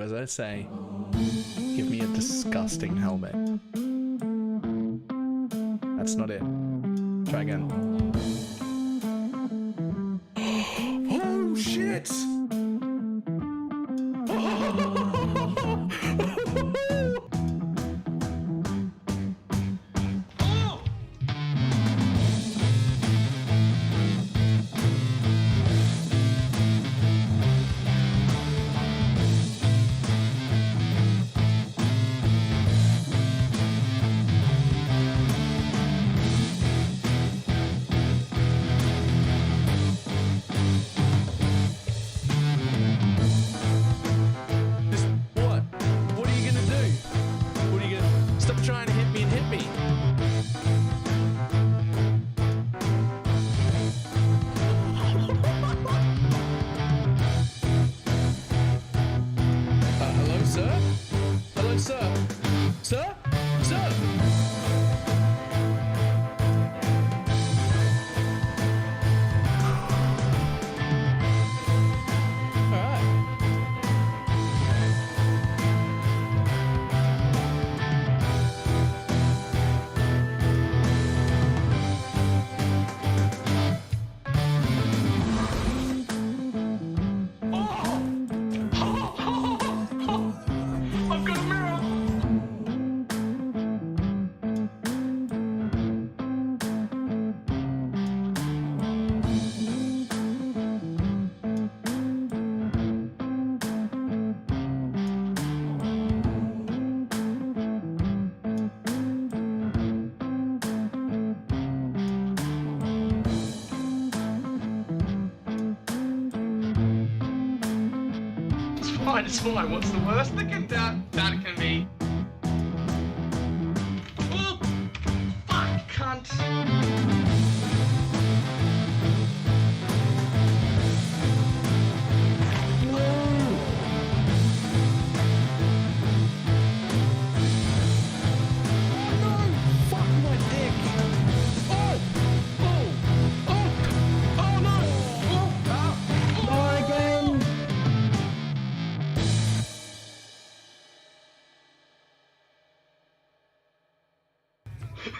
do as I say. Give me a disgusting helmet. That's not it. Try again. Oh shit! It's fine. What's the worst that can be? Oh, fuck, cunt.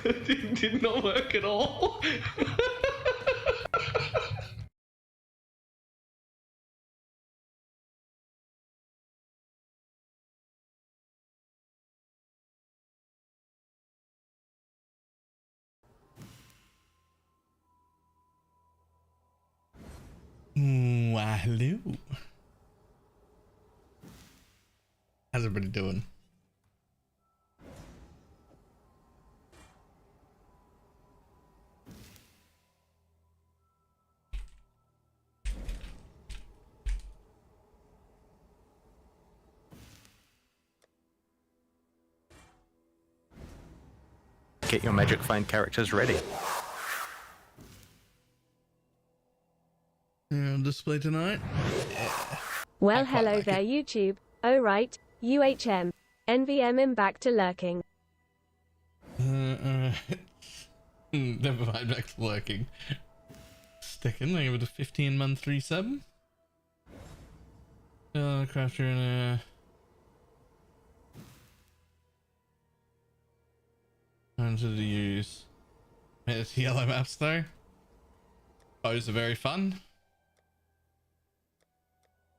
It did not work at all. Hello. How's everybody doing? Get your Magic Find characters ready. Display tonight. Well, hello there, YouTube. Oh right, UHM. NVM back to lurking. Never mind, back to lurking. Sticking there with a 15-month resub. Crafter and to use. It's yellow maps though. Those are very fun.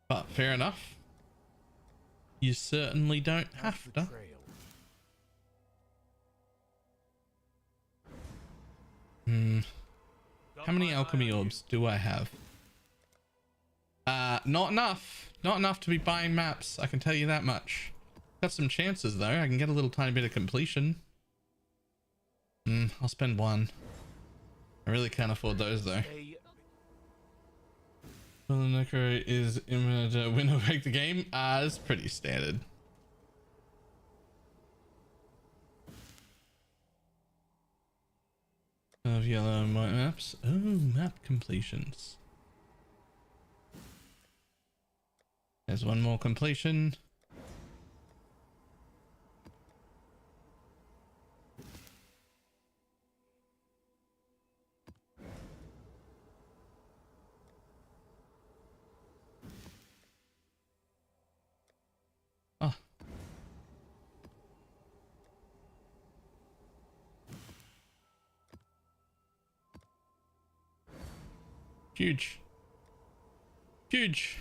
But fair enough. You certainly don't have to. How many alchemy orbs do I have? Not enough. Not enough to be buying maps, I can tell you that much. Got some chances though. I can get a little tiny bit of completion. I'll spend one. I really can't afford those though. Well, the Necro is imminent to win or break the game. It's pretty standard. Of yellow and white maps. Oh, map completions. There's one more completion. Huge. Huge.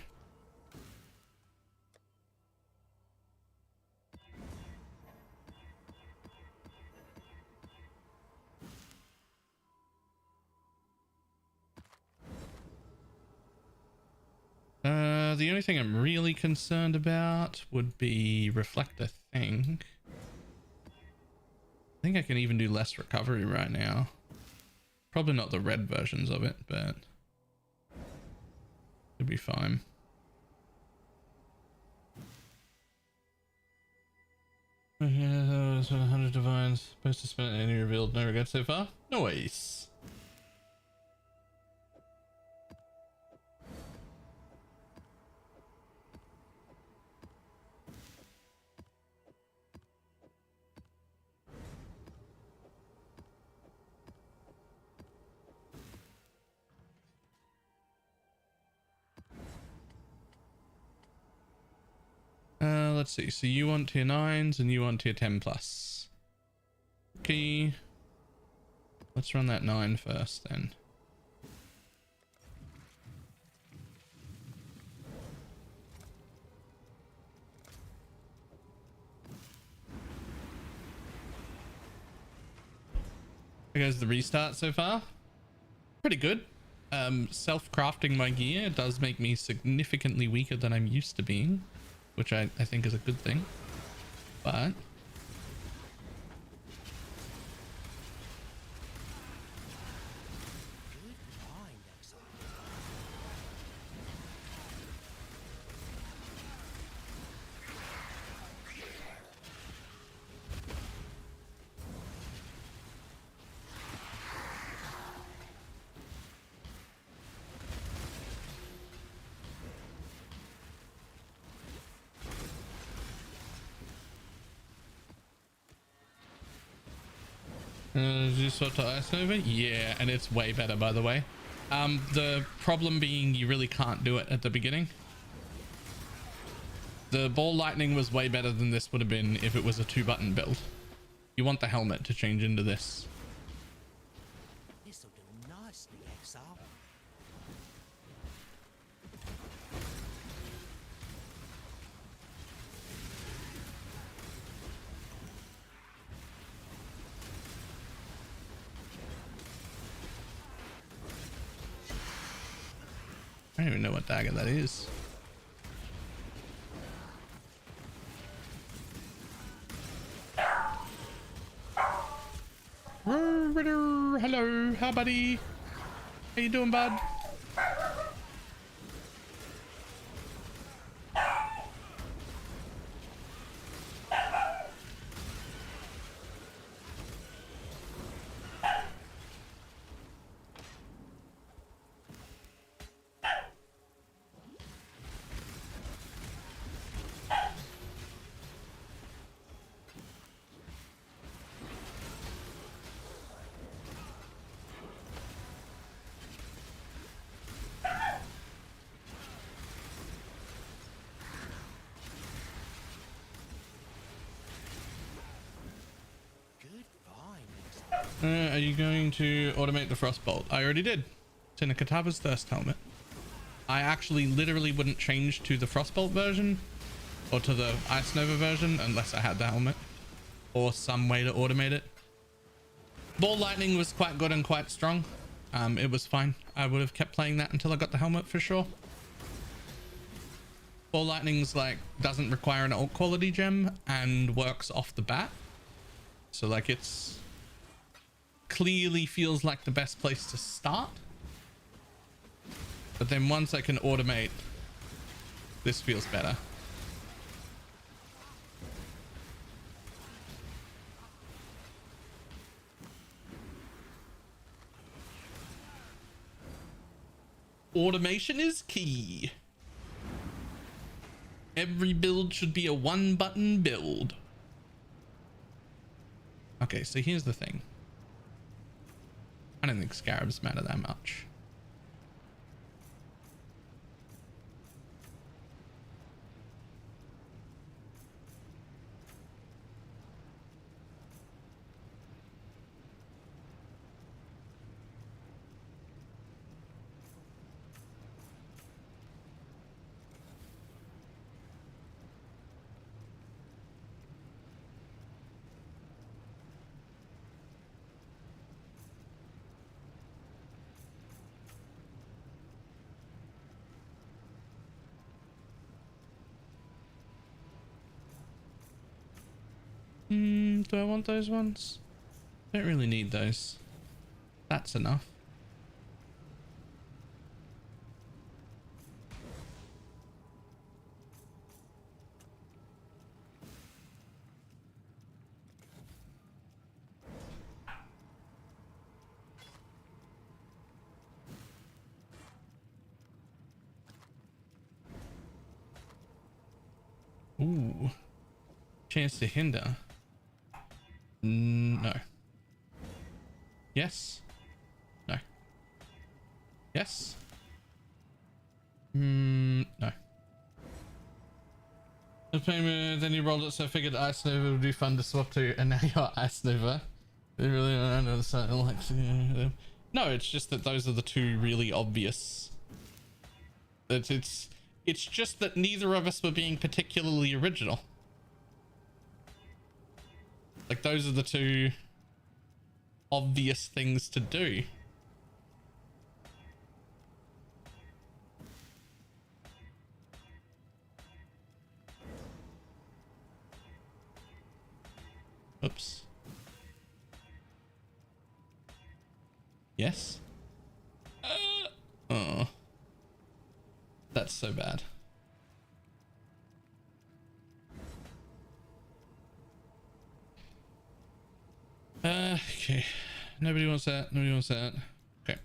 The only thing I'm really concerned about would be reflector thing. I think I can even do less recovery right now. Probably not the red versions of it, but it'll be fine. Okay, 100 divines. Supposed to spend any revealed, no regrets so far. Nice. Let's see. So you want tier 9s and you want tier 10 plus. Okay. Let's run that 9 first then. There goes the restart so far. Pretty good. Self-crafting my gear does make me significantly weaker than I'm used to being, which I think is a good thing, but did you swap to Ice Nova? Yeah, and it's way better, by the way. The problem being you really can't do it at the beginning. The ball lightning was way better than this would have been if it was a 2-button build. You want the helmet to change into this. This'll do nicely, Exile. I don't even know what dagger that is. Hello, how buddy? How you doing, bud? Are you going to automate the Frostbolt? I already did. It's in a Katava's Thirst helmet. I actually literally wouldn't change to the Frostbolt version or to the Ice Nova version unless I had the helmet or some way to automate it. Ball lightning was quite good and quite strong. It was fine. I would have kept playing that until I got the helmet for sure. Ball lightning's like doesn't require an alt quality gem and works off the bat. So like it's clearly feels like the best place to start, but then once I can automate, this feels better. Automation is key. Every build should be a 1-button build. Okay, so here's the thing. I don't think scarabs matter that much. Do I want those ones? Don't really need those. That's enough. Ooh. Chance to hinder. No. Yes. No. Yes. No. The payment, then you rolled it, so I figured Ice Nova would be fun to swap to, and now you're Ice Nova. They really don't understand. Like, no, it's just that those are the two really obvious. It's just that neither of us were being particularly original. Like, those are the two obvious things to do. Oops. Yes? Oh. That's so bad. Okay. Nobody wants that. Nobody wants that. Okay.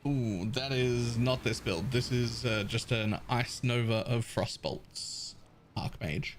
Ooh, that is not this build. This is just an Ice Nova of Frostbolts Archmage.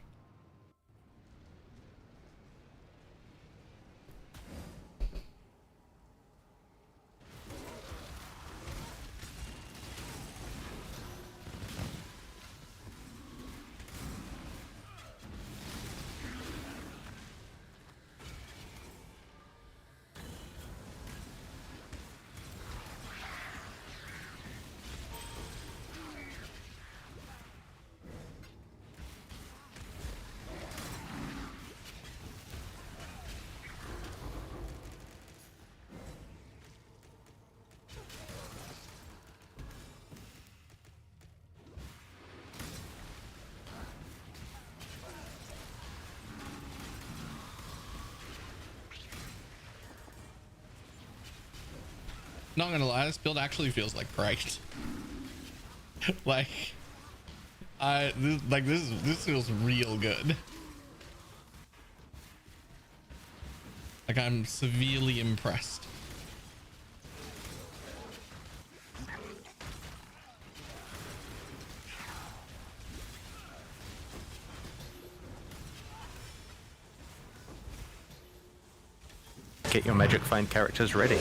Not gonna lie, this build actually feels like great. Like, this feels real good. Like, I'm severely impressed. Get your Magic Find characters ready.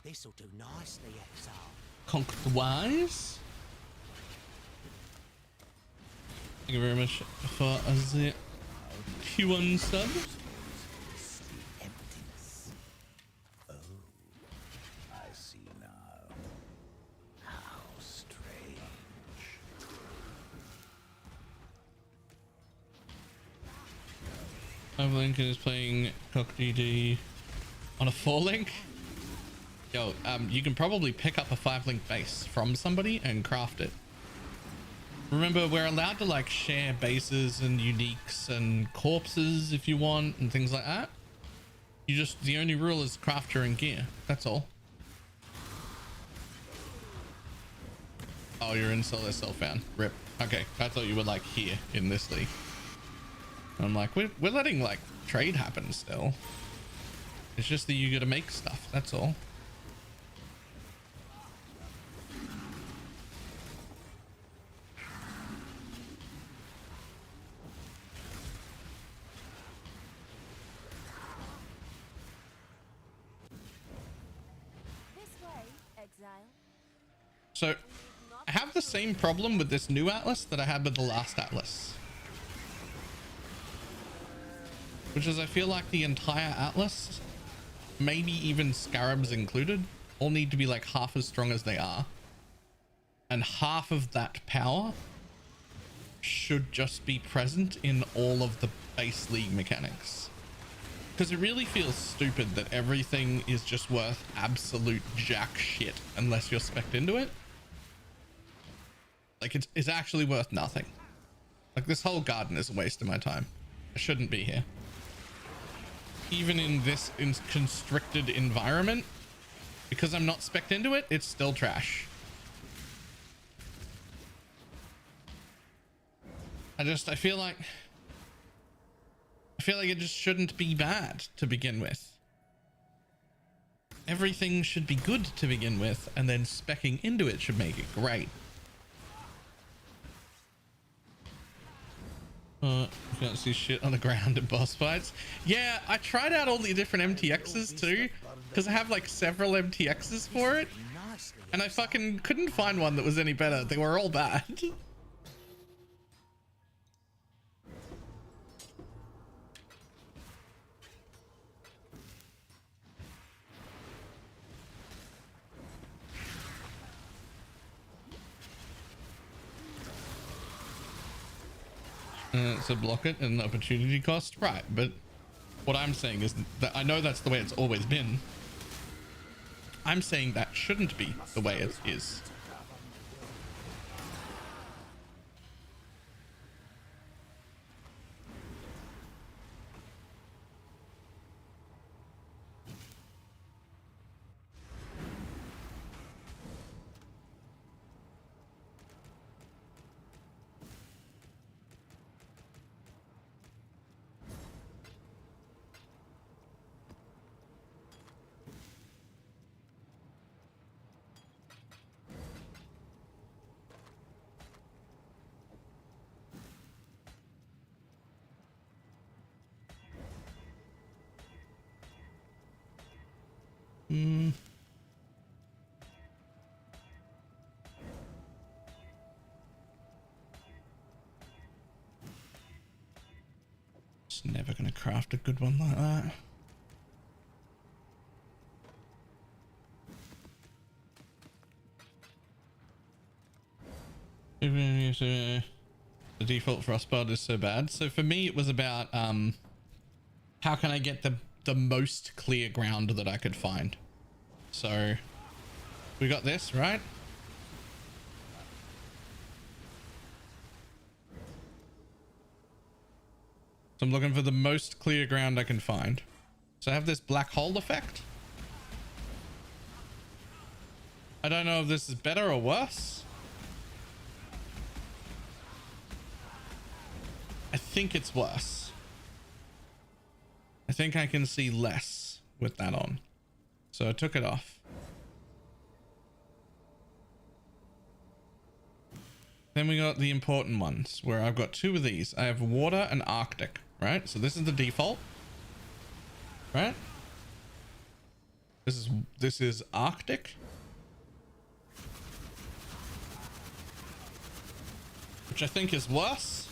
This'll do nicely, exile. Conquered Wise. Thank you very much for the Q1 sub. Emptiness. Oh, I see now. How strange. Lincoln is playing Cock DD on a 4-link. Yo, you can probably pick up a 5-link base from somebody and craft it. Remember, we're allowed to like share bases and uniques and corpses if you want and things like that. The only rule is craft your own gear. That's all. Oh, you're in Solo Self-Found. Rip. Okay, I thought you were like here in this league. I'm like, we're letting like trade happen still. It's just that you gotta make stuff. That's all. So I have the same problem with this new atlas that I had with the last atlas, which is I feel like the entire atlas, maybe even scarabs included, all need to be like half as strong as they are, and half of that power should just be present in all of the base league mechanics, because it really feels stupid that everything is just worth absolute jack shit unless you're spec'd into it. Like it's actually worth nothing. Like this whole garden is a waste of my time. I shouldn't be here. Even in this constricted environment, because I'm not spec'd into it, it's still trash. I feel like it just shouldn't be bad to begin with. Everything should be good to begin with, and then speccing into it should make it great. You can't see shit on the ground in boss fights. Yeah, I tried out all the different MTXs too, because I have like several MTXs for it, and I fucking couldn't find one that was any better. They were all bad. So block it and opportunity cost, right? But what I'm saying is that I know that's the way it's always been. I'm saying that shouldn't be the way it is. Just never gonna craft a good one like that. The default frostbolt is so bad. So for me, it was about how can I get the most clear ground that I could find. So we got this, right? So I'm looking for the most clear ground I can find. So I have this black hole effect. I don't know if this is better or worse. I think it's worse. I think I can see less with that on. So I took it off. Then we got the important ones where I've got two of these. I have water and Arctic, right? So this is the default, right? This is Arctic. Which I think is worse.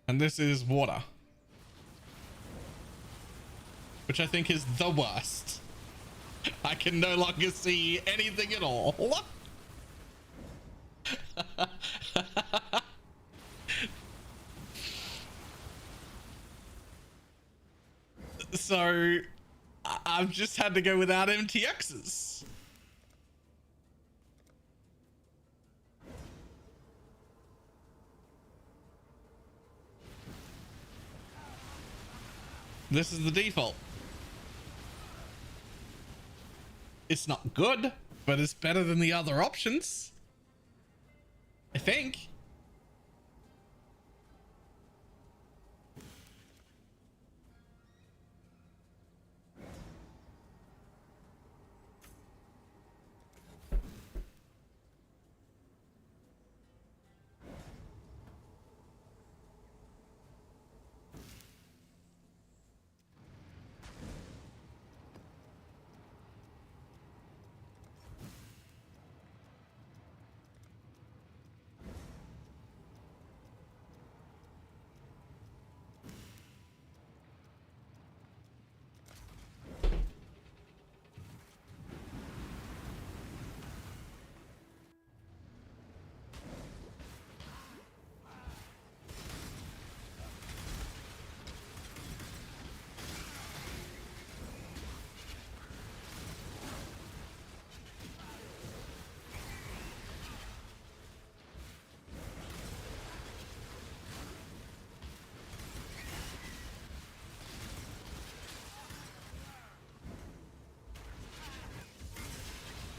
And this is water, which I think is the worst. I can no longer see anything at all. So I've just had to go without MTXs. This is the default. It's not good, but it's better than the other options, I think.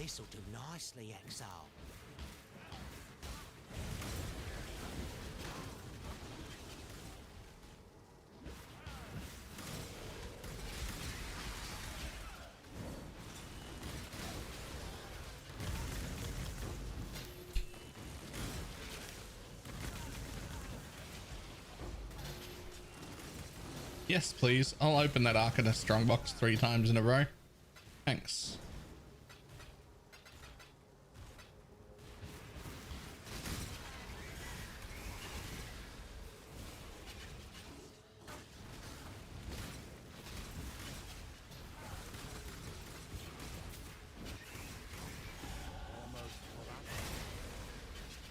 This'll do nicely, Exile. Yes, please. I'll open that Arcanist Strongbox 3 times in a row. Thanks.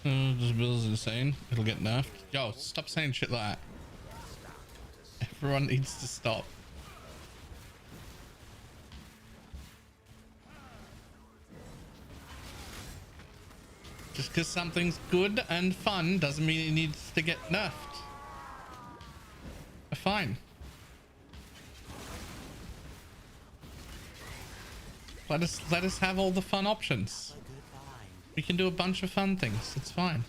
This build is insane. It'll get nerfed. Yo, stop saying shit like that. Everyone needs to stop. Just because something's good and fun doesn't mean it needs to get nerfed. Fine. Let us have all the fun options. We can do a bunch of fun things. It's fine.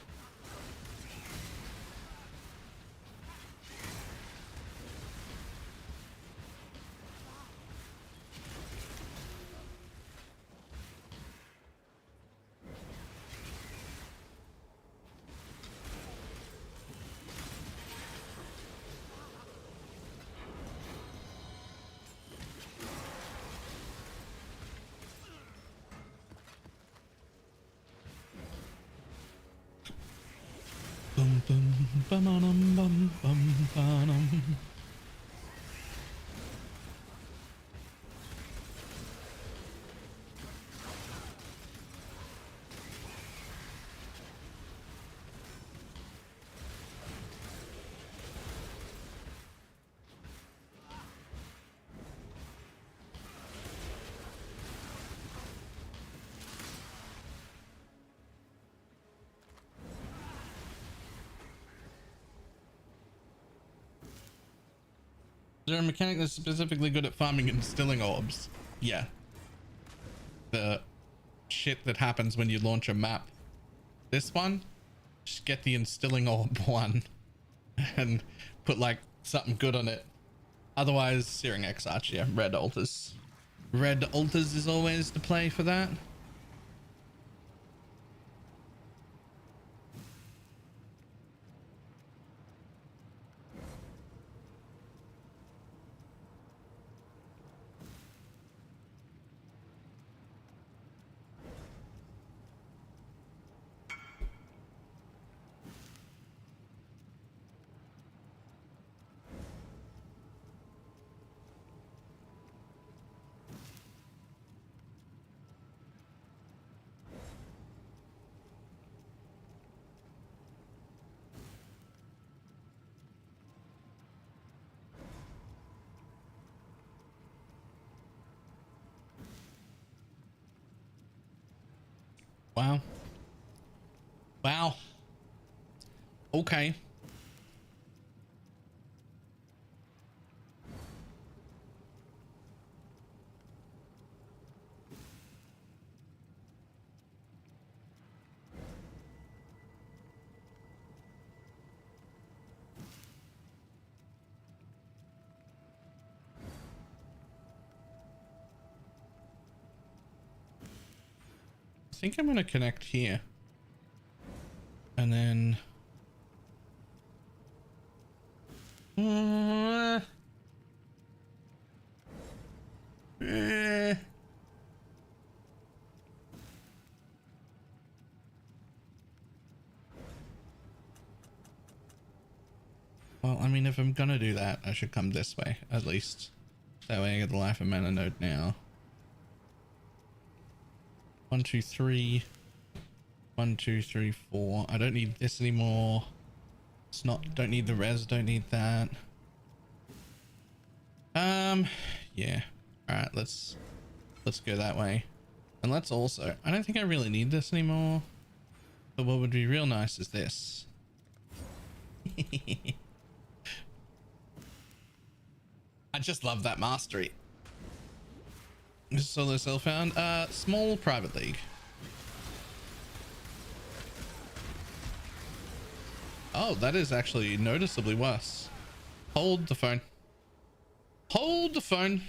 Bum bum bum bum bum bum bum. Is there a mechanic that's specifically good at farming and instilling orbs? Yeah. The shit that happens when you launch a map. This one, just get the instilling orb one and put like something good on it. Otherwise, Searing Exarch, yeah, red altars. Red altars is always the play for that. Wow. Wow. Okay. I think I'm going to connect here and then well, I mean, if I'm gonna do that, I should come this way at least. That way I get the life of mana node now. 1 2 3 1 2 3 4. I don't need this anymore. It's not, don't need the res, don't need that. Yeah, all right, let's go that way. And let's also, I don't think I really need this anymore, but what would be real nice is this. I just love that mastery. Solo self-found. Small private league. Oh, that is actually noticeably worse. Hold the phone. Hold the phone.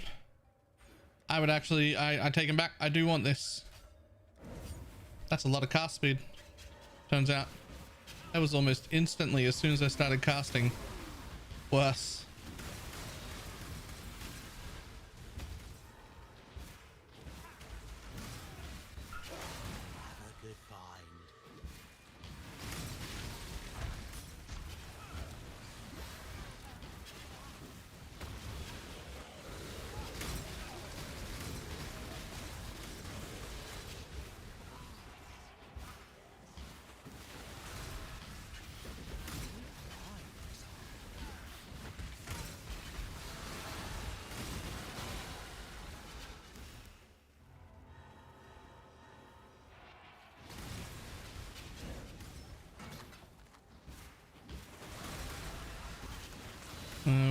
I would actually, I take him back. I do want this. That's a lot of cast speed. Turns out that was almost instantly as soon as I started casting. Worse. Have a good find.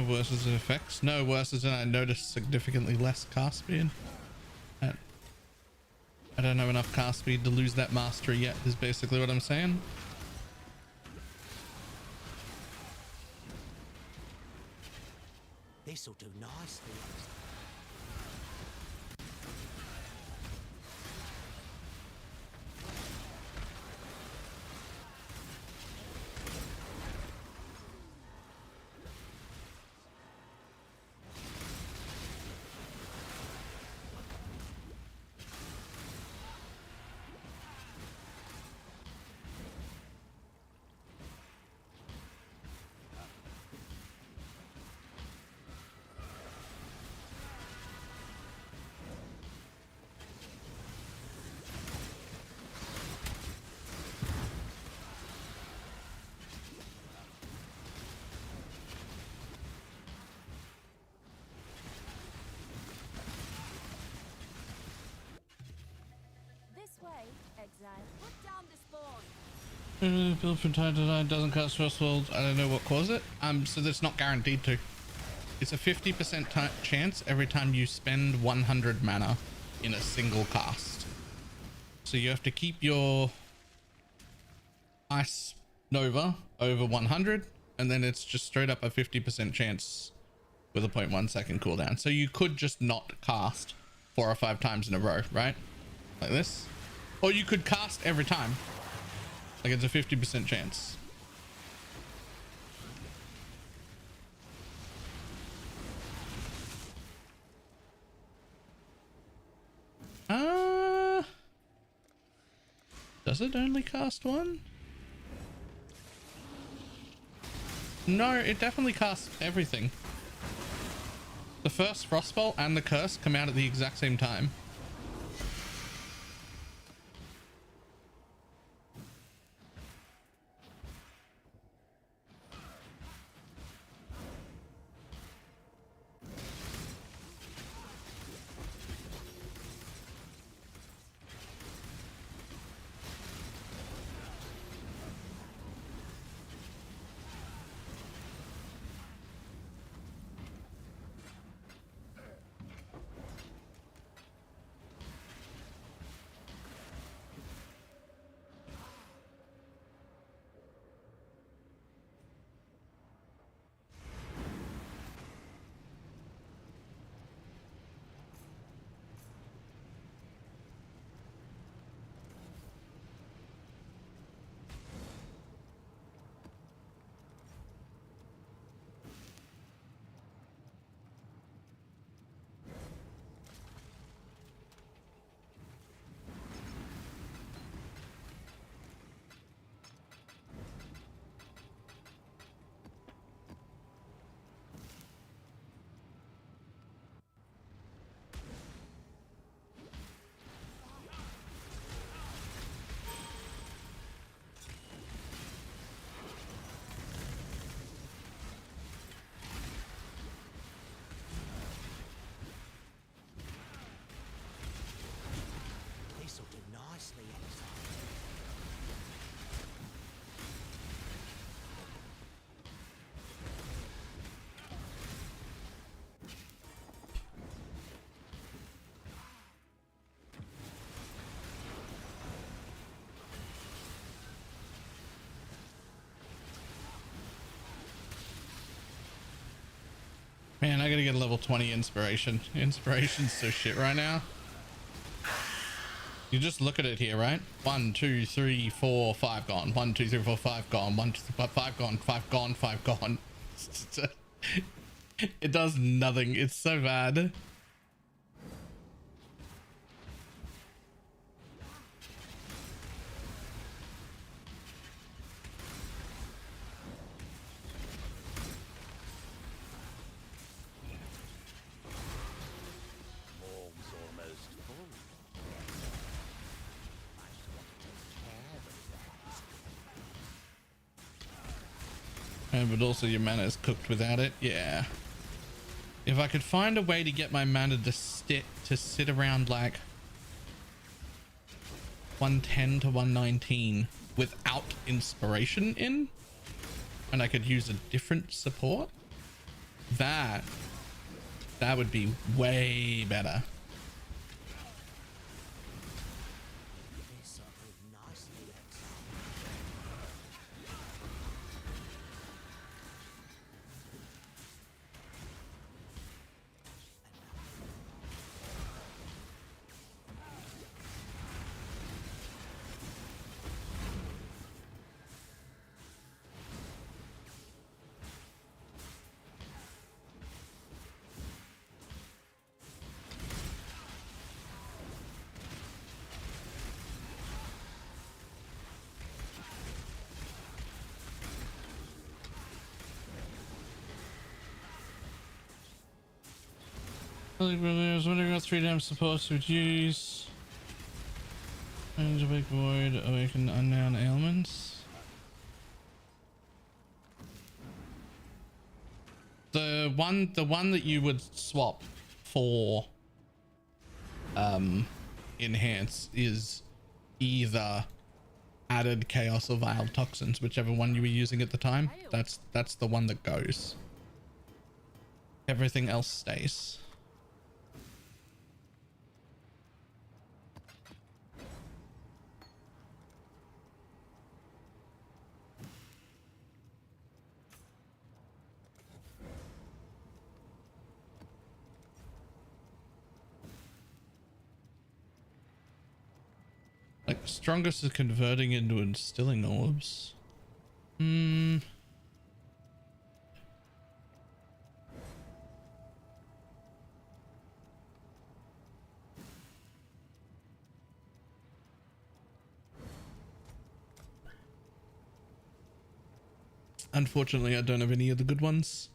Worse as it effects. No, worse as in I noticed significantly less cast speed. I don't have enough cast speed to lose that mastery yet, is basically what I'm saying. This'll do nicely. This way, exile. Put down the spawn. Build from time to time doesn't cast frostbolt. I don't know what caused it. So that's not guaranteed to. It's a 50% chance every time you spend 100 mana in a single cast. So you have to keep your Ice Nova over 100, and then it's just straight up a 50% chance with a 0.1 second cooldown. So you could just not cast 4 or 5 times in a row, right? Like this. Or you could cast every time. Like it's a 50% chance. Does it only cast one? No, it definitely casts everything. The first Frostbolt and the Curse come out at the exact same time. Man, I gotta get a level 20 inspiration. Inspiration's so shit right now. You just look at it here, right? 1, 2, 3, 4, 5 gone. 1, 2, 3, 4, 5 gone. 1, 2, 3, 5 gone. 5 gone. 5 gone. It does nothing. It's so bad. But also your mana is cooked without it. Yeah. If I could find a way to get my mana to sit around like 110 to 119 without inspiration in, and I could use a different support, that would be way better. Brothers, when I got 3 times supposed to use and awake void, awaken unknown ailments. The one that you would swap for enhance is either added chaos or vile toxins, whichever one you were using at the time. That's the one that goes. Everything else stays. Like, strongest is converting into instilling orbs. Unfortunately, I don't have any of the good ones,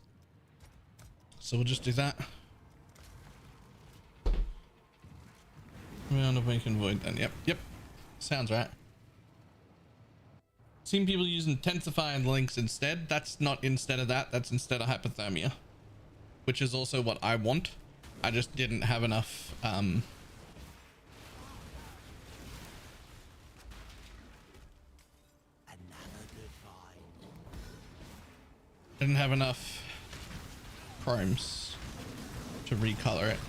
so we'll just do that. Round of Wake and Void then. Yep. Sounds right. Seen people using Intensify and Links instead. That's not instead of that. That's instead of Hypothermia, which is also what I want. I just didn't have enough. Didn't have enough chromes to recolor it.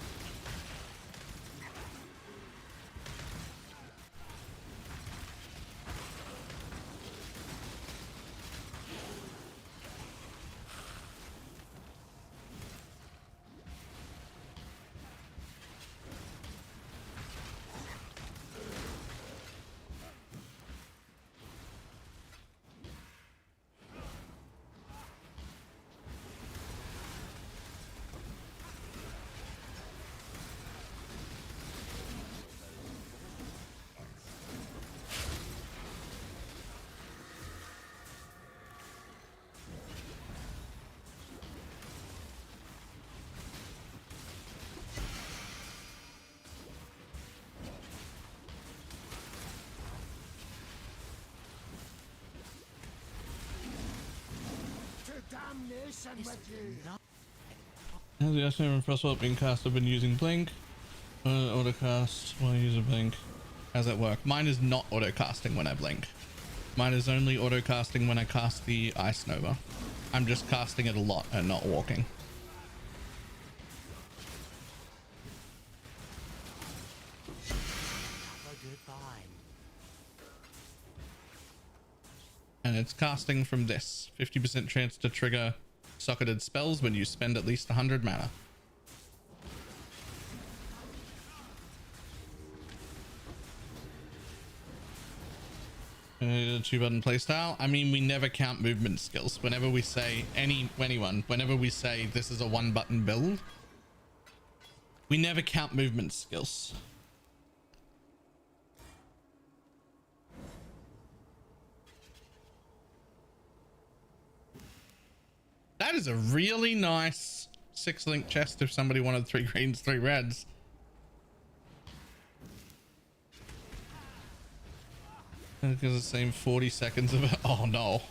As the estimate from Frostbolt being cast, I've been using Blink. Autocast while I use a Blink. How's that work? Mine is not autocasting when I blink. Mine is only autocasting when I cast the Ice Nova. I'm just casting it a lot and not walking. And it's casting from this 50% chance to trigger socketed spells when you spend at least 100 mana. Two-button playstyle. I mean, we never count movement skills. Whenever we say whenever we say this is a one-button build, we never count movement skills. That is a really nice 6-link chest if somebody wanted 3 greens, 3 reds. Because the same 40 seconds of it. Oh no.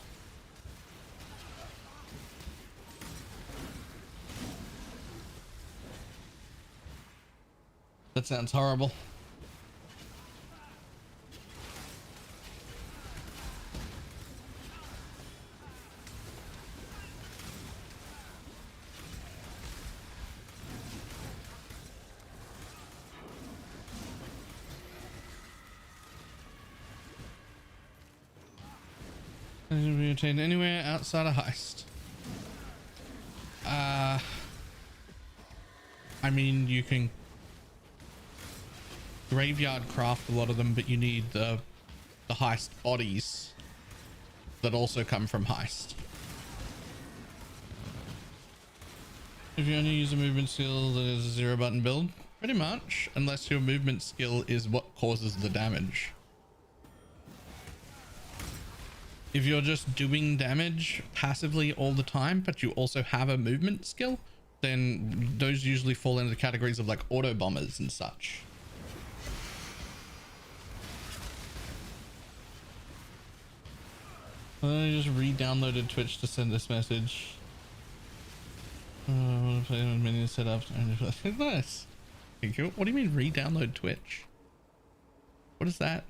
That sounds horrible. Be obtained anywhere outside of heist. I mean, you can graveyard craft a lot of them, but you need the heist bodies that also come from heist. If you only use a movement skill that is a 0-button build, pretty much, unless your movement skill is what causes the damage. If you're just doing damage passively all the time, but you also have a movement skill, then those usually fall into the categories of like auto bombers and such. I just re-downloaded Twitch to send this message. I want to play with Minion setup. Nice. Thank you. What do you mean re-download Twitch? What is that?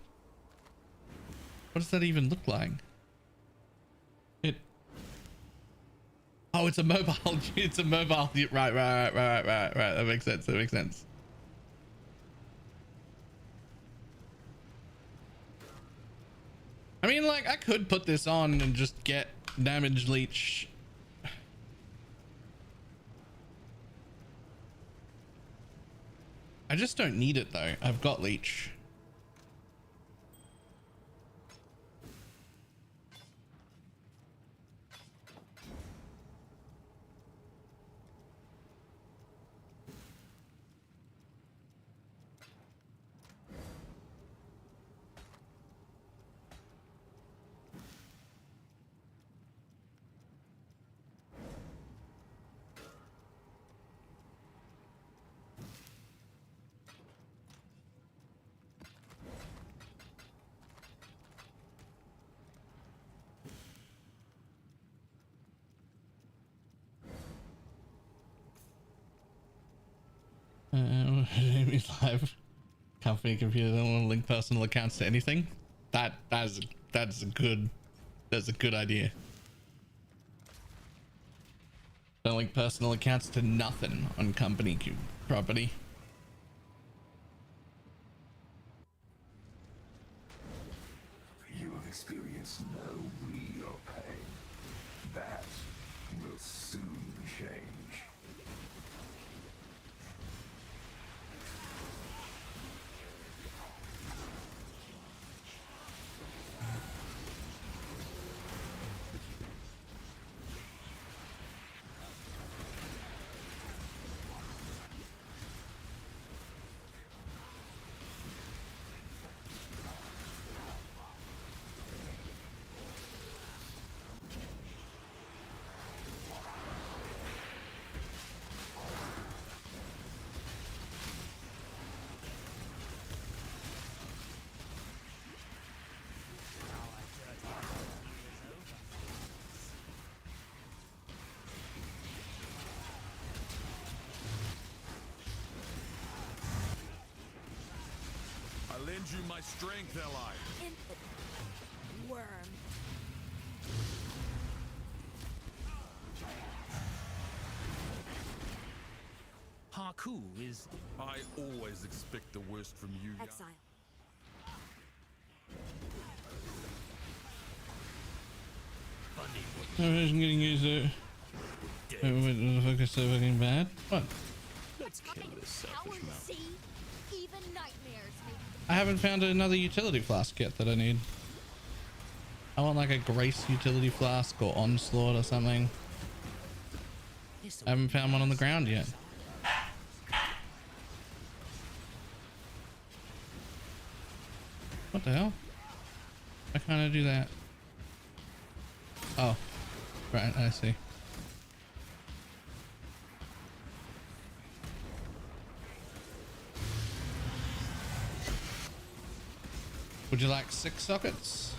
What does that even look like? Oh, it's a mobile. It's a mobile. Right. That makes sense. That makes sense. I mean, like, I could put this on and just get damage leech. I just don't need it though. I've got leech. Live company computer don't want to link personal accounts to anything. That's a good idea. Don't link personal accounts to nothing on company property. You have experienced no real pain. That will soon change. Lend you my strength, ally. Worm. Haku is... I always expect the worst from you. Exile. I'm getting used to it. Wait, the fuck is so fucking bad? What? Let's kill this selfish mouth. Even nightmares may I haven't found another utility flask yet that I need. I want like a Grace utility flask or Onslaught or something. I haven't found one on the ground yet. What the hell? Why can't I do that? Oh, right, I see. Would you like 6 sockets?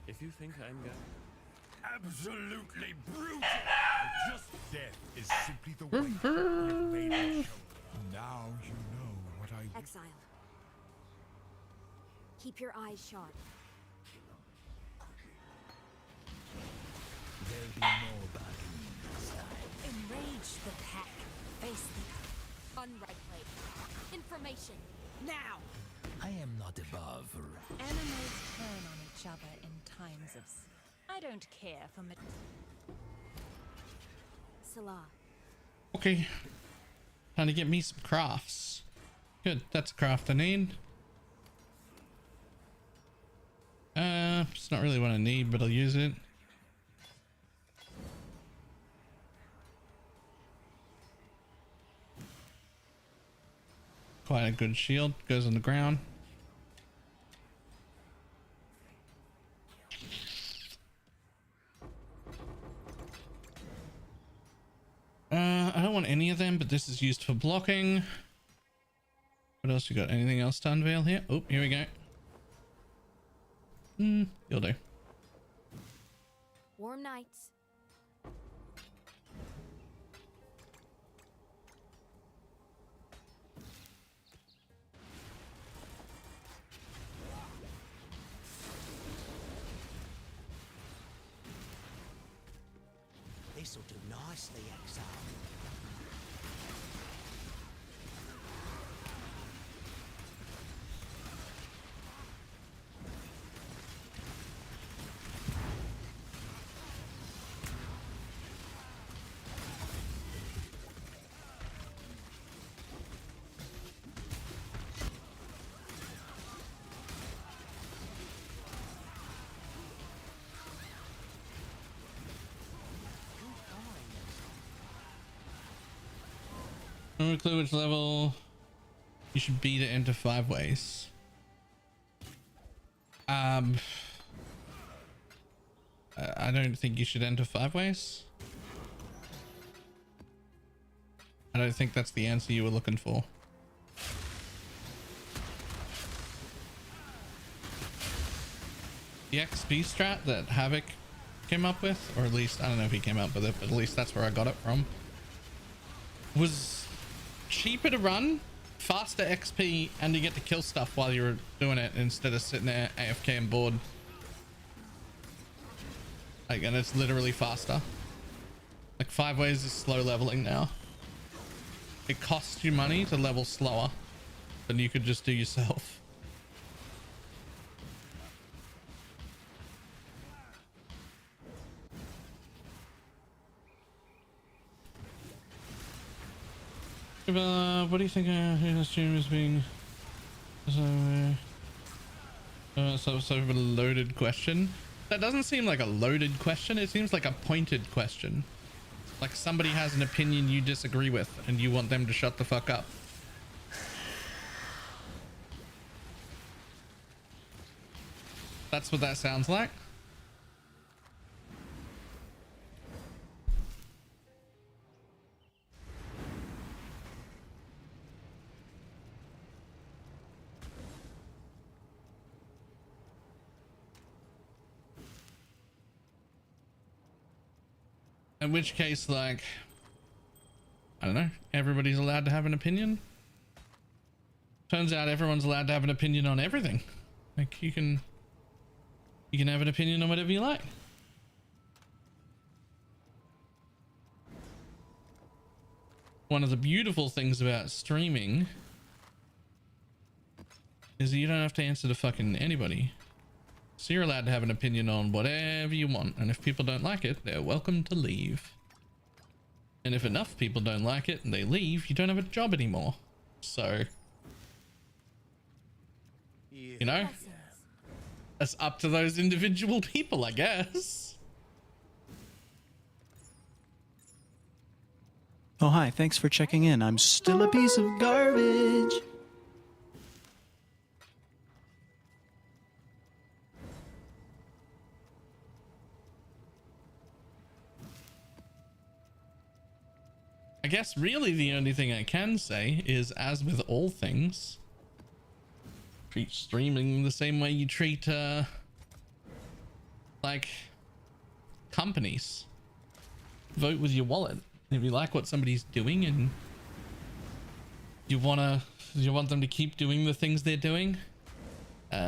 If you think I'm going... Absolutely brutal. Just death is simply the way you've made it show. Now you know what I... exile. Keep your eyes sharp. There'll be more bargaining this time. Enrage the pack. Face the unright way. Information. Now! I am not above. Animals turn on each other in times of... I don't care for... Salah. Okay. Time to get me some crafts. Good, that's a craft I need. It's not really what I need, but I'll use it. Quite a good shield, goes on the ground. I don't want any of them, but this is used for blocking. What else you got? Anything else to unveil here? Oh, here we go. You'll do. Warm nights. This'll do nicely, exile. No clue which level you should beat it into 5 ways. I don't think you should enter 5 ways. I don't think that's the answer you were looking for. The XP strat that Havoc came up with, or at least I don't know if he came up with it, but at least that's where I got it from, was cheaper to run, faster XP, and you get to kill stuff while you're doing it instead of sitting there AFK and bored. Like, and it's literally faster. Like 5 ways is slow leveling now. It costs you money to level slower than you could just do yourself. What do you think this stream is being so of a loaded question? That doesn't seem like a loaded question. It seems like a pointed question. Like somebody has an opinion you disagree with and you want them to shut the fuck up. That's what that sounds like. In which case, like, I don't know, everybody's allowed to have an opinion. Turns out everyone's allowed to have an opinion on everything. Like you can have an opinion on whatever you like. One of the beautiful things about streaming is that you don't have to answer to fucking anybody. So you're allowed to have an opinion on whatever you want. And if people don't like it, they're welcome to leave. And if enough people don't like it and they leave, you don't have a job anymore. So, you know, it's up to those individual people, I guess. Oh, hi. Thanks for checking in. I'm still a piece of garbage. I guess really the only thing I can say is, as with all things, treat streaming the same way you treat like companies. Vote with your wallet. If you like what somebody's doing and you want them to keep doing the things they're doing,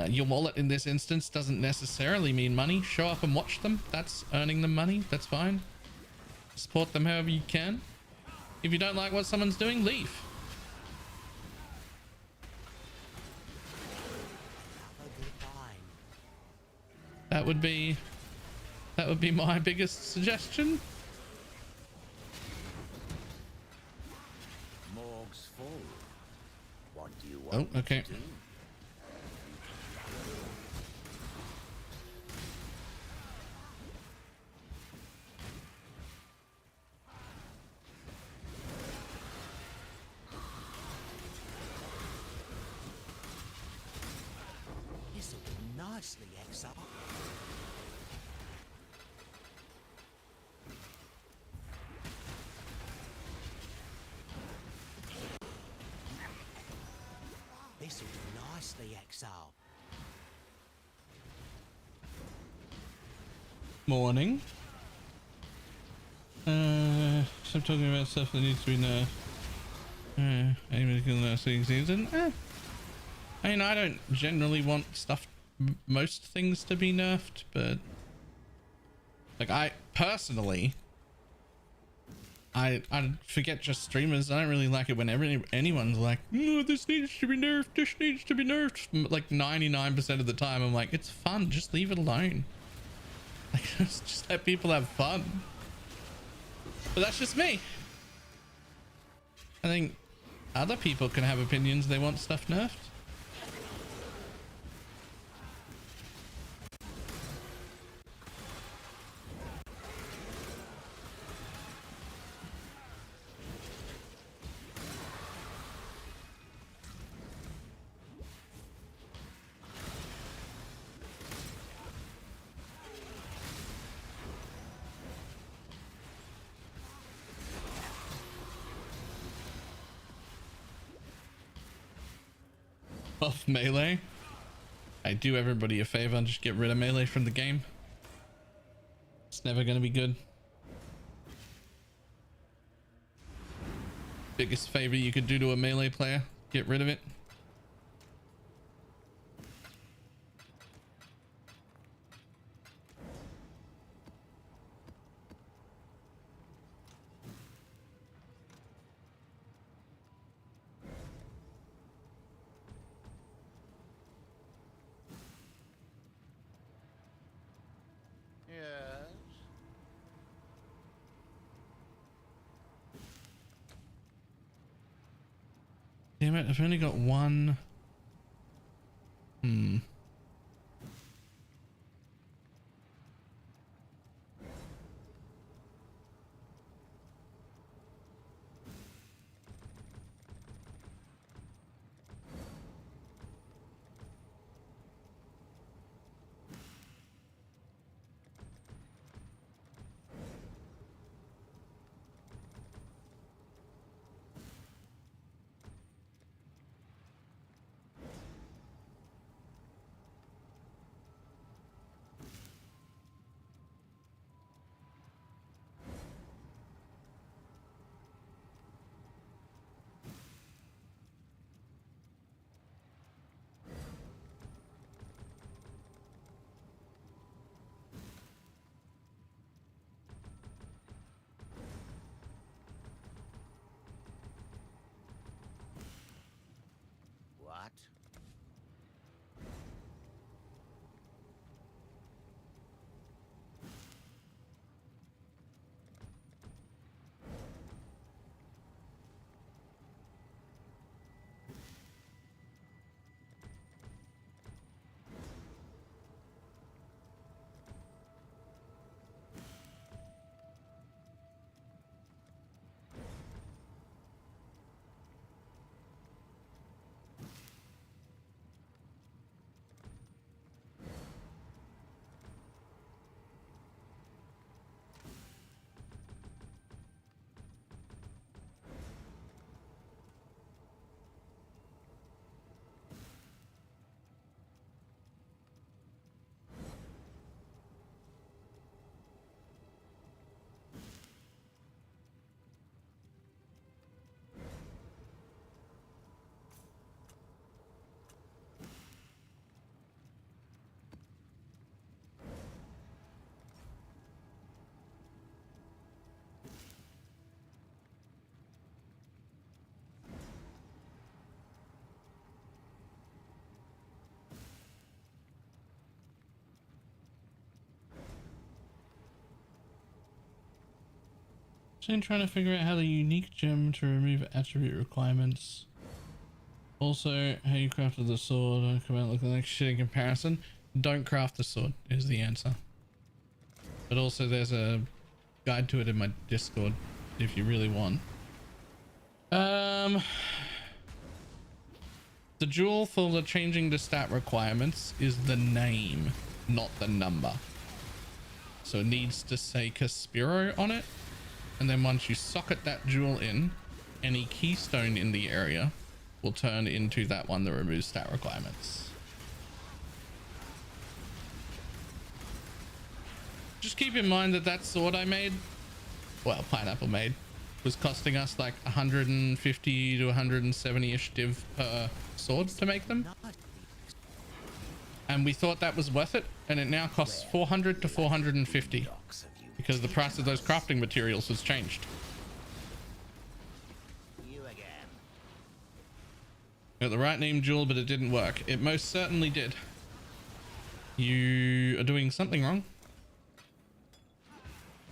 your wallet in this instance doesn't necessarily mean money. Show up and watch them. That's earning them money. That's fine. Support them however you can. If you don't like what someone's doing, leave. That would be my biggest suggestion. Morg's full. What do you want? Oh, okay. To do? This'll do nicely, Exile. This'll do nicely, Exile. Morning. Stop talking about stuff that needs to be nerfed. Anybody can last season? I mean, I don't generally want most things to be nerfed, but like I personally, I forget just streamers. I don't really like it whenever anyone's like, no, this needs to be nerfed. This needs to be nerfed. Like 99% of the time, I'm like, it's fun. Just leave it alone. Like, just let people have fun. But that's just me. I think other people can have opinions. They want stuff nerfed. Buff melee. I do everybody a favor and just get rid of melee from the game. It's never going to be good. Biggest favor you could do to a melee player, get rid of it. Damn it, I've only got one. So I'm trying to figure out how the unique gem to remove attribute requirements. Also, how you crafted the sword. I come out looking like shit in comparison. Don't craft the sword is the answer. But also there's a guide to it in my Discord if you really want. The jewel for the changing the stat requirements is the name, not the number. So it needs to say Caspiro on it. And then once you socket that jewel in, any keystone in the area will turn into that one that removes stat requirements. Just keep in mind that that sword I made, well, Pineapple made, was costing us like 150 to 170-ish div per sword to make them. And we thought that was worth it, and it now costs 400 to 450 because the price of those crafting materials has changed. Got the right name jewel, but it didn't work. It most certainly did. You are doing something wrong.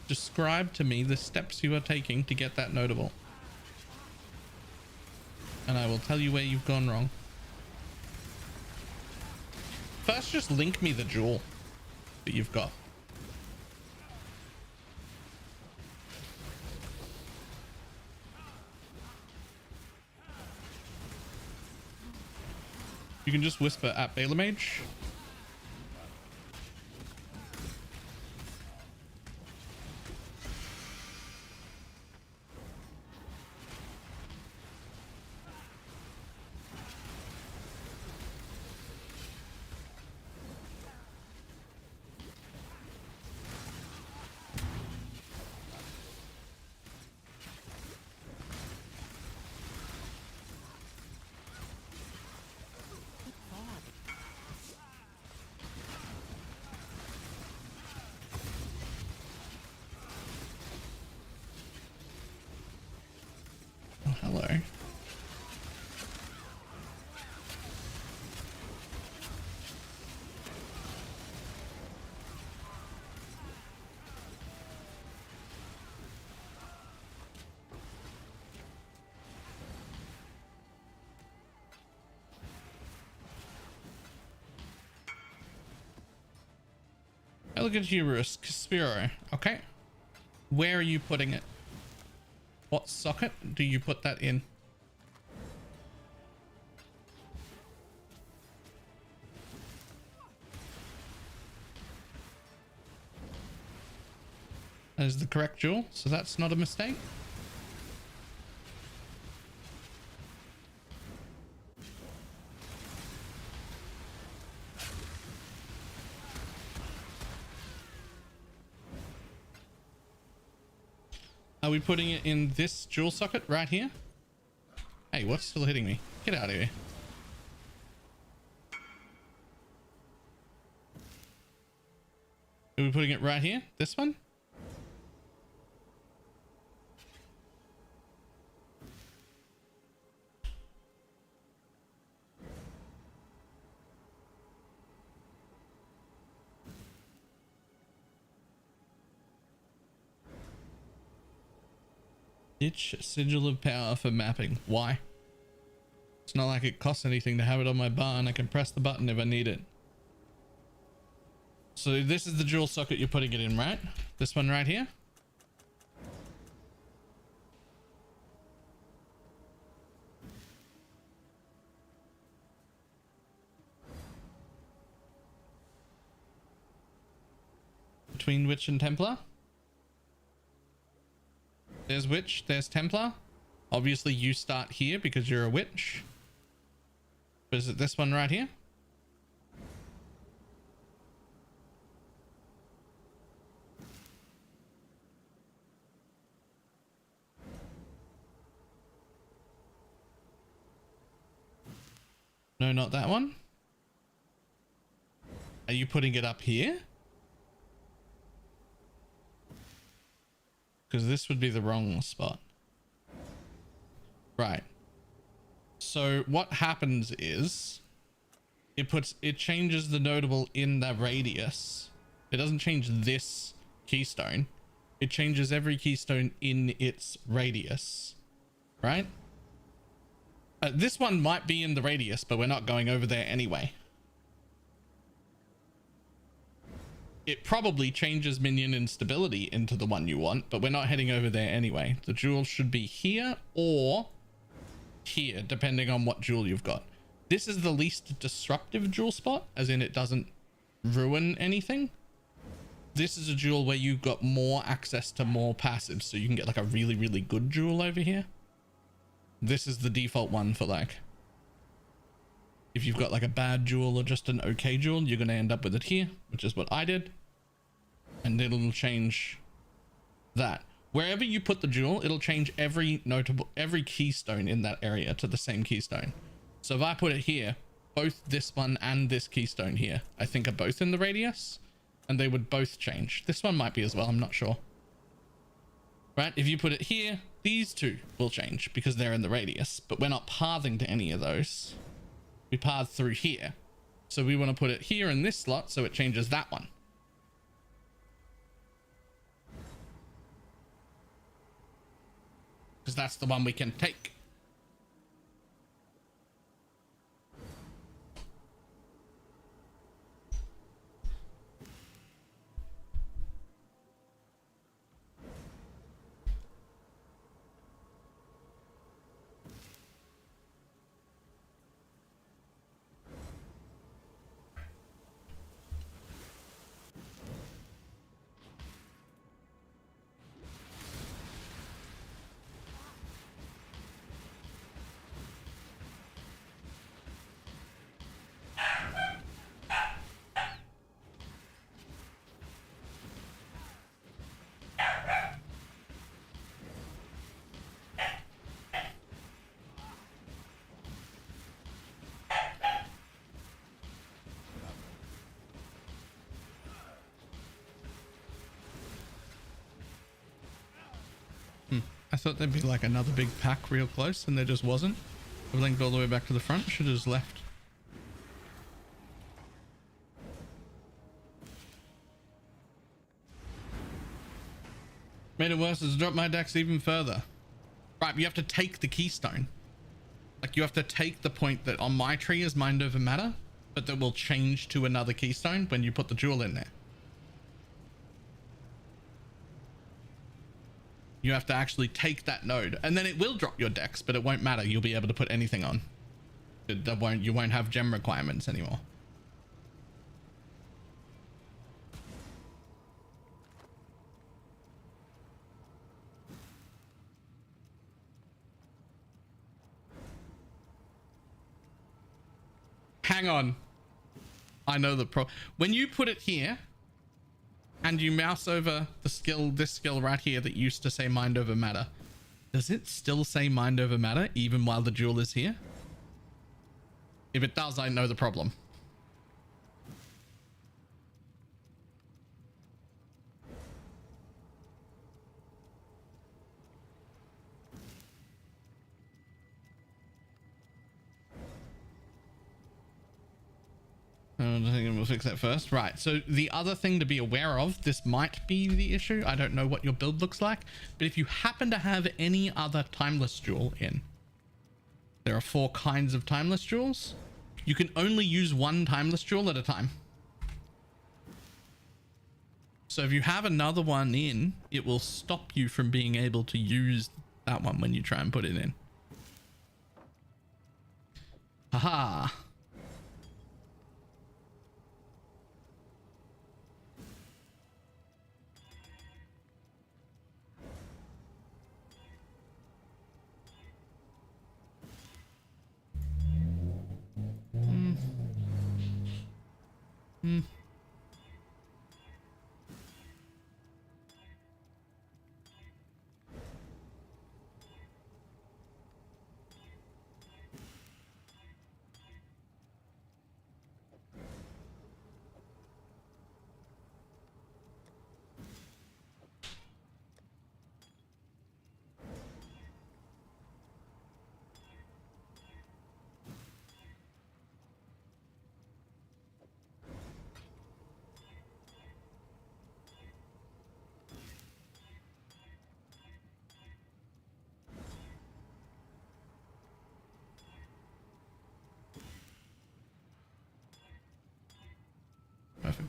Describe to me the steps you are taking to get that notable, and I will tell you where you've gone wrong. First, just link me the jewel that you've got. You can just whisper at BalorMage. Hello. Elegant Hubris, Caspiro. Okay. Where are you putting it? What socket do you put that in? That is the correct jewel, so that's not a mistake. Are we putting it in this jewel socket right here? Hey, what's still hitting me? Get out of here. Are we putting it right here? This one? Ditch Sigil of Power for mapping. Why? It's not like it costs anything to have it on my bar, and I can press the button if I need it. So this is the jewel socket you're putting it in, right? This one right here? Between Witch and Templar? There's Witch, there's Templar. Obviously you start here because you're a Witch. But is it this one right here? No, not that one. Are you putting it up here? Because this would be the wrong spot. Right. So what happens is it changes the notable in the radius. It doesn't change this keystone. it changes every keystone in its radius, right? This one might be in the radius, but we're not going over there anyway. It probably changes minion instability into the one you want, but we're not heading over there anyway. The jewel should be here or here, depending on what jewel you've got. This is the least disruptive jewel spot, as in it doesn't ruin anything. This is a jewel where you've got more access to more passives, so you can get like a really, really good jewel over here. This is the default one for like, if you've got like a bad jewel or just an okay jewel, you're going to end up with it here, which is what I did. And it'll change that. Wherever you put the jewel, it'll change every keystone in that area to the same keystone. So if I put it here, both this one and this keystone here, I think are both in the radius, and they would both change. This one might be as well, I'm not sure. Right, if you put it here, these two will change because they're in the radius, but we're not pathing to any of those. We path through here. So we want to put it here in this slot so it changes that one. Because that's the one we can take. I thought there'd be like another big pack real close, and there just wasn't. I linked all the way back to the front. Should have just left. Made it worse is drop my decks even further. Right, you have to take the keystone. Like you have to take the point that on my tree is mind over matter, but that will change to another keystone when you put the jewel in there. You have to actually take that node, and then it will drop your decks, but it won't matter. You'll be able to put anything on. You won't have gem requirements anymore. Hang on. I know the when you put it here and you mouse over the skill, this skill right here that used to say mind over matter, does it still say mind over matter even while the jewel is here? If it does, I know the problem. I think we'll fix that first. Right, so the other thing to be aware of, this might be the issue. I don't know what your build looks like, but if you happen to have any other timeless jewel in, there are 4 kinds of timeless jewels. You can only use one timeless jewel at a time. So if you have another one in, it will stop you from being able to use that one when you try and put it in. Haha.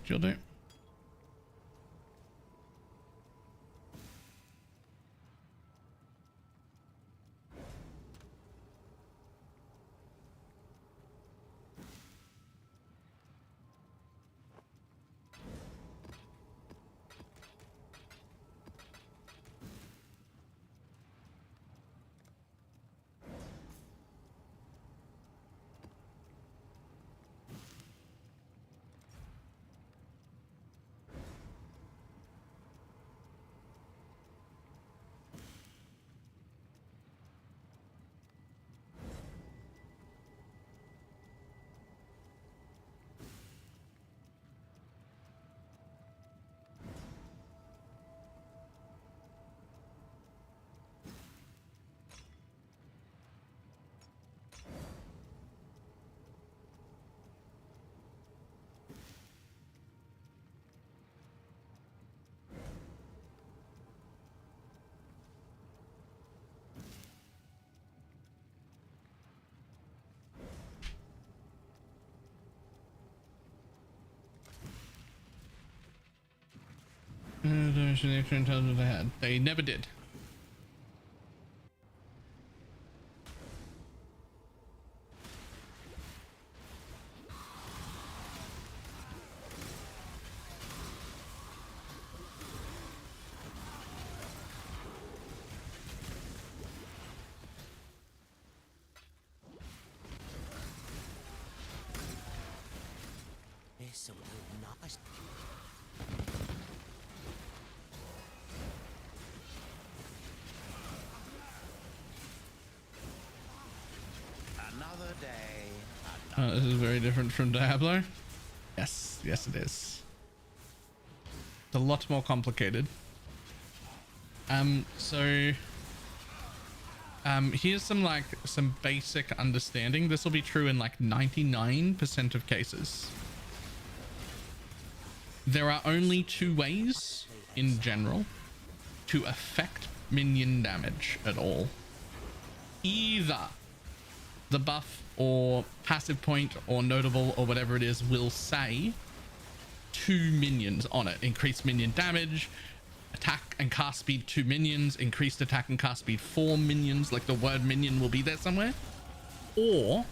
you'll do. The extra intelligence they had. They never did. This will do nice. Another day. This is very different from Diablo. Yes, yes it is. It's a lot more complicated. Here's some basic understanding. This will be true in like 99% of cases. There are only two ways in general to affect minion damage at all. Either the buff or passive point or notable or whatever it is will say 2 minions on it. Increased minion damage, attack and cast speed 2 minions, increased attack and cast speed 4 minions, like the word minion will be there somewhere. Or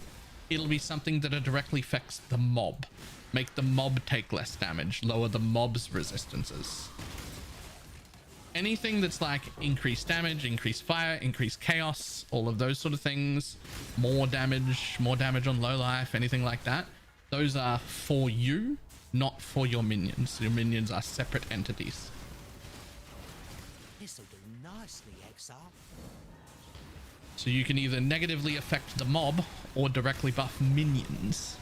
it'll be something that directly affects the mob. Make the mob take less damage, lower the mob's resistances. Anything that's like increased damage, increased fire, increased chaos, all of those sort of things, more damage on low life, anything like that, those are for you, not for your minions. Your minions are separate entities. This'll do nicely, Exile. So you can either negatively affect the mob or directly buff minions,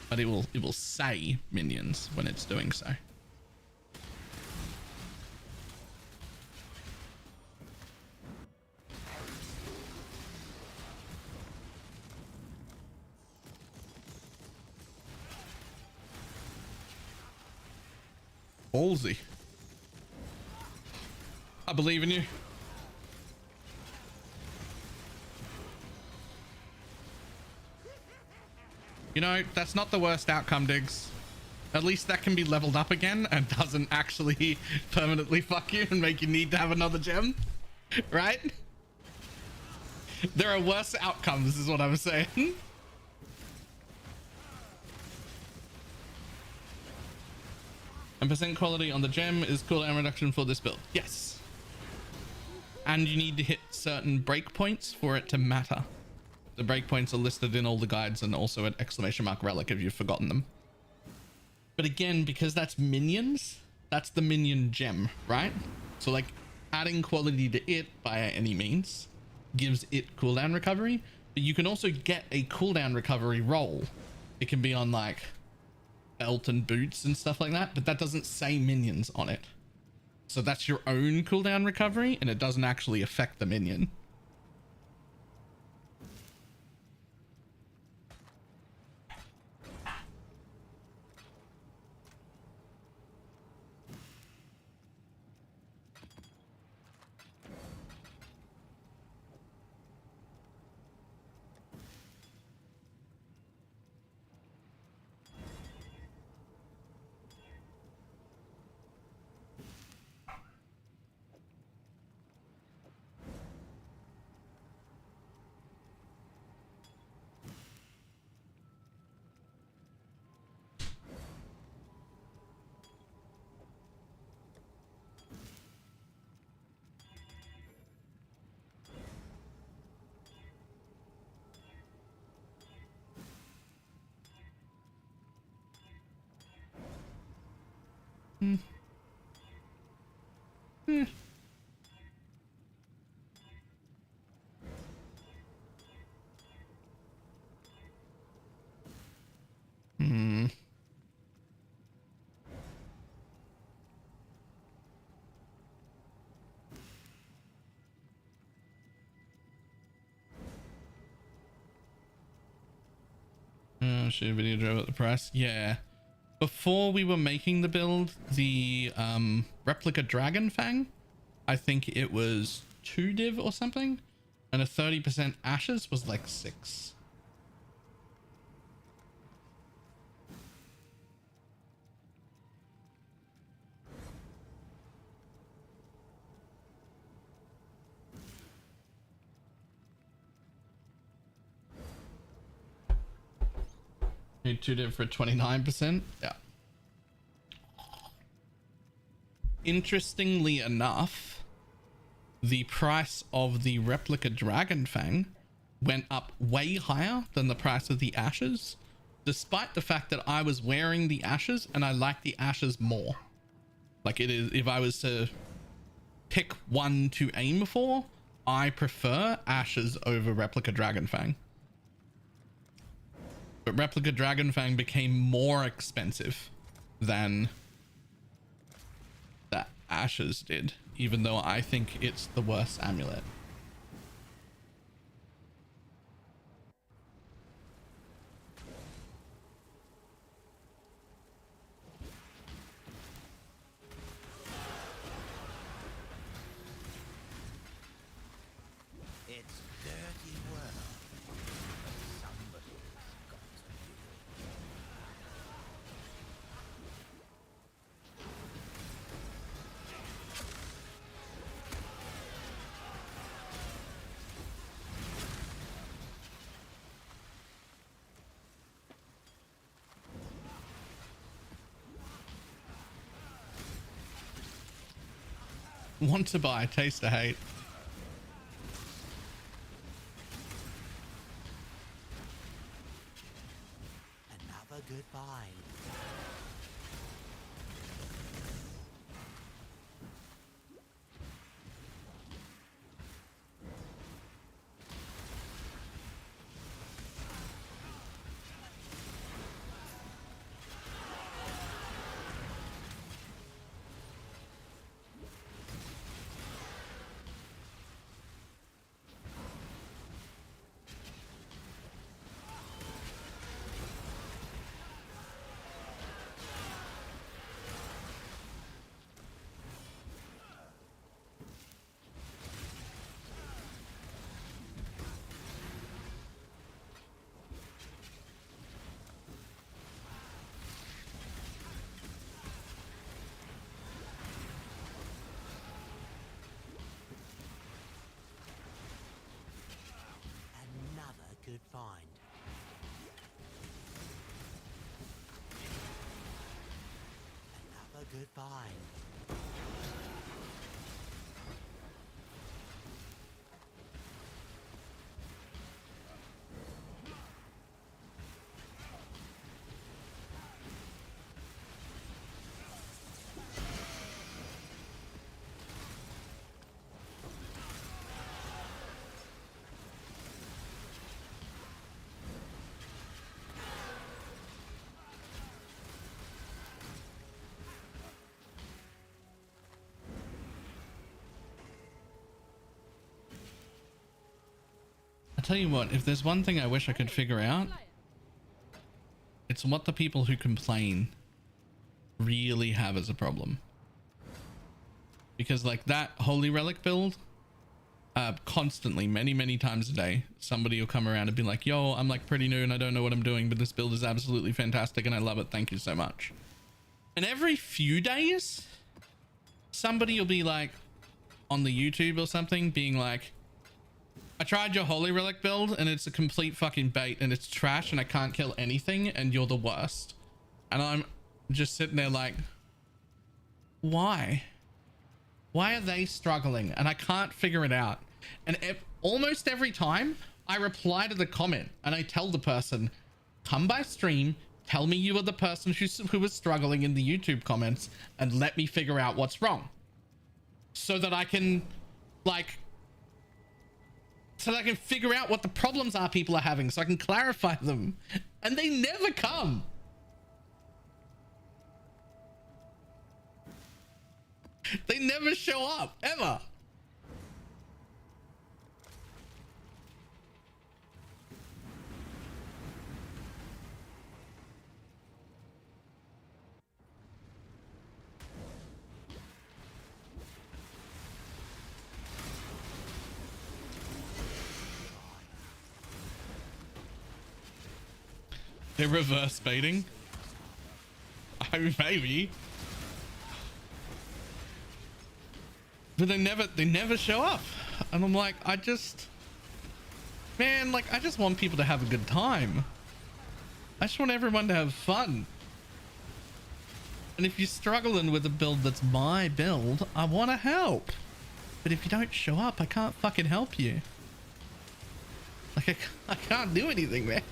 but it will say minions when it's doing so. Ballsy. I believe in you. You know, that's not the worst outcome, Diggs. At least that can be leveled up again and doesn't actually permanently fuck you and make you need to have another gem. Right? There are worse outcomes, is what I'm saying. And percent quality on the gem is cooldown reduction for this build. Yes. And you need to hit certain breakpoints for it to matter. The breakpoints are listed in all the guides and also at !relic if you've forgotten them. But again, because that's minions, that's the minion gem, right? So like adding quality to it by any means gives it cooldown recovery, but you can also get a cooldown recovery roll. It can be on like belt and boots and stuff like that, but that doesn't say minions on it. So that's your own cooldown recovery and it doesn't actually affect the minion. Shoot a video drove up the price. Yeah. Before we were making the build, the replica dragon fang, I think it was 2 div or something, and a 30% ashes was like 6. Need 2 div for 29%. Yeah. Interestingly enough, the price of the replica dragon fang went up way higher than the price of the ashes, despite the fact that I was wearing the ashes and I like the ashes more. Like, it is, if I was to pick one to aim for, I prefer ashes over replica dragon fang. But replica dragon fang became more expensive than that ashes did, even though I think it's the worst amulet. It's dirty work. Somebody's got to do it. Want to buy, taste to hate. Another good find. Another good find. Another good find. I tell you what, if there's one thing I wish I could figure out, it's what the people who complain really have as a problem. Because like that holy relic build, constantly, many times a day, somebody will come around and be like, yo, I'm like pretty new and I don't know what I'm doing, but this build is absolutely fantastic and I love it. Thank you so much. And every few days, somebody will be like on the YouTube or something being like, I tried your holy relic build and it's a complete fucking bait and it's trash and I can't kill anything and you're the worst. And I'm just sitting there like, why? Why are they struggling? And I can't figure it out. And almost every time I reply to the comment and I tell the person, come by stream, tell me you are the person who was struggling in the YouTube comments and let me figure out what's wrong. So that I can like, so that I can figure out what the problems are people are having so I can clarify them. And they never come. They never show up, ever. They're reverse baiting. I mean, maybe. But they never show up. And I'm like, man, like, I just want people to have a good time. I just want everyone to have fun. And if you're struggling with a build that's my build, I want to help. But if you don't show up, I can't fucking help you. Like, I can't do anything, man.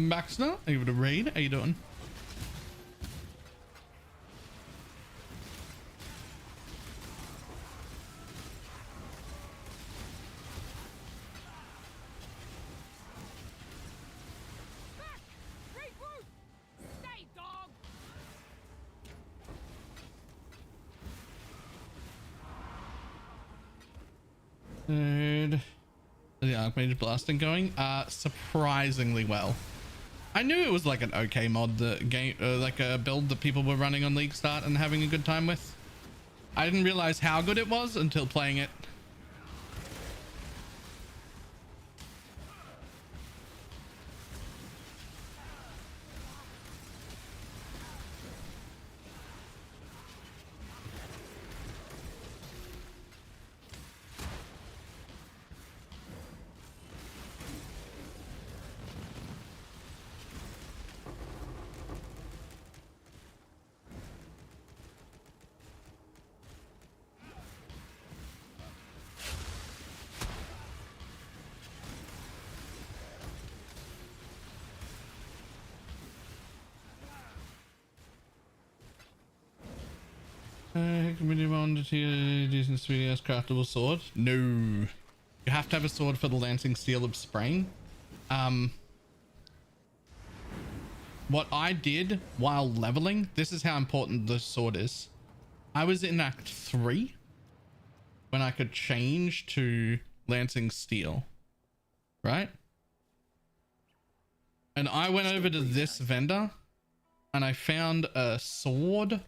Baxter, able to raid. How you doing? Stay, dog. Third. The Archmage blasting going surprisingly well. I knew it was like an okay mod, the game, like a build that people were running on League Start and having a good time with. I didn't realize how good it was until playing it. Medium on to decent sweet ass craftable sword. No, you have to have a sword for the Lancing Steel of Spraying. What I did while leveling, this is how important the sword is. I was in Act 3 when I could change to Lancing Steel, right? And I went over to this vendor and I found a sword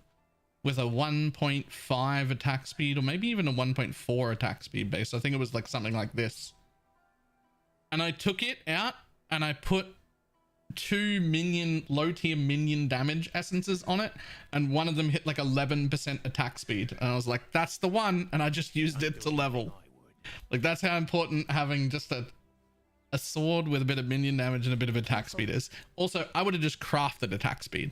with a 1.5 attack speed, or maybe even a 1.4 attack speed base. I think it was like something like this. And I took it out and I put 2 low tier minion damage essences on it, and one of them hit like 11% attack speed. And I was like, that's the one. And I just used it to level. Like, that's how important having just a sword with a bit of minion damage and a bit of attack speed is. Also, I would have just crafted attack speed.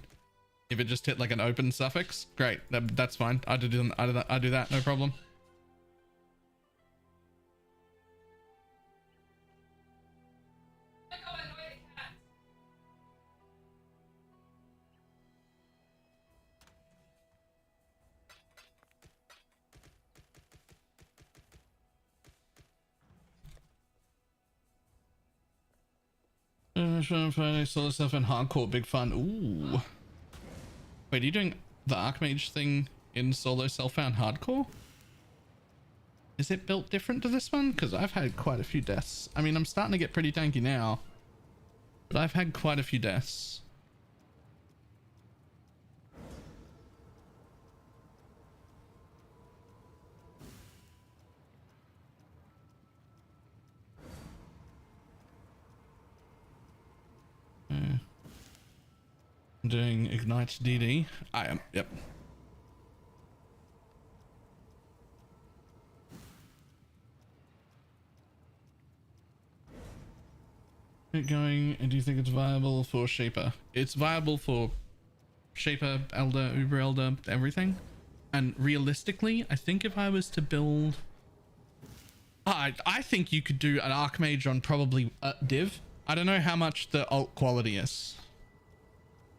If it just hit like an open suffix, great. That's fine. I do that, no problem. Solo stuff and hardcore, big fun. Ooh. Wait, are you doing the Archmage thing in solo self-found hardcore? Is it built different to this one? Because I've had quite a few deaths. I mean, I'm starting to get pretty tanky now, but I've had quite a few deaths. I'm doing Ignite DD. I am, yep. Keep going. And do you think it's viable for Shaper? It's viable for Shaper, Elder, Uber Elder, everything. And realistically, I think if I was to build... I think you could do an Archmage on probably Div. I don't know how much the alt quality is.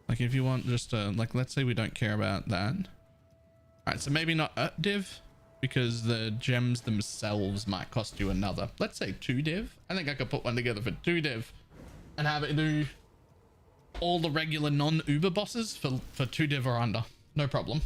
Like if you want just like, let's say we don't care about that. All right, so maybe not div, because the gems themselves might cost you another. Let's say 2 div. I think I could put one together for 2 div and have it do all the regular non-Uber bosses for 2 div or under. No problem.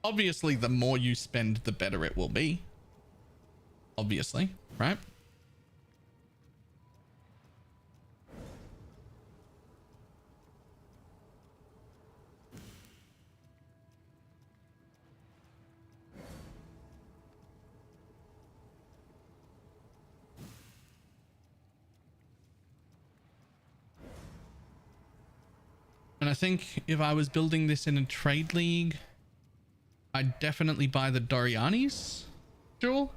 Obviously, the more you spend, the better it will be. Obviously, right? And I think if I was building this in a trade league, I'd definitely buy the Doriani's jewel.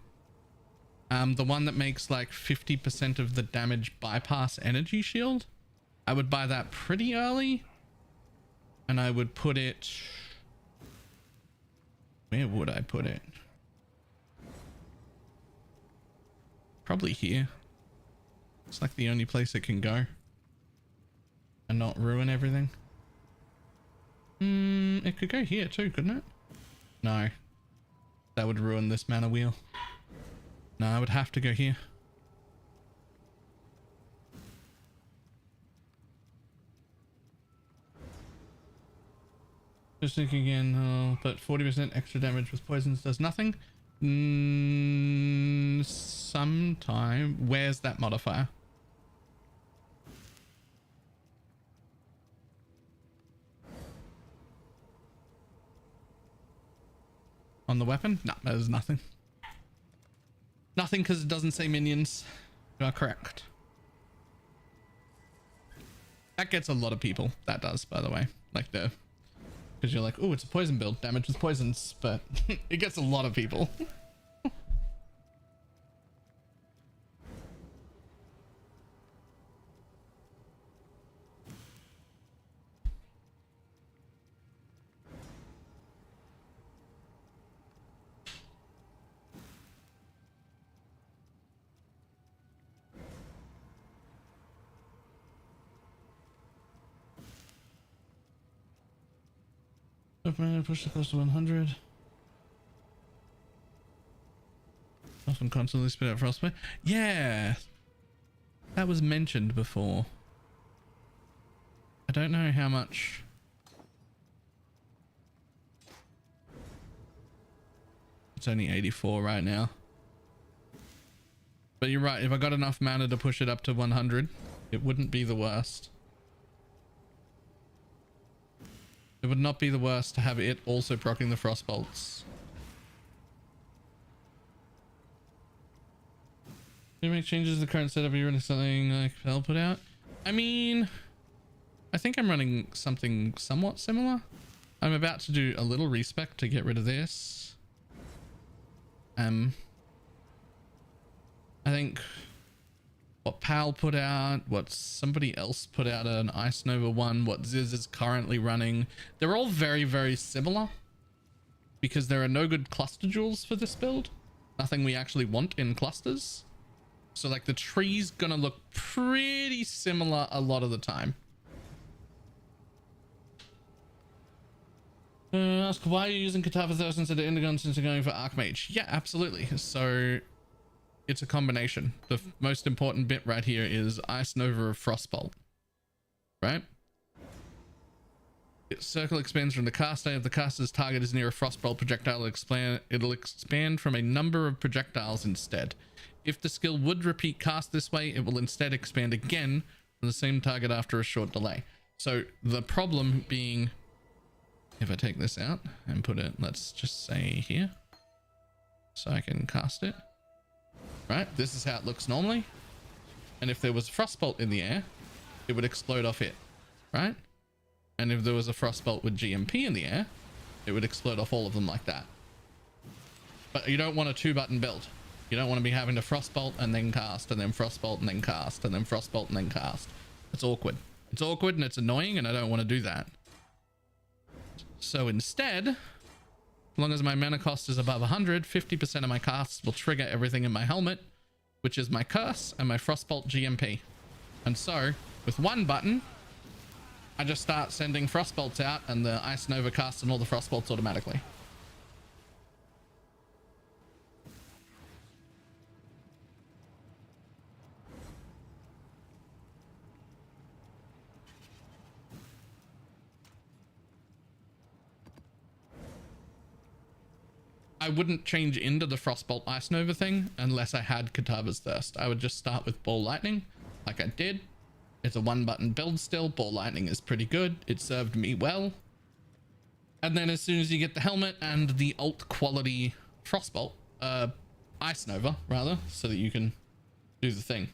The one that makes like 50% of the damage bypass energy shield. I would buy that pretty early. And I would put it... Where would I put it? Probably here. It's like the only place it can go. And not ruin everything. It could go here too, couldn't it? No. That would ruin this mana wheel. No, I would have to go here. Just thinking again, but 40% extra damage with poisons does nothing. Sometime. Where's that modifier? On the weapon? No, there's nothing. Nothing, because it doesn't say minions. You are correct. That gets a lot of people. That does, by the way. Like the... Because you're like, oh, it's a poison build. Damage with poisons. But it gets a lot of people. Push the cost to 100. Often constantly spit out frostbite. Yeah, that was mentioned before. I don't know how much. It's only 84 right now. But you're right. If I got enough mana to push it up to 100, it wouldn't be the worst. It would not be the worst to have it also proccing the frostbolts. Do you make changes to the current setup? Are you running something like I'll put out? I mean, I think I'm running something somewhat similar. I'm about to do a little respec to get rid of this. I think what Pal put out, what somebody else put out, an Ice Nova one, what Ziz is currently running, they're all very, very similar because there are no good cluster jewels for this build. Nothing we actually want in clusters. So like the tree's gonna look pretty similar a lot of the time. Ask why you're using Katava Thirst instead of Indigon since you're going for Archmage. Yeah, absolutely. So it's a combination. The most important bit right here is Ice Nova of Frostbolt, right? Its circle expands from the caster. If the caster's target is near a Frostbolt projectile, it'll expand from a number of projectiles instead. If the skill would repeat cast this way, it will instead expand again from the same target after a short delay. So the problem being, if I take this out and put it, let's just say here, so I can cast it. Right, this is how it looks normally. And if there was a frostbolt in the air, it would explode off it, right? And if there was a frostbolt with GMP in the air, it would explode off all of them like that. But you don't want a 2-button build. You don't want to be having to frostbolt and then cast and then frostbolt and then cast and then frostbolt and then cast. It's awkward. It's awkward and it's annoying, and I don't want to do that. So instead, as long as my mana cost is above 100, 50% of my casts will trigger everything in my helmet, which is my curse and my frostbolt GMP. And so with one button, I just start sending frostbolts out and the Ice Nova casts and all the frostbolts automatically. I wouldn't change into the Frostbolt Ice Nova thing unless I had Katava's Thirst. I would just start with Ball Lightning like I did. It's a one button build still. Ball Lightning is pretty good. It served me well. And then as soon as you get the helmet and the alt quality Frostbolt, Ice Nova rather, so that you can do the thing.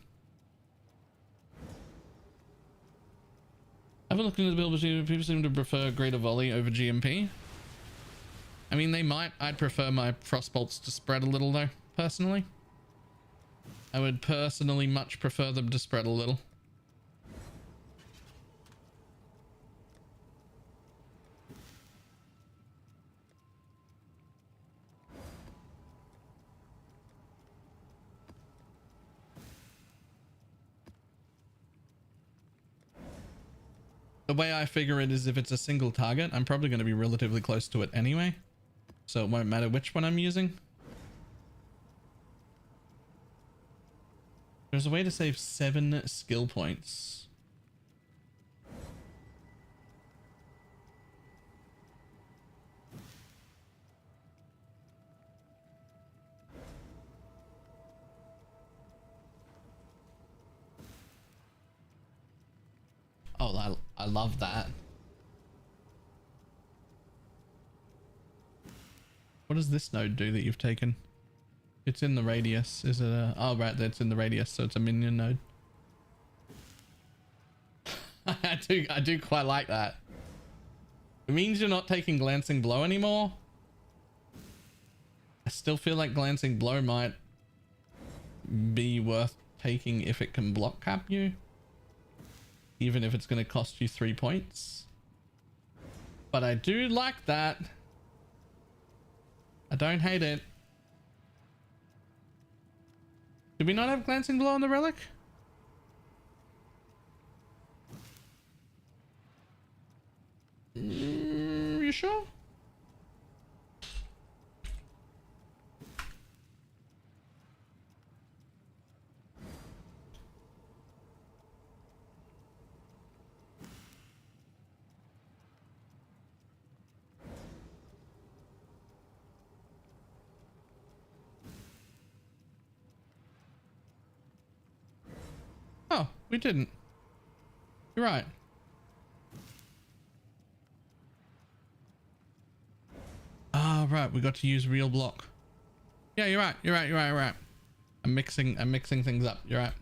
Have a look into the build. People seem to prefer Greater Volley over GMP. I mean, they might. I'd prefer my frostbolts to spread a little though, personally. I would personally much prefer them to spread a little. The way I figure it is if it's a single target, I'm probably going to be relatively close to it anyway. So it won't matter which one I'm using. There's a way to save 7 skill points. Oh, I love that. What does this node do that you've taken? It's in the radius. Is it a... Oh, right. That's in the radius. So it's a minion node. I do quite like that. It means you're not taking Glancing Blow anymore. I still feel like Glancing Blow might be worth taking if it can block cap you. Even if it's going to cost you 3 points. But I do like that. I don't hate it. Did we not have Glancing Blow on the relic? You sure? Oh, we didn't. You're right. Ah, right. We got to use real block. Yeah, you're right. You're right. I'm mixing things up. You're right.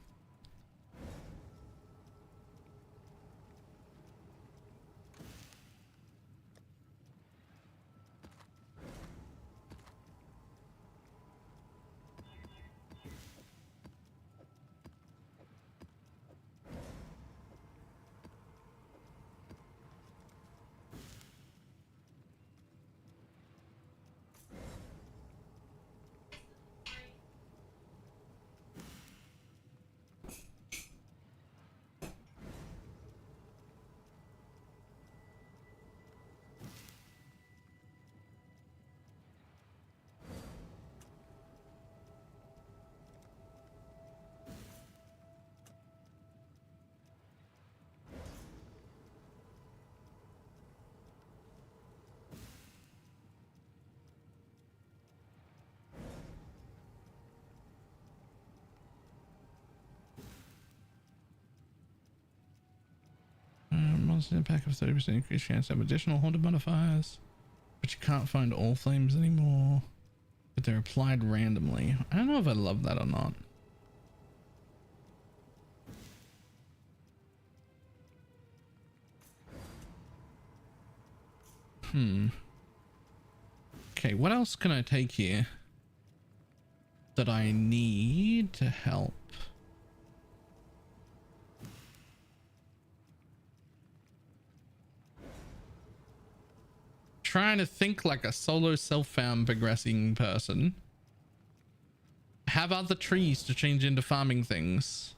Monster pack of 30% increased chance to have additional haunted modifiers, but you can't find all flames anymore. But they're applied randomly. I don't know if I love that or not. Okay, what else can I take here? that I need to help. Trying to think like a solo self-found progressing person. Have other trees to change into farming things.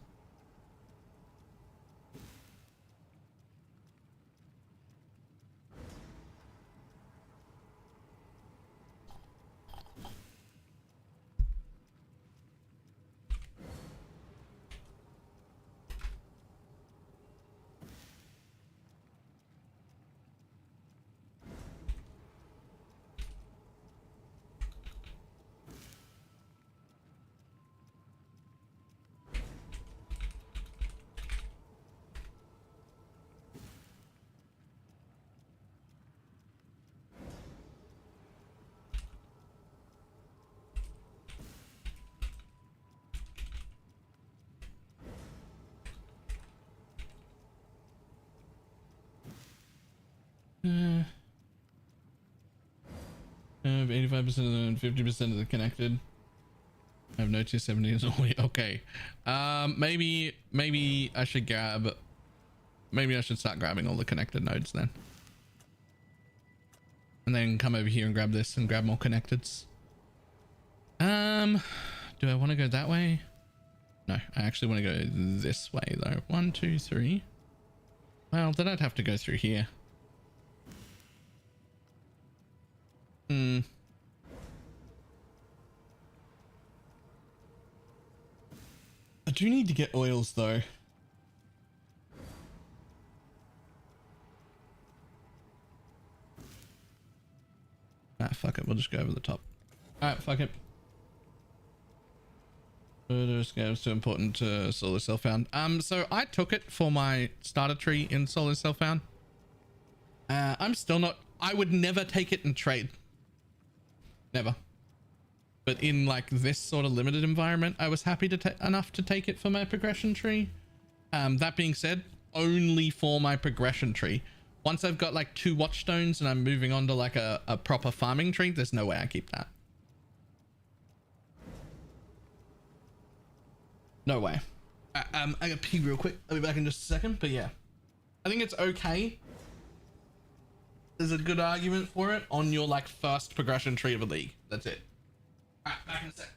Have 85% of them, 50% of the connected. I have no 270 is only okay. Maybe I should start grabbing all the connected nodes then. And then come over here and grab this and grab more connecteds. Do I want to go that way? No, I actually want to go this way though. 1, 2, 3. Well, then I'd have to go through here. I do need to get oils though. Ah, fuck it. We'll just go over the top. Alright, fuck it. It's too important to solo self-found. So I took it for my starter tree in solo self-found. I'm still not... I would never take it in trade. Never. But in like this sort of limited environment, I was happy to enough to take it for my progression tree. That being said, only for my progression tree. Once I've got like 2 watchstones and I'm moving on to like a proper farming tree, there's no way I keep that. No way. I gotta pee real quick. I'll be back in just a second, but yeah. I think it's okay. There's a good argument for it on your like first progression tree of a league. That's it. Alright, back in a sec.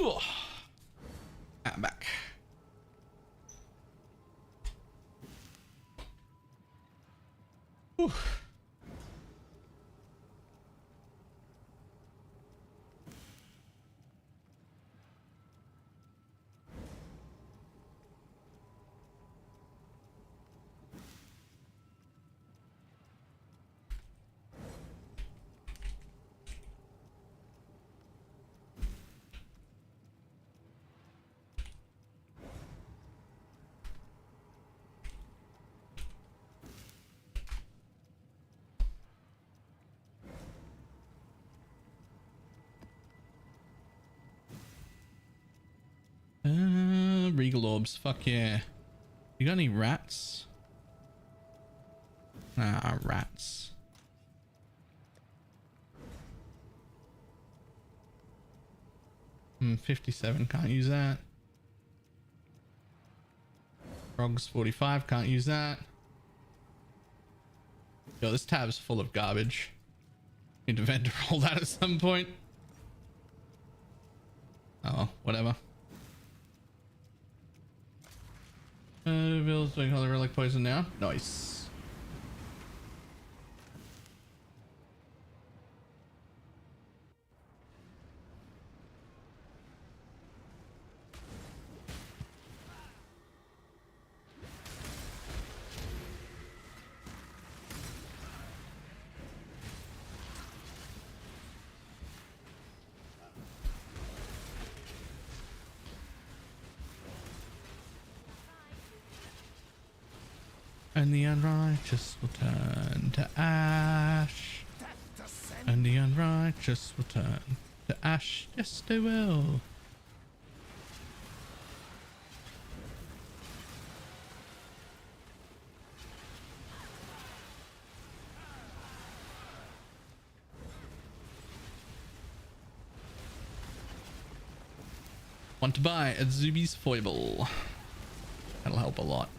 Oh, I'm back. Whew. Regal orbs, fuck yeah. You got any rats? Ah, rats. Hmm, 57, can't use that. Frogs 45, can't use that. Yo, this tab's full of garbage. Need to vendor all that at some point. Oh, whatever. Bill's doing other relic poison now. Nice. And the unrighteous will turn to ash. And the unrighteous will turn to ash. Yes, they will. Want to buy a Zuby's foible. That'll help a lot.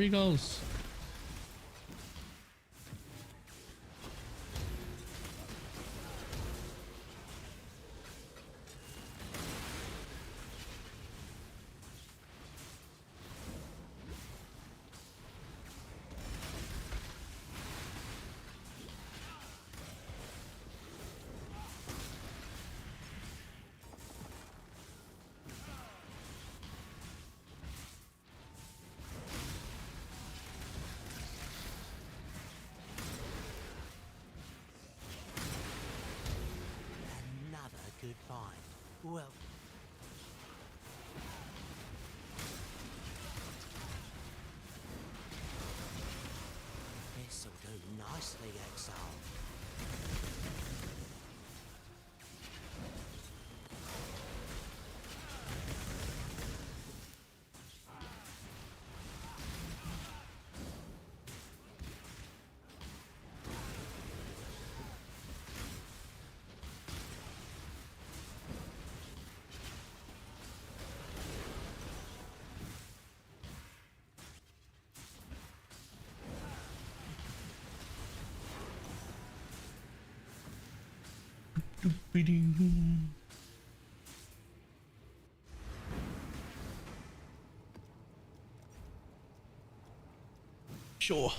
Three goals. Good find. Well, this'll do nicely, Exile. Sure.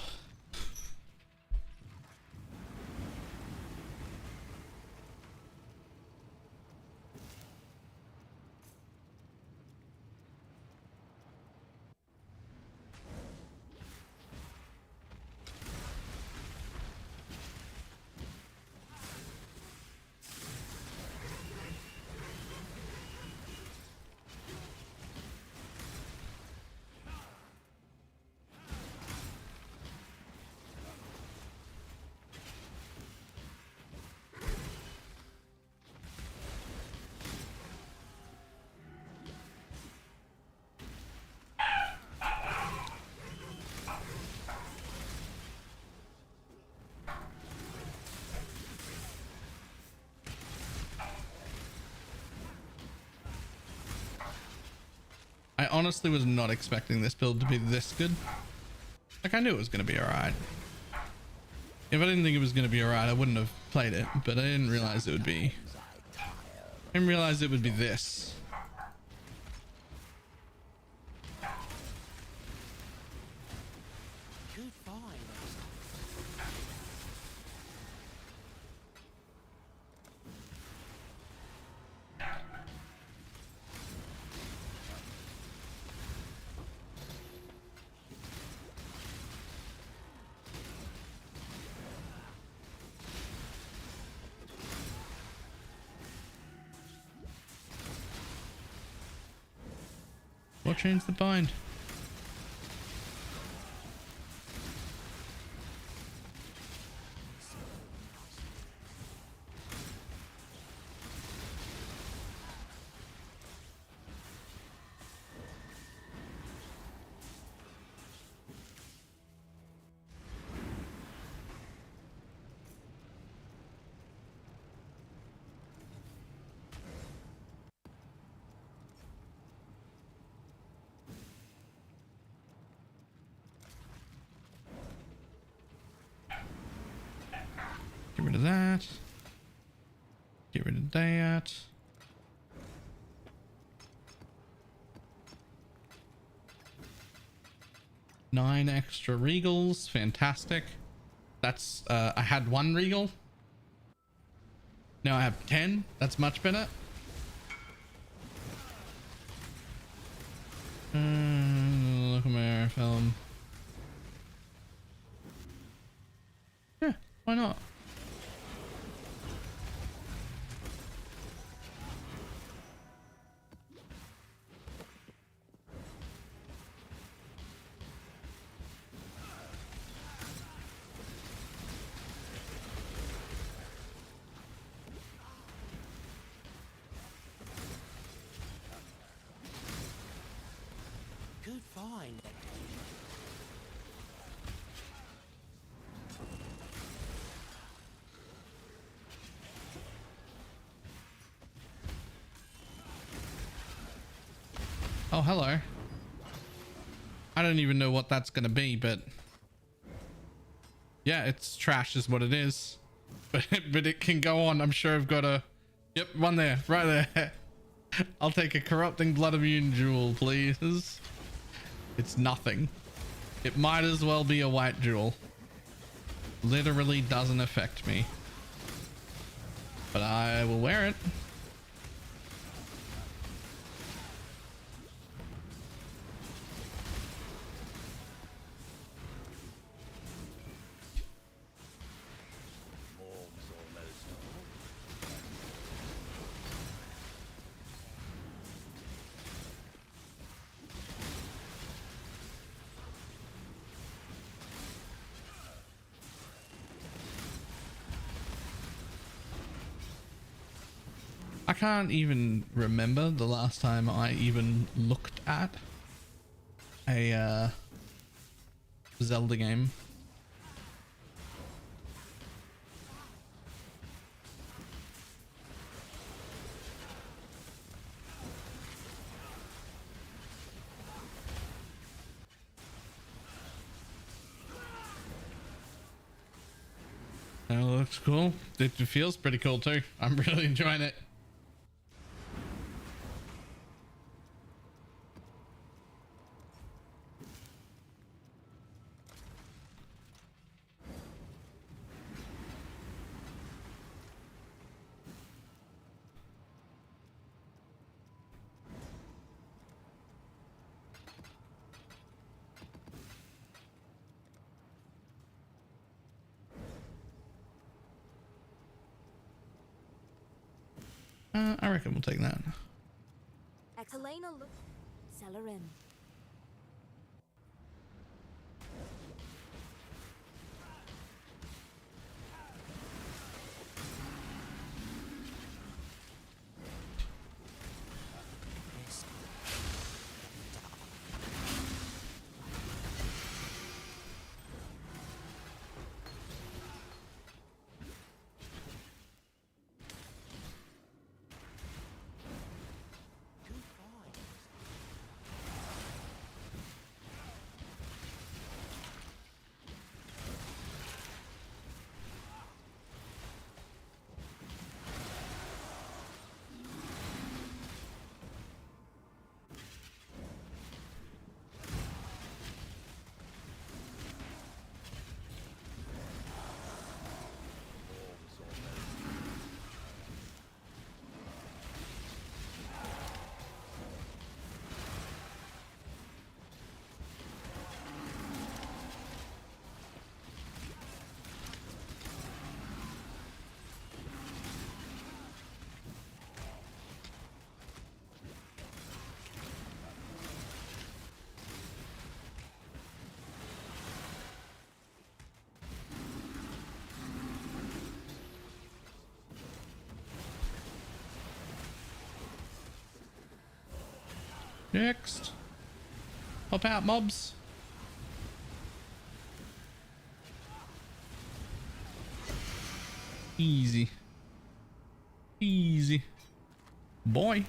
I honestly was not expecting this build to be this good. Like, I knew it was going to be alright. If I didn't think it was going to be alright, I wouldn't have played it, but I didn't realize it would be... I didn't realize it would be this. What changed the bind? Get rid of that. Get rid of that. Nine extra regals. Fantastic. That's, I had one regal. Now I have 10. That's much better. Look at my film. Yeah, why not? Good find. Oh, hello. I don't even know what that's gonna be, but yeah, it's trash is what it is. But it can go on. I'm sure I've got a... Yep, one there, right there. I'll take a corrupting blood immune jewel, please. It's nothing. It might as well be a white jewel. Literally doesn't affect me. But I will wear it. I can't even remember the last time I even looked at a Zelda game. That looks cool. It feels pretty cool too. I'm really enjoying it. I reckon we'll take that. Helena, look. Sell her in. Next. Hop out, mobs. Easy. Easy. Boy.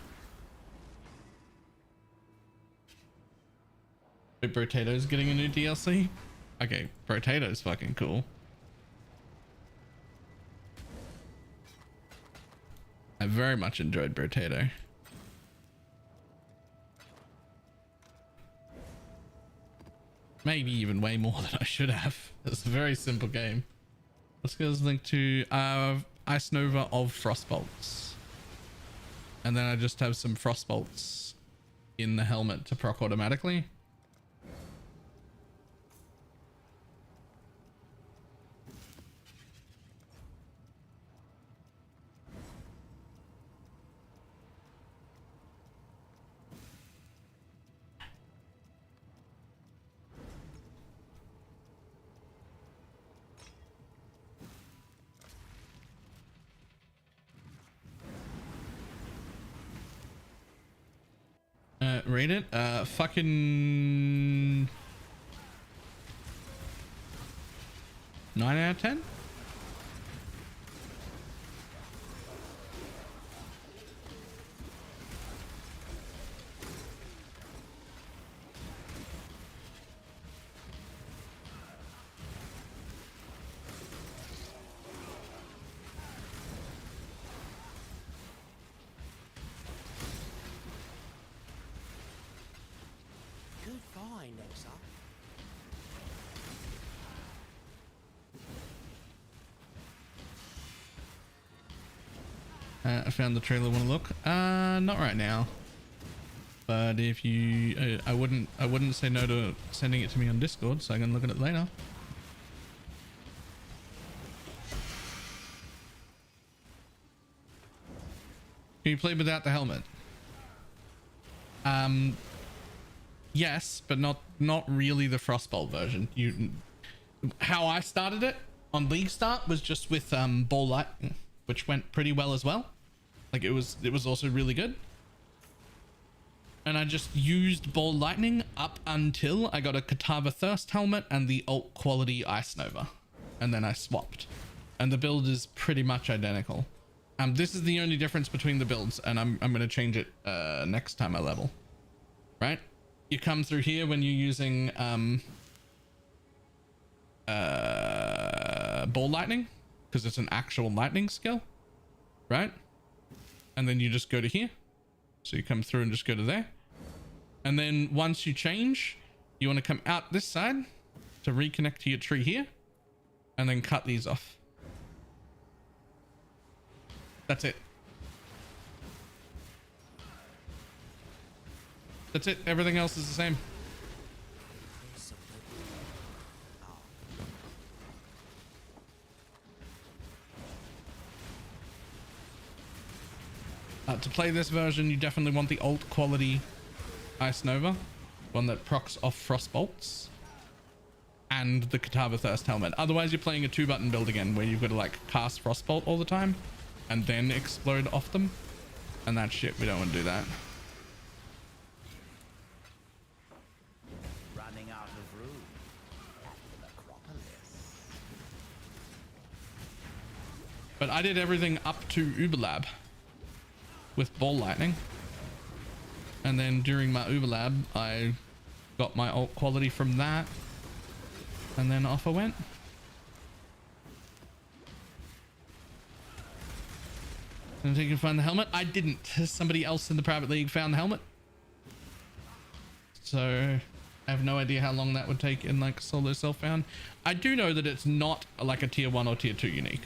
Wait, Brotato's getting a new DLC? Okay, Brotato's fucking cool. I very much enjoyed Brotato. Maybe even way more than I should have. It's a very simple game. Let's go link to Ice Nova of Frostbolts. And then I just have some Frostbolts in the helmet to proc automatically. Rate it. Fucking 9 out of 10. I found the trailer. Want to look? Not right now. But if you, I wouldn't say no to sending it to me on Discord, so I can look at it later. Can you play without the helmet? Yes, but not really the Frostbolt version. How I started it on League Start was just with Ball Lightning, which went pretty well as well. Like it was also really good. And I just used Ball Lightning up until I got a Katava Thirst helmet and the alt quality Ice Nova, and then I swapped. And the build is pretty much identical. This is the only difference between the builds, and I'm gonna change it next time I level. Right? You come through here when you're using Ball Lightning, because it's an actual lightning skill, right? And then you just go to here. So you come through and just go to there. And then once you change, you want to come out this side to reconnect to your tree here, and then cut these off. That's it. That's it. Everything else is the same. To play this version, you definitely want the alt quality Ice Nova, one that procs off Frostbolts, and the Katava Thirst helmet. Otherwise, you're playing a 2-button build again, where you've got to like cast Frostbolt all the time and then explode off them, and that shit, we don't want to do that. Running out of room at the Necropolis. But I did everything up to Uberlab with Ball Lightning, and then during my Uberlab I got my alt quality from that, and then off I went. And you can find the helmet. I didn't. Somebody else in the private league found the helmet, so I have no idea how long that would take in like solo self found. I do know that it's not like a tier 1 or tier 2 unique.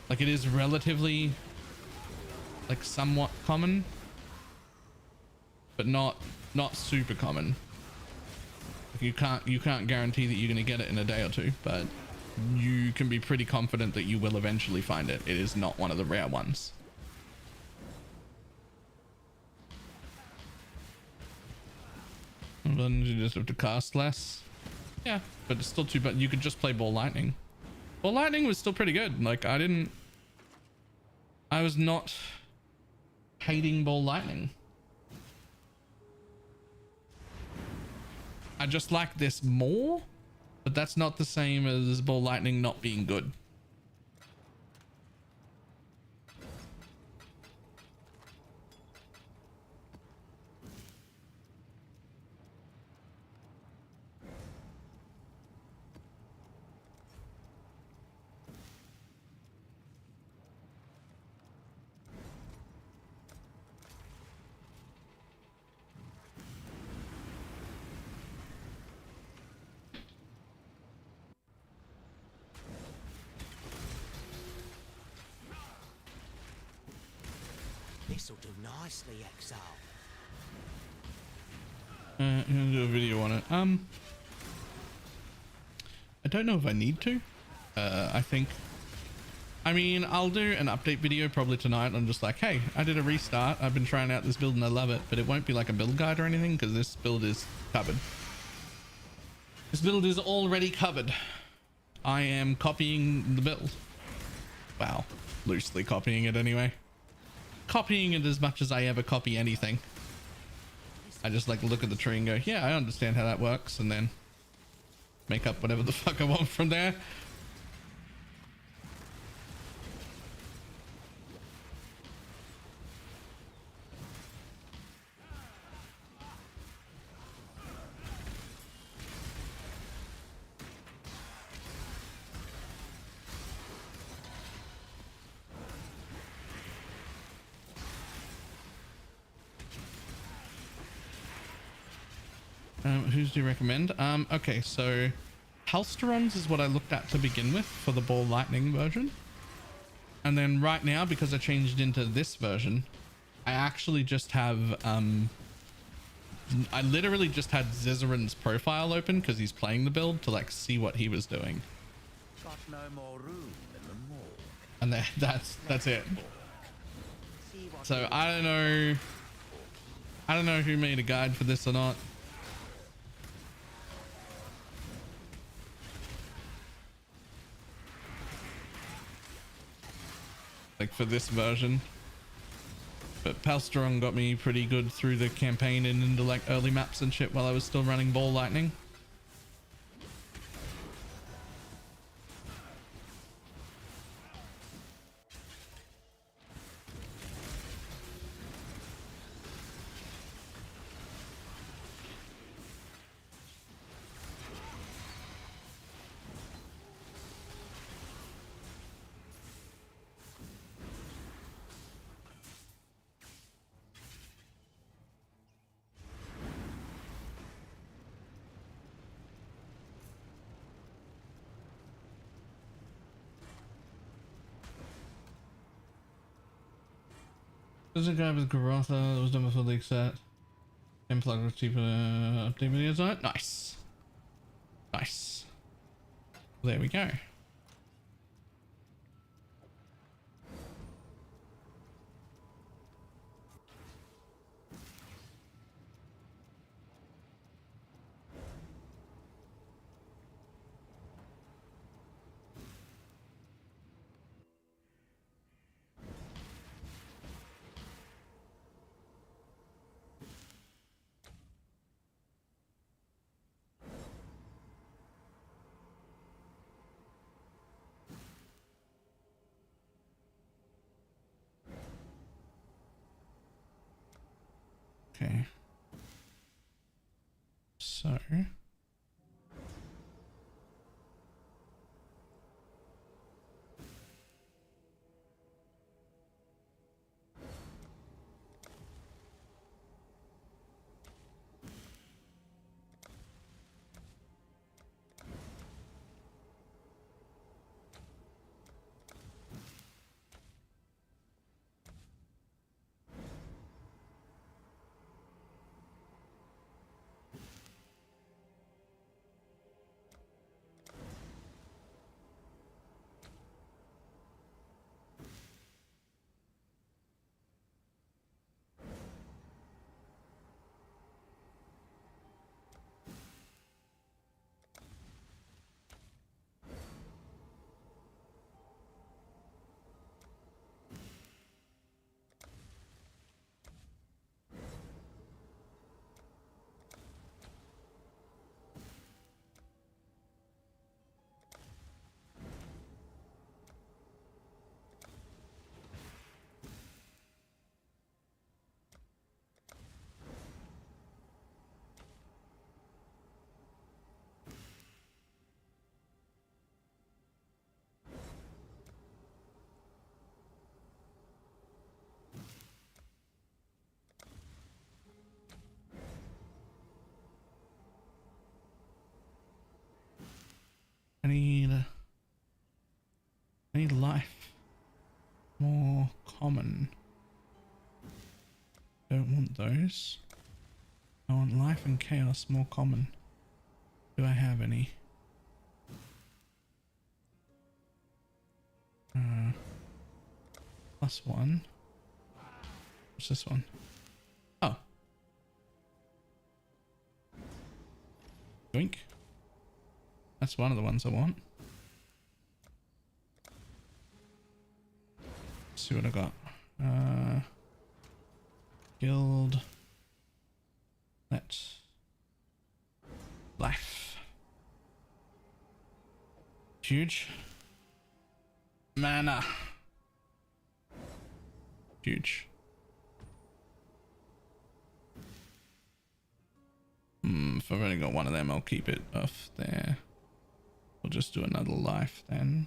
Like it is relatively like somewhat common, but not super common. You can't guarantee that you're going to get it in a day or two, but you can be pretty confident that you will eventually find it. It is not one of the rare ones. And then you just have to cast less. Yeah, but it's still too bad. You could just play Ball Lightning. Ball Lightning was still pretty good. Like I was not hating Ball Lightning. I just like this more, but that's not the same as ball lightning not being good. This'll do nicely, Exile. I'm gonna do a video on it. I don't know if I need to. I mean, I'll do an update video probably tonight. I'm just like, hey, I did a restart. I've been trying out this build and I love it, but it won't be like a build guide or anything because this build is covered. This build is already covered. I am copying the build. Wow, loosely copying it anyway. Copying it as much as I ever copy anything. I just like look at the tree and go, yeah, I understand how that works, and then make up whatever the fuck I want from there. Who's do you recommend? Okay, so Halsterons is what I looked at to begin with for the ball lightning version. And then right now, because I changed into this version, I actually just have, I literally just had Zizaran's profile open because he's playing the build to like see what he was doing. Got no more room in the morgue. And that's it. So I don't know who made a guide for this or not. Like for this version, but Palstron got me pretty good through the campaign and into like early maps and shit while I was still running ball lightning. There's a guy with Garotha that was done before the leak set. And plug with cheaper update videos on it. Nice. Nice. There we go. Okay. So. I need life. More common. Don't want those. I want life and chaos, more common. Do I have any? +1. What's this one? Oh. Doink. That's one of the ones I want. Let's see what I got. Guild. Let's. Life. Huge. Mana. Huge. If I've only got one of them, I'll keep it off there. We'll just do another life then.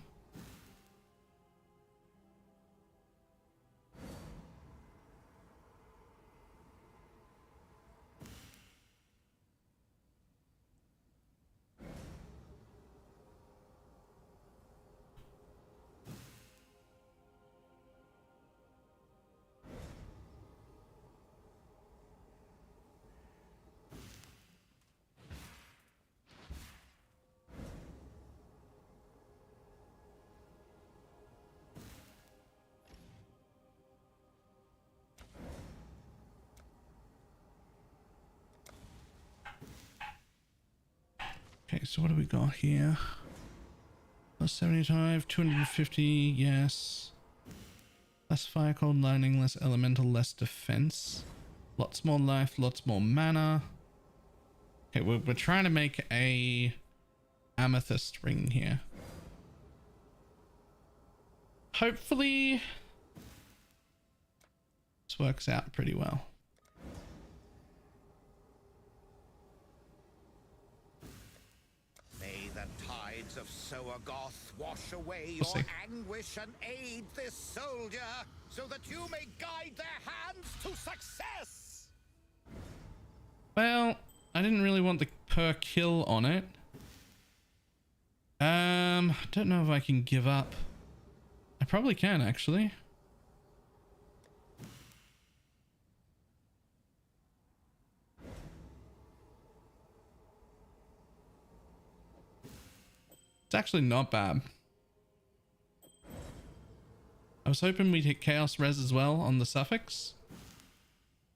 Okay, so what do we got here? Plus 75, 250, yes. Less fire cold lightning, less elemental, less defense. Lots more life, lots more mana. Okay, we're trying to make a amethyst ring here. Hopefully this works out pretty well. Of Soagoth wash away your anguish and aid this soldier so that you may guide their hands to success. Well, I didn't really want the per kill on it. I don't know if I can give up. I probably can actually. It's actually not bad. I was hoping we'd hit Chaos Res as well on the suffix,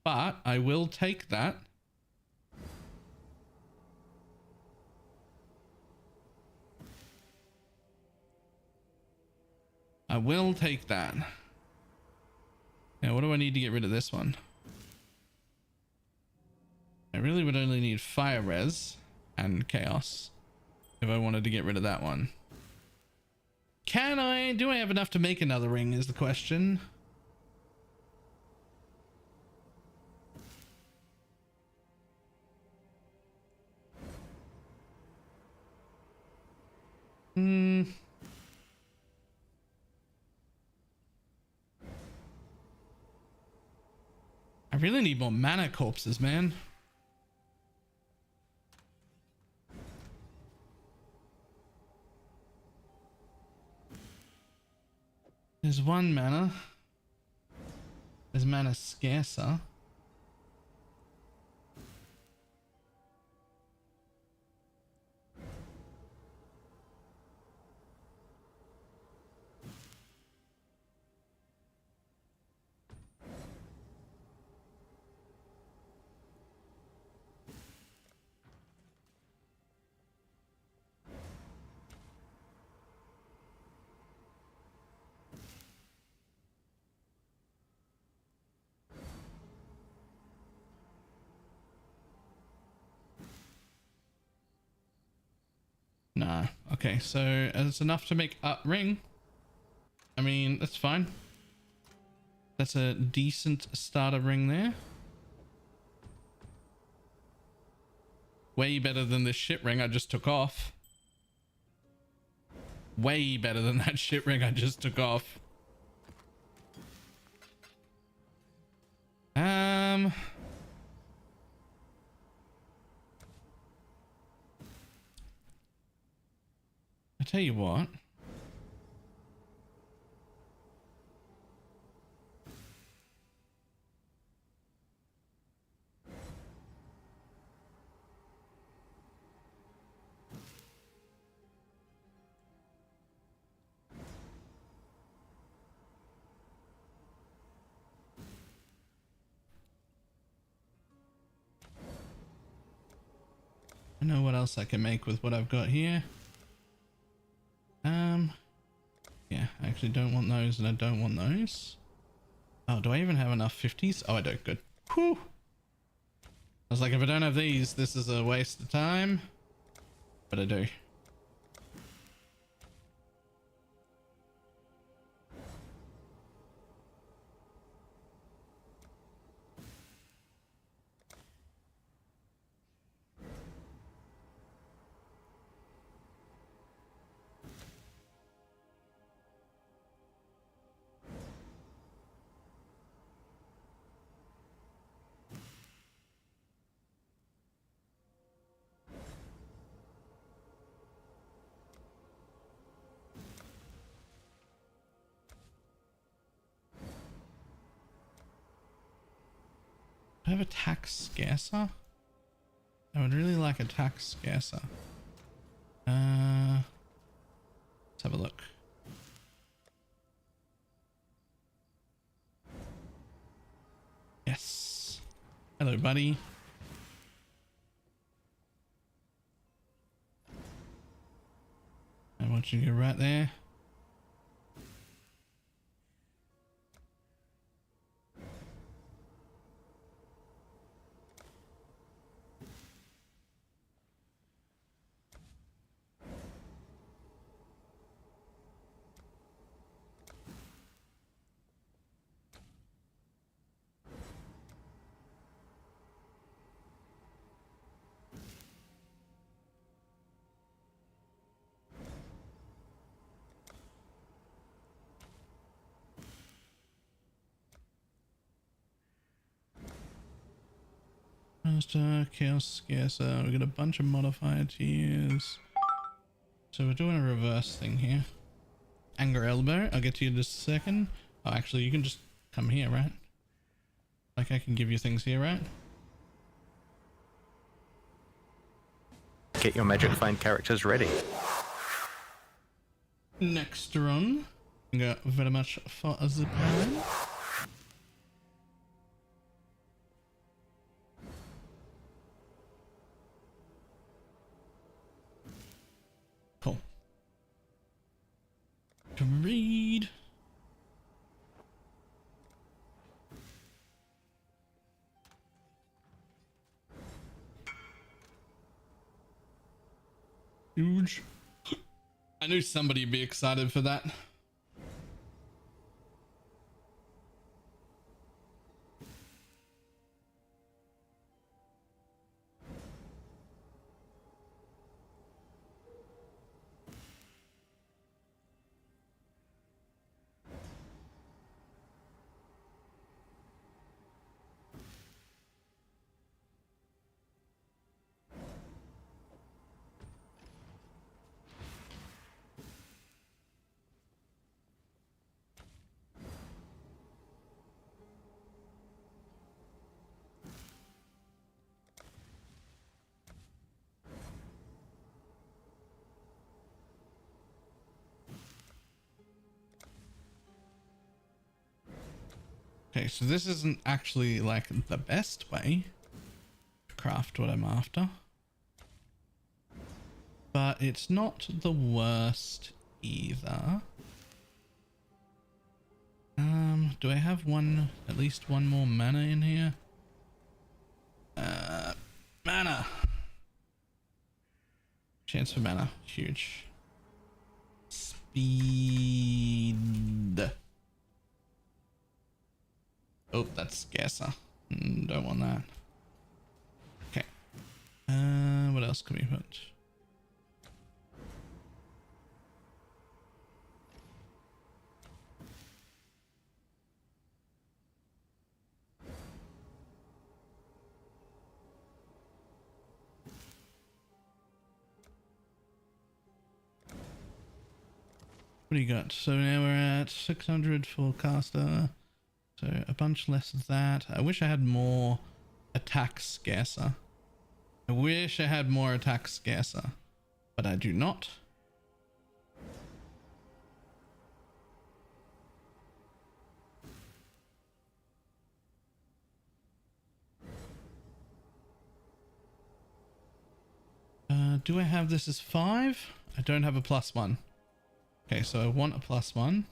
but I will take that. I will take that. Now, what do I need to get rid of this one? I really would only need Fire Res and Chaos if I wanted to get rid of that one. Can I? Do I have enough to make another ring is the question. I really need more mana corpses, man. There's one mana. There's mana scarcer. Nah. Okay, so it's enough to make a ring. I mean, that's fine. That's a decent starter ring there. Way better than this shit ring I just took off. Way better than that shit ring I just took off. I tell you what. I know what else I can make with what I've got here. Yeah, I actually don't want those and I don't want those. Oh, do I even have enough 50s? Oh, I do. Good. Whew. I was like, if I don't have these, this is a waste of time. But I do. I have attack scarcer. I would really like attack scarcer. Let's have a look. Yes. Hello, buddy. I want you to go right there. Chaos Scarcer. We've got a bunch of modifier tiers. So we're doing a reverse thing here. Anger Elbow. I'll get to you in just a second. Oh, actually, you can just come here, right? Like, I can give you things here, right? Get your magic find characters ready. Next run. We got very much for the plan. Cool. To read. Huge. I knew somebody would be excited for that. Okay, so this isn't actually like the best way to craft what I'm after, but it's not the worst either. Do I have at least one more mana in here? Mana. Chance for mana, huge. Speed. Oh, that's scarcer. Don't want that. Okay. What else can we put? What do you got? So now we're at 600 for caster. So a bunch less of that. I wish I had more attack scarcer. I wish I had more attack scarcer, but I do not. Do I have this as 5? I don't have a +1. Okay, so I want a +1.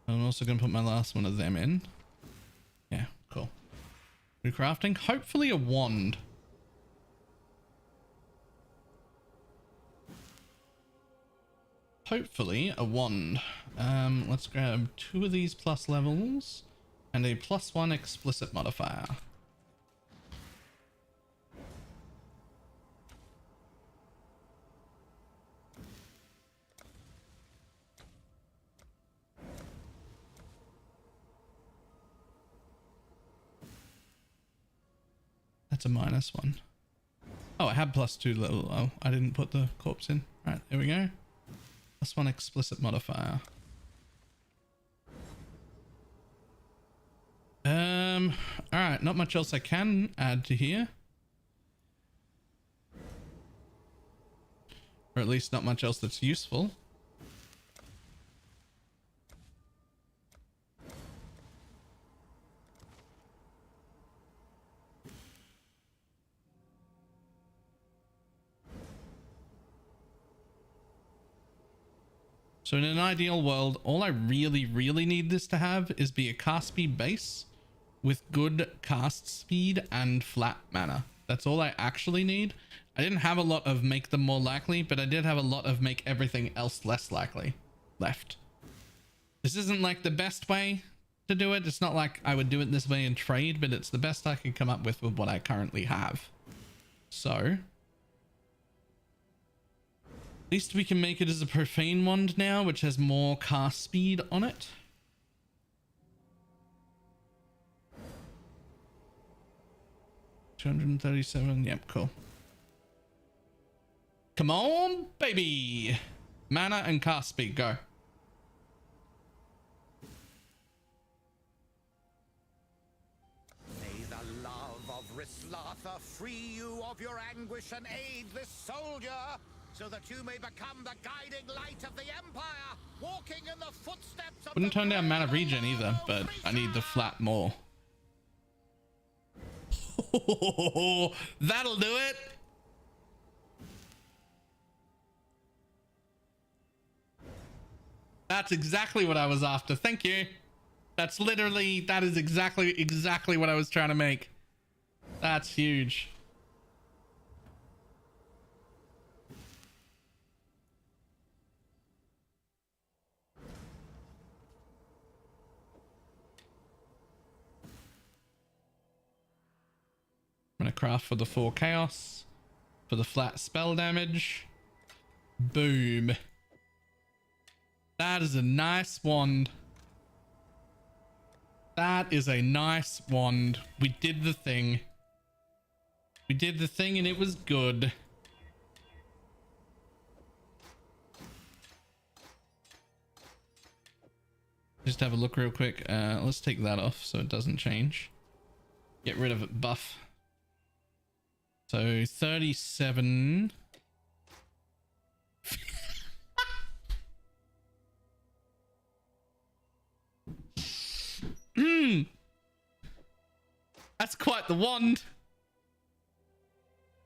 I'm also going to put my last one of them in. Yeah, cool. Recrafting. Hopefully a wand. Hopefully a wand. Let's grab 2 of these plus levels and a +1 explicit modifier. That's a -1. Oh, I had +2 level. Oh, I didn't put the corpse in. All right, there we go. +1 explicit modifier. All right, not much else I can add to here. Or at least not much else that's useful. So in an ideal world, all I really need this to have is be a cast speed base with good cast speed and flat mana. That's all I actually need. I didn't have a lot of make them more likely, but I did have a lot of make everything else less likely left. This isn't like the best way to do it. It's not like I would do it this way in trade, but it's the best I could come up with what I currently have. So at least we can make it as a profane wand now, which has more cast speed on it. $237. Yep, cool. Come on, baby. Mana and cast speed, go. May the love of Rislatha free you of your anguish and aid this soldier, so that you may become the guiding light of the Empire, walking in the footsteps of Wouldn't turn down mana regen either, but I need the flat more. That'll do it. That's exactly what I was after. Thank you. That's literally, that is exactly what I was trying to make. That's huge. I'm gonna craft for the 4 chaos, for the flat spell damage. Boom. That is a nice wand. That is a nice wand. We did the thing. We did the thing and it was good. Just have a look real quick. Let's take that off so it doesn't change. Get rid of it, buff. So 37. That's quite the wand.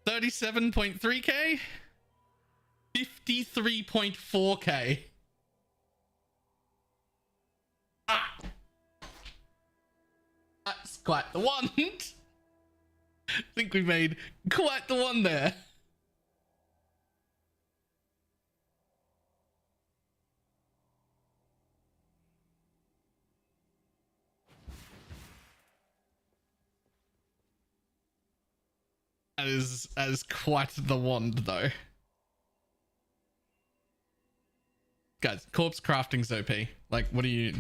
37.3k. 53.4k. That's quite the wand. I think we made quite the one there. That is quite the wand though. Guys, corpse crafting's OP. Like, what are you...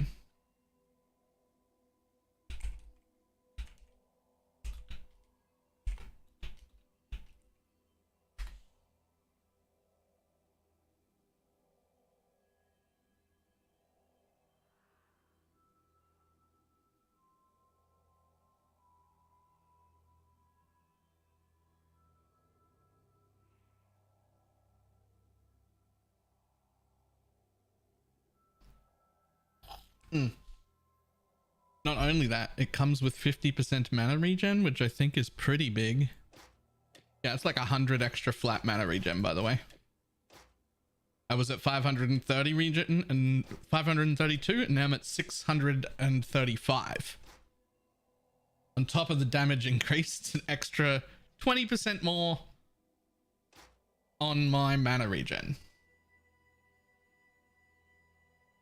Not only that, it comes with 50% mana regen, which I think is pretty big. Yeah, it's like 100 extra flat mana regen, by the way. I was at 530 regen and 532, and now I'm at 635. On top of the damage increase, it's an extra 20% more on my mana regen.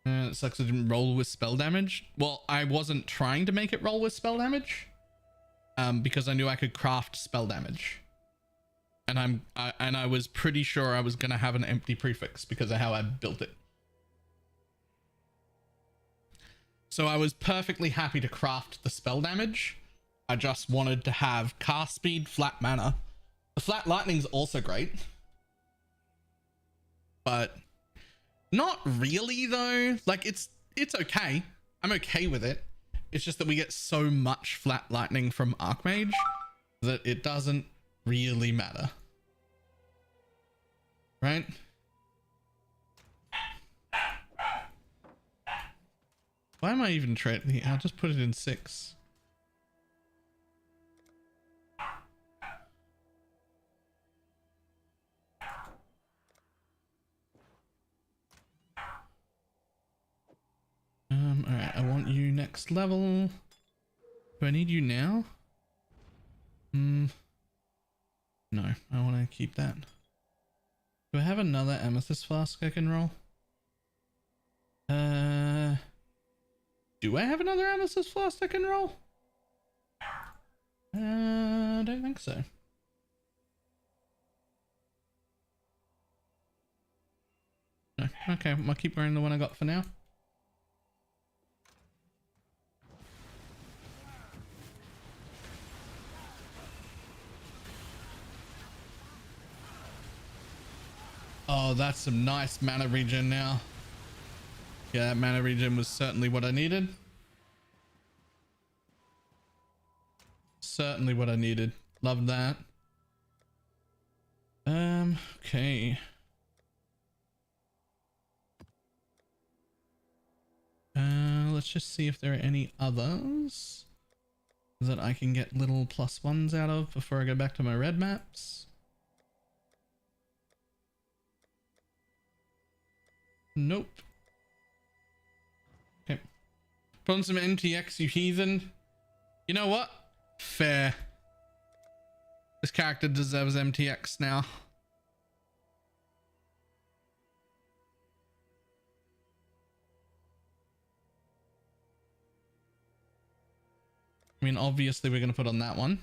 It sucks it didn't roll with spell damage. Well, I wasn't trying to make it roll with spell damage, because I knew I could craft spell damage, and I was pretty sure I was gonna have an empty prefix because of how I built it. So I was perfectly happy to craft the spell damage. I just wanted to have cast speed, flat mana. The flat lightning's also great, but not really though. Like it's okay. I'm okay with it. It's just that we get so much flat lightning from Archmage that it doesn't really matter. Right? Why am I even trading? I'll just put it in 6. All right, I want you next level. Do I need you now? No, I want to keep that. Do I have another amethyst flask I can roll? Do I have another amethyst flask I can roll? I don't think so. No, okay, I'll keep wearing the one I got for now. Oh, that's some nice mana regen now. Yeah, that mana regen was certainly what I needed. Certainly what I needed. Love that. Okay. Let's just see if there are any others that I can get little +1s out of before I go back to my red maps. Nope. Okay. Put on some MTX, you heathen. You know what? Fair. This character deserves MTX now. I mean, obviously we're going to put on that one.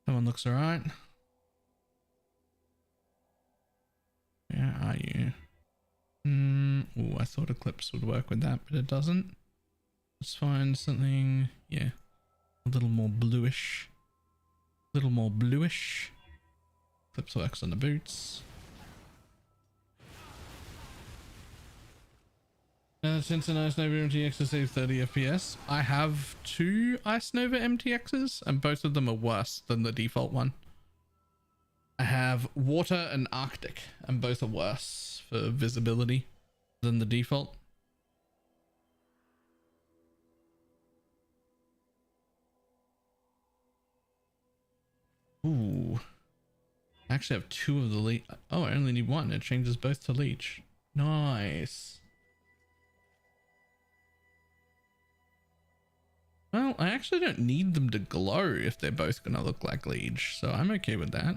That one looks alright. Where are you? Oh, I thought Eclipse would work with that, but it doesn't. Let's find something, yeah, a little more bluish. A little more bluish. Eclipse works on the boots. Since an Ice Nova MTX to save 30 FPS, I have 2 Ice Nova MTXs and both of them are worse than the default one. I have Water and Arctic and both are worse for visibility than the default. Ooh. I actually have 2 of the leech. Oh, I only need 1. It changes both to leech. Nice. Well, I actually don't need them to glow if they're both gonna look like Liege, so I'm okay with that.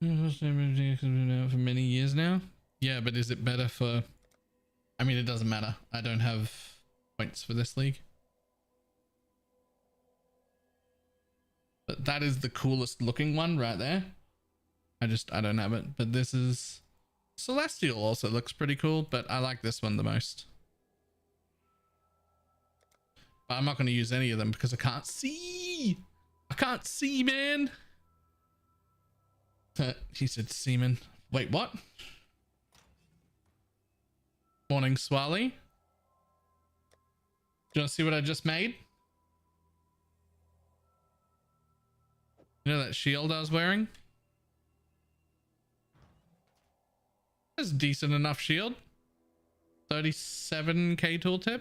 It's been out for many years now. Yeah, but is it better for... I mean, it doesn't matter. I don't have points for this league. But that is the coolest looking one right there. I don't have it. But this is... Celestial also looks pretty cool, but I like this one the most. But I'm not going to use any of them because I can't see. I can't see, man. He said semen. Wait, what? Morning, Swally. Do you want to see what I just made? You know that shield I was wearing? That's a decent enough shield. 37k tooltip.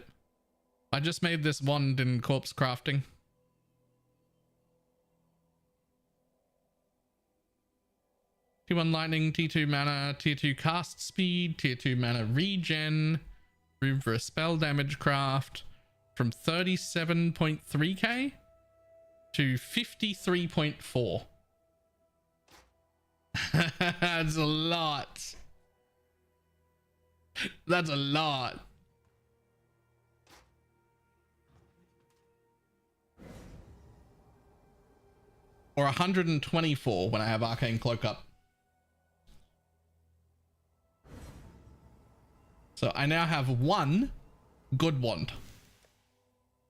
I just made this wand in corpse crafting. T1 lightning, T2 mana, tier 2 cast speed, tier 2 mana regen, room for a spell damage craft from 37.3k to 53.4. That's a lot. That's a lot. Or 124 when I have Arcane Cloak up. So I now have one good wand.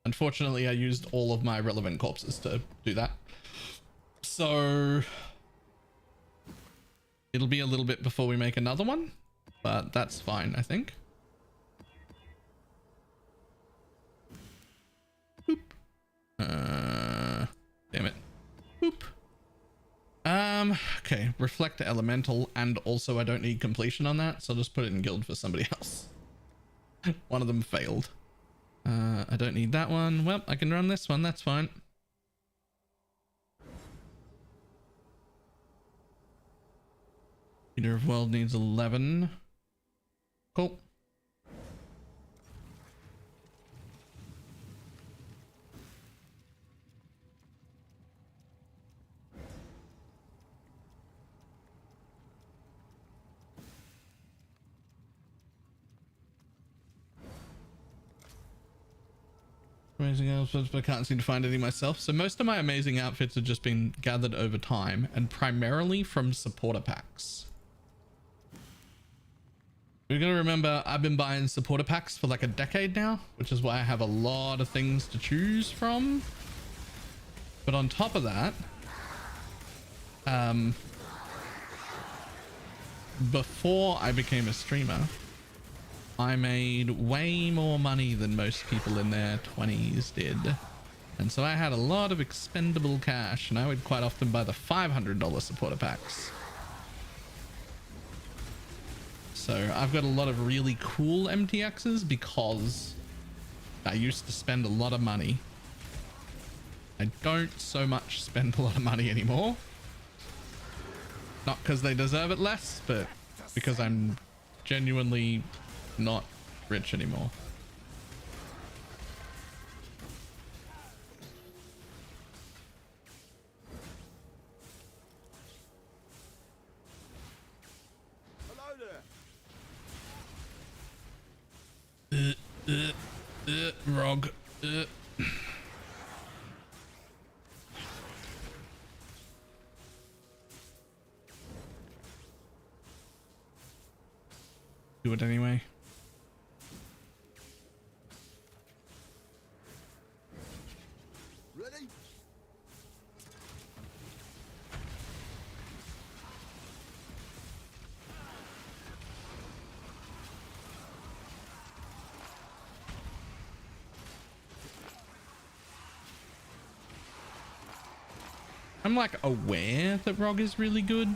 Unfortunately, I used all of my relevant corpses to do that. So it'll be a little bit before we make another one, but that's fine, I think. Boop. Damn it. Boop. Okay, reflect elemental, and also I don't need completion on that, so I'll just put it in guild for somebody else. One of them failed. I don't need that one. Well, I can run this one, that's fine. Leader of World needs 11. Cool. Amazing outfits, but I can't seem to find any myself. So most of my amazing outfits have just been gathered over time and primarily from supporter packs. We're gonna remember I've been buying supporter packs for like a decade now, which is why I have a lot of things to choose from. But on top of that, before I became a streamer, I made way more money than most people in their 20s did. And so I had a lot of expendable cash, and I would quite often buy the $500 supporter packs. So I've got a lot of really cool MTXs because I used to spend a lot of money. I don't so much spend a lot of money anymore. Not because they deserve it less, but because I'm genuinely not rich anymore. Hello there. grog. Do it anyway. Ready? I'm like aware that Rog is really good.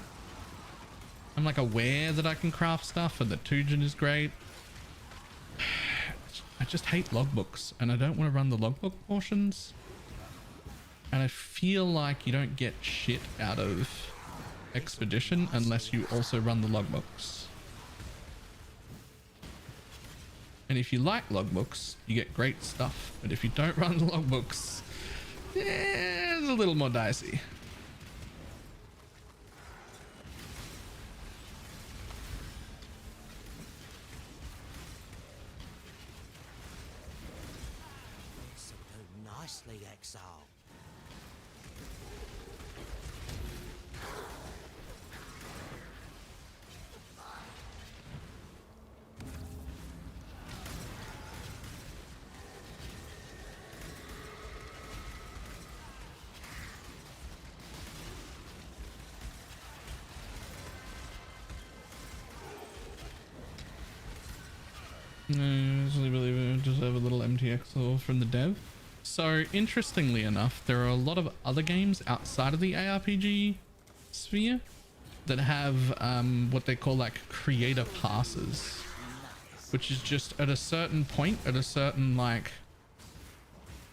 I'm like aware that I can craft stuff and that Tujin is great. I just hate logbooks and I don't want to run the logbook portions. And I feel like you don't get shit out of Expedition unless you also run the logbooks. And if you like logbooks, you get great stuff. But if you don't run the logbooks, it's a little more dicey. So do nicely, Exile. I actually believe it just have a little MTX from the dev. So interestingly enough, there are a lot of other games outside of the ARPG sphere that have what they call like creator passes, which is just at a certain point, at a certain like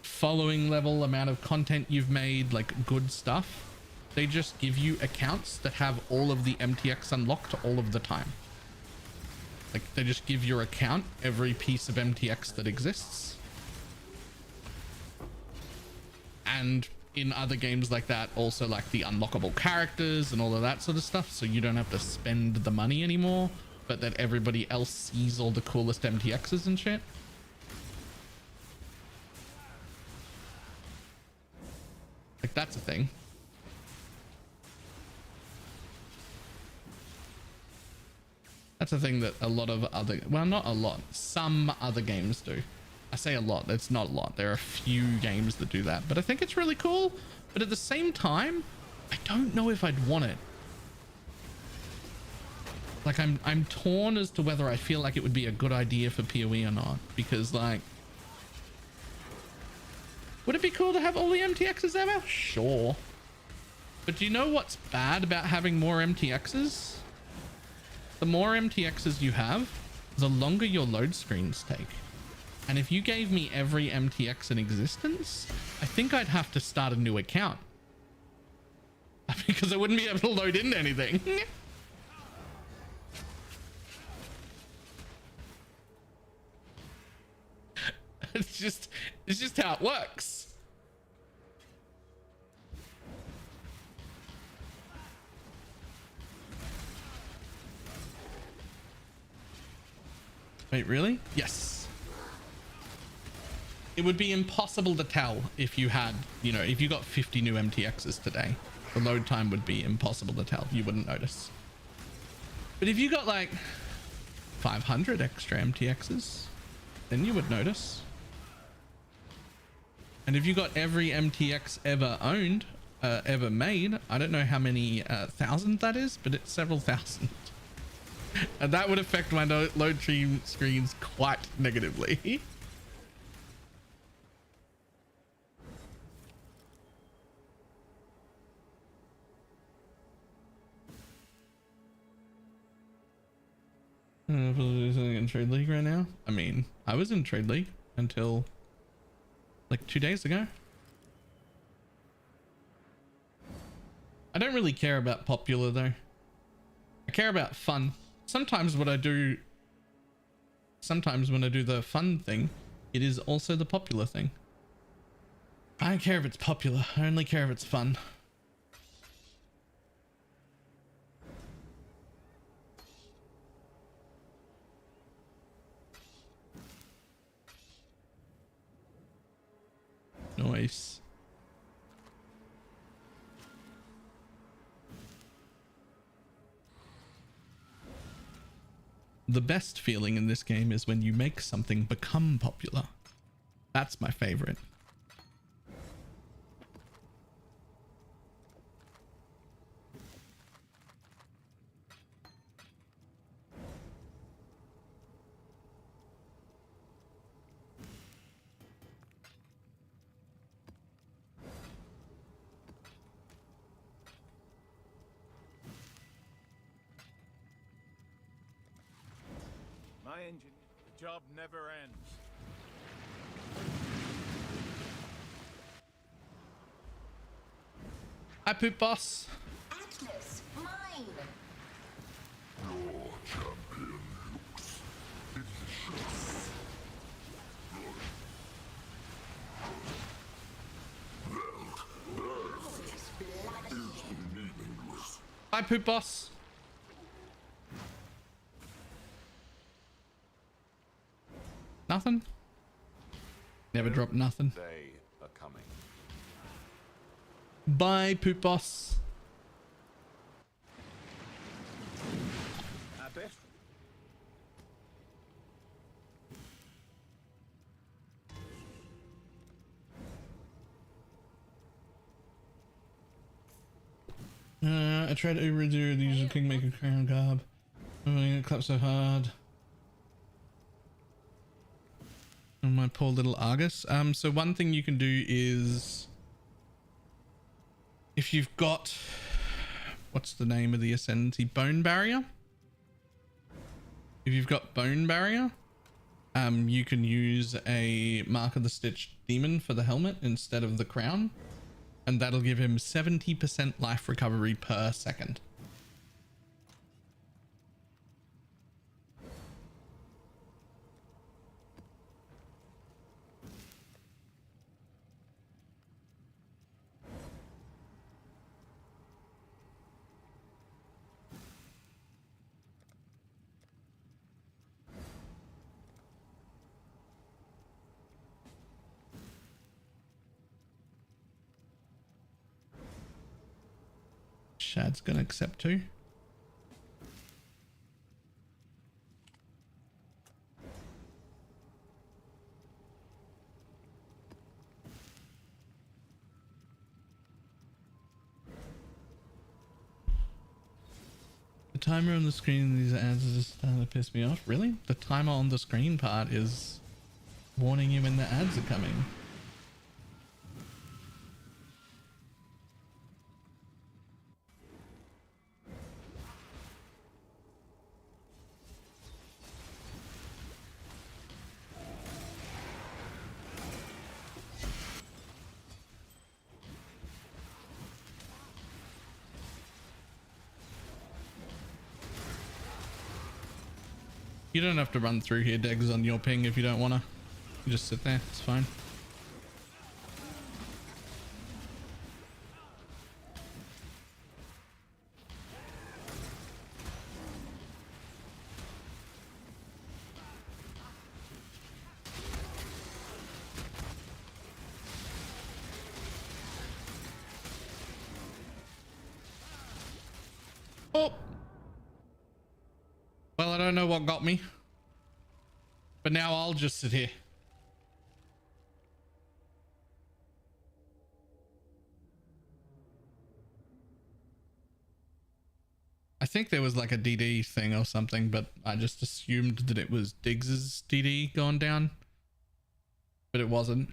following level, amount of content you've made, like good stuff, they just give you accounts that have all of the MTX unlocked all of the time. Like they just give your account every piece of MTX that exists. And in other games like that, also like the unlockable characters and all of that sort of stuff. So you don't have to spend the money anymore, but that everybody else sees all the coolest MTXs and shit. Like that's a thing. That's a thing that a lot of other, well, not a lot, some other games do. I say a lot, it's not a lot. There are a few games that do that, but I think it's really cool. But at the same time, I don't know if I'd want it. Like I'm torn as to whether I feel like it would be a good idea for PoE or not, because like, would it be cool to have all the MTXs ever? Sure. But do you know what's bad about having more MTXs? The more MTXs you have, the longer your load screens take. And if you gave me every MTX in existence, I think I'd have to start a new account. Because I wouldn't be able to load into anything. It's just how it works. Wait, really? Yes. It would be impossible to tell if you had, you know, if you got 50 new MTXs today, the load time would be impossible to tell. You wouldn't notice. But if you got like 500 extra MTXs, then you would notice. And if you got every MTX ever owned, ever made, I don't know how many thousand that is, but it's several thousand. And that would affect my load stream screens quite negatively. In Trade League right now? I mean, I was in Trade League until like 2 days ago. I don't really care about popular though. I care about fun. Sometimes when I do the fun thing, it is also the popular thing. I don't care if it's popular. I only care if it's fun. Nice. The best feeling in this game is when you make something become popular. That's my favorite. My engine, the job never ends. Hi, Poop Boss. Atlas, mine. Your champion looks delicious. Hi, Poop Boss. Nothing? Never drop nothing. They are coming. Bye, Poop Boss. I bet. I tried to overdo the usual Kingmaker crown garb. I clapped so hard. Oh, my poor little Argus. So one thing you can do is, if you've got, what's the name of the Ascendancy? Bone Barrier. If you've got Bone Barrier, you can use a Mark of the Stitch Demon for the helmet instead of the crown, and that'll give him 70% life recovery per second. Shad's gonna accept too. The timer on the screen in these ads is just starting to piss me off. Really? The timer on the screen part is warning you when the ads are coming. You don't have to run through here, Degs, on your ping if you don't want to. You just sit there, it's fine. Oh! Well, I don't know what got me, but now I'll just sit here. I think there was like a DD thing or something, but I just assumed that it was Diggs's DD going down, but it wasn't.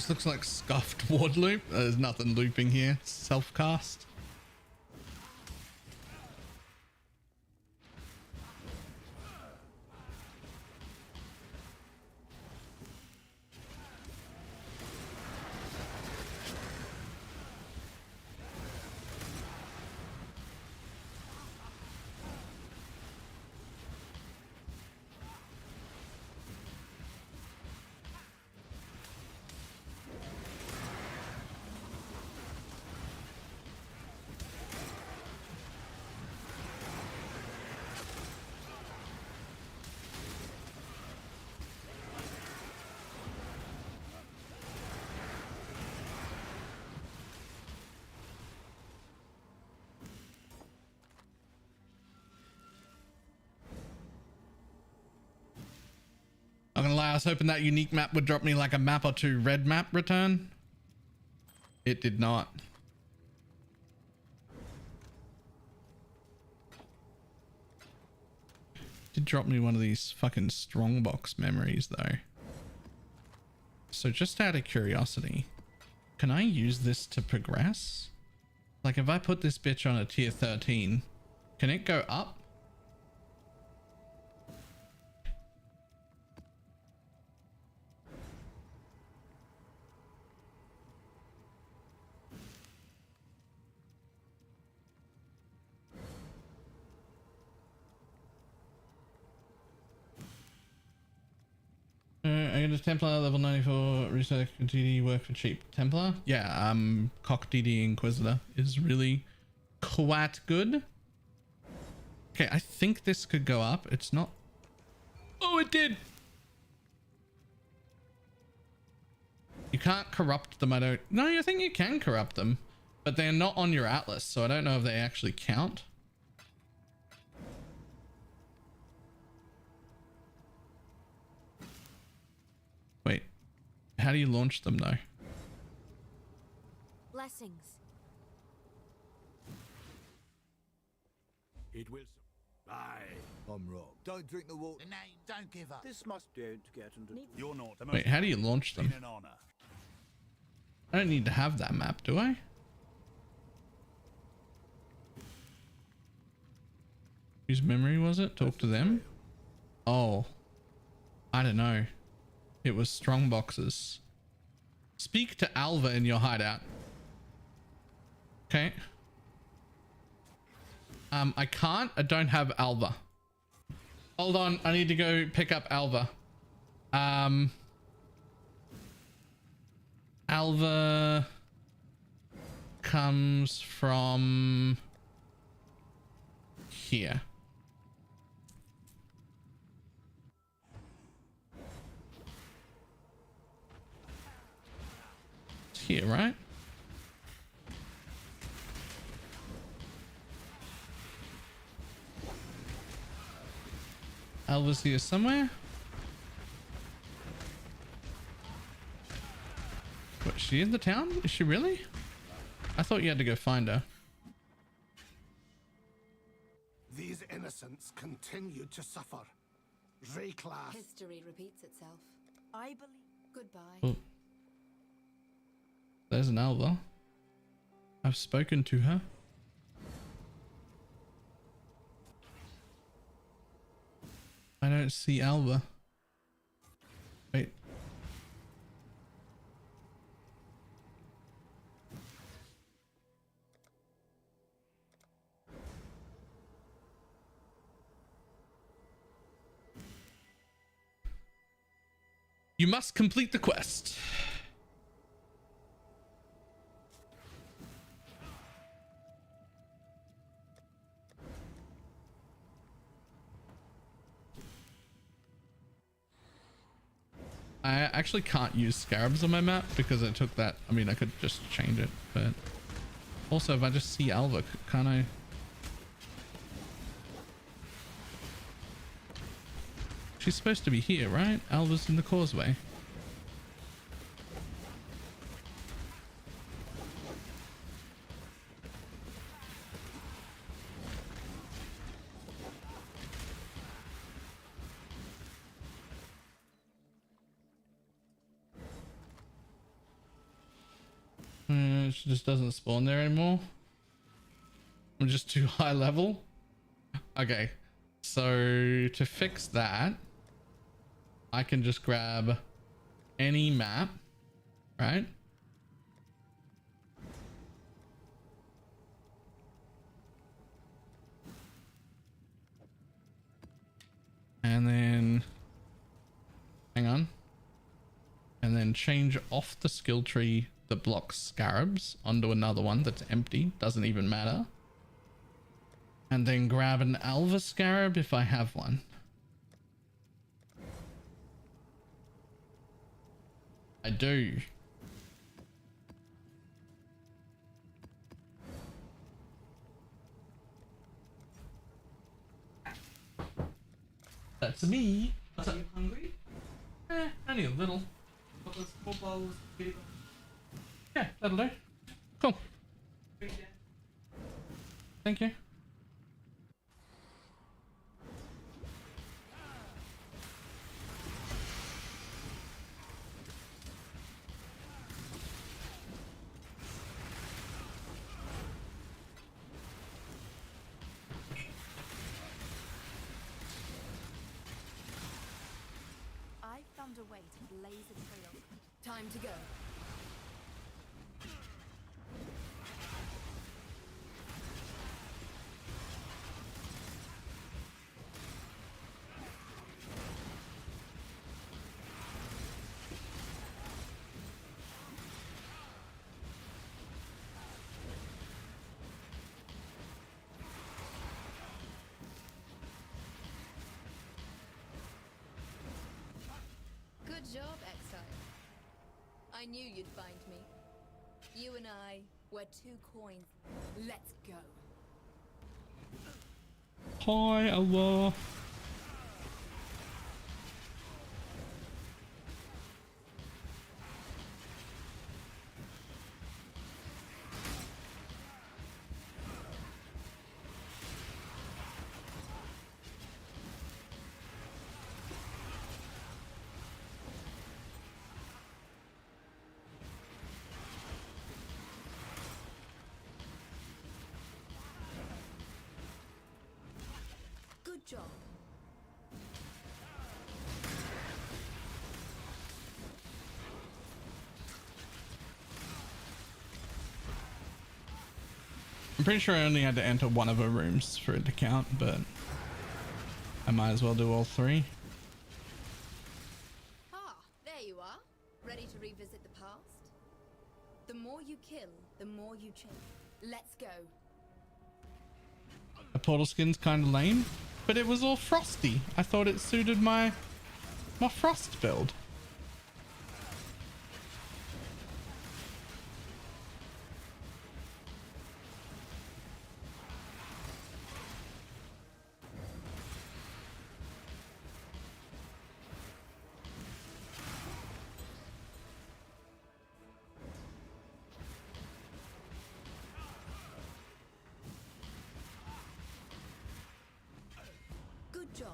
This looks like scuffed ward loop. There's nothing looping here. Self-cast. I'm gonna lie, I was hoping that unique map would drop me like a map or two red map return. It did not. Did drop me one of these fucking strongbox memories though. So just out of curiosity, can I use this to progress? Like if I put this bitch on a tier 13, can it go up? I get a Templar level 94 research DD work for cheap. Templar? Yeah, Cock DD Inquisitor is really quite good. Okay, I think this could go up. It's not. Oh, it did. You can't corrupt them. I don't. No, I think you can corrupt them, but they're not on your atlas, so I don't know if they actually count. Wait, how do you launch them though? Blessings. It will. Aye. I'm wrong. Don't drink the water. No, don't give up. This must don't get into. You're not. The Wait, how do you launch them? an honor. I don't need to have that map, do I? Whose memory was it? Talk to them? Oh, I don't know. It was strong boxes. Speak to Alva in your hideout. Okay. I can't. I don't have Alva. Hold on. I need to go pick up Alva. Alva comes from here. It's here, right? Alva's here somewhere. What, is she in the town? Is she really? I thought you had to go find her. These innocents continue to suffer. Reclass. History repeats itself. I believe. Goodbye. Oh. There's an Alva. I've spoken to her. I don't see Alva. Wait. You must complete the quest. I actually can't use scarabs on my map because I took that. I mean, I could just change it, but also if I just see Alva, can't I? She's supposed to be here, right? Alva's in the causeway. damage just doesn't spawn there anymore. I'm just too high level. Okay, so to fix that, I can just grab any map, right? And then, hang on. And then change off the skill tree that blocks scarabs onto another one that's empty. Doesn't even matter. And then grab an alva scarab if I have one. I do. That's me. Are you hungry? Only a little. Yeah, that'll do. Cool. Thank you. I found a way to blaze a trail. Time to go. Good job, Exile. I knew you'd find me. You and I were 2 coins. Let's go. Hi, Allah. Good job. I'm pretty sure I only had to enter one of her rooms for it to count, but I might as well do all 3. Ah, there you are. Ready to revisit the past? The more you kill, the more you change. Let's go. A portal skin's kind of lame, but it was all frosty. I thought it suited my frost build. Good job.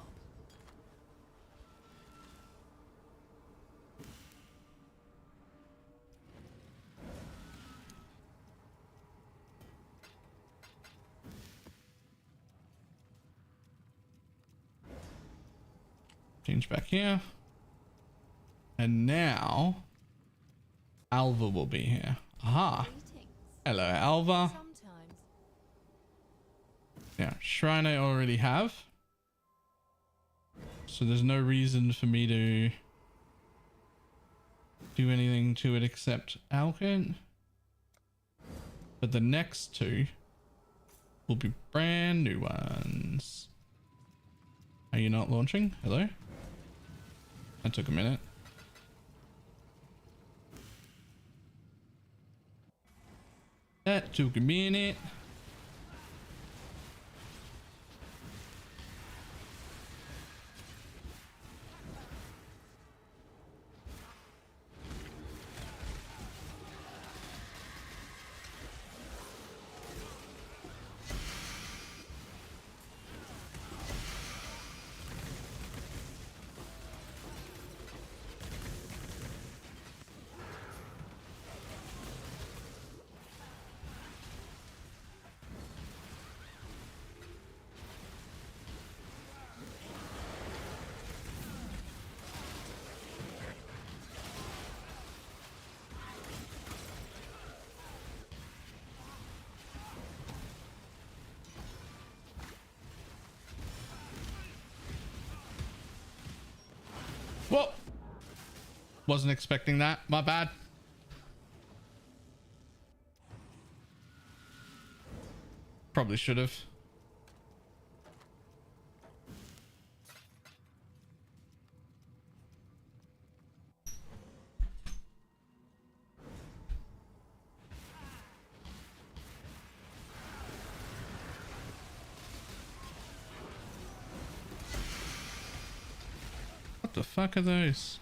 Change back here. And now Alva will be here. Aha. Hello, Alva. Yeah, Shrine I already have. So there's no reason for me to do anything to it except Alkit. But the next 2 will be brand new ones. Are you not launching? Hello? That took a minute. That took a minute. Whoa. Wasn't expecting that. My bad. Probably should have. What the fuck are those?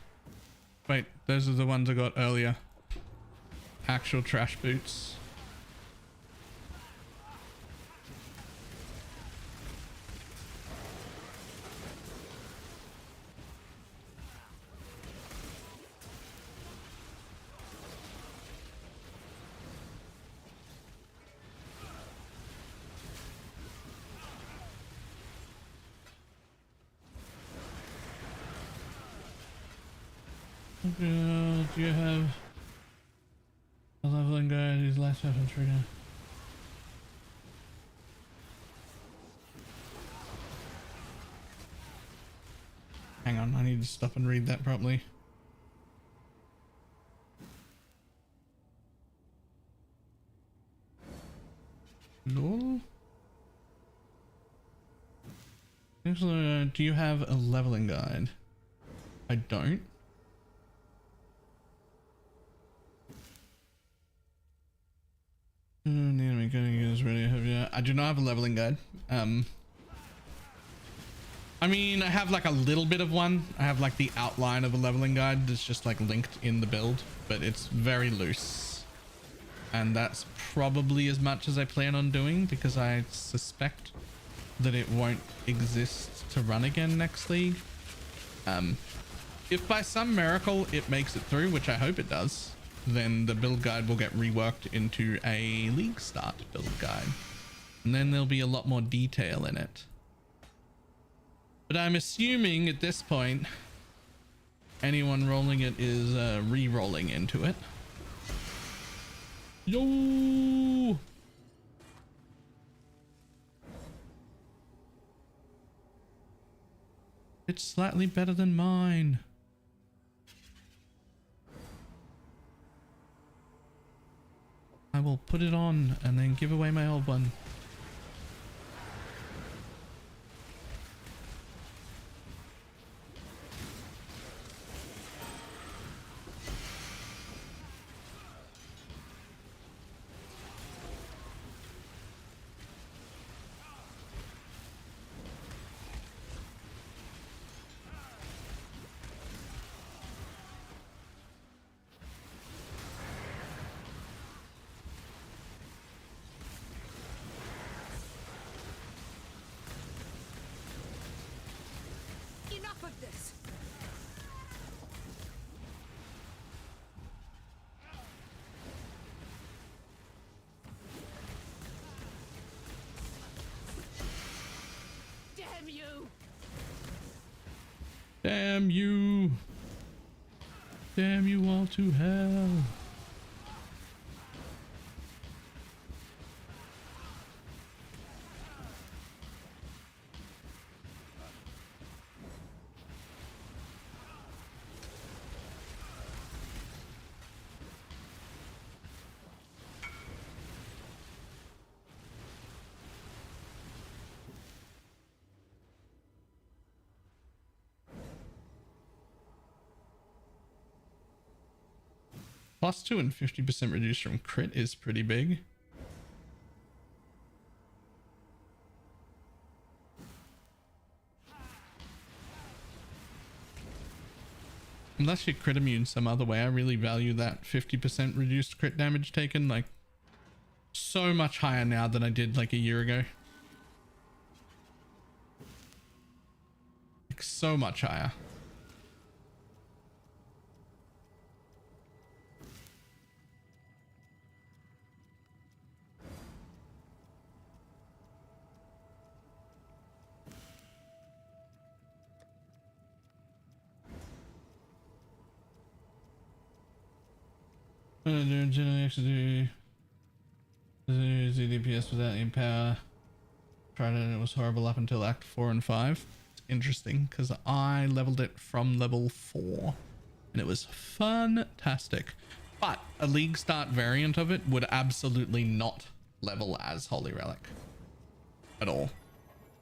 Wait, those are the ones I got earlier. Actual trash boots. Do you have a leveling guide? These last weapons right now. Hang on, I need to stop and read that properly. Lol. Do you have a leveling guide? I don't. I do not have a leveling guide. I mean, I have like a little bit of one. I have like the outline of a leveling guide that's just like linked in the build, but it's very loose. And that's probably as much as I plan on doing because I suspect that it won't exist to run again next league. If by some miracle it makes it through, which I hope it does, then the build guide will get reworked into a league start build guide. And then there'll be a lot more detail in it. But I'm assuming at this point, anyone rolling it is re-rolling into it. Yo! It's slightly better than mine. I will put it on and then give away my old one. Enough of this. Damn you! Damn you! Damn you all to hell! +2 and 50% reduced from crit is pretty big. Unless you're crit immune some other way, I really value that 50% reduced crit damage taken, like so much higher now than I did like a year ago. Like so much higher. Generally actually do DPS without any power. Tried it and it was horrible up until Act 4 and 5. interesting because I leveled it from level 4 and it was fantastic. But a League Start variant of it would absolutely not level as Holy Relic at all.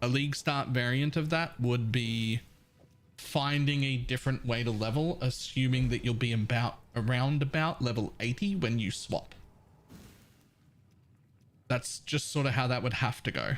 A League Start variant of that would be finding a different way to level, assuming that you'll be around about level 80 when you swap. That's just sort of how that would have to go.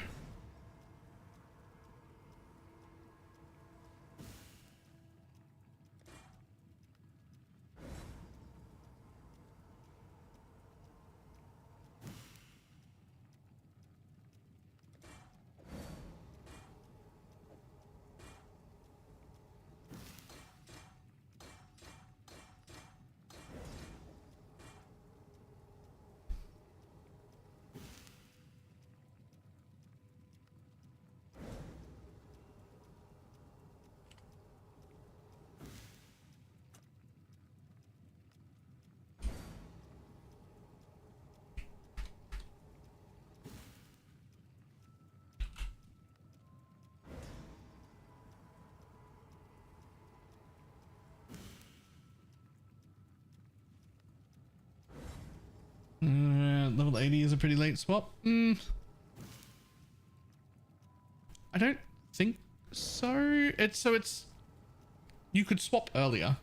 Level 80 is a pretty late swap. I don't think so. It's you could swap earlier,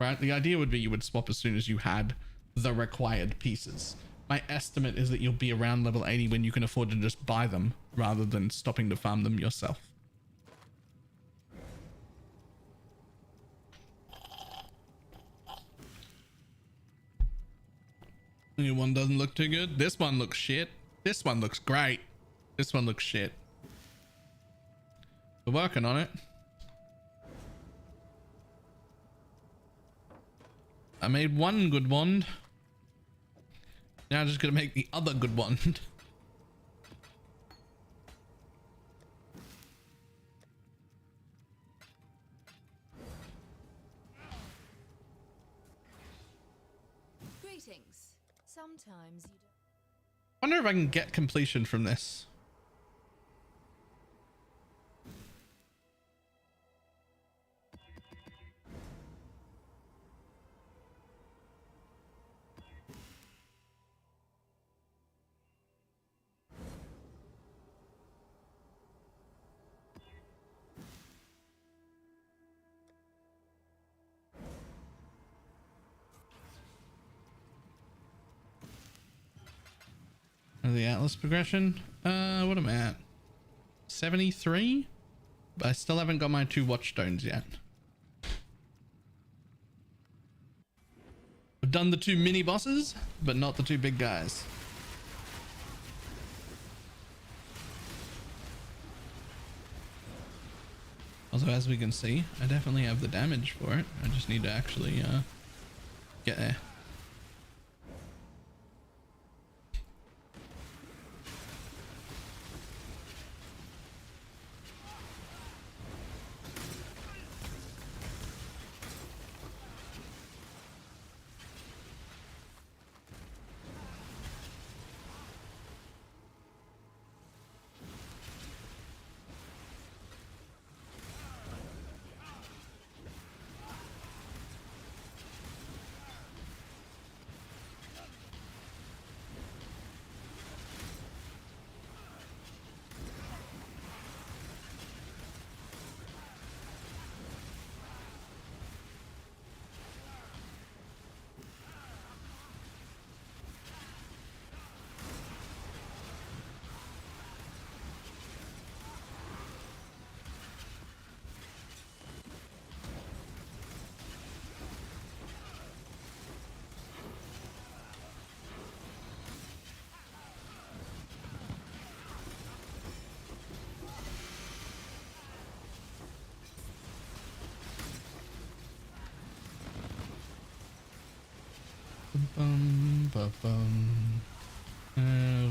right? The idea would be you would swap as soon as you had the required pieces. My estimate is that you'll be around level 80 when you can afford to just buy them rather than stopping to farm them yourself. New one doesn't look too good. This one looks shit. This one looks great. This one looks shit. We're working on it. I made one good wand. Now I'm just gonna make the other good wand. Greetings. Sometimes you don't. I wonder if I can get completion from this. The Atlas progression. What am I at? 73? But I still haven't got my 2 watchstones yet. I've done the 2 mini bosses, but not the 2 big guys. Also, as we can see, I definitely have the damage for it. I just need to actually get there.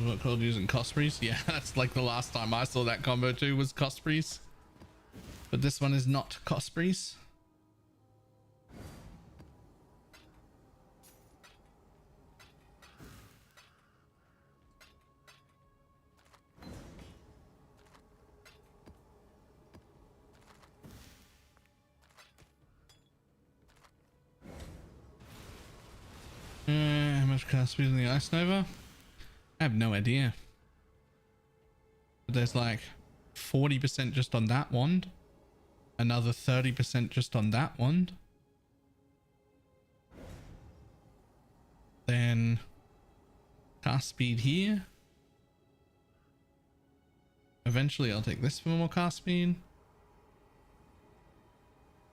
What called using Cospreys? Yeah, that's like the last time I saw that combo too was Cospreys. But this one is not Cospreys. much cast speed in the Ice Nova? I have no idea. But there's like 40% just on that wand. Another 30% just on that wand. Then cast speed here. Eventually I'll take this for more cast speed.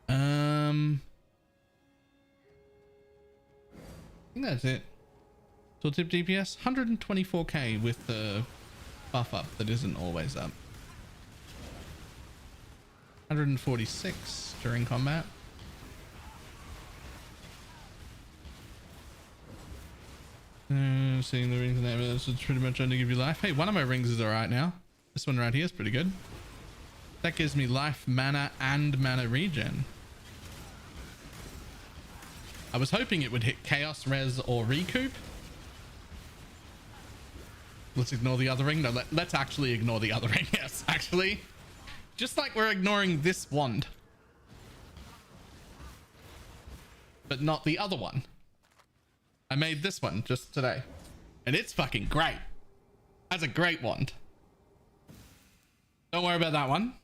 I think that's it. Tooltip DPS 124k with the buff up that isn't always up. 146 during combat. Seeing the rings and that, so it's pretty much only give you life. Hey, one of my rings is alright now. This one right here is pretty good. That gives me life, mana, and mana regen. I was hoping it would hit Chaos Res or Recoup. Let's ignore the other ring. No, let's actually ignore the other ring. Yes, actually. Just like we're ignoring this wand. But not the other one. I made this one just today. And it's fucking great. That's a great wand. Don't worry about that one.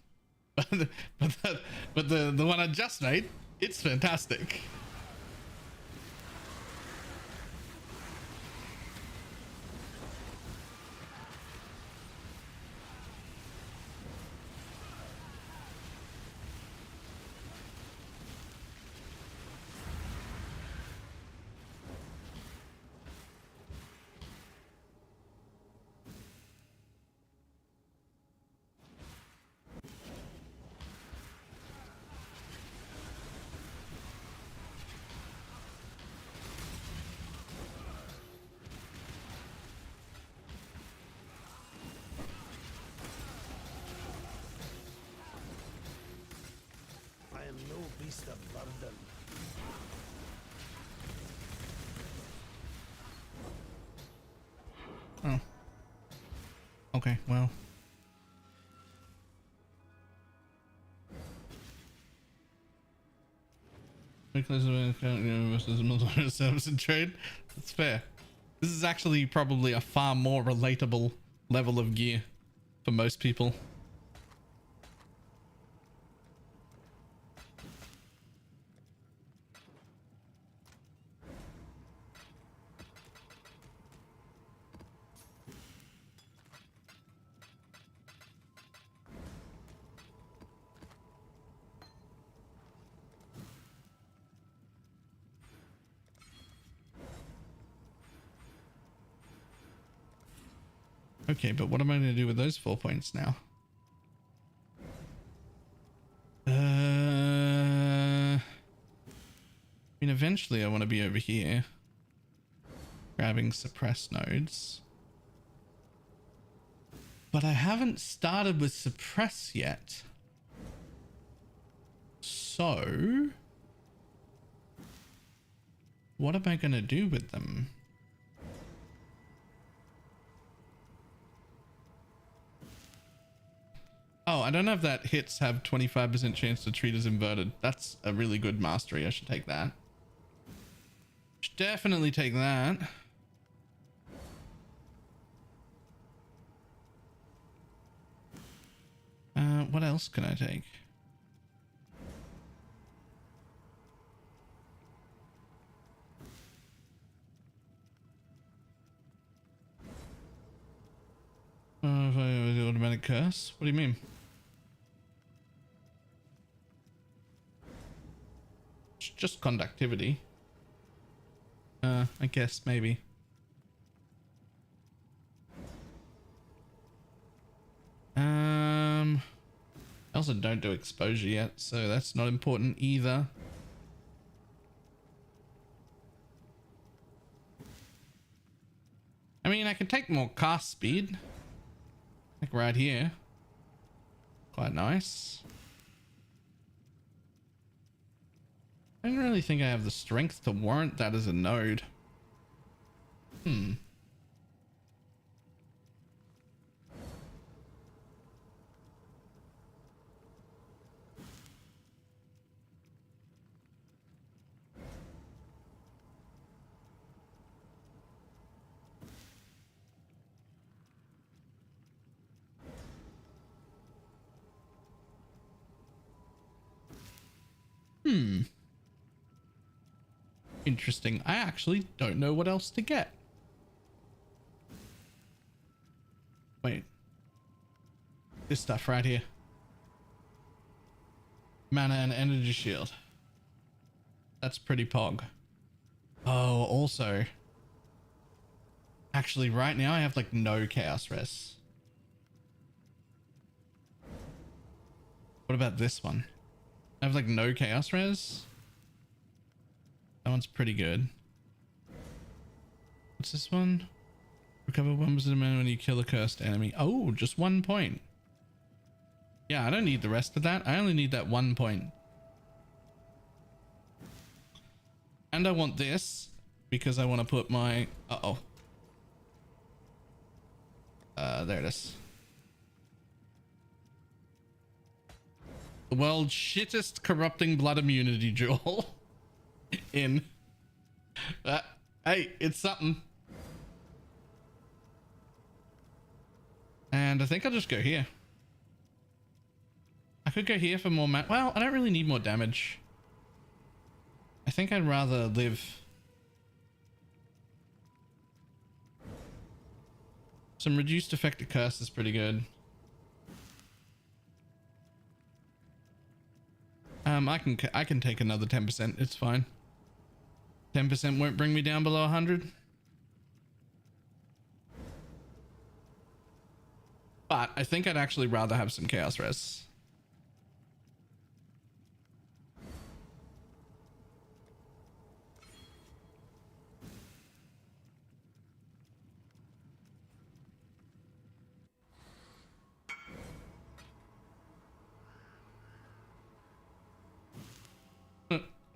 But the one I just made, it's fantastic. Oh. Okay, well. Versus multiple service and trade. That's fair. This is actually probably a far more relatable level of gear for most people. Okay, but what am I going to do with those 4 points now? I mean, eventually I want to be over here grabbing suppress nodes. But I haven't started with suppress yet. So what am I going to do with them? Oh, I don't know if that hits have 25% chance to treat as inverted. That's a really good mastery. I should take that. Should definitely take that. What else can I take? The automatic curse? What do you mean? It's just conductivity. I guess maybe. I also don't do exposure yet, so that's not important either. I mean, I can take more cast speed. Like right here. Quite nice. I don't really think I have the strength to warrant that as a node. Interesting. I actually don't know what else to get. Wait. This stuff right here. Mana and energy shield. That's pretty pog. Oh, also. Actually, right now I have like no chaos res. What about this one? I have like no chaos res. That one's pretty good. What's this one? Recover 1% of mana when you kill a cursed enemy. Oh, just 1 point. Yeah, I don't need the rest of that. I only need that 1 point. And I want this because I want to put my... there it is. The world's shittest corrupting blood immunity jewel. In. Hey, it's something. And I think I'll just go here. I could go here for more well, I don't really need more damage. I think I'd rather live. Some reduced effective curse is pretty good. I can take another 10%. It's fine. 10% won't bring me down below 100. But I think I'd actually rather have some chaos res.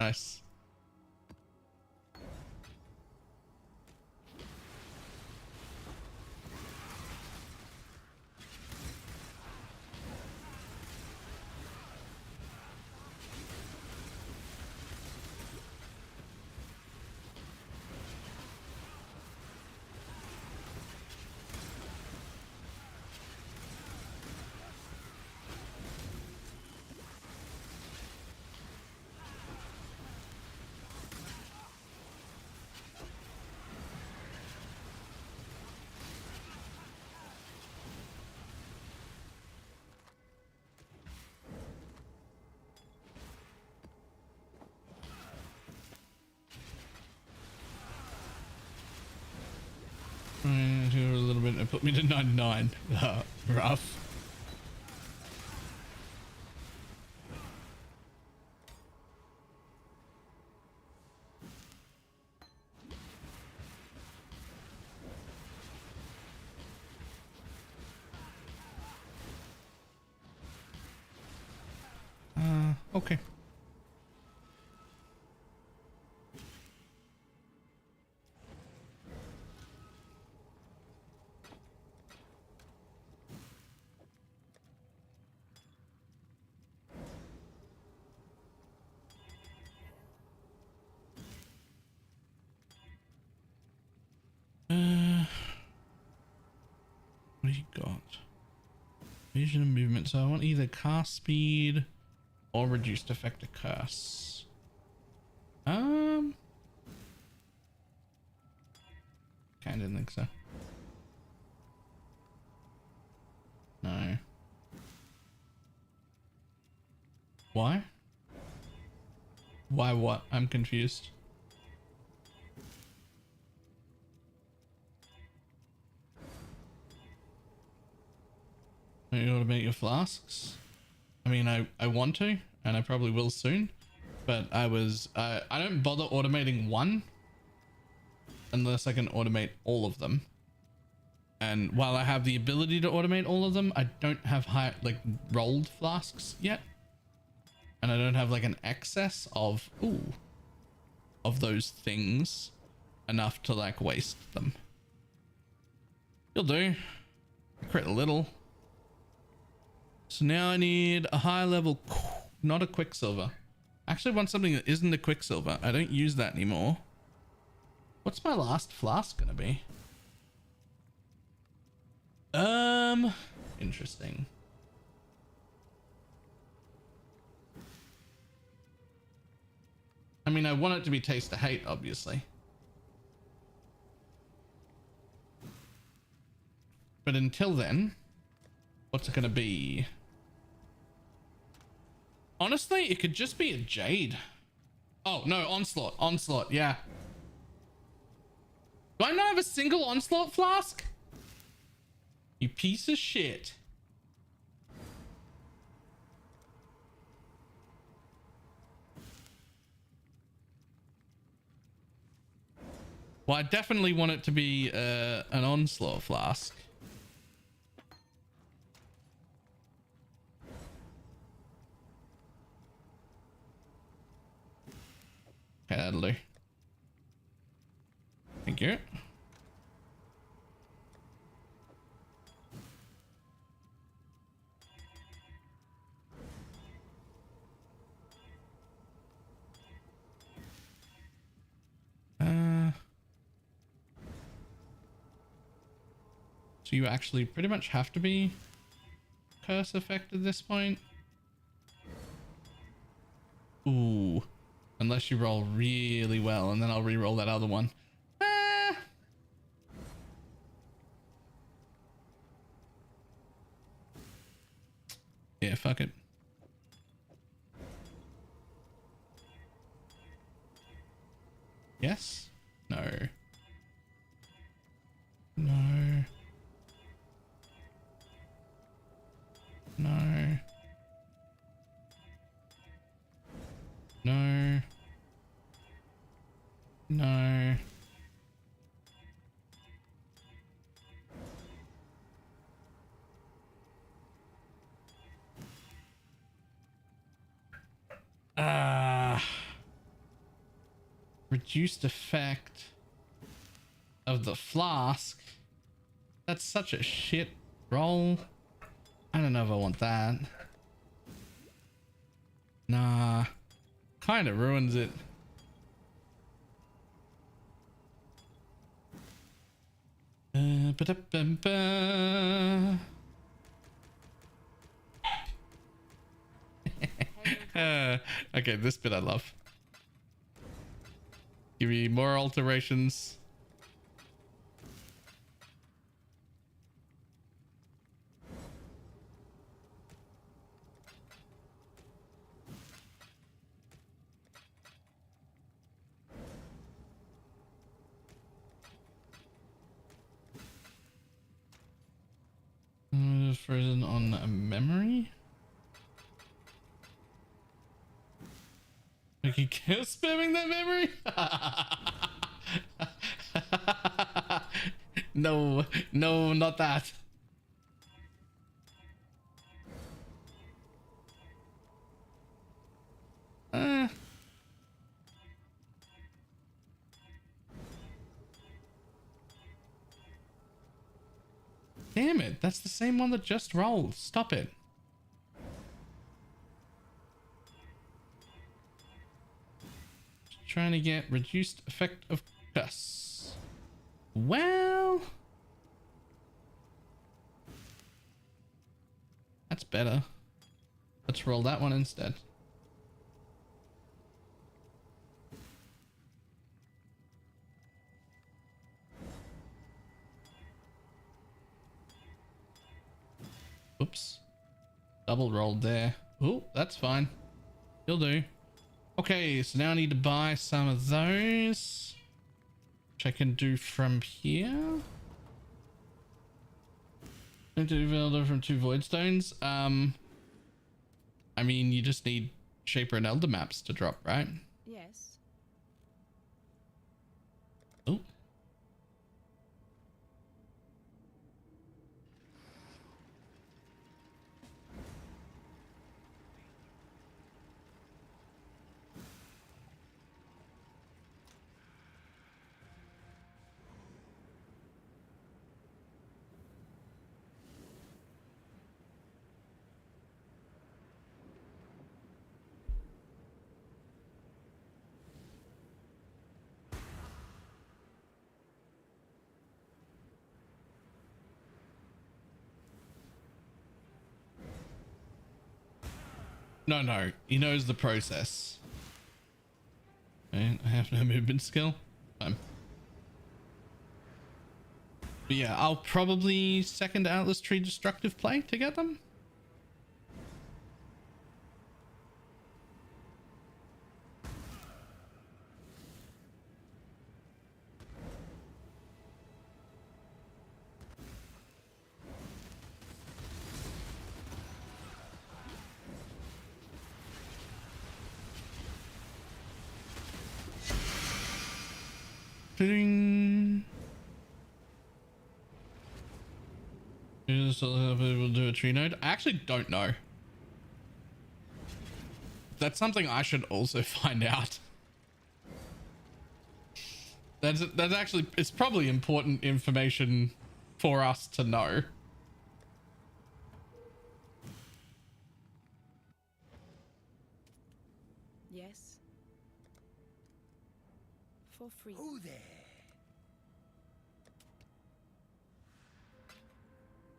Nice. A little bit. It put me to 99. Rough. Okay. What do you got? Vision and movement. So I want either cast speed or reduced effective curse. Kinda didn't think so. No. Why? Why what? I'm confused. You automate your flasks? I mean, I want to, and I probably will soon, but I don't bother automating one unless I can automate all of them. And while I have the ability to automate all of them, I don't have rolled flasks yet. And I don't have like an excess of those things enough to like waste them. You'll do. Crit a little. So now I need a high level, not a quicksilver. I actually want something that isn't a quicksilver. I don't use that anymore. What's my last flask gonna be? Interesting. mean, I want it to be Taste of Hate, obviously. But until then, what's it going to be? Honestly, it could just be a Jade. Oh, no, Onslaught. Onslaught, yeah. Do I not have a single Onslaught flask? You piece of shit. Well, I definitely want it to be an Onslaught flask. Okay, that'll do. Thank you. So you actually pretty much have to be curse effect at this point. Ooh. Unless you roll really well, and then I'll re-roll that other one. Yeah, fuck it. Yes? No. No. No. No. No. Reduced effect of the flask. That's such a shit roll. I don't know if I want that. Nah. Kind of ruins it. Ba-da-bum-ba. Okay, this bit I love. Give me more alterations. Frozen on a memory. We can kill spamming that memory. No, no, not that. Damn it, that's the same one that just rolled. Stop it. Trying to get reduced effect of curse. Well, that's better. Let's roll that one instead. Oops. Double rolled there. Oh, that's fine. You'll do. Okay, so now I need to buy some of those, which I can do from here. Need to develop from 2 void stones. I mean, you just need Shaper and Elder maps to drop, right? Yes. Oh. No, he knows the process. I have no movement skill. But yeah, I'll probably second Atlas Tree destructive play to get them. We'll do a tree node. I actually don't know. That's something I should also find out. That's actually, it's probably important information for us to know. Yes. For free. Who there?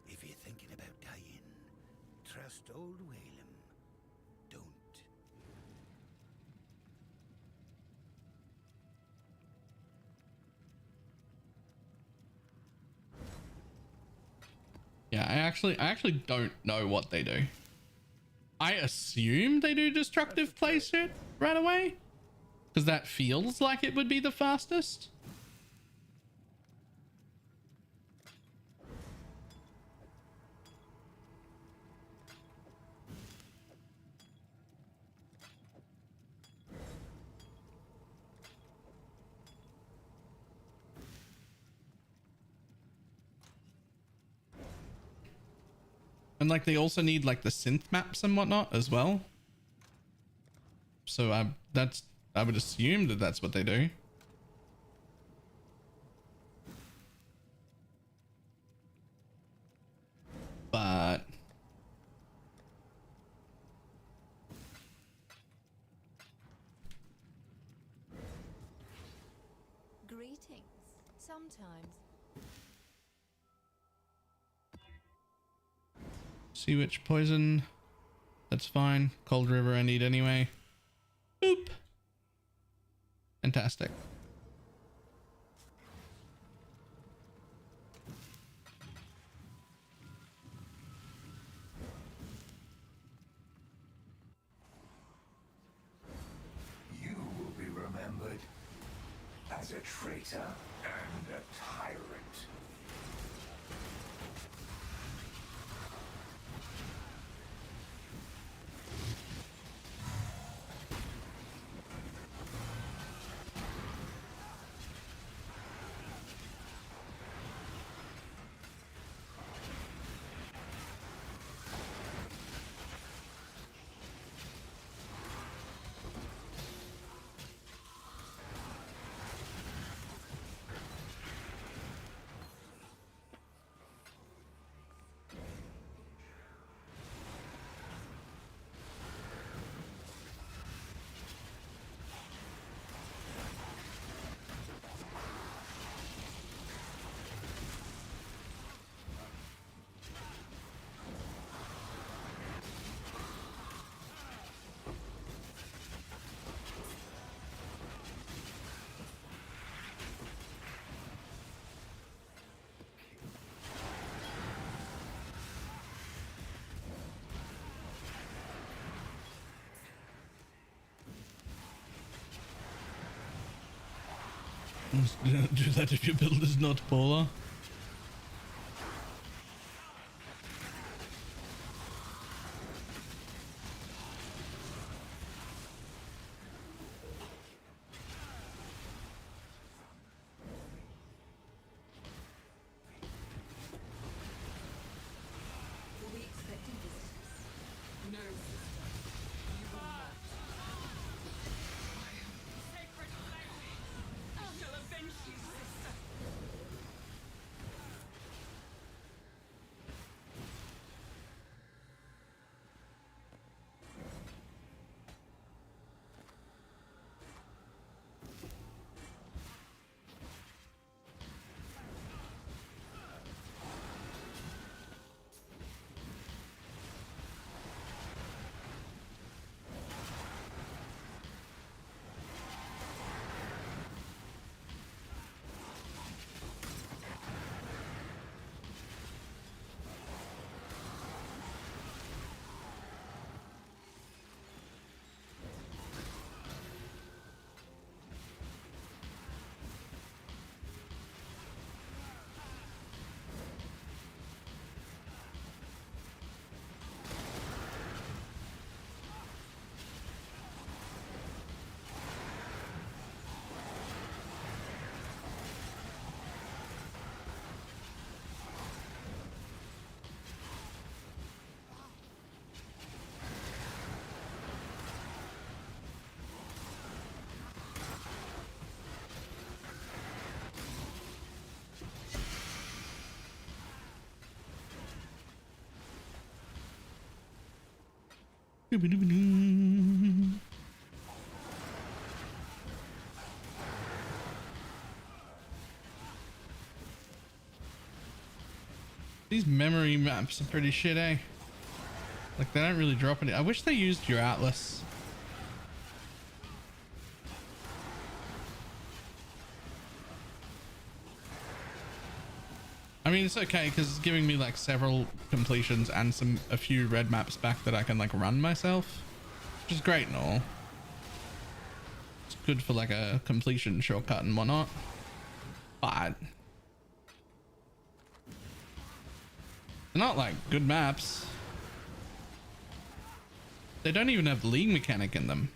If you're thinking about dying, trust old Whalem. Don't. Yeah, I actually don't know what they do. I assume they do destructive play shit right away, because that feels like it would be the fastest. And like they also need like the synth maps and whatnot as well. So I would assume that that's what they do. But Greetings. Sometimes. Sea Witch poison. That's fine. Cold River I need anyway. Boop. Fantastic. You will be remembered as a traitor and a tyrant. Don't do that if your build is not polar. These memory maps are pretty shit, eh? Like, they don't really drop any. I wish they used your atlas. I mean, it's okay because it's giving me like several completions and a few red maps back that I can like run myself, which is great and all. It's good for like a completion shortcut and whatnot, but they're not like good maps. They don't even have the league mechanic in them.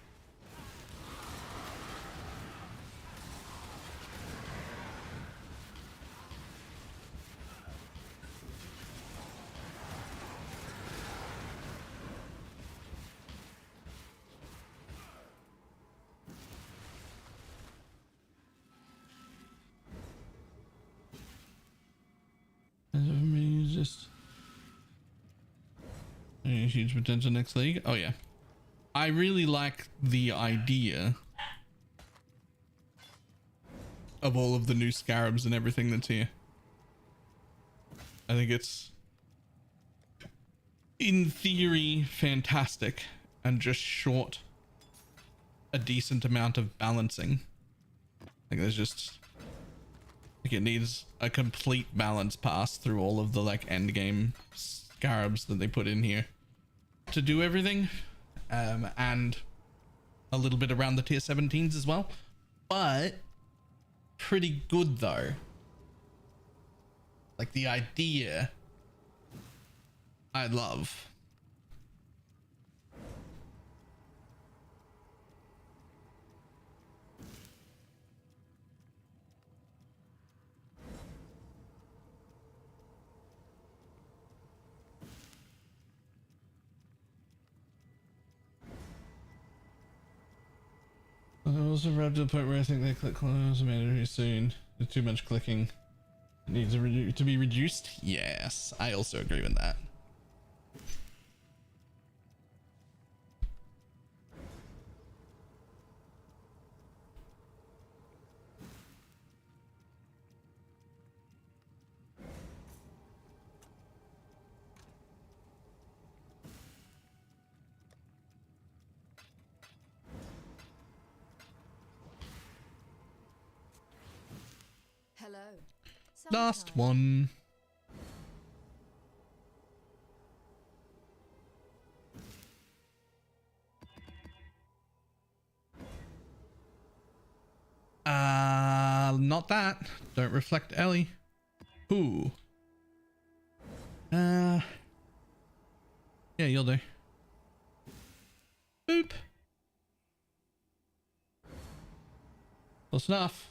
Just huge potential next league. Oh yeah, I really like the idea of all of the new scarabs and everything that's here. I think it's in theory fantastic and just short a decent amount of balancing. Like there's just like it needs a complete balance pass through all of the like end game scarabs that they put in here to do everything, and a little bit around the tier 17s as well, but pretty good though. Like the idea I love. I also arrived at the point where I think they click close mandatory soon. There's too much clicking. It needs to be reduced. Yes, I also agree with that. Hello. Last one. Not that. Don't reflect Ellie. Who? Yeah, you'll do. Boop. Close enough.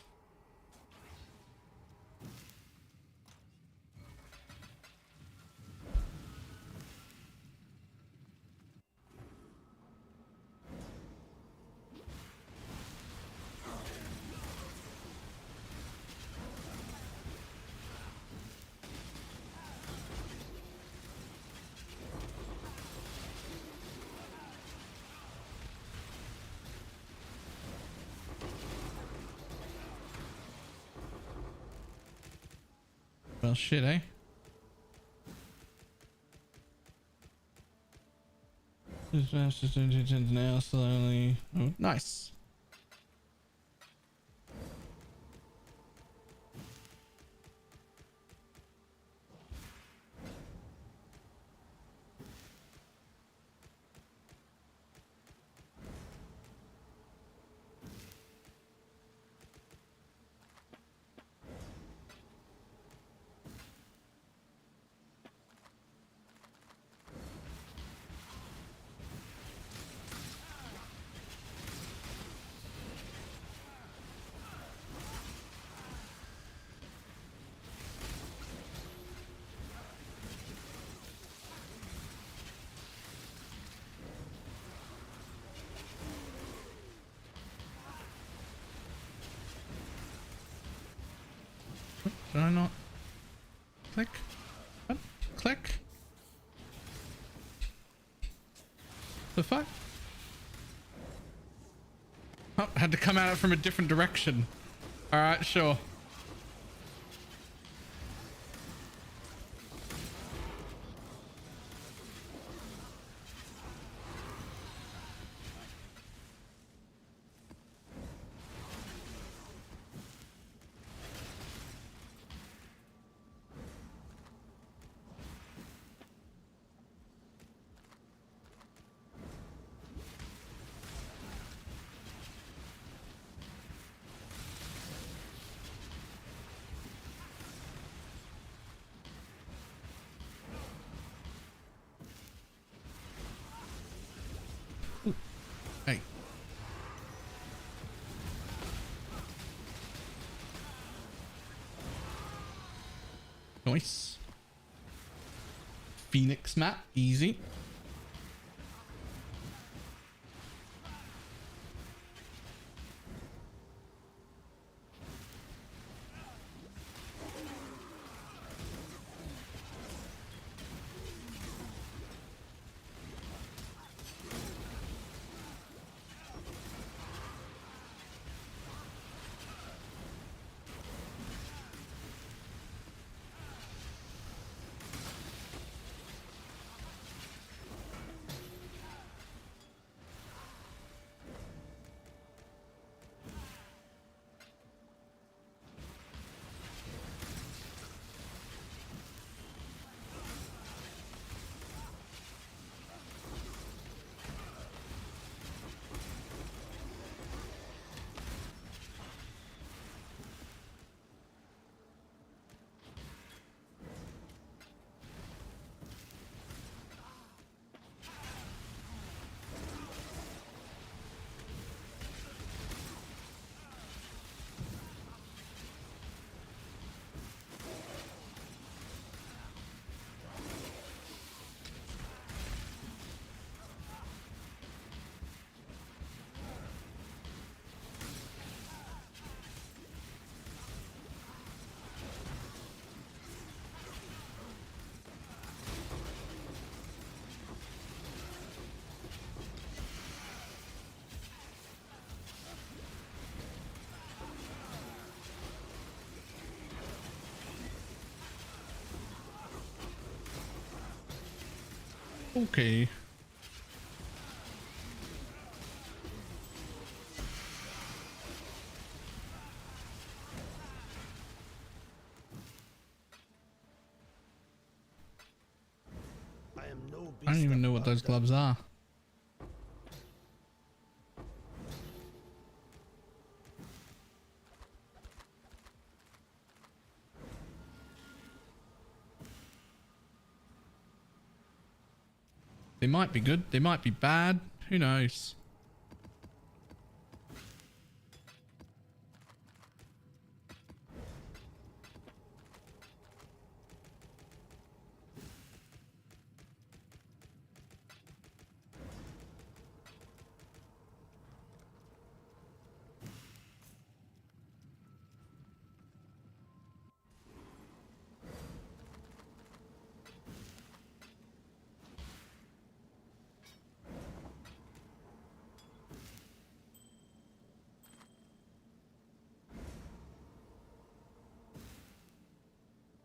Well, shit, eh? This match is now slowly. Oh, nice. Did I not click? What? Click? The fuck? Oh, had to come at it from a different direction. All right, sure. Hey. Nice. Phoenix map, easy. Okay. I don't even know what those gloves are. They might be good, they might be bad, who knows?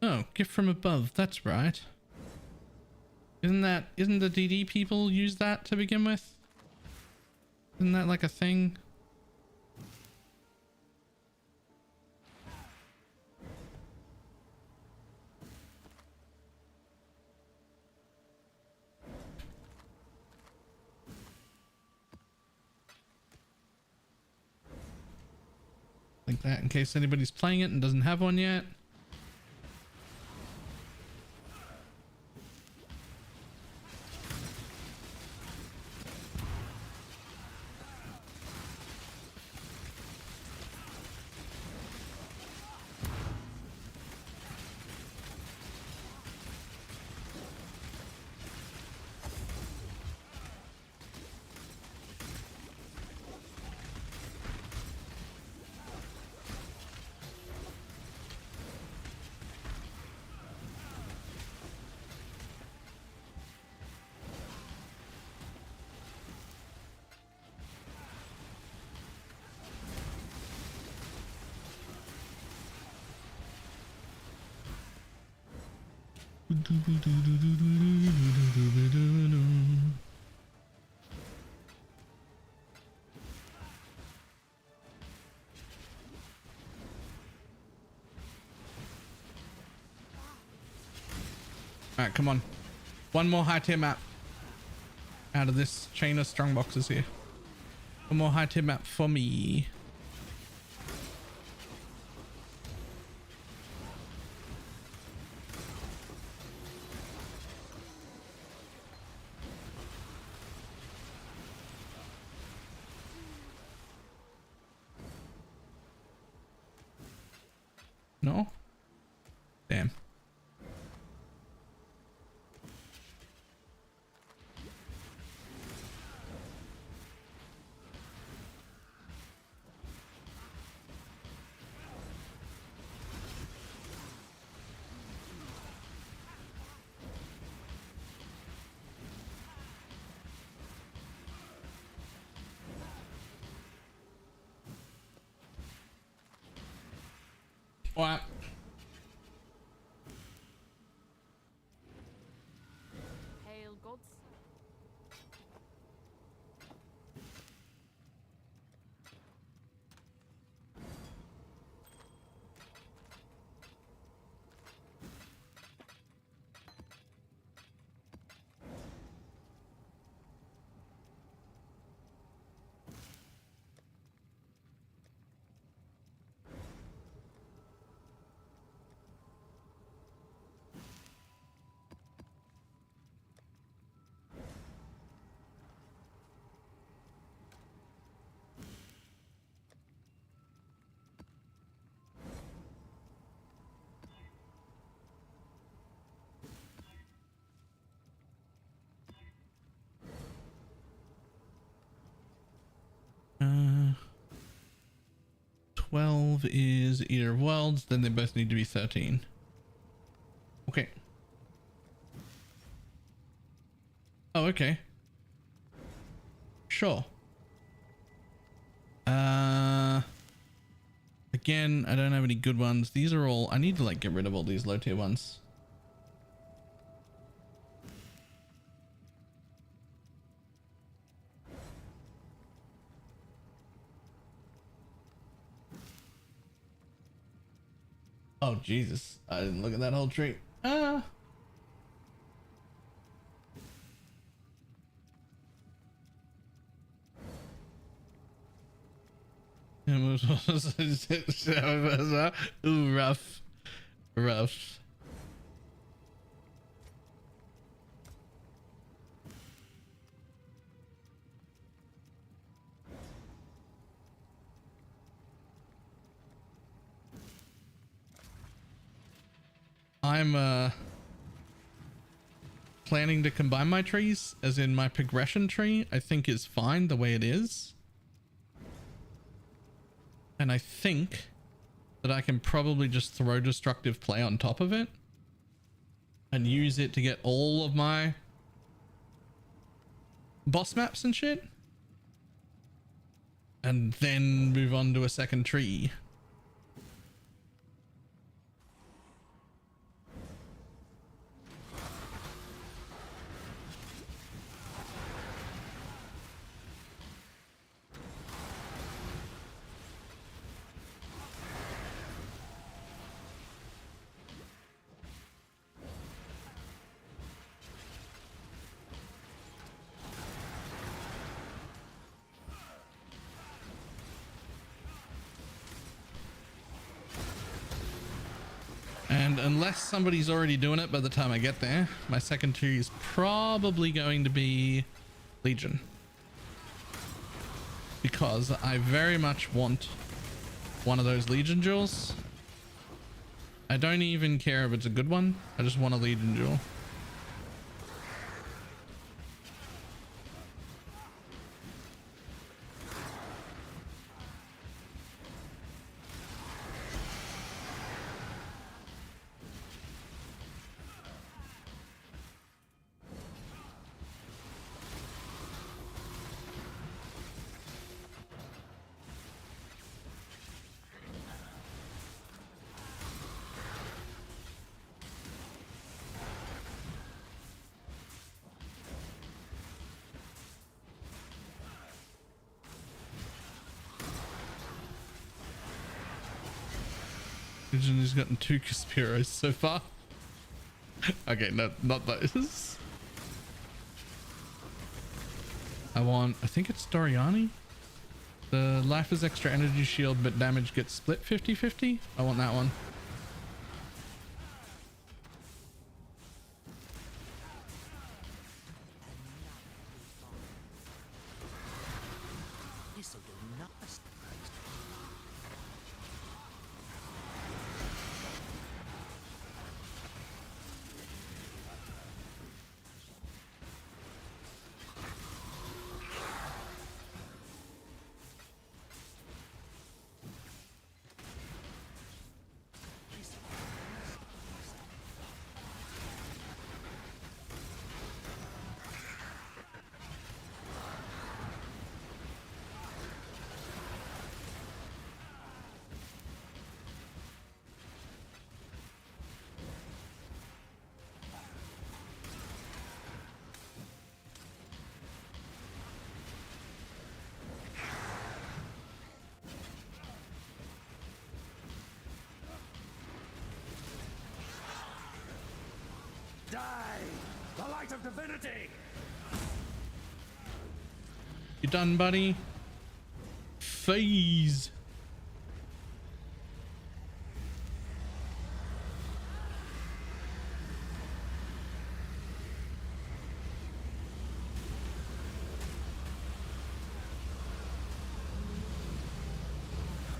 Oh, gift from above, that's right. Isn't the DD people use that to begin with? Isn't that like a thing? Like that in case anybody's playing it and doesn't have one yet. Alright, come on. One more high tier map out of this chain of strong boxes here. One more high tier map for me. No? Damn. What? Hail gods. Uh, 12 is Eater of Worlds, then they both need to be 13. Okay. Oh, okay. Sure. Again, I don't have any good ones. These are all, I need to like get rid of all these low tier ones. Oh, Jesus. I didn't look at that whole tree. Ah. Ooh, rough. Rough. I'm planning to combine my trees, as in my progression tree I think is fine the way it is, and I think that I can probably just throw destructive play on top of it and use it to get all of my boss maps and shit, and then move on to a second tree. And unless somebody's already doing it by the time I get there, my second tree is probably going to be Legion. Because I very much want one of those Legion jewels. I don't even care if it's a good one. I just want a Legion jewel. He's gotten 2 Caspiros so far. Okay, no, not those. I think it's Doriani. The life is extra energy shield, but damage gets split 50-50. I want that one. The light of divinity! You done, buddy? Phase.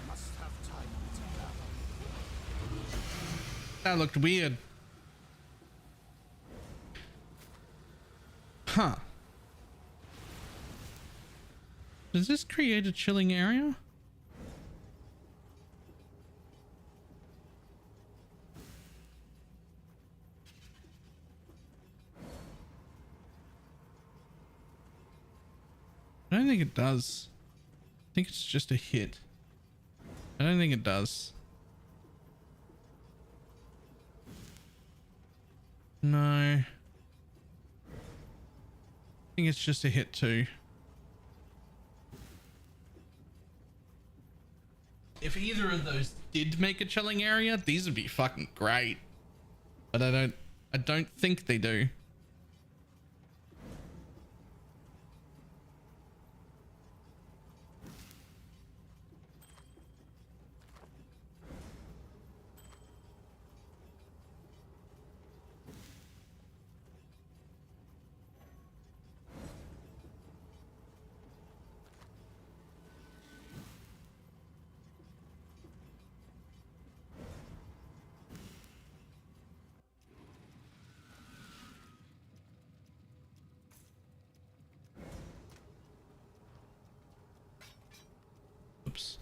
Must have time to gather. That looked weird. Huh. Does this create a chilling area? I don't think it does. I think it's just a hit. I don't think it does. No. I think it's just a hit too. If either of those did make a chilling area, these would be fucking great. But I don't think they do. Oops.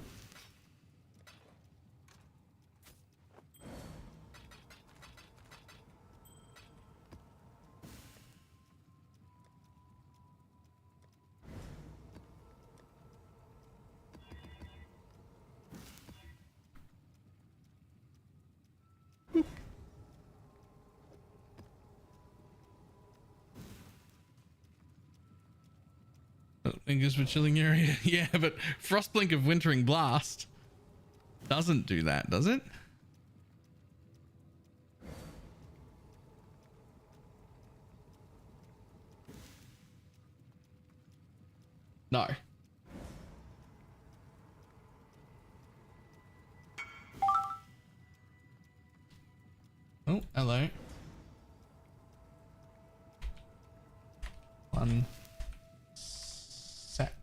Fingers for chilling area. Yeah, but Frostblink of Wintering Blast doesn't do that, does it? No. Oh, hello. One sec.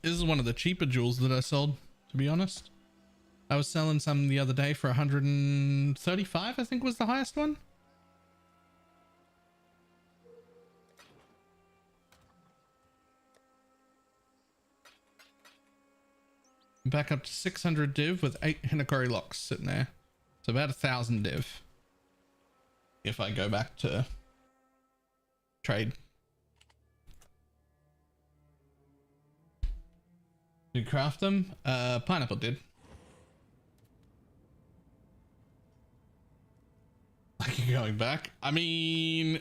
This is one of the cheaper jewels that I sold, to be honest. I was selling some the other day for 135, I think was the highest one. back up to 600 div with 8 Hinokori locks sitting there. So about 1,000 div. If I go back to trade. Did you craft them? Pineapple did. Like you're going back? I mean...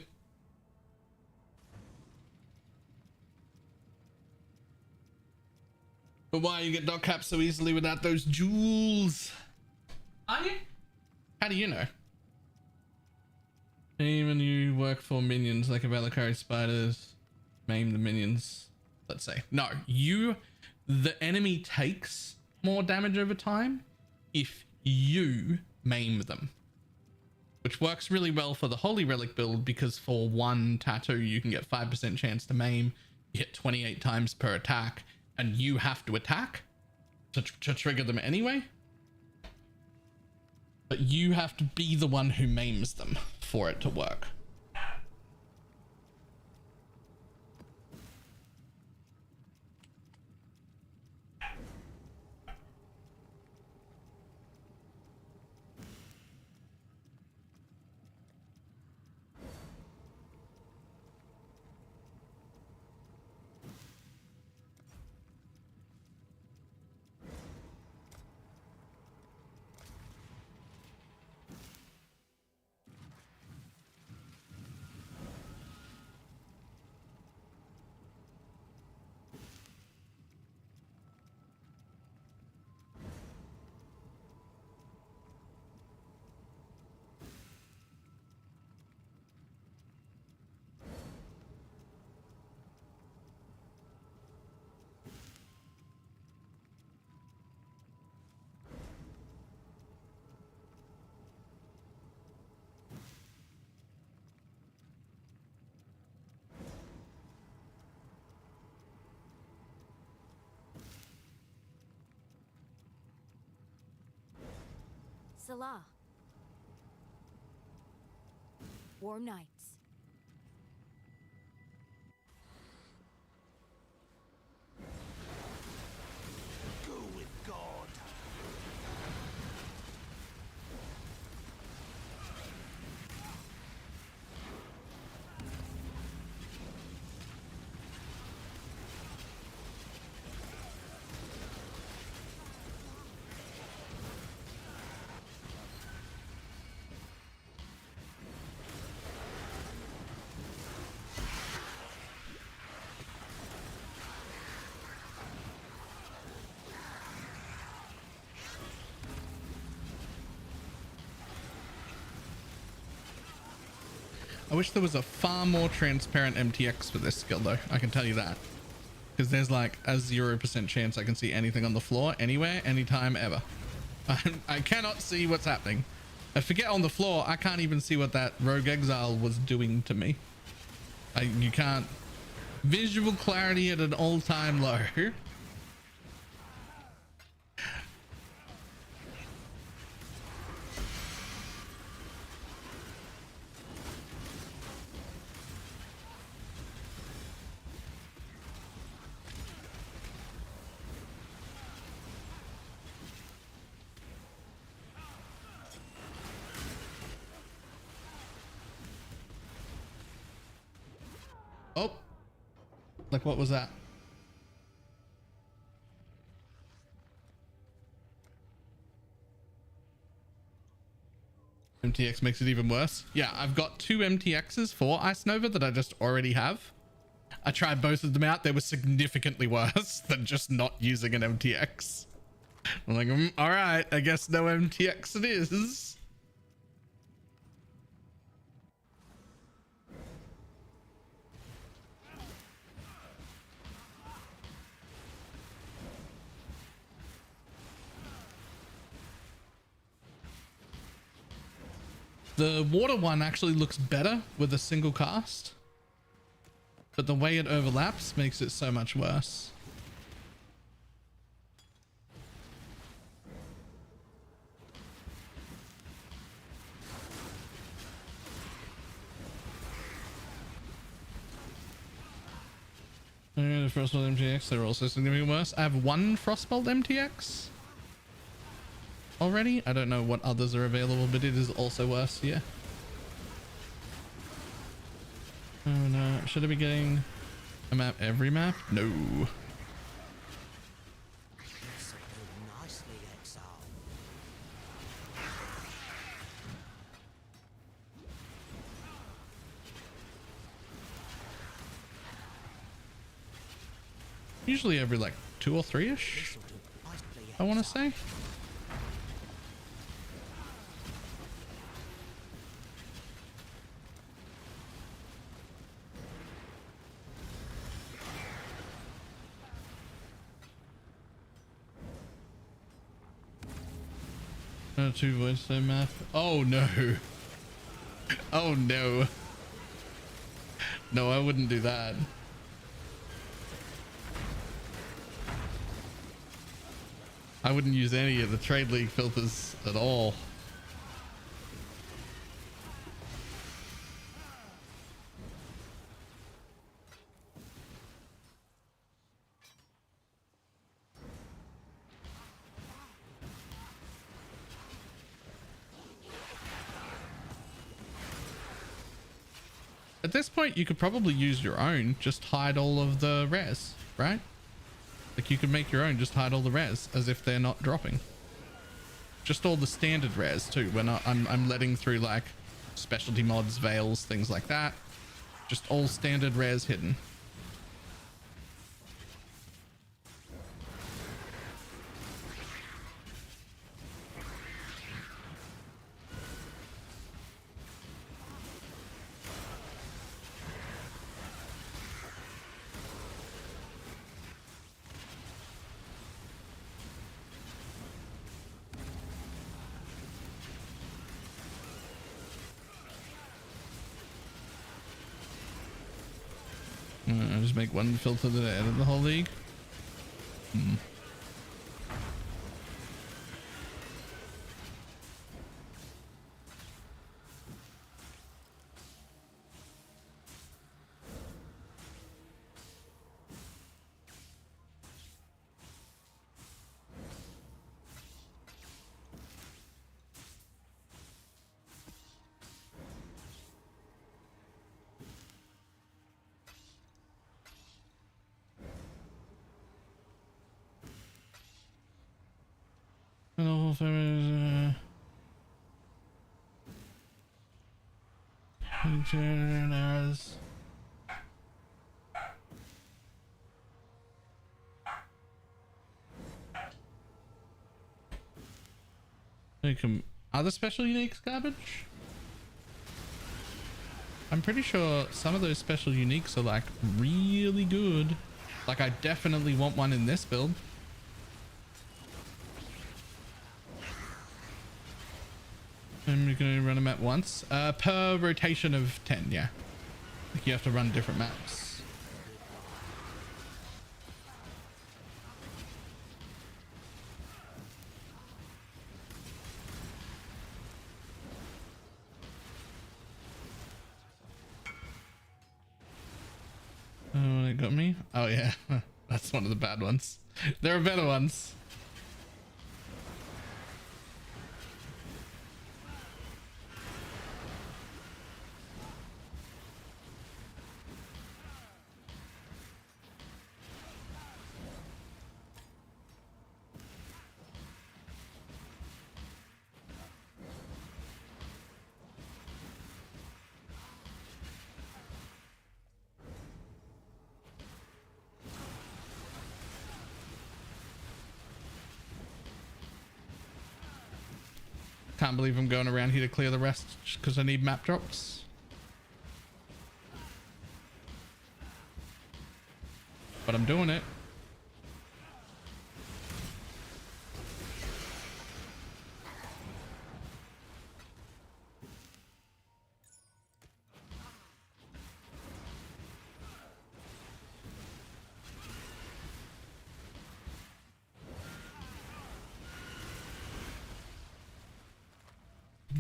But why you get dog caps so easily without those jewels? Are you? How do you know? Even you work for minions like a Valkyrie spiders, maim the minions. Let's say no. The enemy takes more damage over time if you maim them, which works really well for the Holy Relic build because for one tattoo you can get 5% chance to maim. You hit 28 times per attack. And you have to attack to trigger them anyway. But you have to be the one who maims them for it to work. Salah. Warm nights. Go with God. I wish there was a far more transparent MTX for this skill though. I can tell you that. Because there's like a 0% chance I can see anything on the floor, anywhere, anytime, ever. I cannot see what's happening. I forget on the floor, I can't even see what that Rogue Exile was doing to me. You can't. Visual clarity at an all-time low. Oh, like what was that? MTX makes it even worse. Yeah, I've got 2 MTXs for Ice Nova that I just already have. I tried both of them out. They were significantly worse than just not using an MTX. I'm like, all right, I guess no MTX it is. The water one actually looks better with a single cast, but the way it overlaps makes it so much worse. The Frostbolt MTX, they're also significantly worse. I have one Frostbolt MTX already. I don't know what others are available, but it is also worse, yeah. Oh no, should I be getting a map every map? No. Usually every like 2 or 3-ish, I want to say. No, 2 voice same map. Oh no. Oh no. No, I wouldn't do that. I wouldn't use any of the Trade League filters at all. At this point, you could probably use your own, just hide all of the res, right? Like you could make your own, just hide all the res as if they're not dropping. Just all the standard res too. When I'm letting through like specialty mods, veils, things like that. Just all standard res hidden. I'll just make one filter that I edit the whole league. Other special uniques garbage? I'm pretty sure some of those special uniques are like really good. Like I definitely want one in this build. And we're gonna run them at once. Per rotation of 10, yeah. Like you have to run different maps. Oh, it got me? Oh yeah, that's one of the bad ones. There are better ones. Can't believe I'm going around here to clear the rest just because I need map drops. But I'm doing it.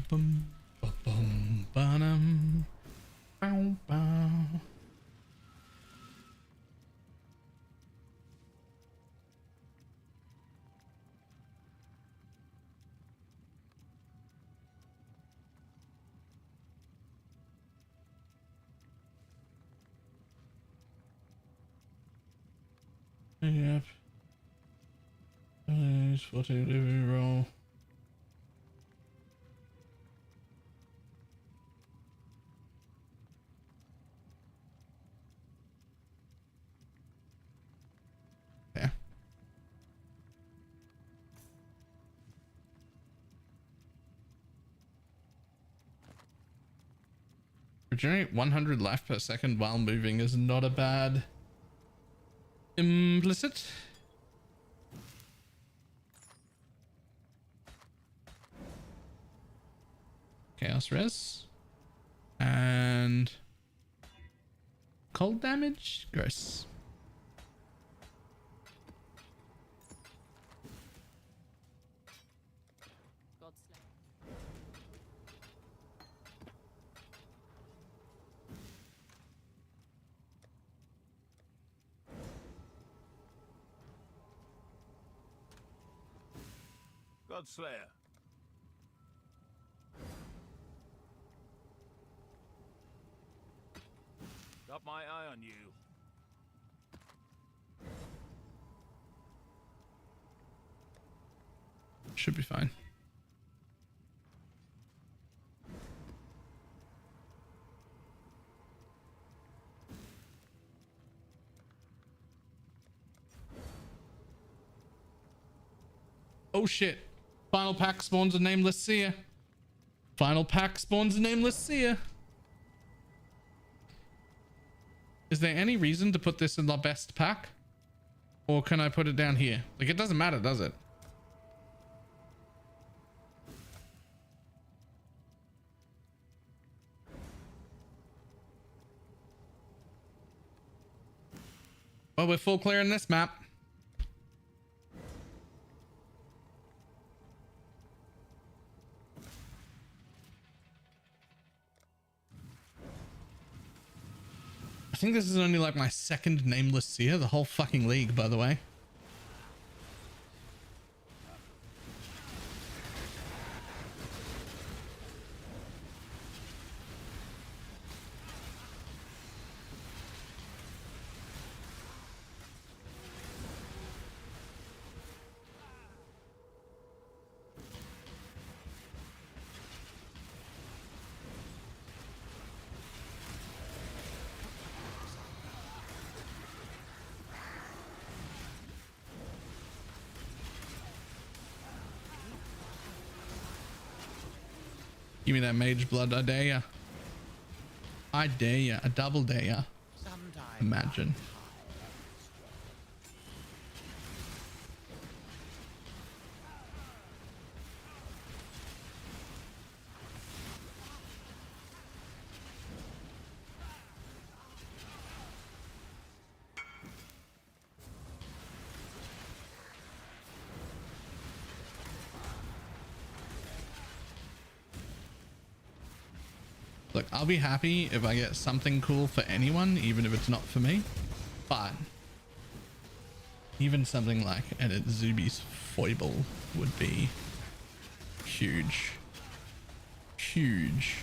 Bum, bum, bum, ba-dum, bow, bow. Yep. 14 delivery roll. Yeah. Regenerate 100 life per second while moving is not a bad implicit. Chaos res and cold damage. Gross. Godslayer. Got my eye on you. Should be fine. Oh shit. Final pack spawns a nameless seer. Final pack spawns a nameless seer. Is there any reason to put this in the best pack? Or can I put it down here? Like, it doesn't matter, does it? Well, we're full clear in this map. I think this is only like my second nameless seer, the whole fucking league, by the way. Give me that mage blood, I dare ya. I dare ya, a double dare ya. Imagine. Look, I'll be happy if I get something cool for anyone, even if it's not for me. But even something like Edit Zuby's foible would be huge. Huge.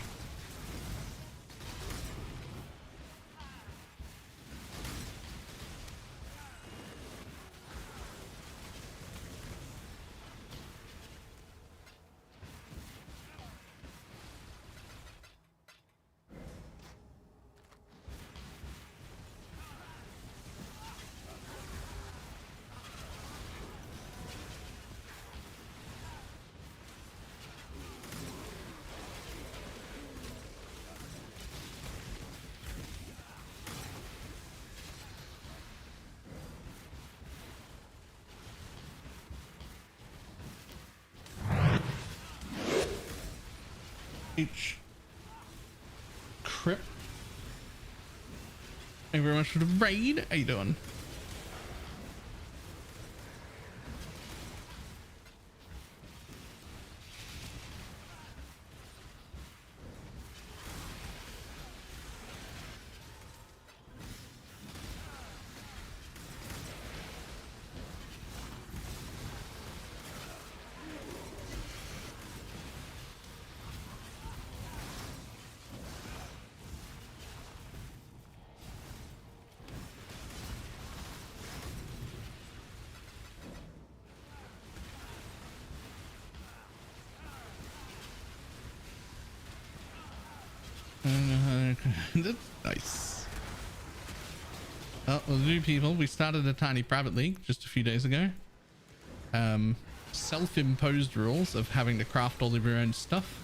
Crip. Thank you very much for the raid. How you doing? That's nice. Well, the new people, we started a tiny private league just a few days ago. Self-imposed rules of having to craft all of your own stuff.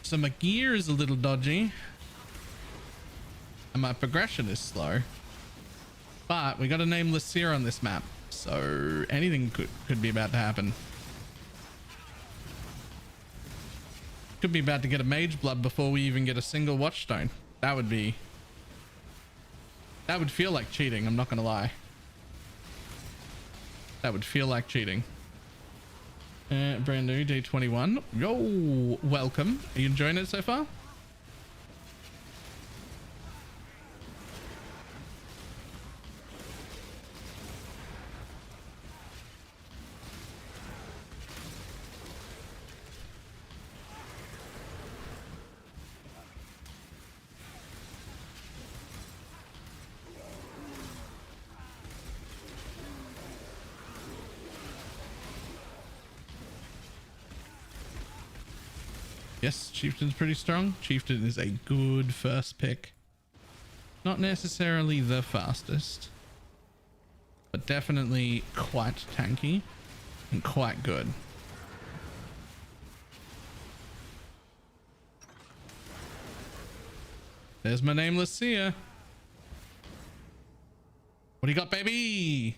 So my gear is a little dodgy. And my progression is slow. But we got a nameless seer on this map. So anything could be about to happen. Could be about to get a mage blood before we even get a single watchstone. That would feel like cheating, I'm not gonna lie. That would feel like cheating. Brand new, day 21. Yo, welcome. Are you enjoying it so far? Yes, Chieftain's pretty strong. Chieftain is a good first pick. Not necessarily the fastest, but definitely quite tanky and quite good. There's my nameless seer. What do you got, baby?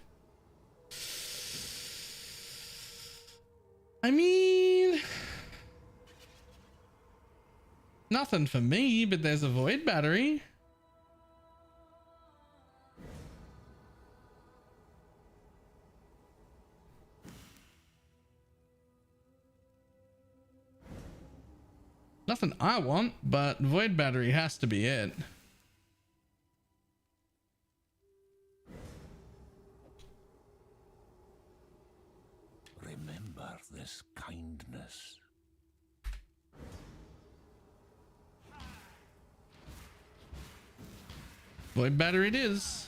I mean, nothing for me, but there's a void battery. Nothing I want, but void battery has to be it. Remember this kindness. Void battery it is.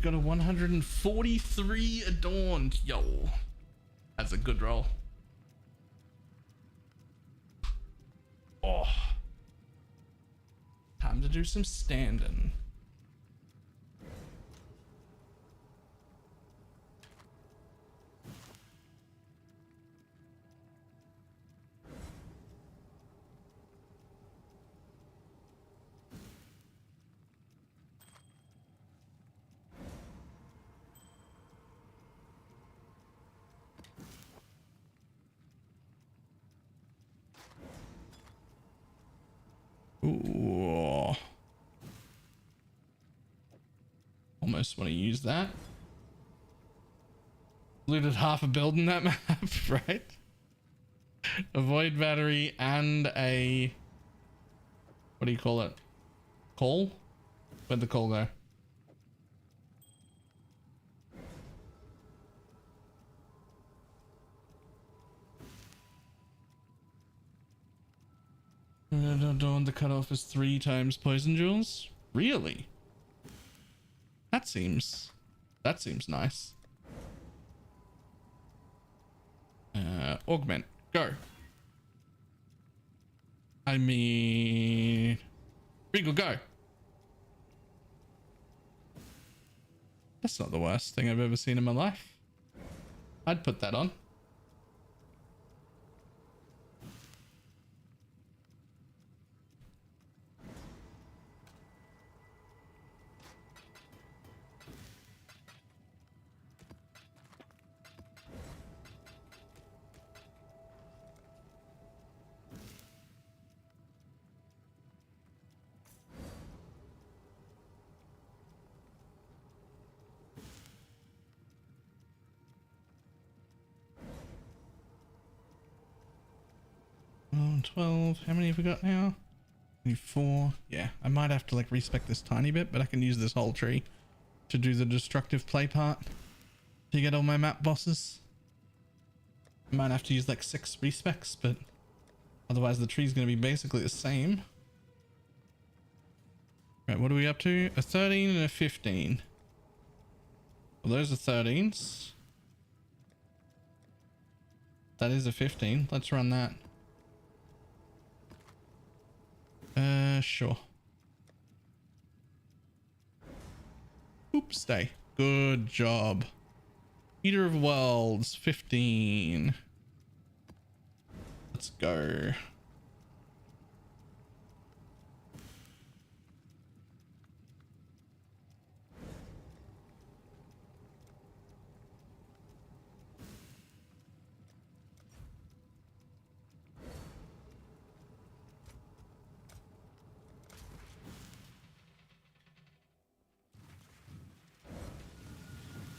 Got a 143 adorned. Yo, that's a good roll. Oh, time to do some standing. Ooh. Almost want to use that. Looted half a build in that map, right? A void battery and a, what do you call it? Coal? Where'd the coal go? The cutoff is 3 times poison jewels. Really? That seems nice. Augment, go. I mean, Regal, go. That's not the worst thing I've ever seen in my life. I'd put that on. Oh, 12. How many have we got now? 24. Yeah, I might have to like respec this tiny bit, but I can use this whole tree to do the destructive play part to get all my map bosses. I might have to use like 6 respecs, but otherwise the tree's going to be basically the same. Right, what are we up to? A 13 and a 15. Well, those are 13s. That is a 15. Let's run that. Sure. Oops, stay. Good job. Eater of Worlds, 15. Let's go.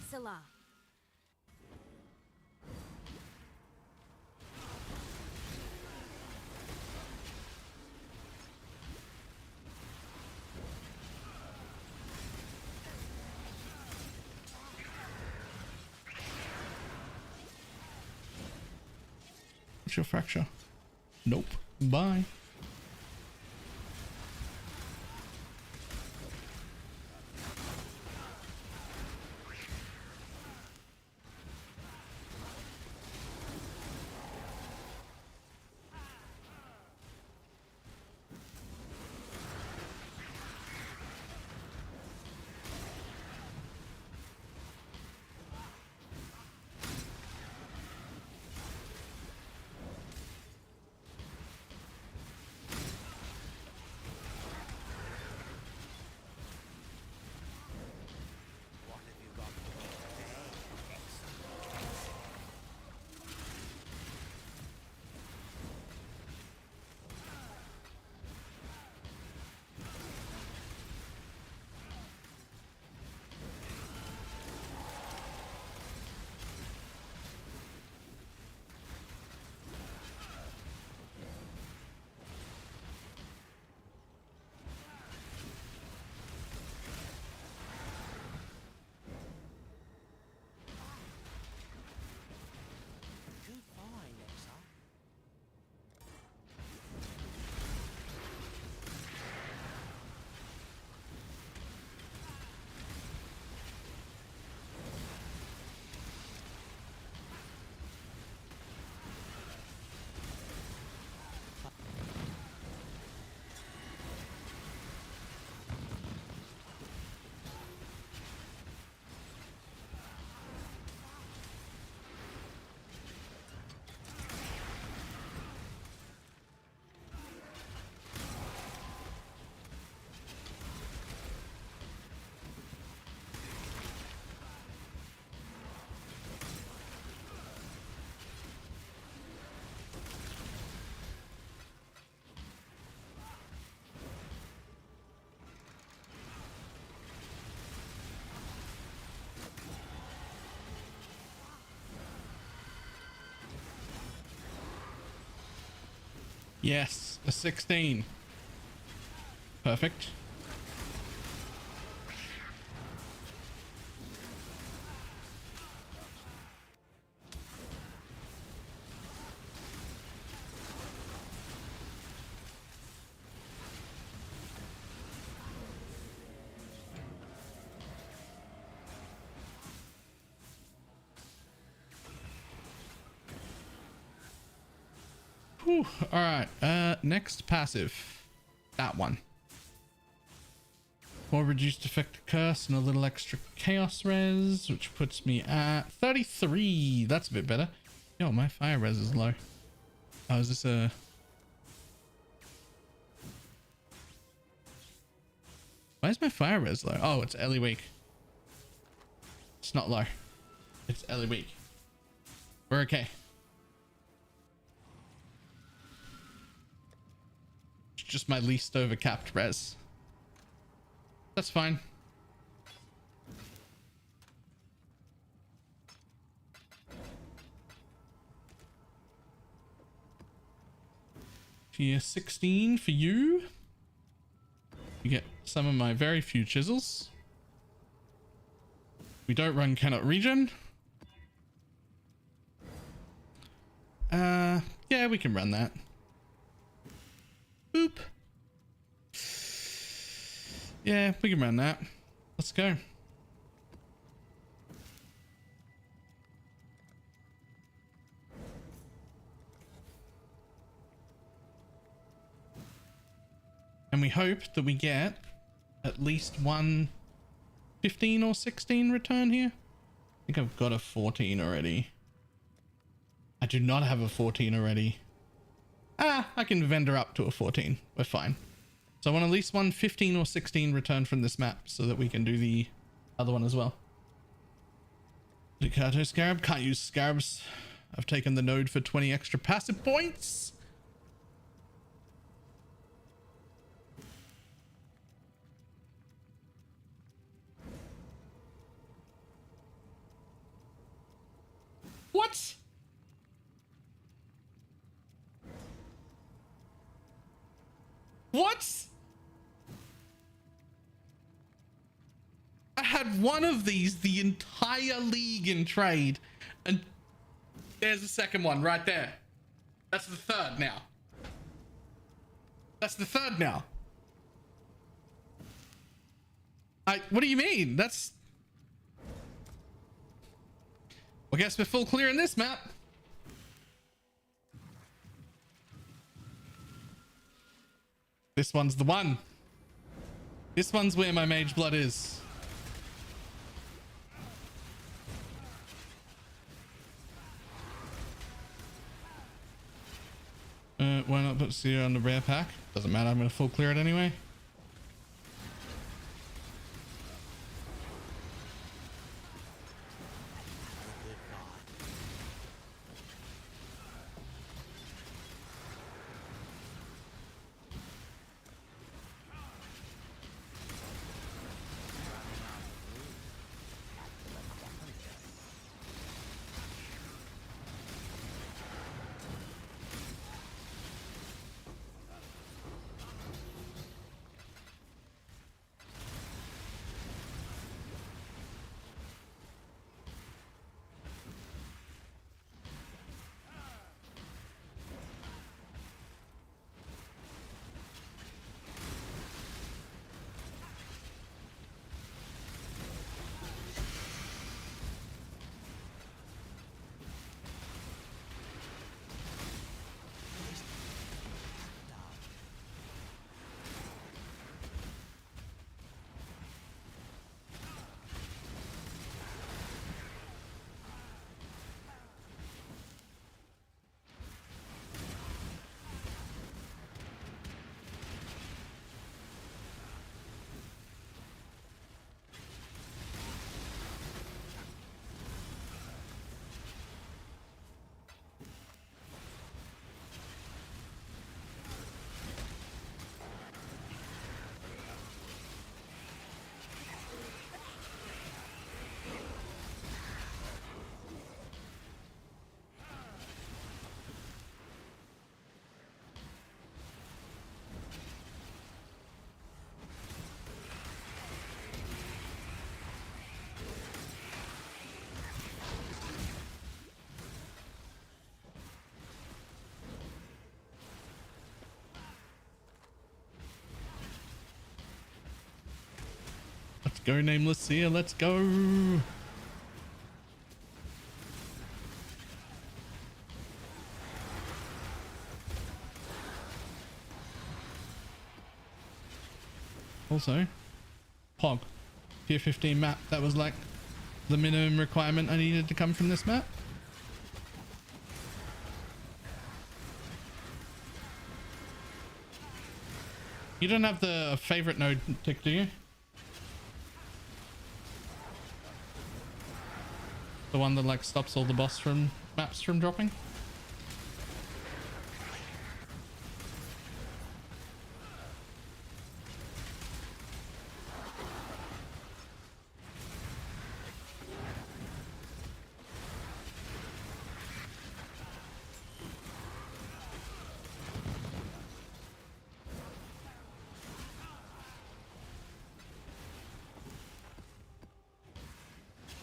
Salah. What's your fracture? Nope. Bye. Yes, a 16. Perfect. Whew. All right, next passive, that one. More reduced effective curse and a little extra chaos res, which puts me at 33. That's a bit better. Yo, my fire res is low. Oh, is this a... Why is my fire res low? Oh, it's Ellie weak. It's not low. It's Ellie weak. We're okay. It's just my least overcapped res. That's fine. Tier 16 for you. You get some of my very few chisels. We don't run cannot regen. Yeah, we can run that. Boop. Yeah, we can run that. Let's go. And we hope that we get at least one 15 or 16 return here. I think I've got a 14 already. I do not have a 14 already. I can vendor up to a 14. We're fine. So I want at least one 15 or 16 return from this map so that we can do the other one as well. Ducato Scarab. Can't use Scarabs. I've taken the node for 20 extra passive points. What? What? I had one of these the entire league in trade, and there's the second one right there. That's the third now. That's the third now. What do you mean? That's... Well, I guess we're full clear in this map. This one's the one. This one's where my mage blood is. Why not put Seer on the rare pack? Doesn't matter, I'm gonna full clear it anyway. Let's go, Nameless Seer. Let's go. Also, Pog, tier 15 map. That was like the minimum requirement I needed to come from this map. You don't have the favorite node tick, do you? The one that like stops all the boss from maps from dropping?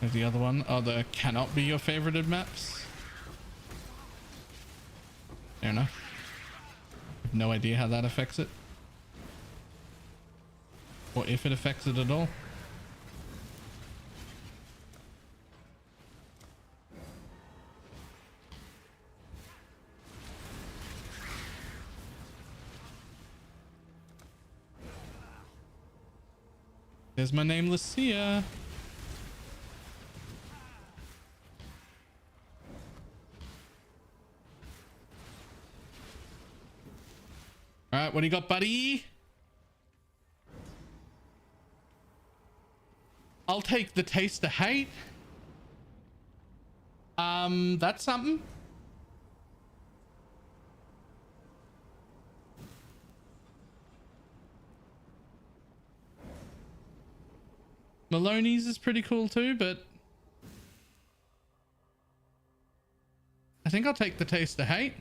There's the other one. Oh, the cannot be your favorited maps. Fair enough. No idea how that affects it. Or if it affects it at all. There's my nameless seer. All right, what do you got, buddy? I'll take the taste of hate. That's something. Maloney's is pretty cool too, but I think I'll take the taste of hate.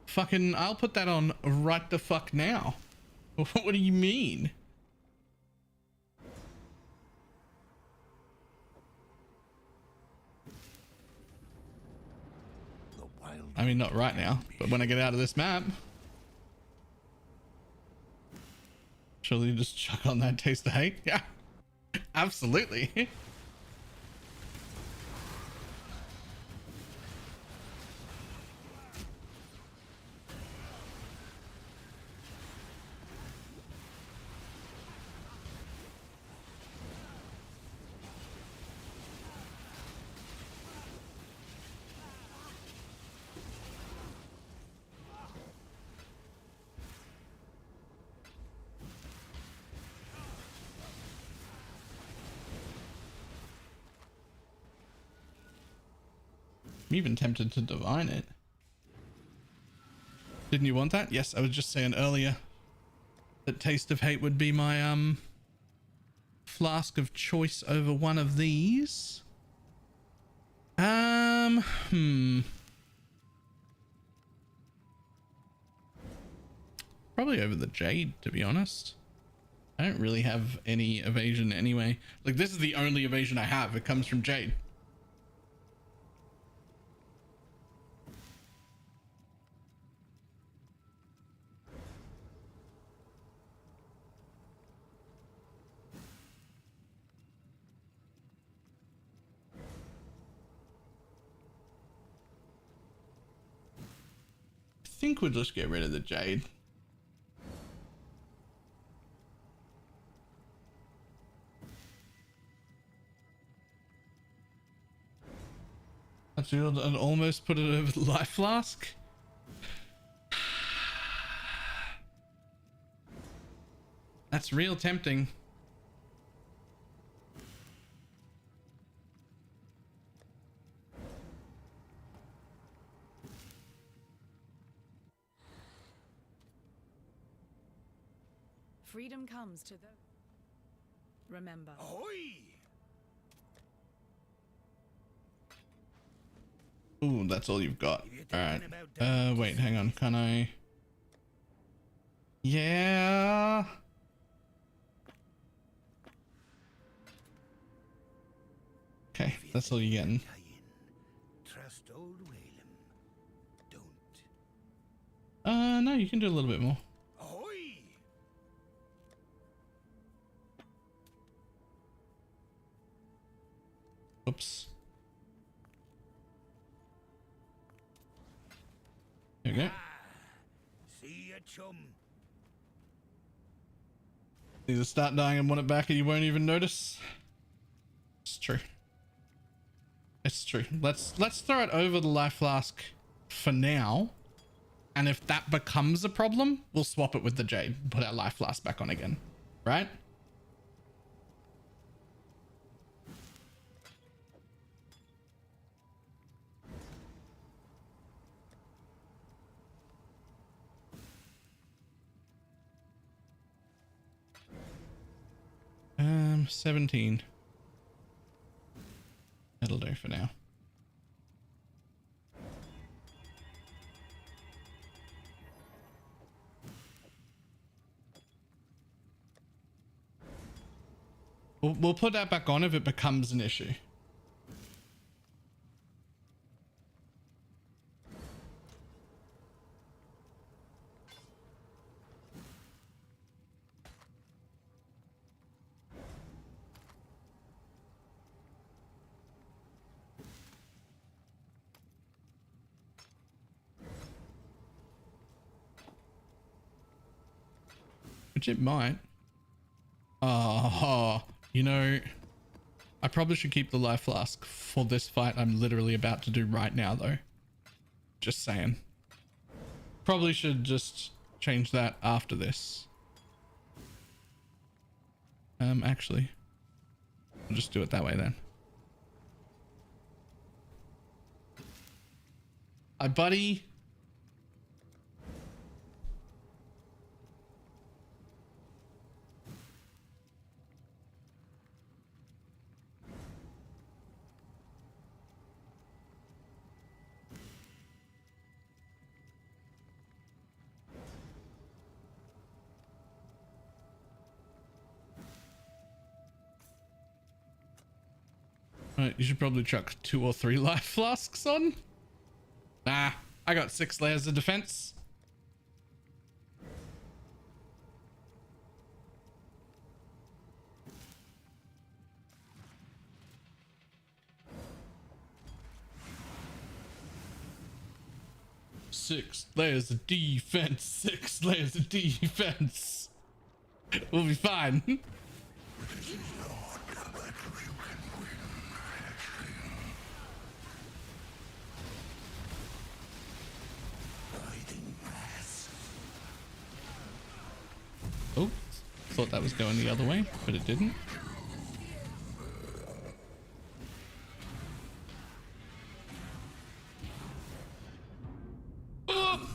Fucking, I'll put that on right the fuck now. What do you mean? I mean, not right now, but when I get out of this map. Surely you just chuck on that taste of hate? Yeah, absolutely. I'm even tempted to divine it. Didn't you want that? Yes, I was just saying earlier that taste of hate would be my flask of choice over one of these. Probably over the Jade, to be honest. I don't really have any evasion anyway. Like, this is the only evasion I have. It comes from Jade. I think we'll just get rid of the Jade. And almost put it over the life flask. That's real tempting. Freedom comes to those. Remember. Ahoy! Ooh, that's all you've got. All right. Wait, hang on. Can I? Yeah. Okay, that's all you're getting. Trust old Whalem. Don't. No, you can do a little bit more. Ahoy! Oops. There we go. See ya, chum. These will start dying and want it back and you won't even notice. It's true. It's true. Let's throw it over the life flask for now. And if that becomes a problem, we'll swap it with the Jade. Put our life flask back on again. Right? Um, 17. That'll do for now. We'll put that back on if it becomes an issue. Which it might. Oh, you know, I probably should keep the life flask for this fight I'm literally about to do right now, though. Just saying. Probably should just change that after this. Actually, I'll just do it that way then. Hi, buddy. You should probably chuck 2 or 3 life flasks on. Nah, I got 6 layers of defense. Six layers of defense. 6 layers of defense. We'll be fine. Oh, thought that was going the other way, but it didn't. Oh!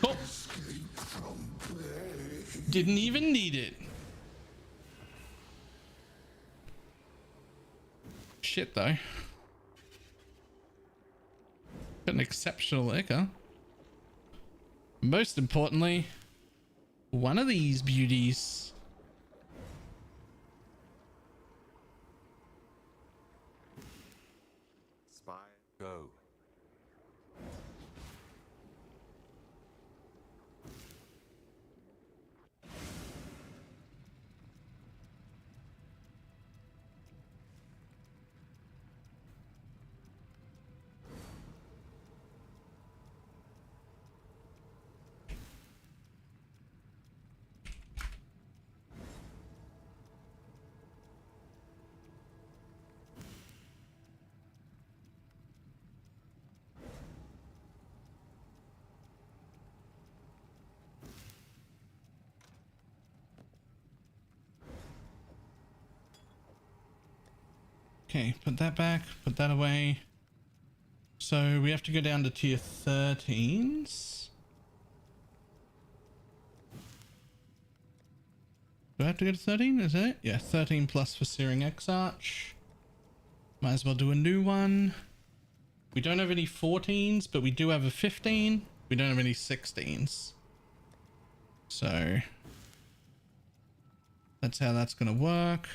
Oh. Didn't even need it. Shit though. Got an exceptional echo. Most importantly, one of these beauties. Spy. Go. Okay, put that back, put that away. So we have to go down to tier 13s. Do I have to go to 13? Is it? Yeah, 13 plus for Searing Exarch. Might as well do a new one. We don't have any 14s, but we do have a 15. We don't have any 16s. So that's how that's going to work.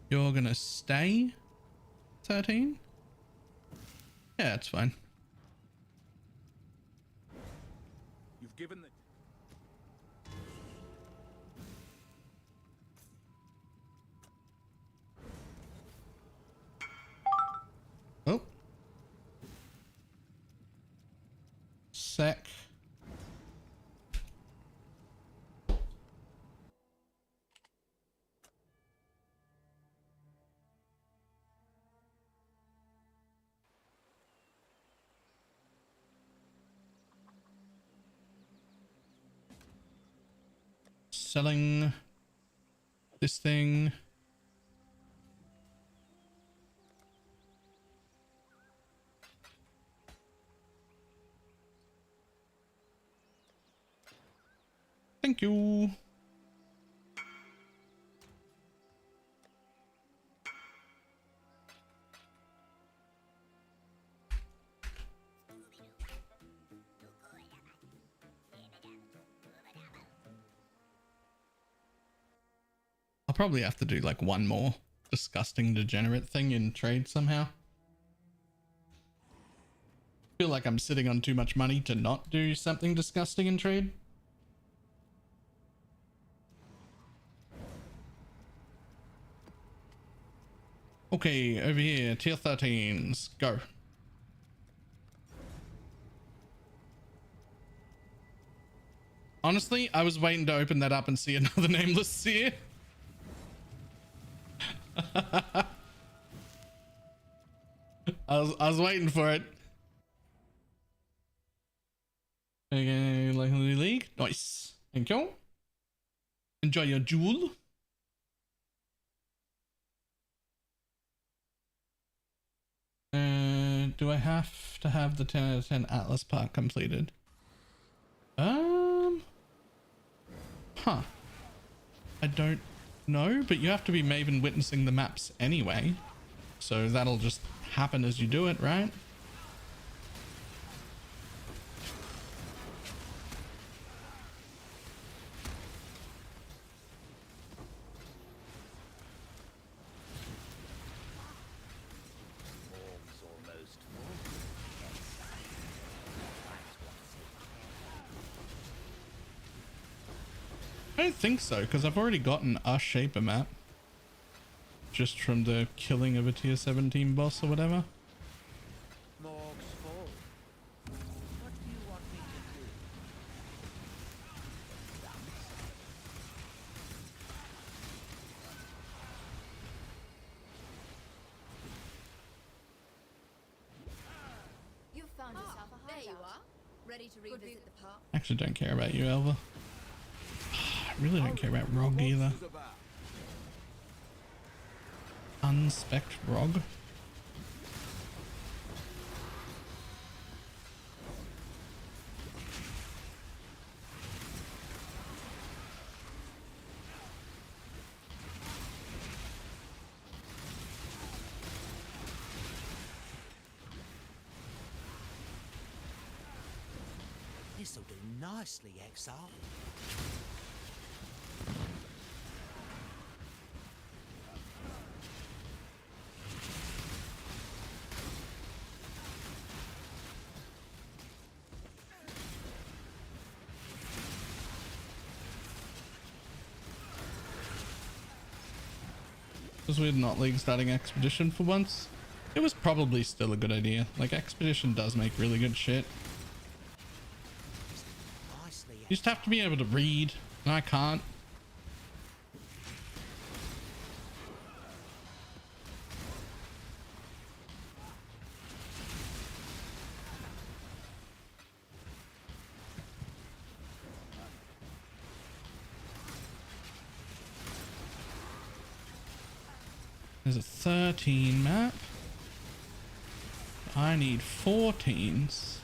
You're going to stay 13? Yeah, it's fine. You've given the... Oh. Sec. Selling this thing. Thank you. I'll probably have to do like one more disgusting degenerate thing in trade somehow. Feel like I'm sitting on too much money to not do something disgusting in trade. Okay, over here, tier 13s, go. Honestly, I was waiting to open that up and see another nameless seer. I was waiting for it. Okay, likely league. Nice. Thank you. Enjoy your jewel. Do I have to have the 10 out of 10 Atlas part completed? Huh. I don't know, but you have to be Maven witnessing the maps anyway. So that'll just happen as you do it, right? I don't think so, because I've already gotten a Shaper map. Just from the killing of a tier 17 boss or whatever. You've found yourself a hideout. There you are. Ready to revisit the park. I actually don't care about you, Elva. I really don't care about Rog either. Unspect Rog. This'll do nicely, Exile. Because we're not league starting Expedition for once. It was probably still a good idea. Like, Expedition does make really good shit. You just have to be able to read, and I can't. There's a 13 map. I need 14s.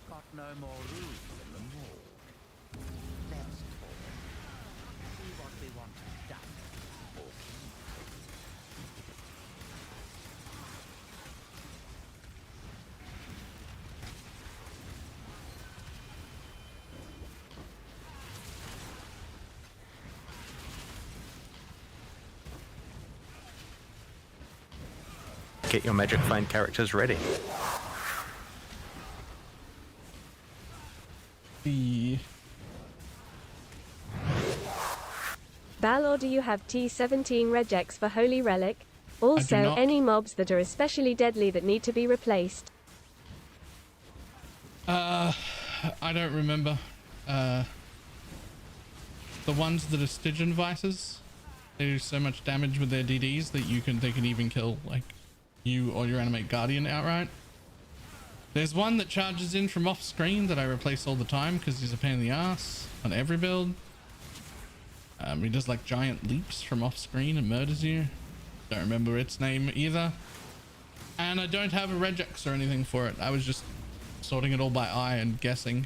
Got no more room in the mall. Let's talk. See what we want done. Get your magic find characters ready. Balor, do you have T17 regex for Holy Relic? Also, any mobs that are especially deadly that need to be replaced? I don't remember. The ones that are Stygian Vices, they do so much damage with their DDs that they can even kill like you or your Animate Guardian outright. There's one that charges in from off screen that I replace all the time because he's a pain in the ass on every build. He does like giant leaps from off screen and murders you. Don't remember its name either. And I don't have a regex or anything for it. I was just sorting it all by eye and guessing.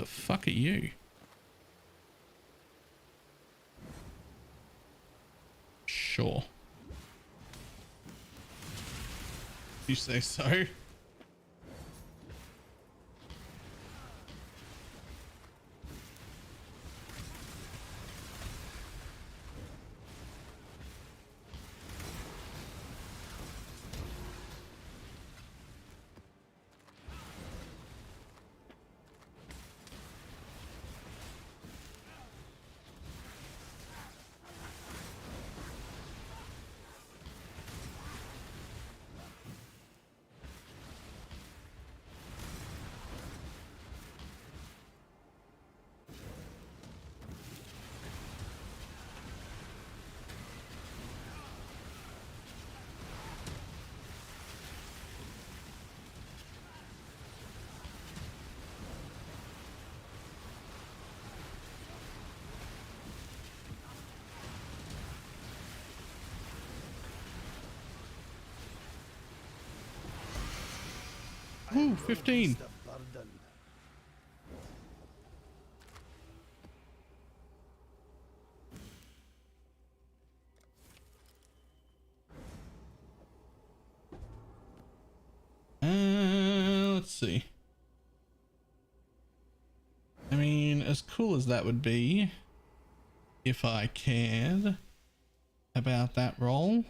The fuck are you? Sure. You say so? Ooh, 15. Let's see. I mean, as cool as that would be, if I cared about that role.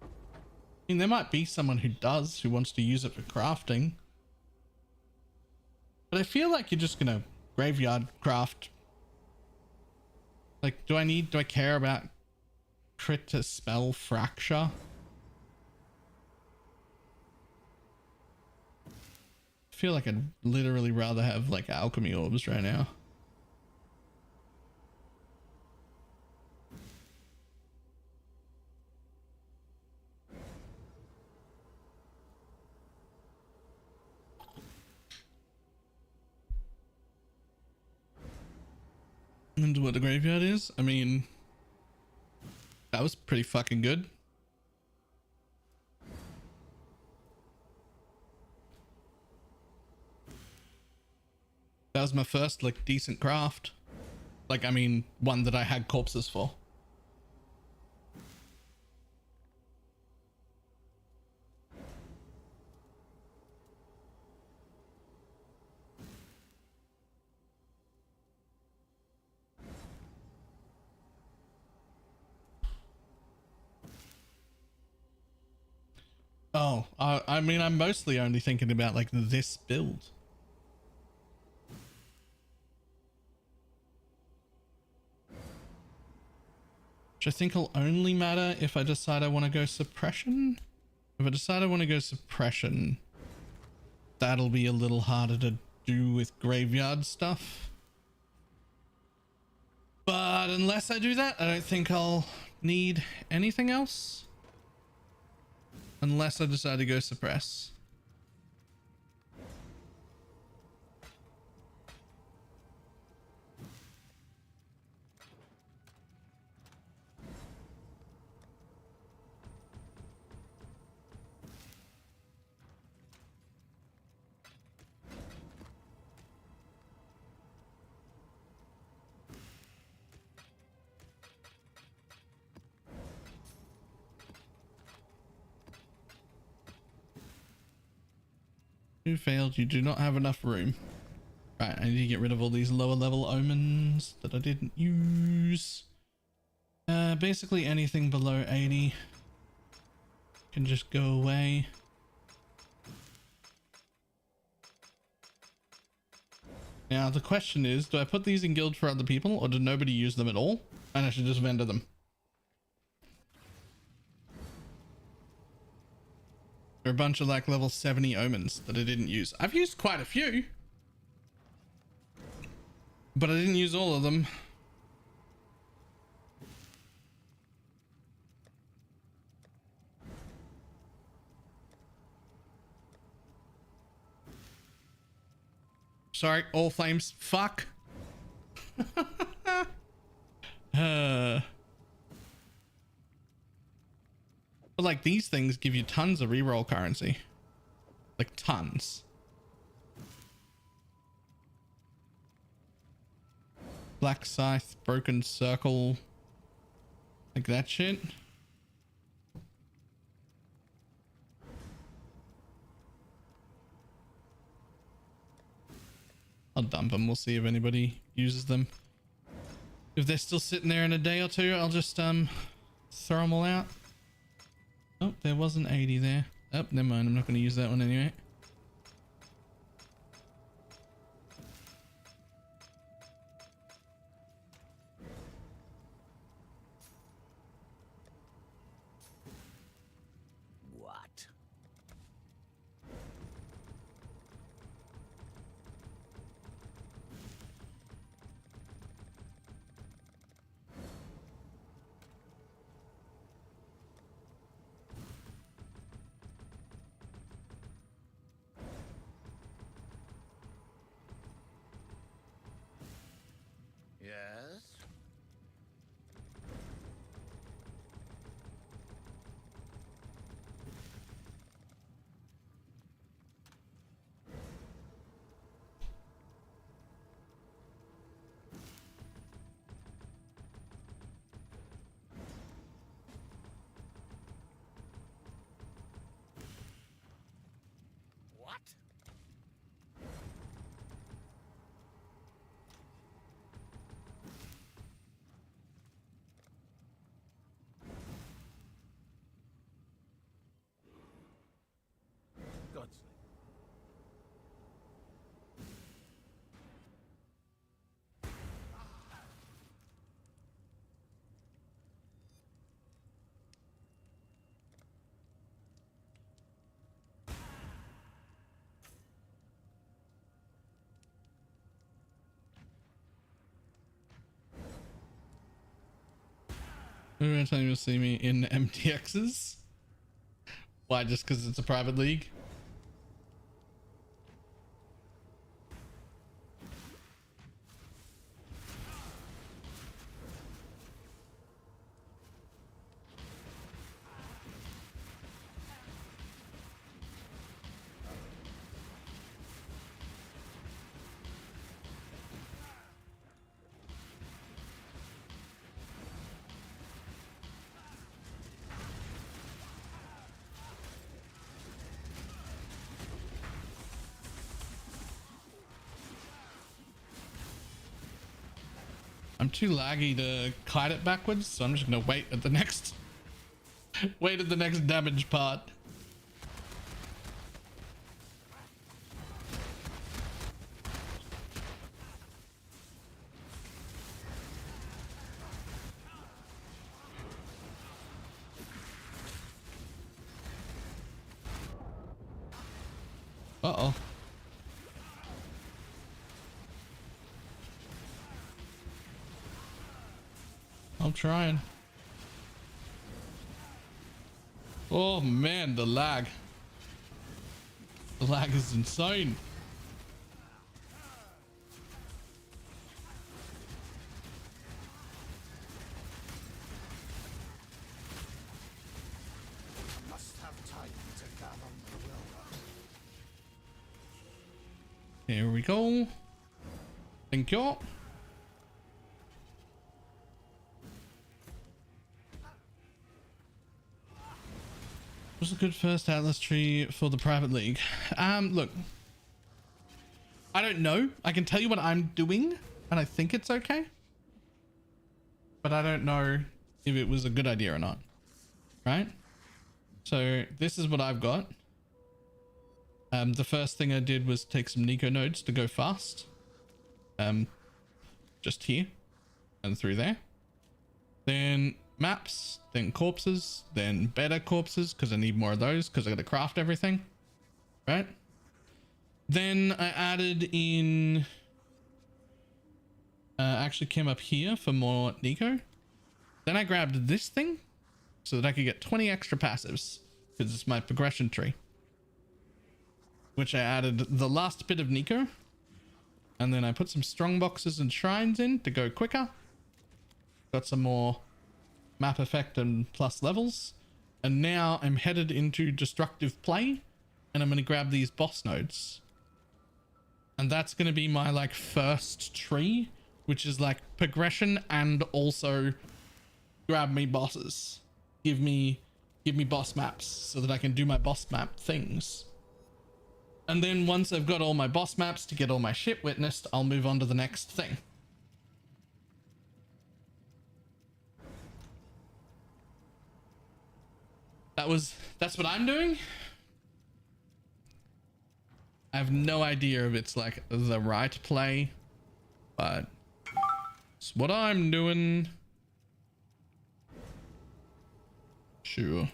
I mean, there might be someone who does, who wants to use it for crafting. But I feel like you're just gonna graveyard craft. Like, do I care about crit to spell fracture? I feel like I'd literally rather have like alchemy orbs right now. And what the graveyard is? I mean, that was pretty fucking good. That was my first like decent craft. Like, I mean, one that I had corpses for. Oh, I mean, I'm mostly only thinking about like this build. Which I think will only matter if I decide I want to go suppression. If I decide I want to go suppression, that'll be a little harder to do with graveyard stuff. But unless I do that, I don't think I'll need anything else. Unless I decide to go suppress. You failed. You do not have enough room. Right, I need to get rid of all these lower level omens that I didn't use. Basically anything below 80 can just go away. Now the question is, do I put these in guild for other people, or did nobody use them at all and I should just vendor them? There are a bunch of like level 70 omens that I didn't use. I've used quite a few, but I didn't use all of them. Sorry, all flames. Fuck. But like these things give you tons of reroll currency. Like tons. Black Scythe, Broken Circle, like that shit. I'll dump them. We'll see if anybody uses them. If they're still sitting there in a day or two, I'll just throw them all out. Oh, there was an 80 there. Oh, never mind. I'm not going to use that one anyway. What? Yes? What? God's sake. Every time you'll see me in MTXs. Why? Just because it's a private league? I'm too laggy to kite it backwards, so I'm just gonna wait at the next damage part. Uh-oh. I'm trying. Oh man, the lag. The lag is insane. Must have time to gather my will. Here we go. Thank you. Was a good first Atlas tree for the private league. Look, I don't know. I can tell you what I'm doing and I think it's okay, but I don't know if it was a good idea or not. Right? So this is what I've got. The first thing I did was take some Nico nodes to go fast. Just here and through there. Then maps, then corpses, then better corpses because I need more of those because I got to craft everything. Right? Then I added in actually came up here for more Nico. Then I grabbed this thing so that I could get 20 extra passives because it's my progression tree, which I added the last bit of Nico, and then I put some strong boxes and shrines in to go quicker. Got some more map effect and plus levels, and now I'm headed into destructive play, and I'm going to grab these boss nodes, and that's going to be my like first tree which is like progression and also grab me bosses. Give me boss maps so that I can do my boss map things. And then once I've got all my boss maps to get all my shit witnessed, I'll move on to the next thing. That's what I'm doing. I have no idea if it's like the right play, but it's what I'm doing. Sure.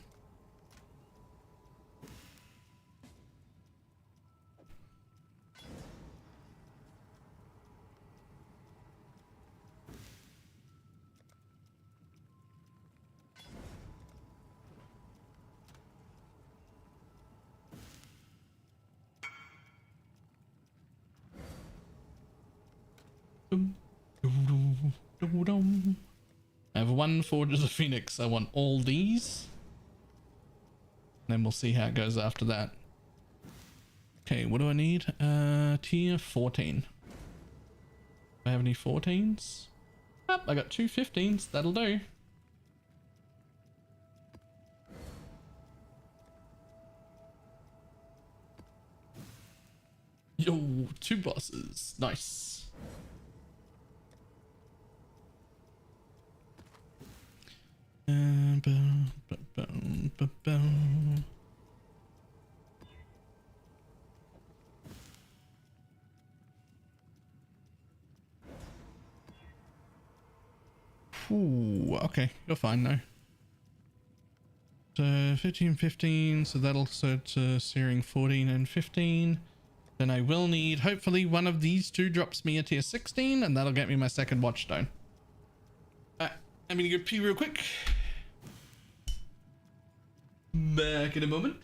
I have one Forge of the Phoenix. I want all these. Then we'll see how it goes after that. Okay, what do I need? Tier 14. Do I have any 14s? Oh, I got 2 15s. That'll do. Yo, 2 bosses. Nice. Ooh, okay, you're fine now. So 15, 15, so that'll set searing 14 and 15. Then I will need, hopefully one of these 2 drops me a tier 16, and that'll get me my second watchstone. I'm gonna go pee real quick. Back in a moment.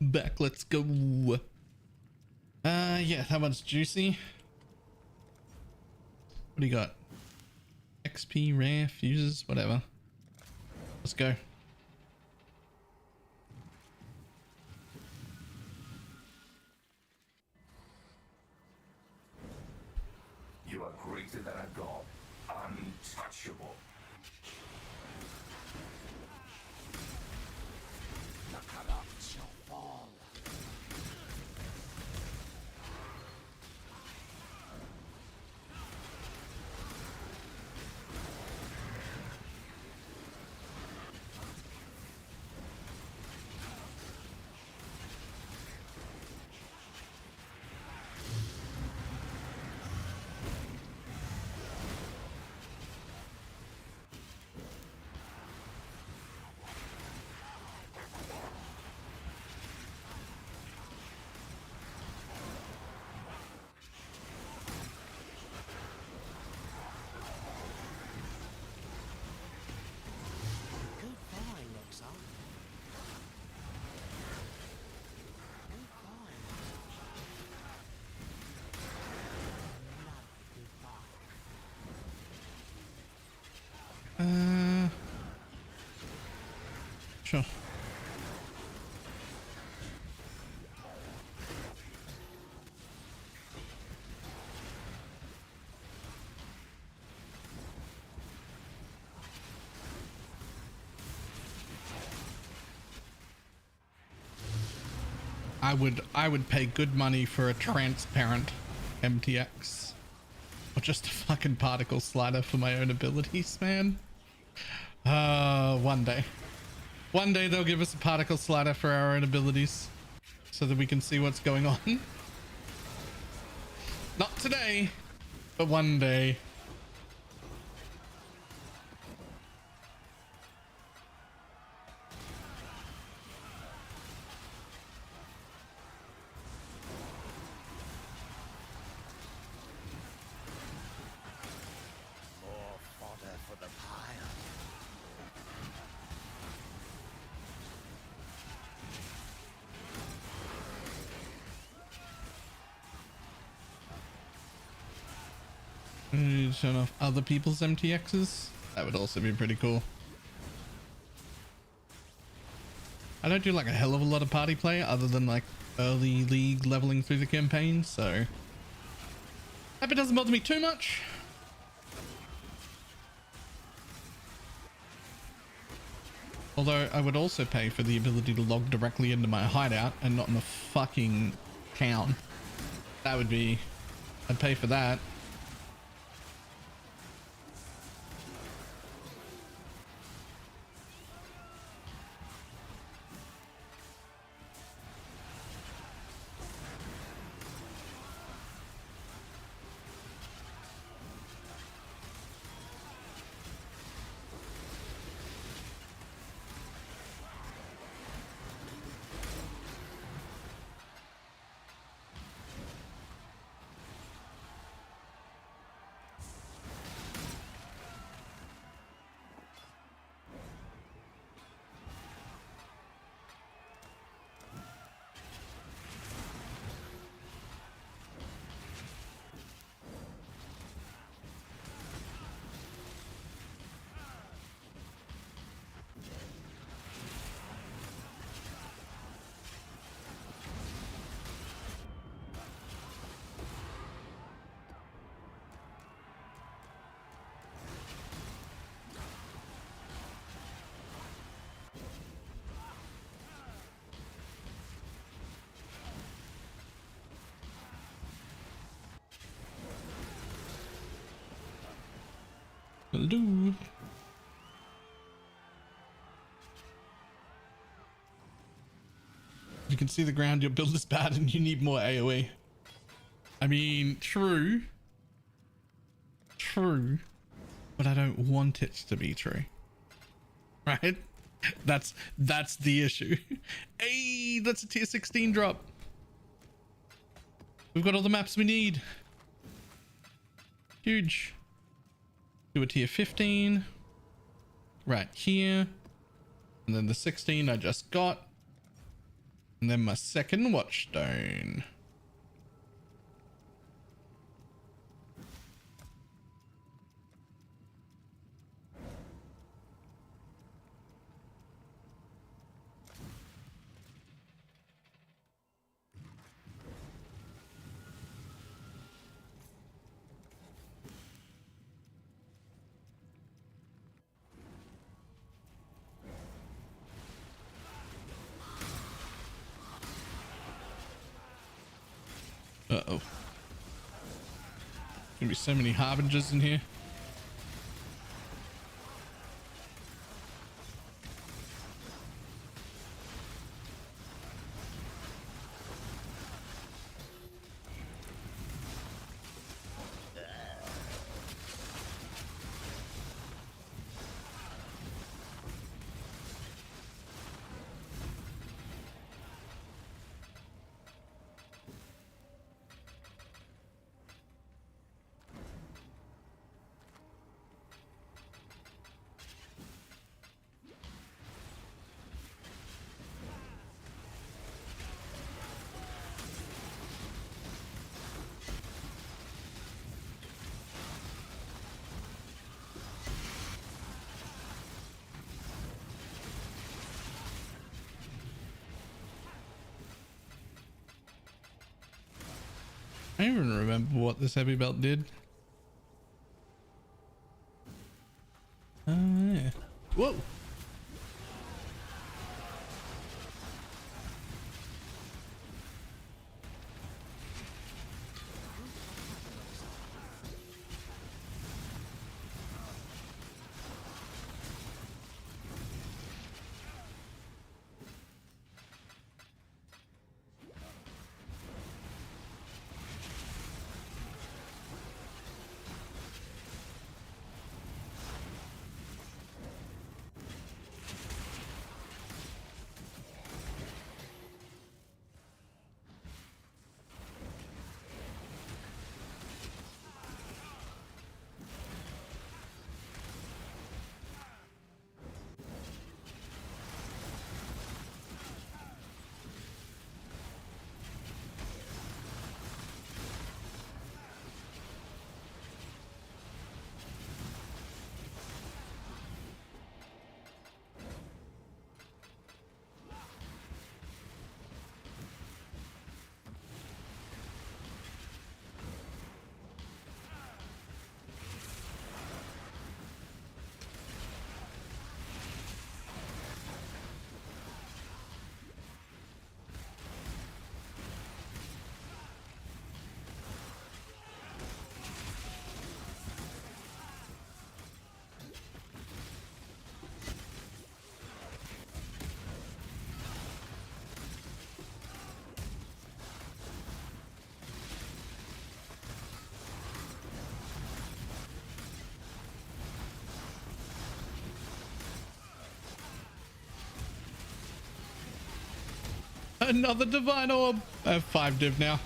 back. Let's go. Yeah, that one's juicy. What do you got? XP, rare, fuses, whatever. Let's go. You are greater than a god, untouchable. The corrupt shall fall. Sure. I would pay good money for a transparent MTX or just a fucking particle slider for my own abilities, man. One day they'll give us a particle slider for our own abilities so that we can see what's going on. Not today, but one day. More fodder for the pile. Turn off other people's MTXs. That would also be pretty cool. I don't do like a hell of a lot of party play other than like early league leveling through the campaign, so hope it doesn't bother me too much. Although I would also pay for the ability to log directly into my hideout and not in the fucking town. That would be, I'd pay for that. Will do. You can see the ground, your build is bad and you need more AoE. I mean, true, but I don't want it to be true, right? That's the issue. Hey, that's a tier 16 drop. We've got all the maps we need. Huge. Do a tier 15 right here, and then the 16 I just got. And then my second watchstone. Uh-oh. Gonna be so many harbingers in here. I don't even remember what this heavy belt did. Oh yeah. Whoa. Another divine orb. I have 5 div now.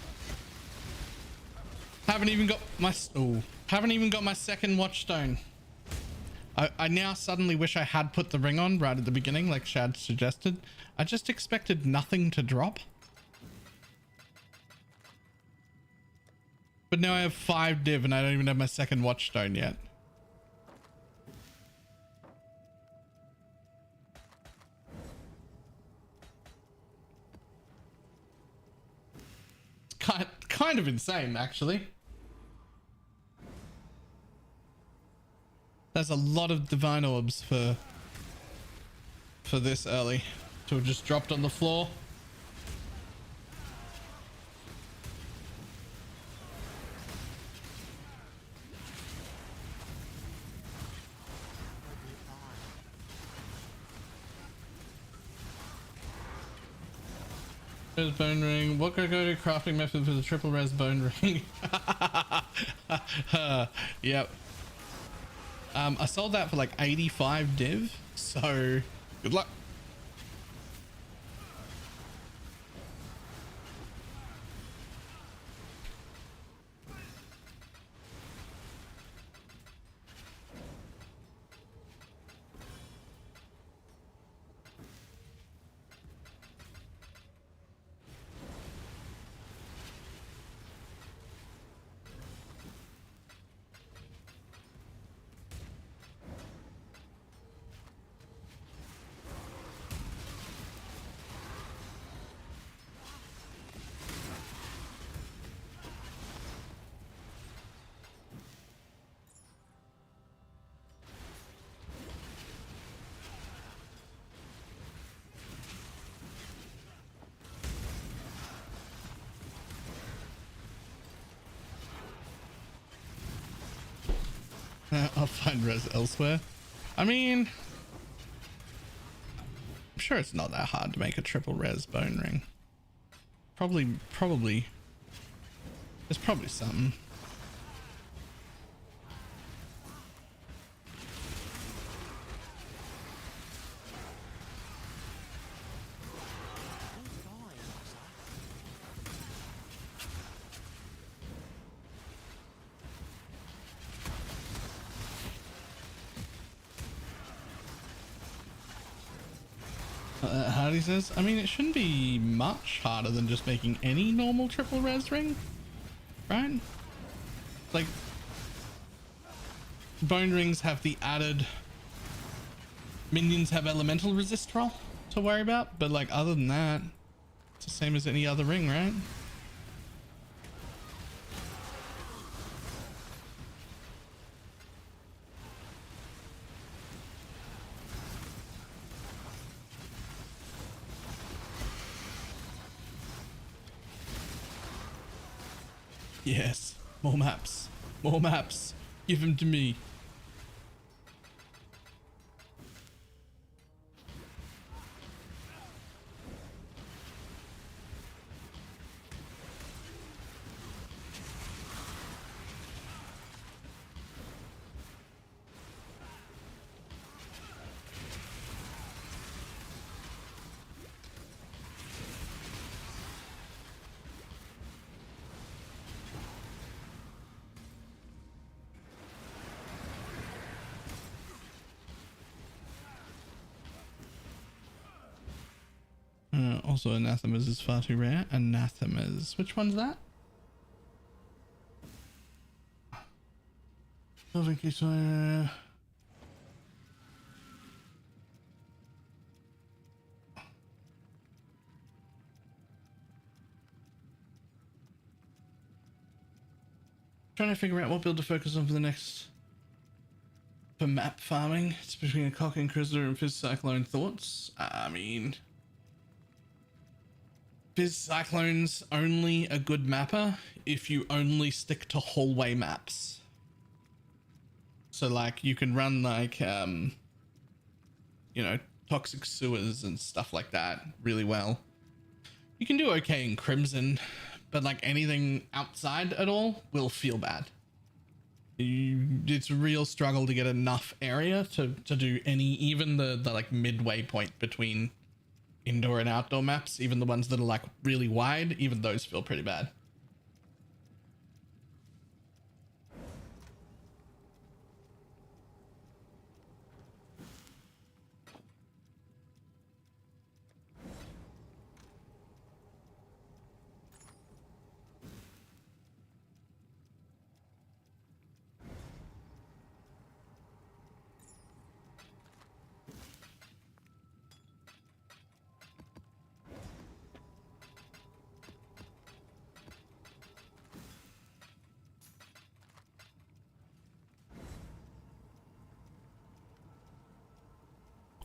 Haven't even got my second watchstone. I now suddenly wish I had put the ring on right at the beginning, like Shad suggested. I just expected nothing to drop. But now I have 5 div and I don't even have my second watchstone yet. Kind of insane, actually. There's a lot of divine orbs for this early to have just dropped on the floor. Res bone ring. What could I go to crafting method for the triple res bone ring? Yep. I sold that for like 85 div, so good luck. I'll find res elsewhere. I mean, I'm sure it's not that hard to make a triple res bone ring. Probably, there's probably something. Hardy says, I mean, it shouldn't be much harder than just making any normal triple res ring, right? Like, bone rings have the added minions have elemental resist roll to worry about, but like other than that, it's the same as any other ring, right? Yes, more maps. More maps. Give them to me. Also, anathemas is far too rare. Anathemas. Which one's that? I think it's trying to figure out what build to focus on for the next map farming. It's between a Cock Inquisitor and Fizz Cyclone. Thoughts? I mean, Fizz Cyclone's only a good mapper if you only stick to hallway maps. So like you can run like, you know, toxic sewers and stuff like that really well. You can do okay in Crimson, but like anything outside at all will feel bad. It's a real struggle to get enough area to do any, even the like midway point between indoor and outdoor maps, even the ones that are like really wide, even those feel pretty bad.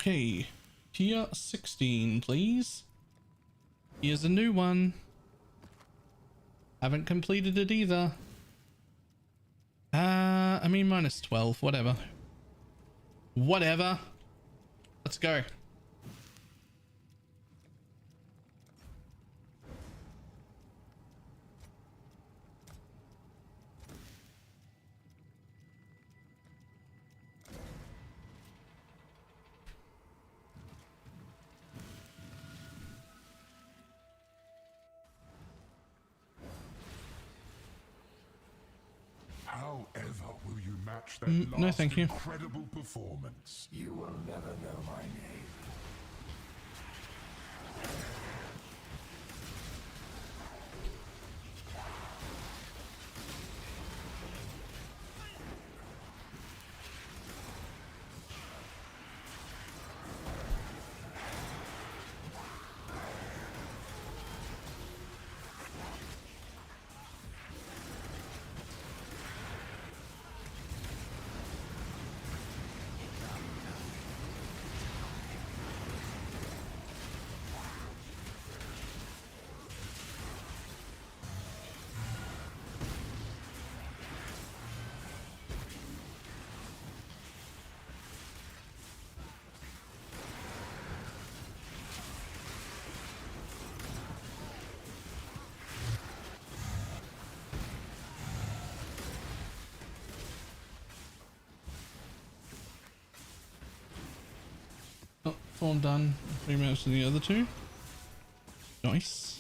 Okay, tier 16, please. Here's a new one. Haven't completed it either. I mean, minus 12, whatever. Whatever. Let's go. However, will you match that no, thank you. incredible performance? You will never know my name. All done. 3 minutes to the other 2. Nice.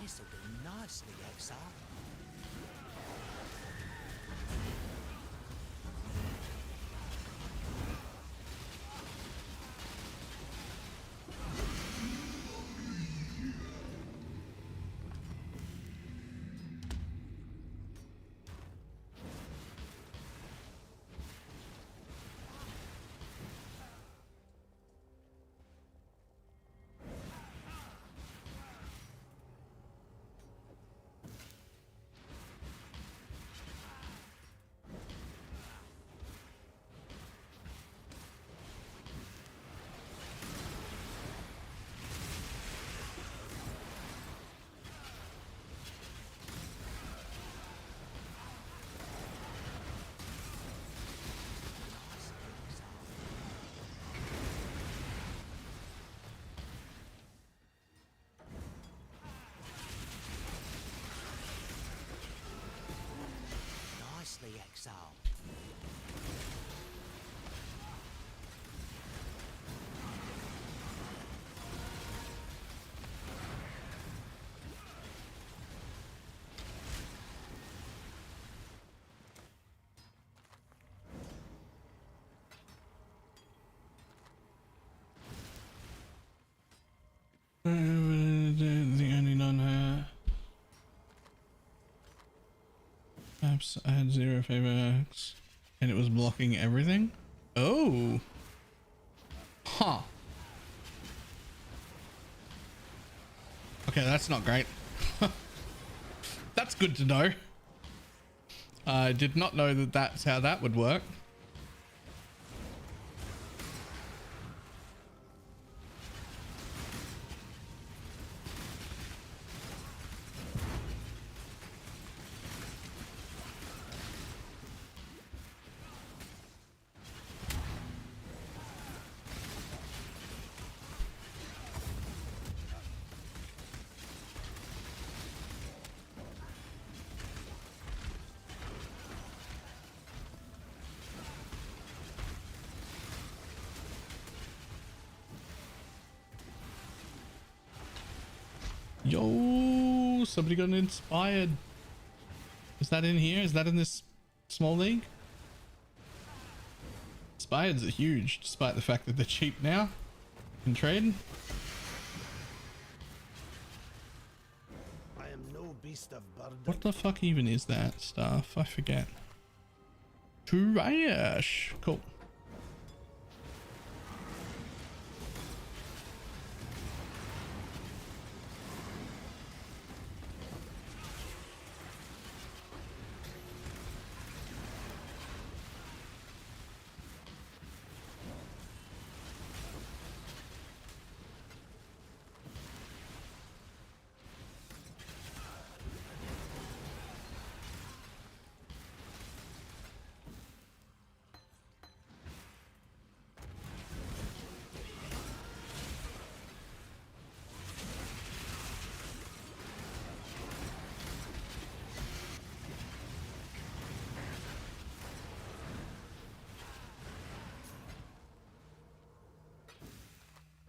This'll do nicely, Exile. Nicely, Exile. The only none here. Perhaps I had 0 favor X and it was blocking everything. Oh, huh. Okay, that's not great. That's good to know. I did not know that that's how that would work. Yo, somebody got inspired. Is that in here? Is that in this small league? Inspireds are huge, despite the fact that they're cheap now in trade. I am no beast of burden. What the fuck even is that stuff? I forget. Trash. Cool.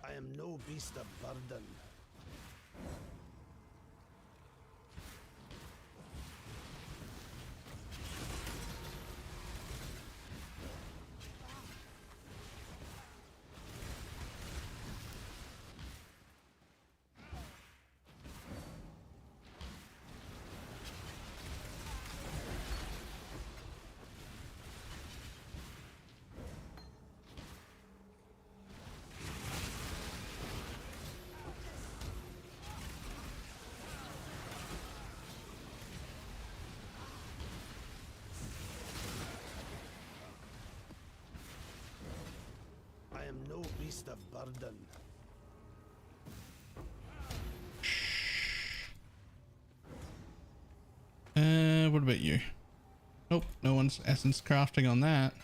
I am no beast of burden. beast of burden. What about you? Nope, no one's essence crafting on that.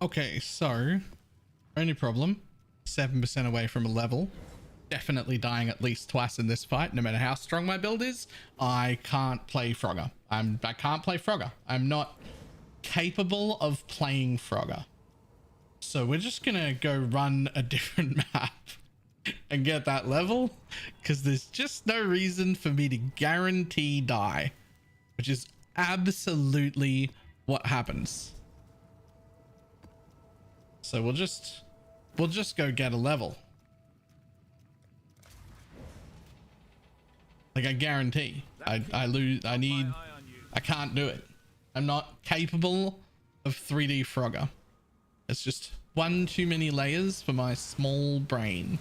Okay, so only problem, 7% away from a level. Definitely dying at least twice in this fight. No matter how strong my build is, I can't play Frogger. I can't play Frogger. I'm not capable of playing Frogger. So we're just gonna go run a different map and get that level, because there's just no reason for me to guarantee die, which is absolutely what happens. So we'll just go get a level. Like, I guarantee I lose. I can't do it. I'm not capable of 3D Frogger. It's just one too many layers for my small brain.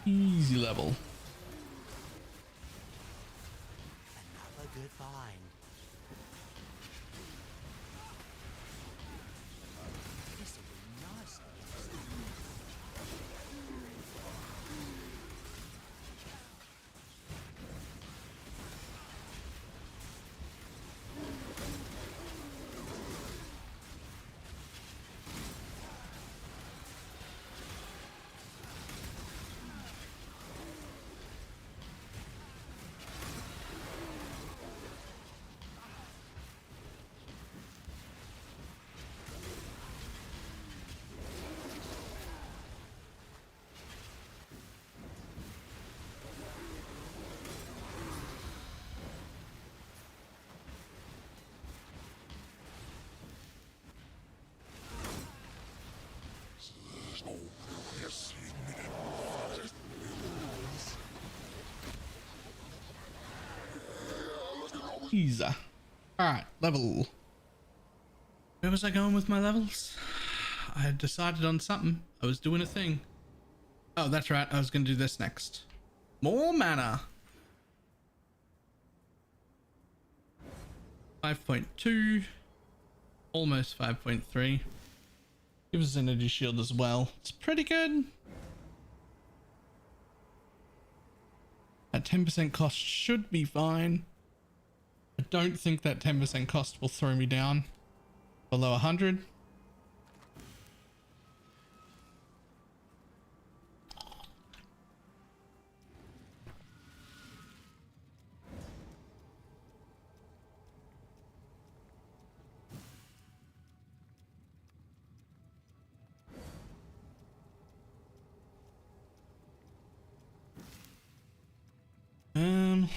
Easy level. Another good find. This will be nice. Easy. All right, level. Where was I going with my levels? I had decided on something. I was doing a thing. Oh, that's right. I was going to do this next. More mana. 5.2. Almost 5.3. Gives us energy shield as well. It's pretty good. At 10% cost should be fine. I don't think that 10% cost will throw me down below 100.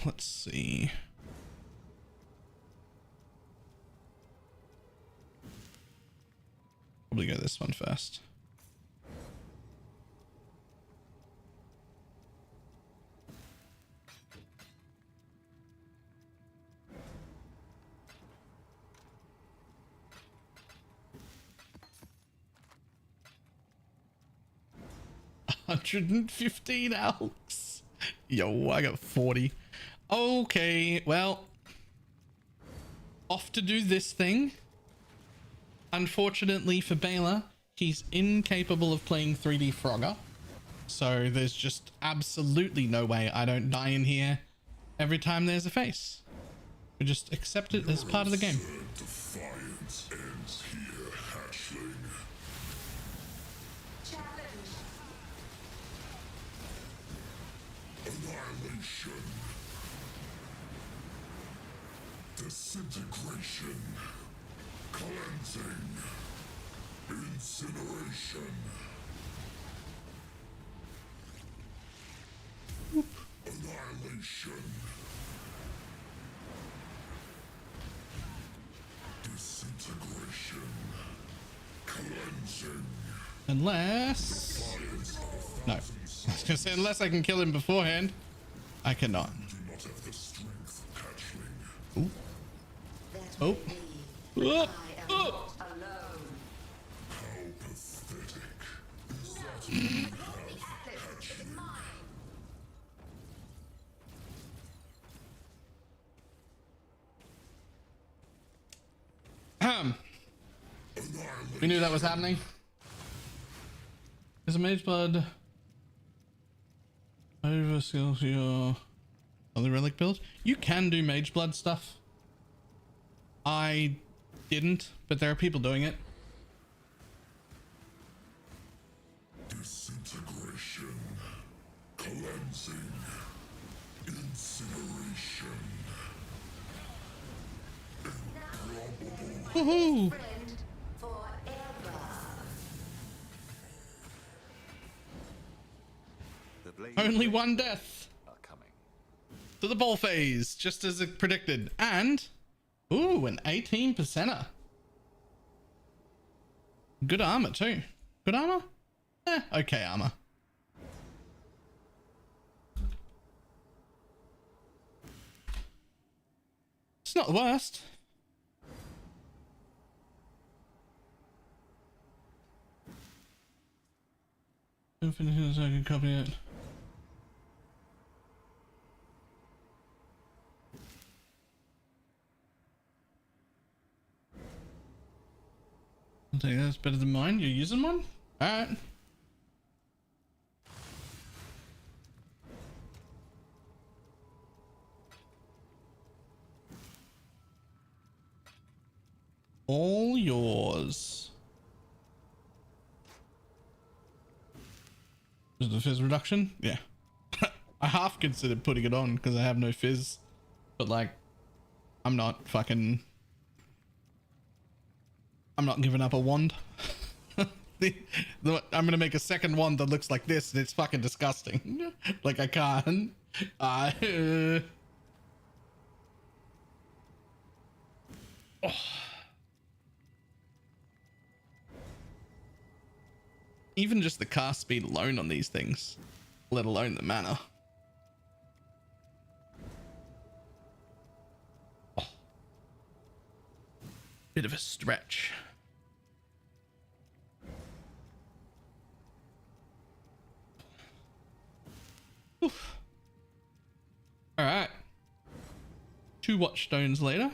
let's see. Probably go this one first. $115, Alex. Yo, I got 40. Okay, well, off to do this thing. Unfortunately for Balor, he's incapable of playing 3D Frogger. So there's just absolutely no way I don't die in here every time there's a face. We just accept it as part of the game. Defiance ends here, hatchling. Challenge. Annihilation. Disintegration. Cleansing. Incineration. Annihilation. Disintegration. Cleansing. Unless... No. I was gonna say, unless I can kill him beforehand. I cannot. You do not have the strength, hatchling. Ooh. Oh. Oh. Oh. How pathetic. Is that all you have, hatchling? We knew that was happening. Is a mage blood over skills your other relic build? You can do mage blood stuff. I didn't, but there are people doing it. Disintegration. Cleansing. Incineration. Improbable. Woohoo! Only one death to the ball phase, just as it predicted. And ooh, an 18%er. Good armor too. Good armor? Okay armor. It's not the worst. Don't finish it so I can copy it. I'll take that's better than mine. You're using one? Alright. All yours. Is the fizz reduction? Yeah. I half considered putting it on because I have no fizz. But like, I'm not giving up a wand. I'm gonna make a second wand that looks like this and it's fucking disgusting. Like I can't. Oh. Even just the cast speed alone on these things, let alone the mana. Oh. Bit of a stretch. Oof. All right. 2 watchstones later.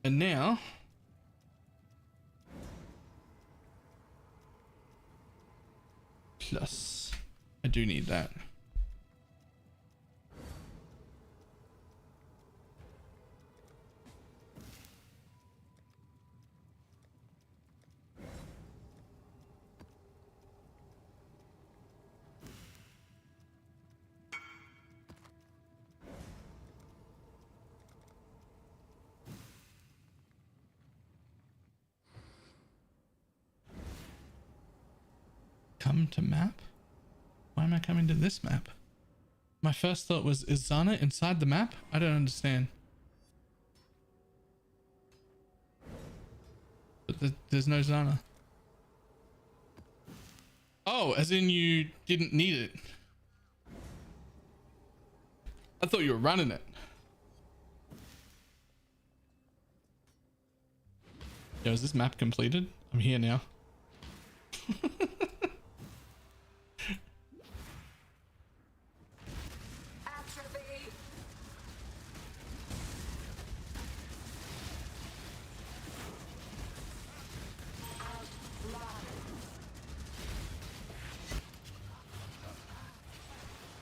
And now plus I do need that. Come to map? Why am I coming to this map? My first thought was, is Zana inside the map? I don't understand. But there's no Zana. Oh, as in you didn't need it. I thought you were running it. Yo, is this map completed? I'm here now.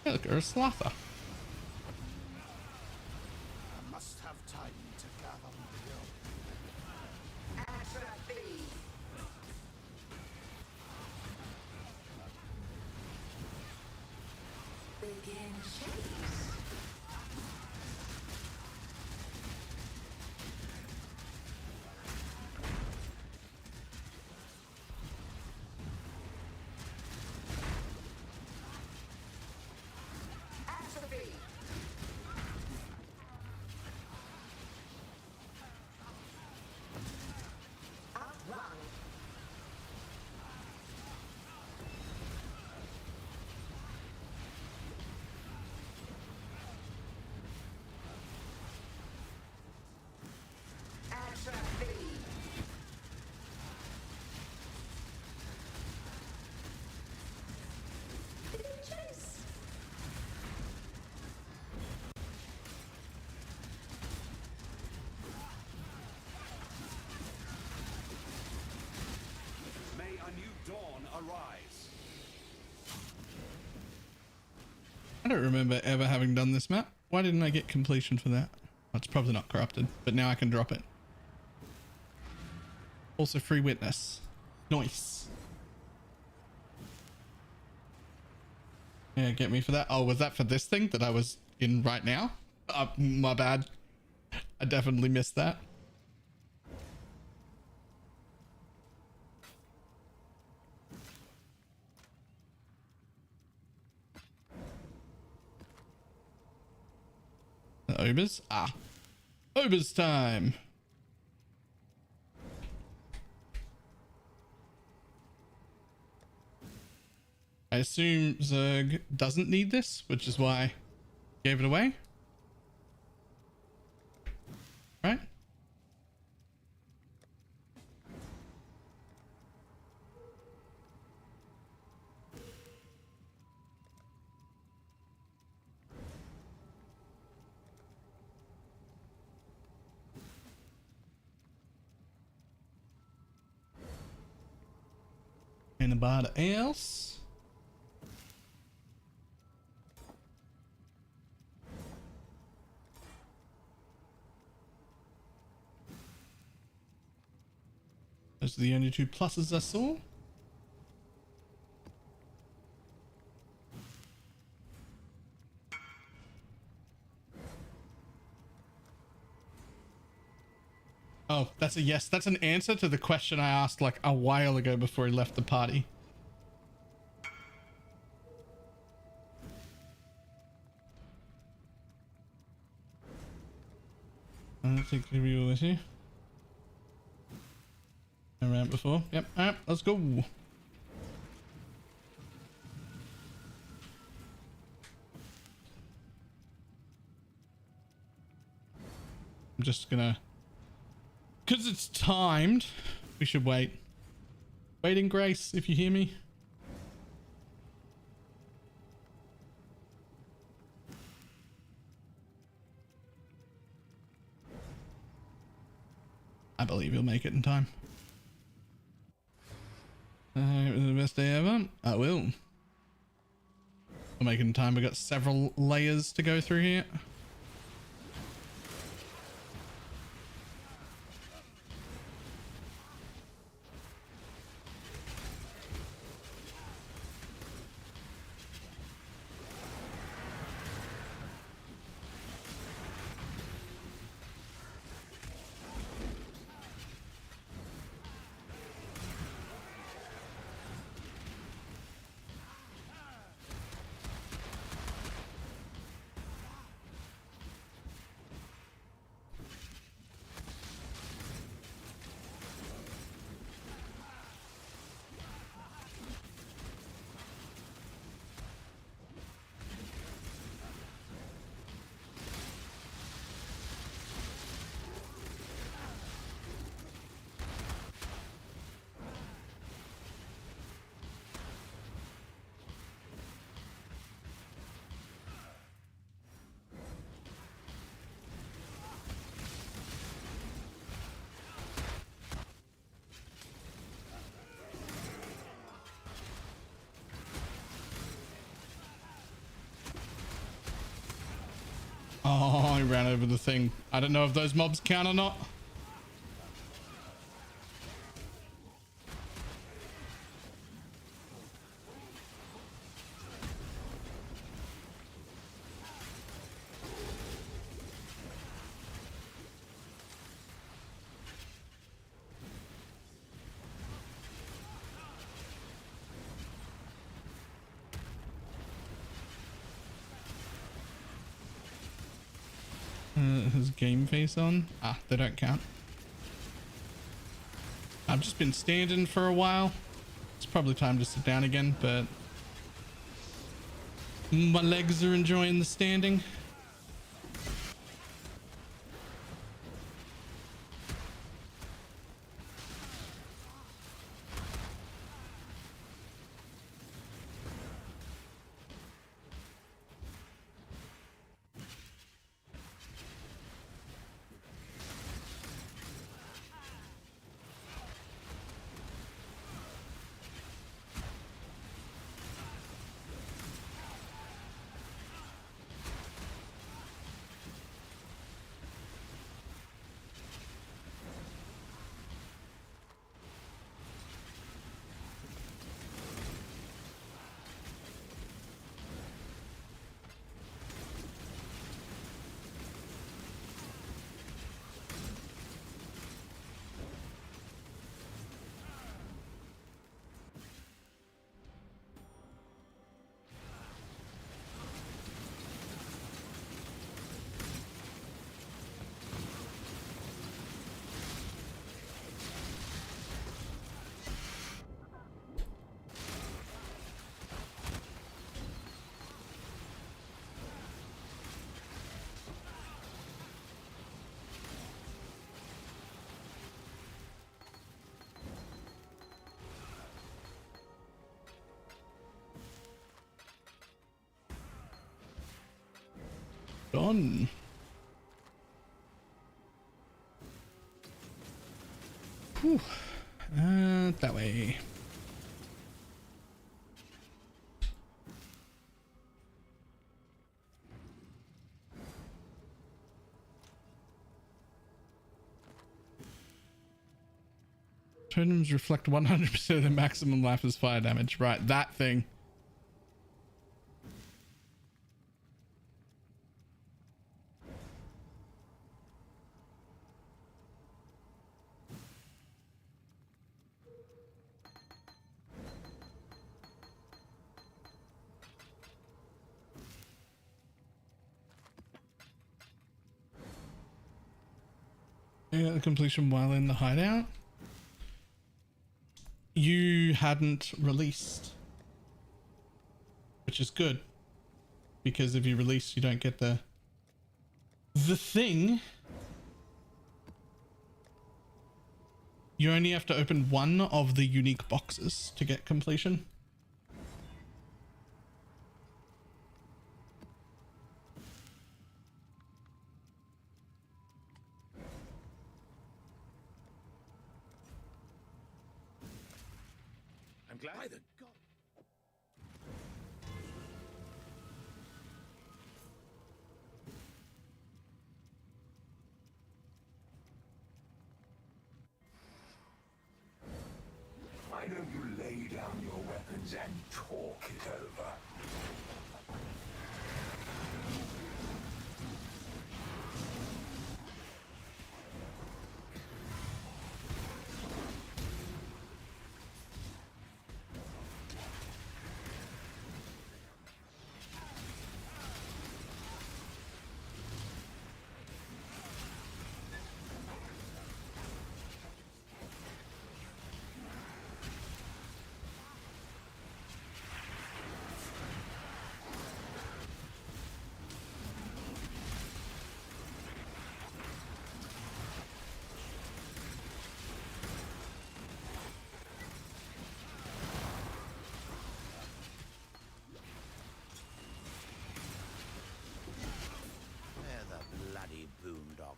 Hey, look, there's Slother. I must have time to gather my atrophy. Begin chase. Atrophy. Outrun. Atrophy. Begin chase. May a new dawn arise. I don't remember ever having done this map. Why didn't I get completion for that? Well, it's probably not corrupted, but now I can drop it. Also free witness. Nice. Yeah, get me for that. Oh, was that for this thing that I was in right now? My bad. I definitely missed that. The Obers? Ah. Obers time! I assume Zerg doesn't need this, which is why I gave it away. Right? Anybody else? Those are the only two pluses I saw. Oh, that's a yes. That's an answer to the question I asked like a while ago before he left the party. I don't think we were with you. Around before. Yep. All right, let's go. I'm just gonna, because it's timed, we should wait. Waiting grace, if you hear me. I believe you'll make it in time. It was the best day ever. I will. I'll make it in time. We've got several layers to go through here. Oh, I ran over the thing. I don't know if those mobs count or not. Has game face on? Ah, they don't count. I've just been standing for a while. It's probably time to sit down again, but my legs are enjoying the standing. Done. Whew. That way. Totems reflect 100% of the maximum life as fire damage. Right, that thing. Yeah, the completion while in the hideout. You hadn't released, which is good, because if you release, you don't get the thing. You only have to open one of the unique boxes to get completion. I'm glad. By the God. Why don't you lay down your weapons and talk it over?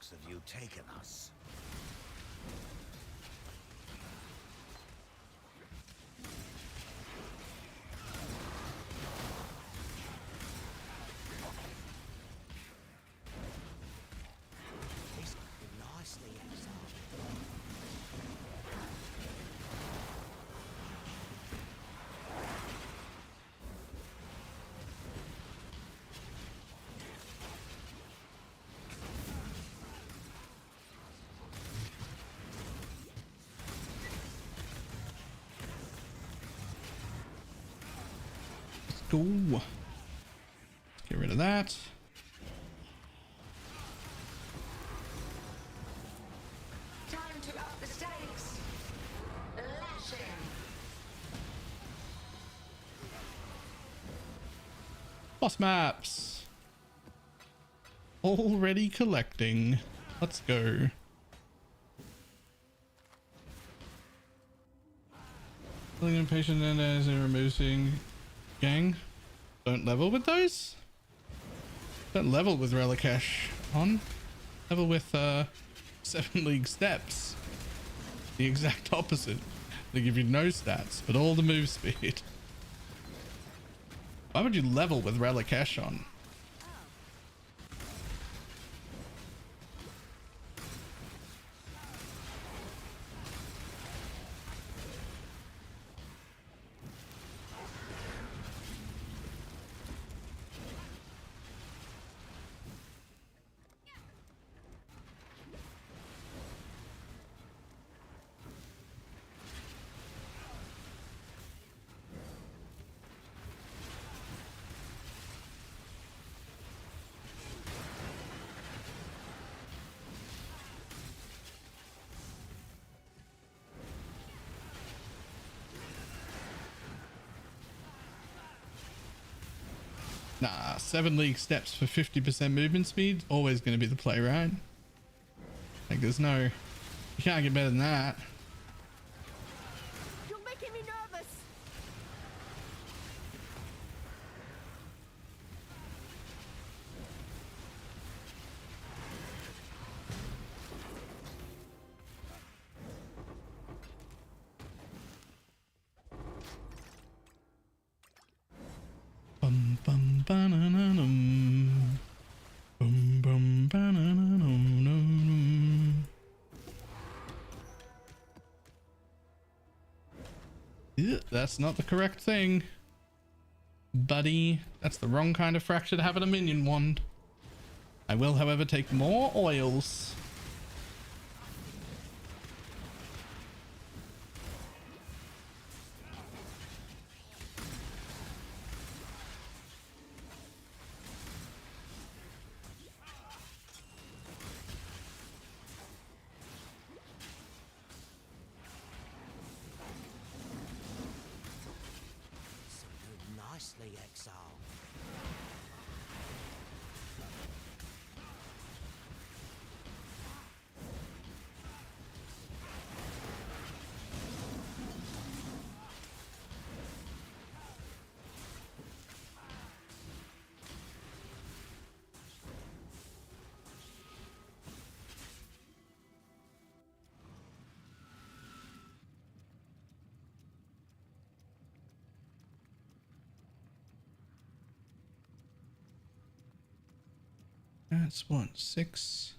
Have you taken us? go. Let's get rid of that. Time to up the stakes. Lashing. Boss maps. Already collecting. Let's go. Feeling impatient and as a removing gang. Don't level with those. Don't level with Relicash on. Level with 7 League Steps. The exact opposite. They give you no stats, but all the move speed. Why would you level with Relicash on? Nah, 7 League Steps for 50% movement speed, always going to be the play, right? Like there's no, you can't get better than that. You're making me nervous. Bum bum bananum. Bum bum bananum. Yeah, that's not the correct thing, buddy. That's the wrong kind of fracture to have in a minion wand. I will, however, take more oils. Nicely, Exile. That's what, 6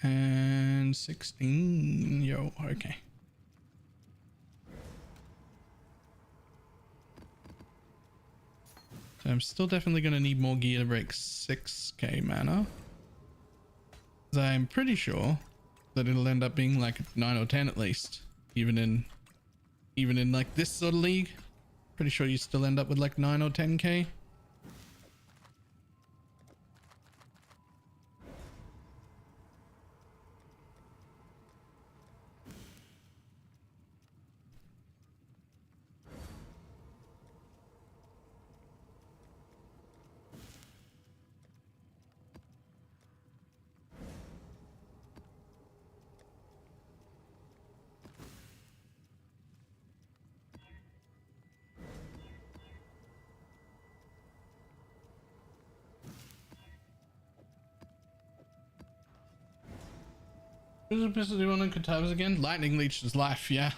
and 16. Yo, okay. So I'm still definitely going to need more gear to break 6k mana. 'Cause I'm pretty sure that it'll end up being like 9 or 10 at least, even in like this sort of league. Pretty sure you still end up with like 9 or 10k. Who's the pistol do on Katabas again? Lightning leeched his life, yeah.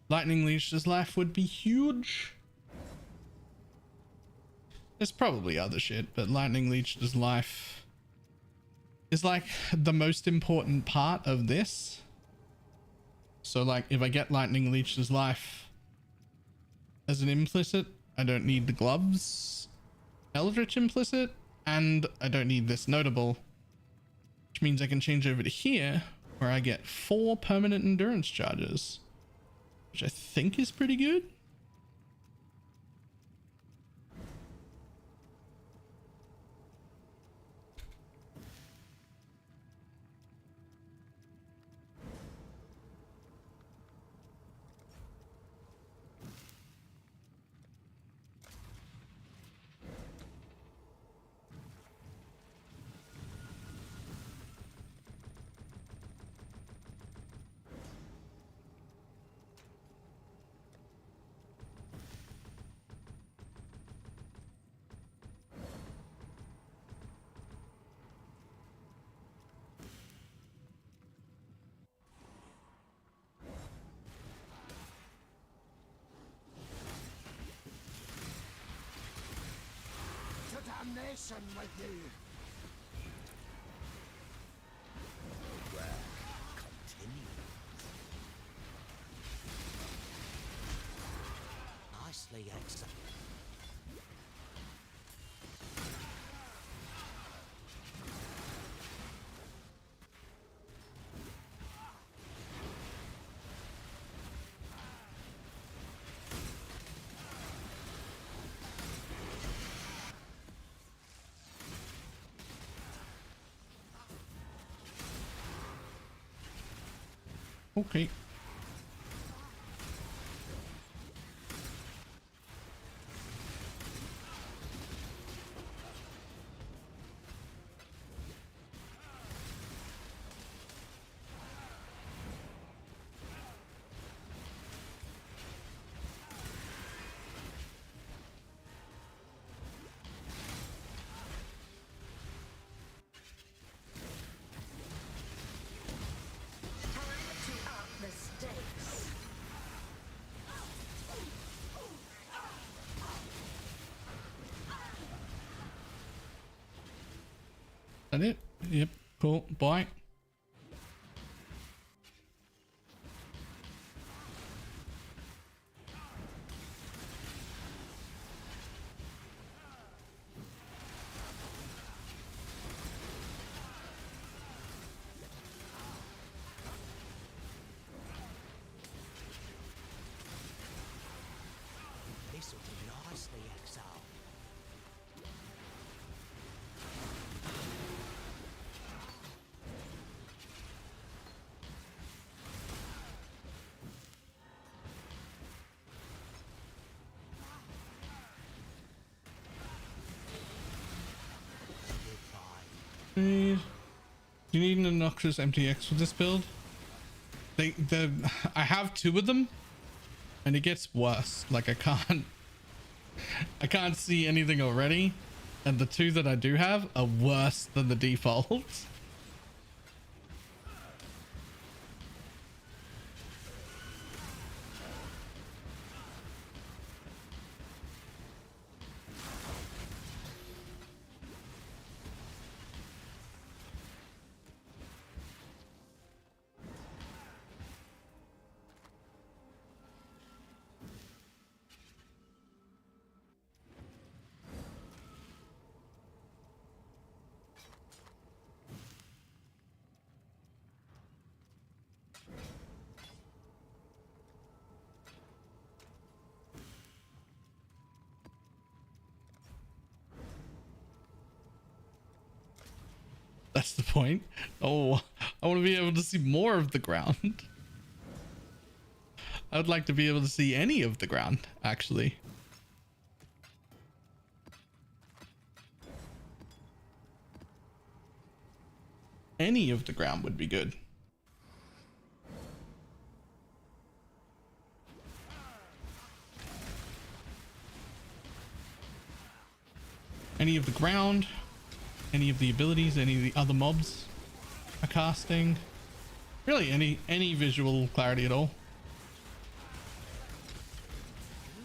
Lightning leeched his life would be huge. There's probably other shit, but lightning leeched his life is like the most important part of this. So like if I get lightning leeched his life as an implicit, I don't need the gloves Eldritch implicit, and I don't need this notable, which means I can change over to here where I get 4 permanent endurance charges, which I think is pretty good. nation with you. Work continues. Nicely executed. Okay. That it? Yep. Cool. Bye. This will do nicely, Exile. Do you need an obnoxious MTX for this build? I have 2 of them and it gets worse. Like I can't see anything already, and the 2 that I do have are worse than the default. That's the point. Oh, I want to be able to see more of the ground. I would like to be able to see any of the ground, actually. Any of the ground would be good. Any of the ground, any of the abilities, any of the other mobs are casting. Really any visual clarity at all.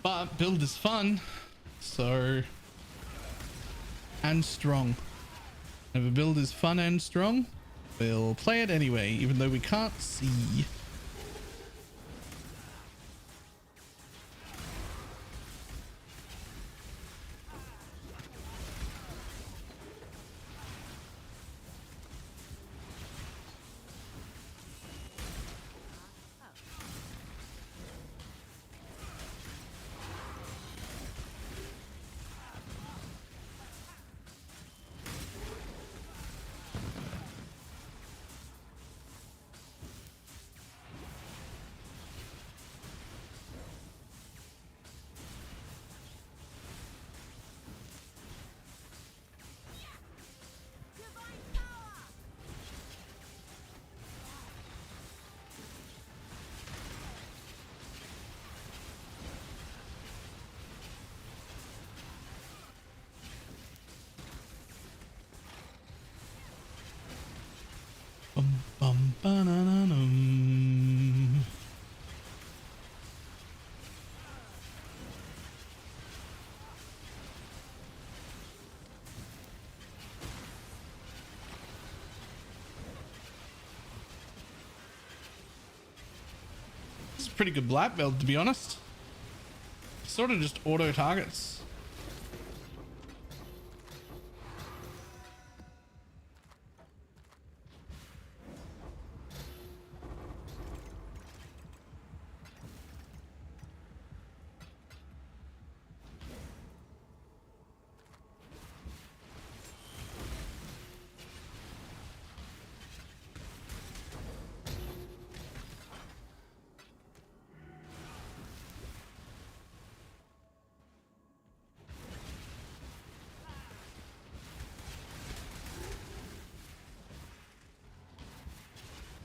But build is fun, so, and strong. If a build is fun and strong, we'll play it anyway, even though we can't see. pretty good black build, to be honest. Sort of just auto targets.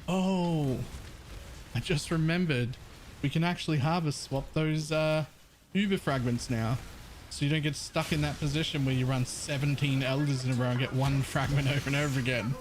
Oh, I just remembered we can actually harvest swap those Uber fragments now, so you don't get stuck in that position where you run 17 elders in a row and get one fragment over and over again.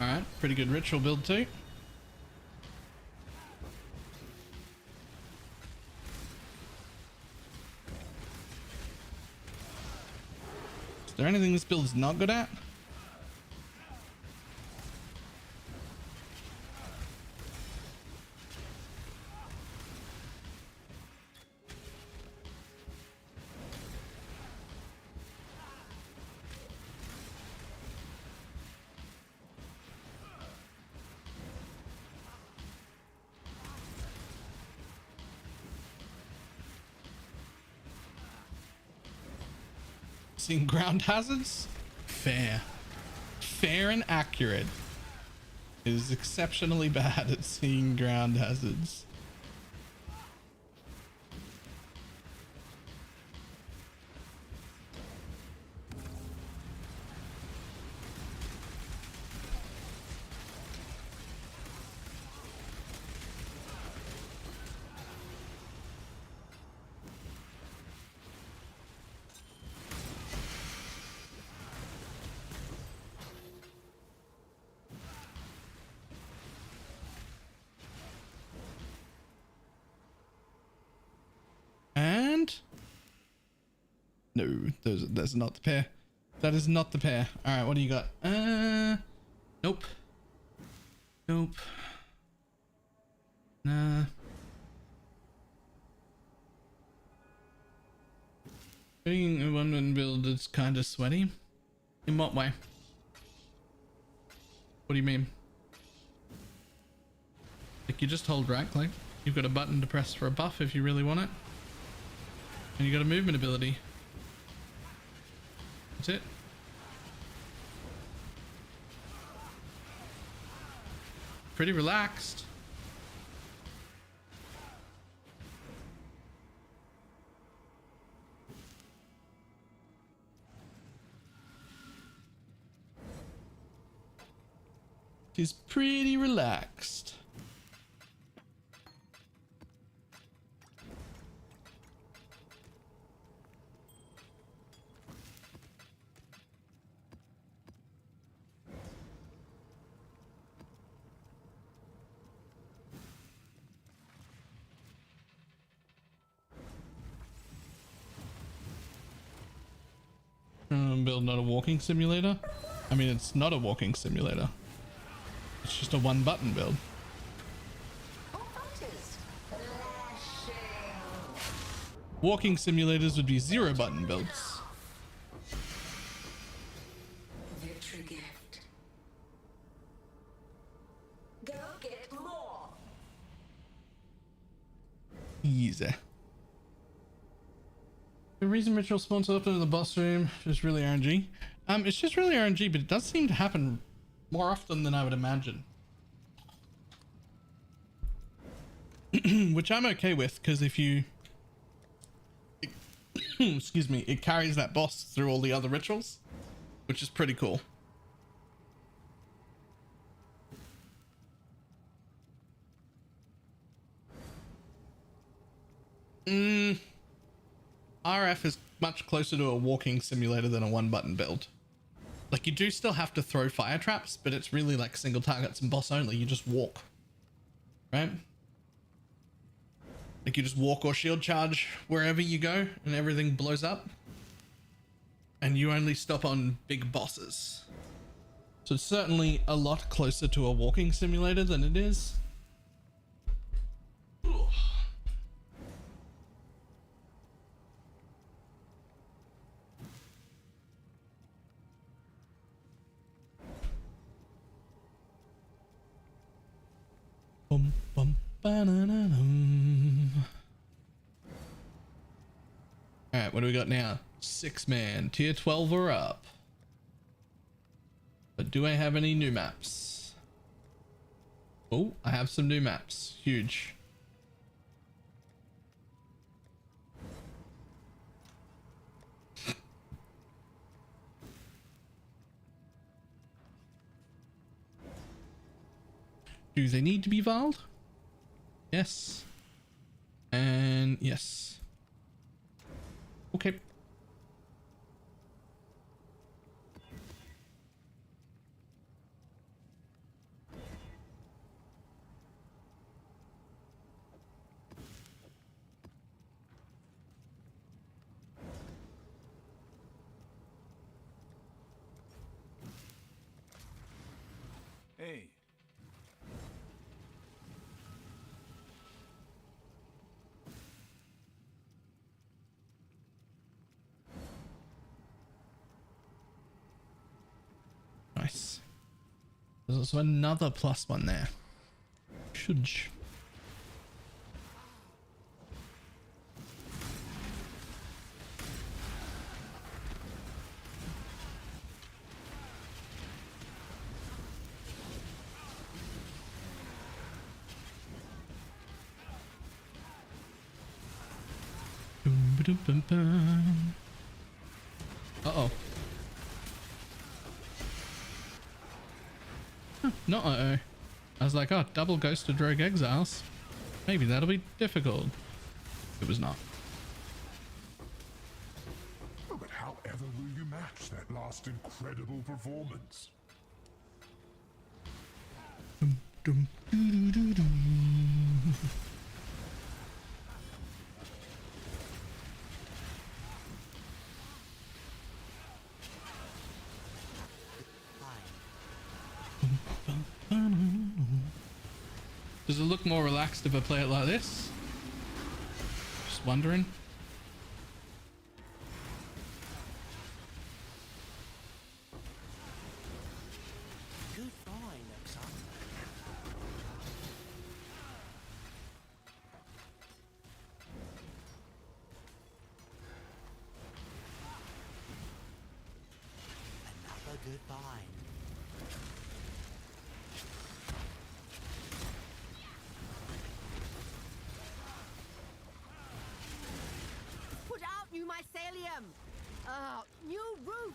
Alright, pretty good ritual build too. Is there anything this build is not good at? Seeing ground hazards? Fair. Fair and accurate. It is exceptionally bad at seeing ground hazards. No, that's not the pair. That is not the pair. All right, what do you got? Nope. Nope. Nah. Being a one-man build is kind of sweaty. In what way? What do you mean? Like you just hold right click. You've got a button to press for a buff if you really want it. And you got a movement ability. That's it. Pretty relaxed. She's pretty relaxed. Build not a walking simulator. I mean, it's not a walking simulator. It's just a one button build. Walking simulators would be 0 button builds. Victory gift. Go get more. Easy. The reason ritual spawns often in the boss room is really RNG. It's just really RNG, but it does seem to happen more often than I would imagine. Which I'm okay with, because if you... excuse me, it carries that boss through all the other rituals, which is pretty cool. RF is much closer to a walking simulator than a one button build. Like, you do still have to throw fire traps, but it's really like single targets and boss only. You just walk, right? Like, you just walk or shield charge wherever you go and everything blows up. And you only stop on big bosses. So it's certainly a lot closer to a walking simulator than it is. Bum, bum, ba-na-na-dum. All right, what do we got now? 6-man, tier 12 or up. But do I have any new maps? Oh, I have some new maps. Huge. Do they need to be Vald? Yes. And yes. Okay. Hey. Nice. There's also another +1 there. Shudge. Uh-oh. Not uh-oh. I was like, oh, double Ghosted Rogue Exiles. Maybe that'll be difficult. It was not. Oh, but however will you match that last incredible performance? Dum, dum, doo, doo, doo, doo. Does it look more relaxed if I play it like this? Just wondering. Good find, Exile. Another good find. New mycelium! New roots!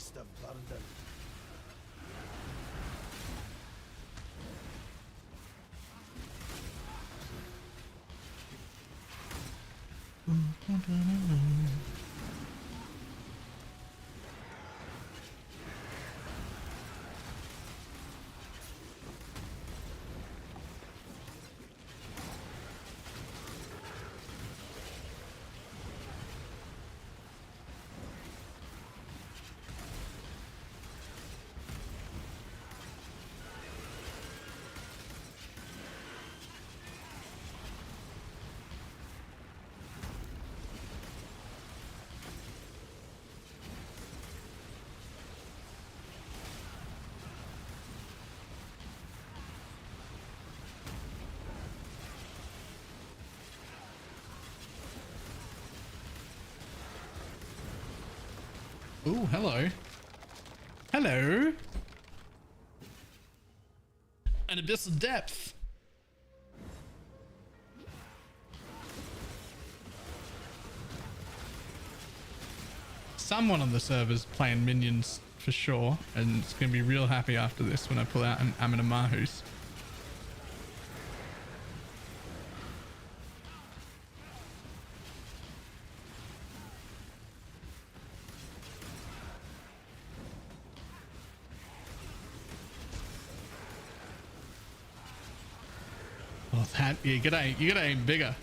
beast of burden. Ooh, hello. Hello. An abyssal depth. Someone on the server's playing Minions for sure, and it's going to be real happy after this when I pull out an Aminamahus. Oh, that, you gotta aim bigger.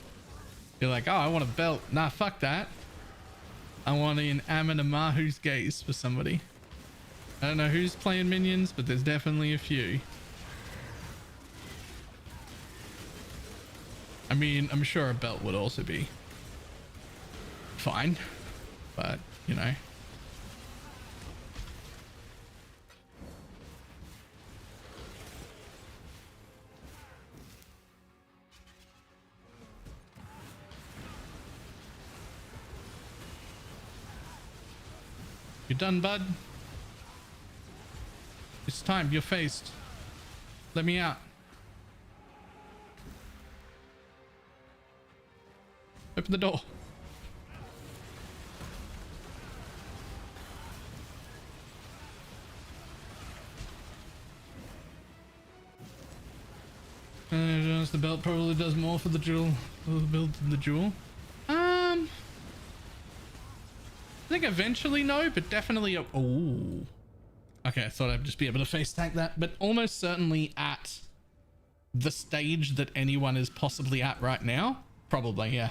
You're like, oh, I want a belt. Nah, fuck that. I want an Aminamahus gaze for somebody. I don't know who's playing Minions, but there's definitely a few. I mean, I'm sure a belt would also be fine, but you know. You done, bud? It's time. You're faced. Let me out. Open the door. The belt probably does more for the jewel. For the build than the jewel. I think eventually no, but definitely oh. Okay, I thought I'd just be able to face tank that, but almost certainly at the stage that anyone is possibly at right now. Probably, yeah.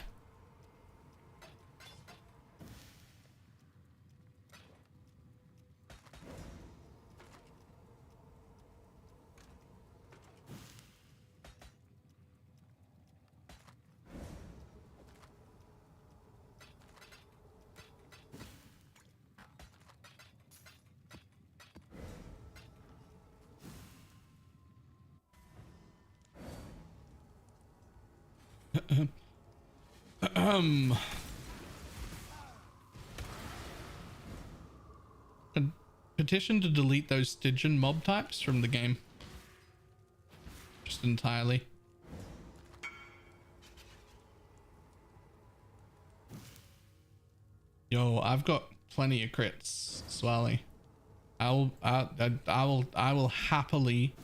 A petition to delete those Stygian mob types from the game. Just entirely. Yo, I've got plenty of crits, Swally. I will happily,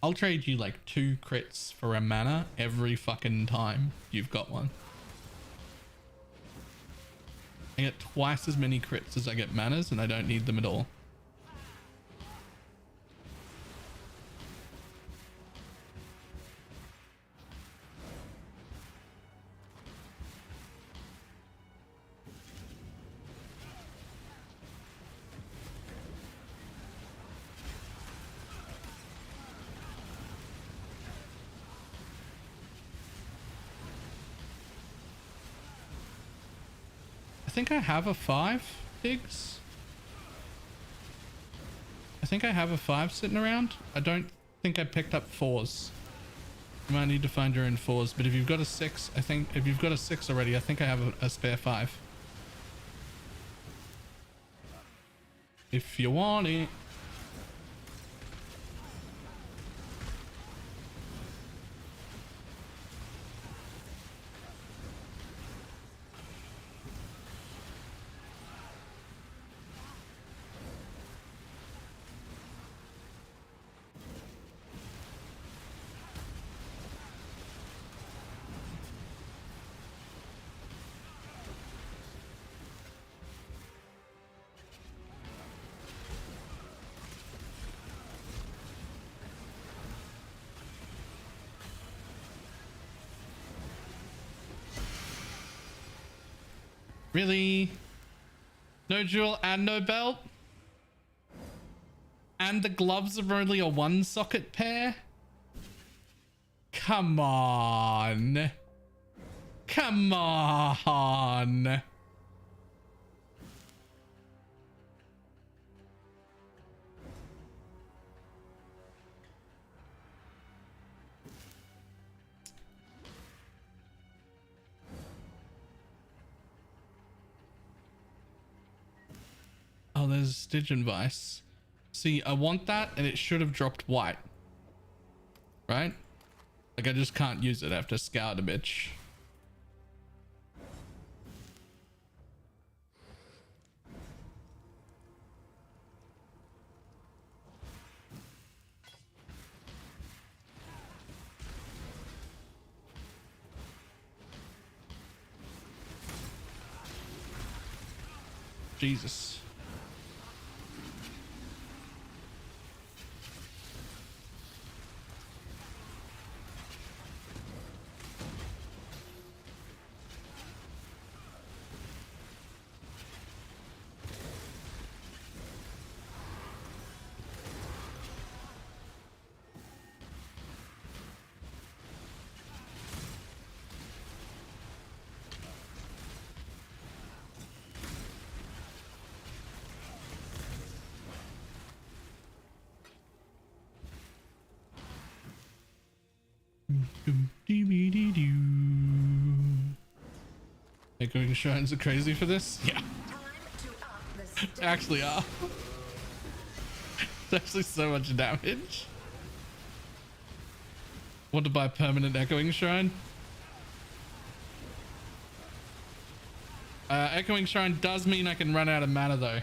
I'll trade you like 2 crits for a mana every fucking time you've got one. I get twice as many crits as I get manas, and I don't need them at all. I think I have a 5, Diggs. I think I have a 5 sitting around. I don't think I picked up 4s. You might need to find your own 4s, but if you've got a 6, I think if you've got a 6 already, I think I have a spare 5. If you want it. Really? No jewel and no belt? And the gloves are only a 1-socket pair? Come on. Come on. Oh, there's Stygian Vice. See, I want that and it should have dropped white. Right? Like I just can't use it. I have to scour the bitch. Jesus. Echoing shrines are crazy for this? Yeah. They actually are. It's actually so much damage. Want to buy a permanent echoing shrine? Echoing shrine does mean I can run out of mana though.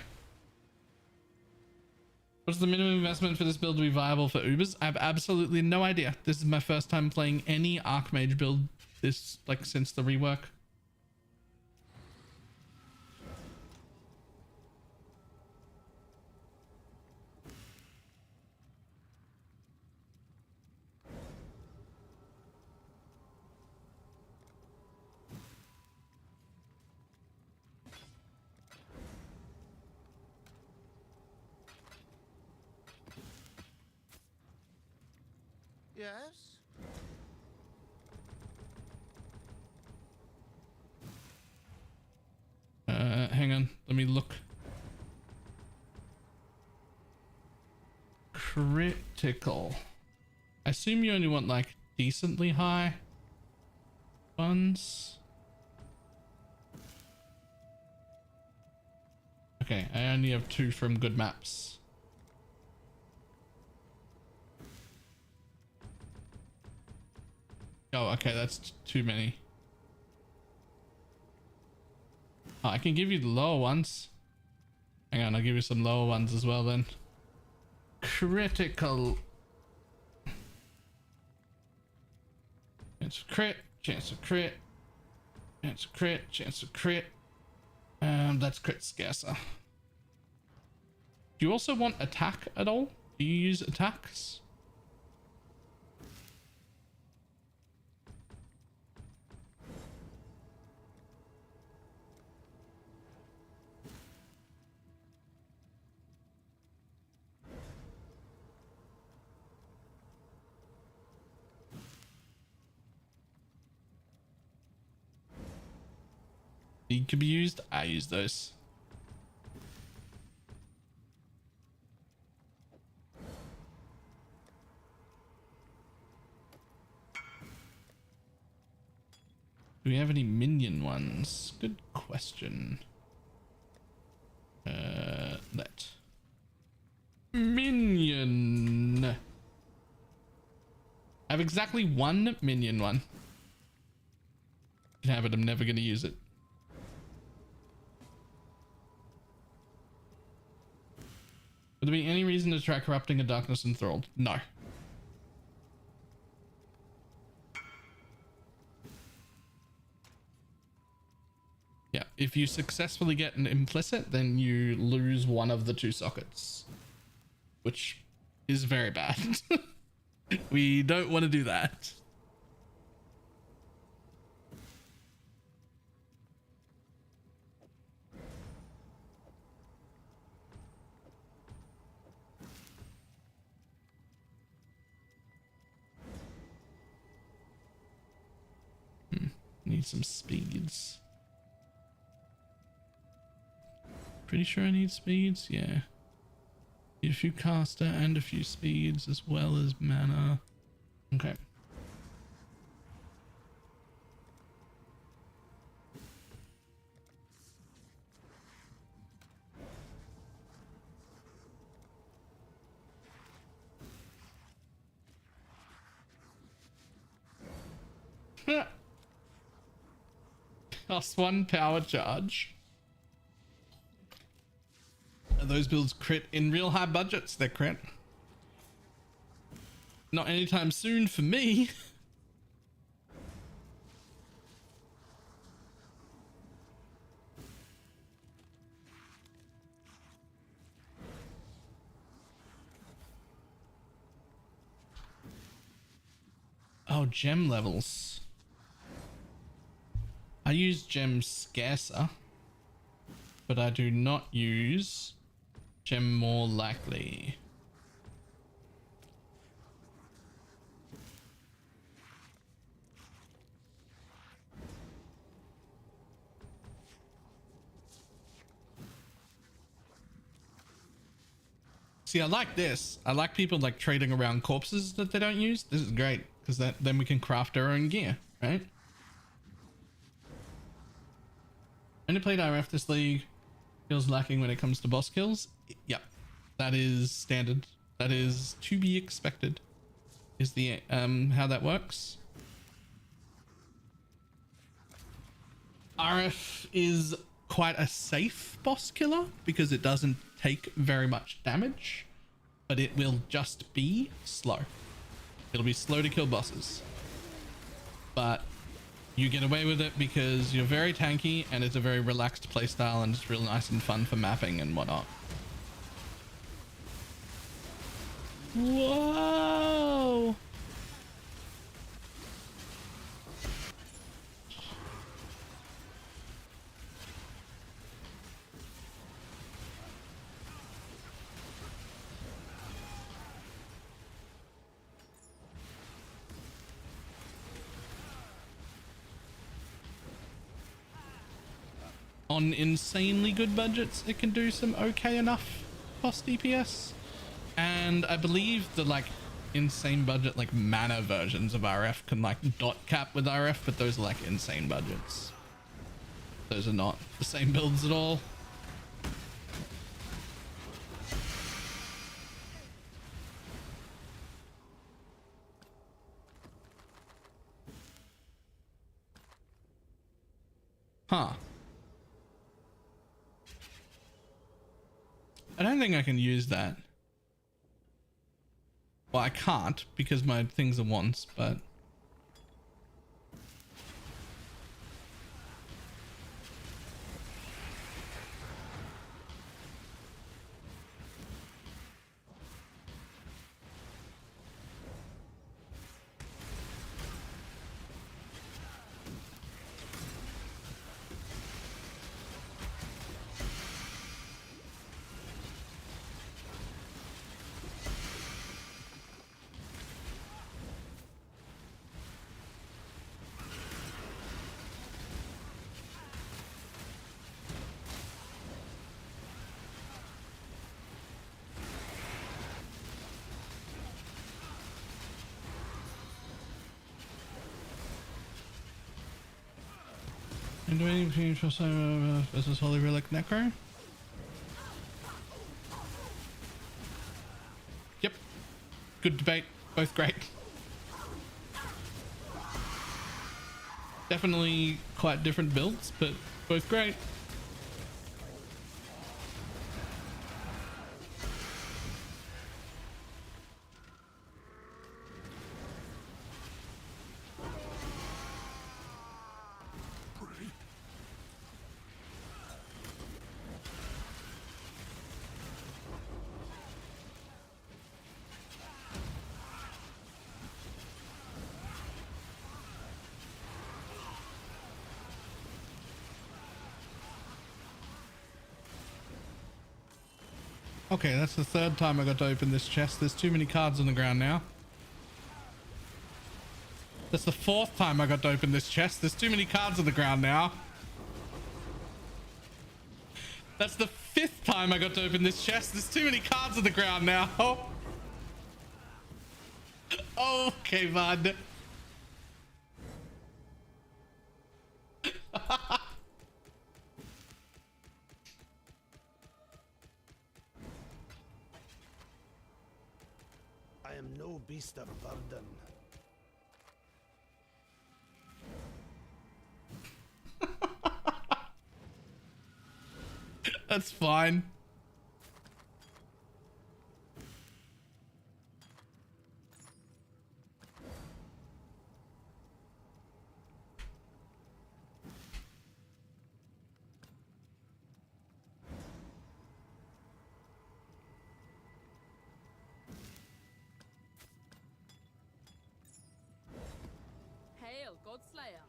What's the minimum investment for this build to be viable for Ubers? I have absolutely no idea. This is my first time playing any Archmage build this since the rework. Yes? Hang on. Let me look. Critical. I assume you only want like decently high ones. Okay, I only have 2 from good maps. Oh, okay, that's too many. Oh, I can give you the lower ones. Hang on, I'll give you some lower ones as well then. Critical. Chance of crit, chance of crit, chance of crit, chance of crit. That's crit scarcer. Do you also want attack at all? Do you use attacks? Need to be used. I use those. Do we have any minion ones? Good question. Let minion. I have exactly 1 minion one. You can have it. I'm never going to use it. Would there be any reason to try corrupting a darkness enthralled? No. Yeah, if you successfully get an implicit, then you lose one of the 2 sockets, which is very bad. We don't want to do that. need some speeds. Pretty sure I need speeds. Yeah. Need a few caster and a few speeds as well as mana. Okay. Cost 1 power charge. Are those builds crit in real high budgets? They're crit. Not anytime soon for me. Oh, gem levels. I use gems scarcer, but I do not use gem more likely. See, I like this. I like people like trading around corpses that they don't use. This is great because then we can craft our own gear, right? Only played IRF this league. Feels lacking when it comes to boss kills. Yep, that is standard. That is to be expected. Is the how that works. RF is quite a safe boss killer because it doesn't take very much damage, but it will just be slow. It'll be slow to kill bosses, but you get away with it because you're very tanky and it's a very relaxed playstyle and it's real nice and fun for mapping and whatnot. Whoa! On insanely good budgets, it can do some okay enough cost DPS. And I believe the like insane budget, like mana versions of RF can like dot cap with RF, but those are like insane budgets. Those are not the same builds at all. Huh. I don't think I can use that. Well, I can't because my things are once, but... And do any change for some versus Holy Relic Necro? Yep. Good debate. Both great. Definitely quite different builds, but both great. Okay, that's the third time I got to open this chest. There's too many cards on the ground now. That's the 4th time I got to open this chest. There's too many cards on the ground now. That's the 5th time I got to open this chest. There's too many cards on the ground now. Okay, bud. I am no beast of burden. That's fine. Hail, Godslayer.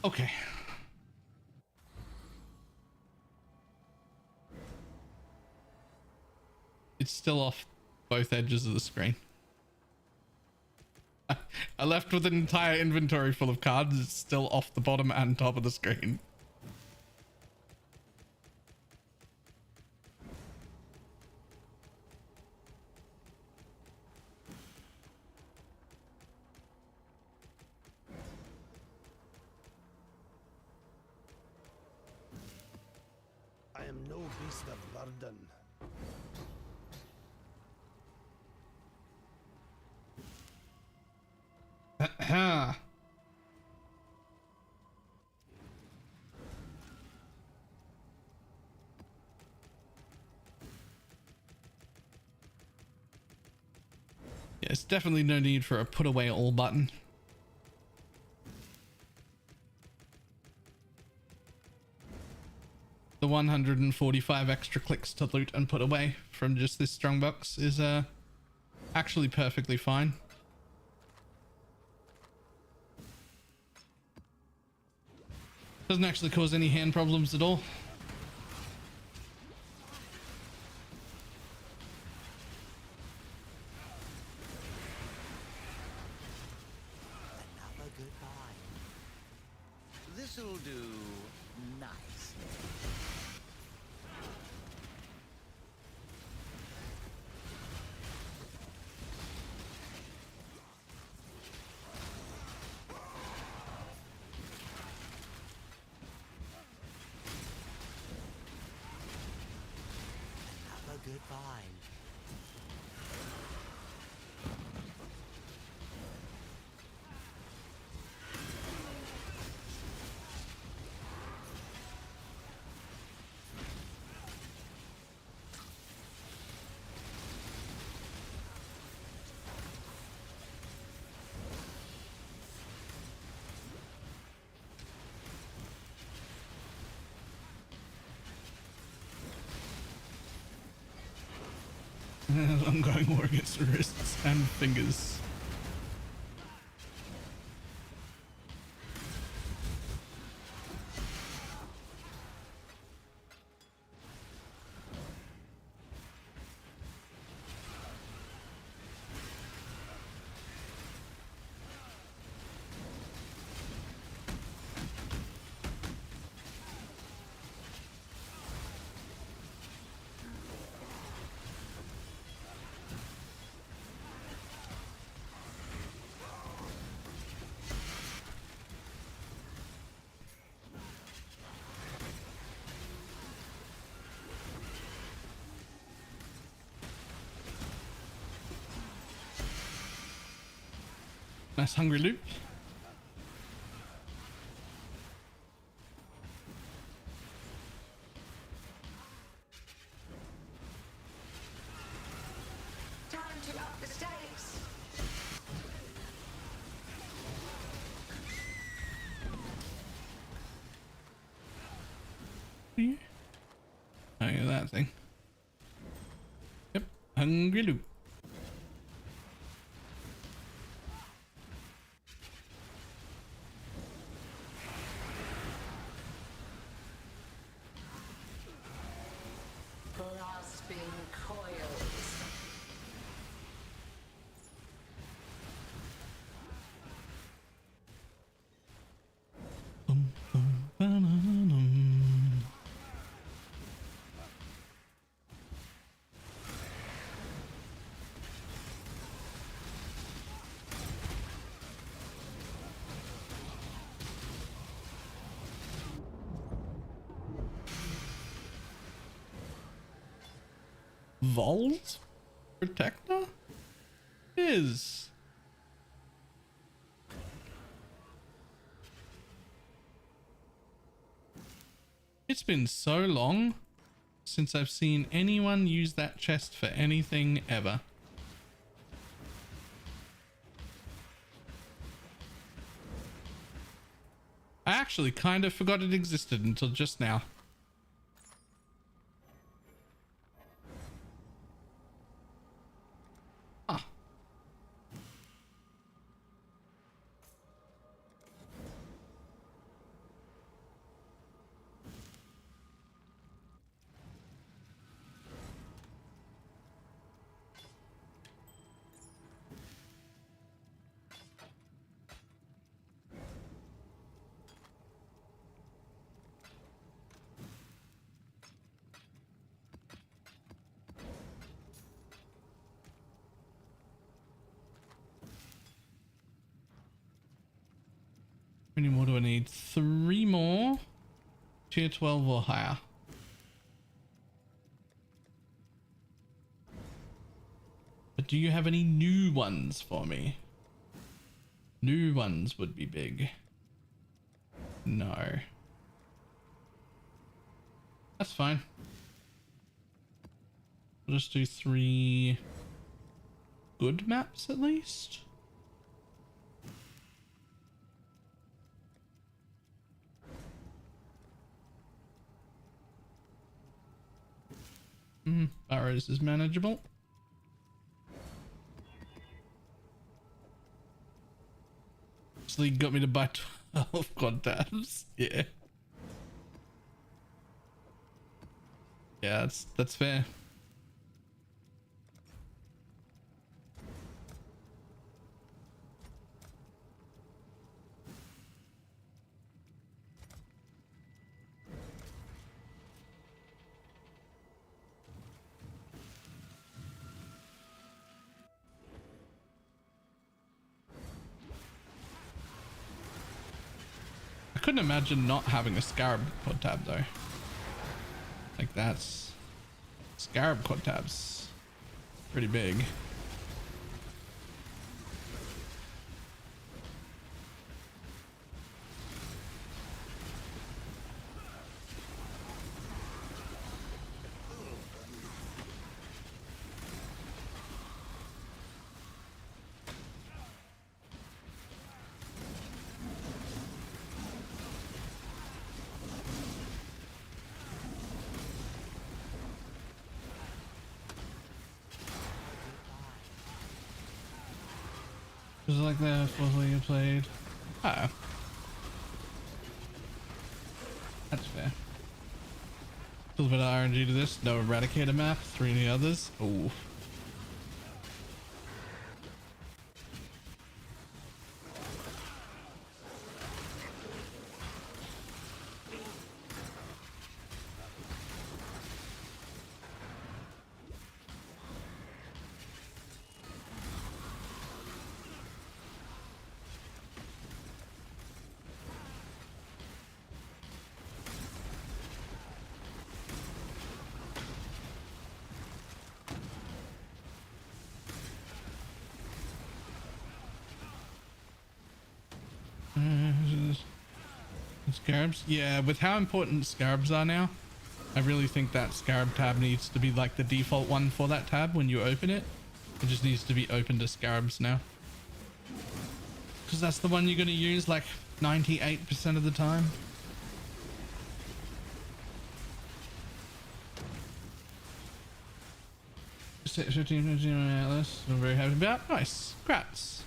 Okay. It's still off both edges of the screen. I left with an entire inventory full of cards. It's still off the bottom and top of the screen. I am no beast of burden. Yes, definitely no need for a put away all button. The 145 extra clicks to loot and put away from just this strongbox is actually perfectly fine. Doesn't actually cause any hand problems at all. Another goodbye. This'll do nice. Another goodbye. I'm going more against the wrists and fingers. Nice hungry loop. Time to up the stakes. Oh yeah, that thing. Yep, hungry loop. Vault Protector is. It's been so long since I've seen anyone use that chest for anything ever. I actually kind of forgot it existed until just now. Ah. How many more do I need? 3 more. Tier 12 or higher. But do you have any new ones for me? New ones would be big. No. That's fine. We'll just do 3 good maps at least. Burrows is manageable. This league got me to buy 12 quad tabs. Yeah. Yeah, that's fair. I couldn't imagine not having a Scarab quad tab though. Like that's Scarab quad tabs pretty big. Was it like the fourth one you played? Oh. That's fair. A little bit of RNG to this. No Eradicator map. 3 of the others. Oh. Scarabs? Yeah, with how important Scarabs are now, I really think that Scarab tab needs to be like the default one for that tab when you open it. It just needs to be open to Scarabs now. Because that's the one you're going to use like 98% of the time. Set 15 Atlas. I'm very happy about. Nice. Congrats.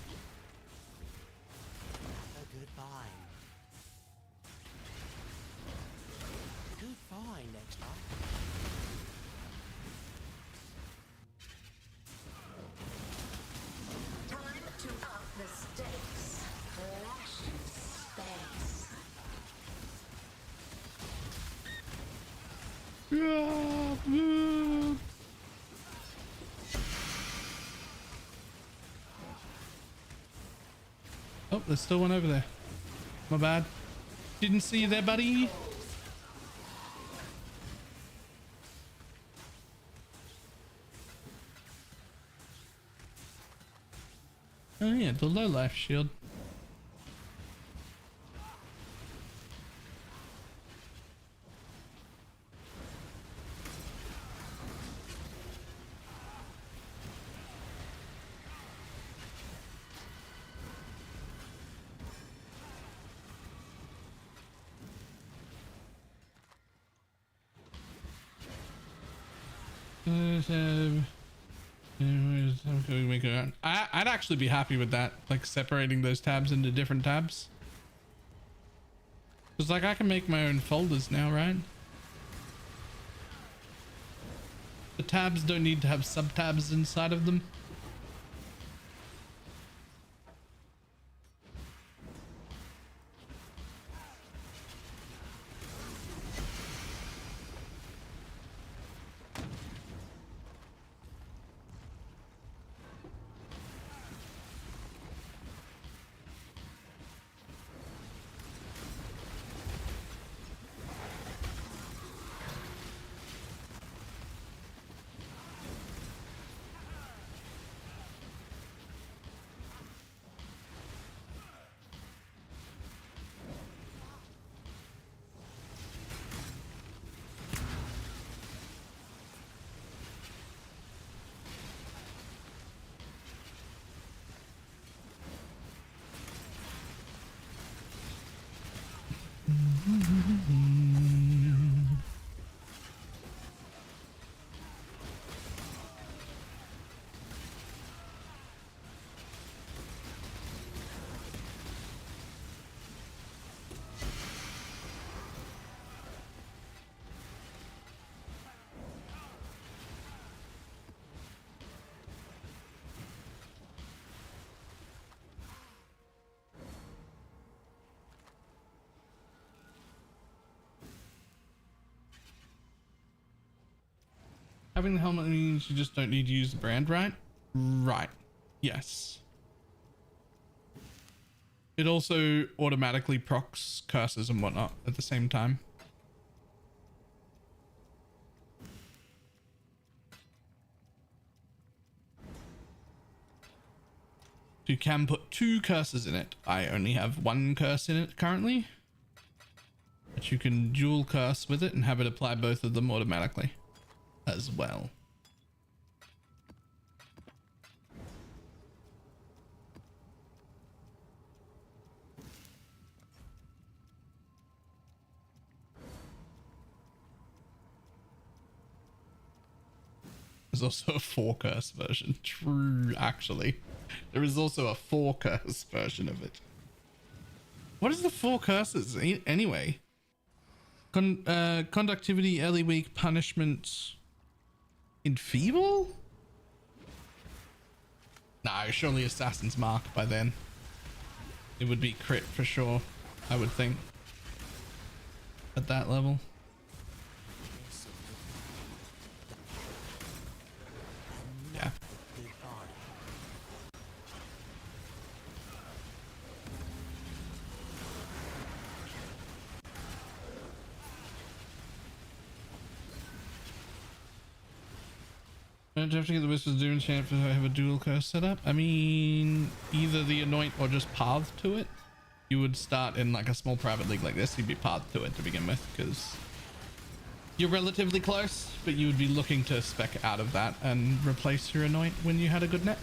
Oh, there's still one over there. My bad. Didn't see you there, buddy. Oh yeah, the low life shield. I'd actually be happy with that, like separating those tabs into different tabs. Because like I can make my own folders now, right? The tabs don't need to have sub-tabs inside of them. Having the helmet means you just don't need to use the brand, right? Right. Yes. It also automatically procs curses and whatnot at the same time. You can put 2 curses in it. I only have 1 curse in it currently. But you can dual curse with it and have it apply both of them automatically as well. There's also a 4 curse version. True, actually. There is also a 4 curse version of it. What is the 4 curses anyway? Conductivity, early weak, punishment, enfeeble? No, surely Assassin's Mark by then. It would be crit for sure, I would think. At that level. Yeah. Don't have to get the Whisper's Doom chant if I have a dual curse set up. I mean, either the Anoint or just path to it. You would start in like a small private league like this. You'd be path to it to begin with because you're relatively close, but you would be looking to spec out of that and replace your Anoint when you had a good neck.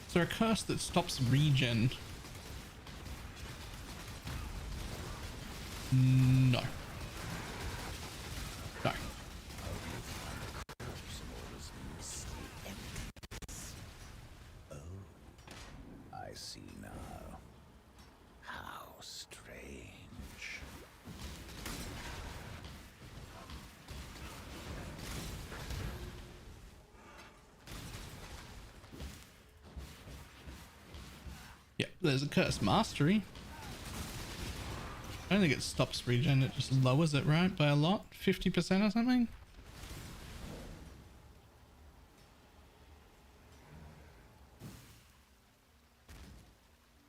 Is there a curse that stops regen? No. No. Oh, I see now. How strange. Yeah, there's a curse mastery. I don't think it stops regen, it just lowers it, right? By a lot? 50% or something?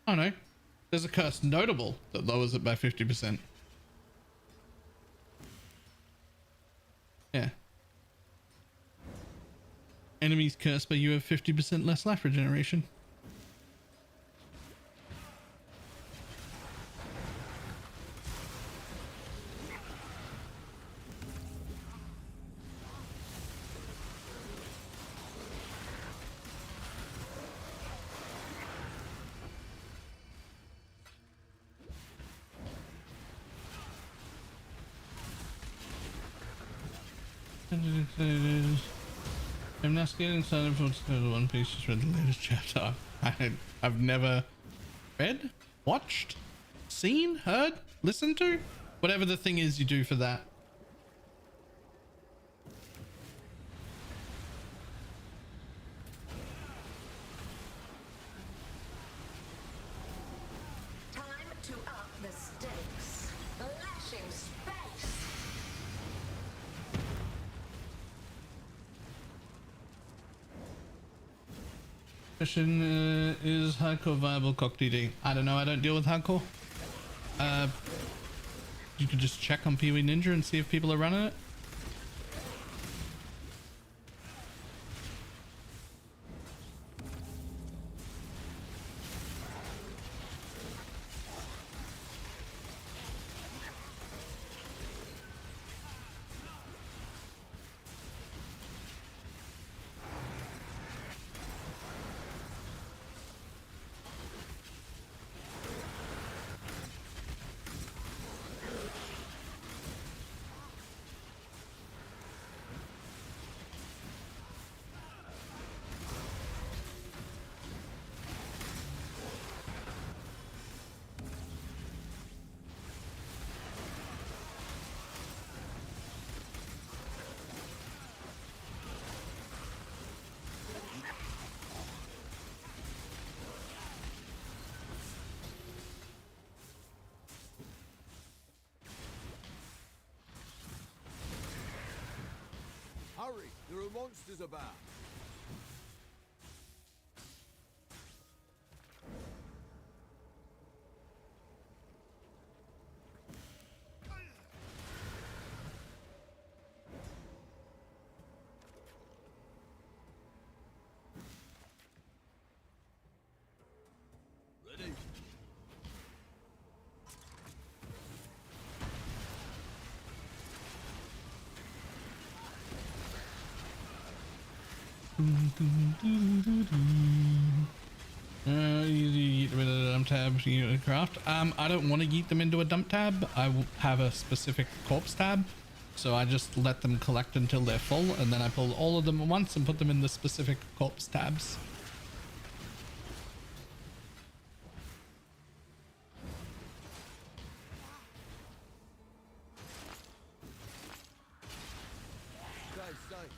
Oh no. There's a curse notable that lowers it by 50%. Yeah. Enemies cursed, but you have 50% less life regeneration. I'm not getting started for One Piece. Just read the latest chapter. I've never read, watched, seen, heard, listened to, whatever the thing is you do for that. Time to up the stakes. Lashing space. Question is hardcore viable cock DD? I don't know. I don't deal with hardcore. You could just check on Pee Wee Ninja and see if people are running it. Hurry, there are monsters about. Ready? You get rid of the dump tab to unit craft. I don't want to yeet them into a dump tab. I will have a specific corpse tab, so I just let them collect until they're full, and then I pull all of them at once and put them in the specific corpse tabs. Stay safe.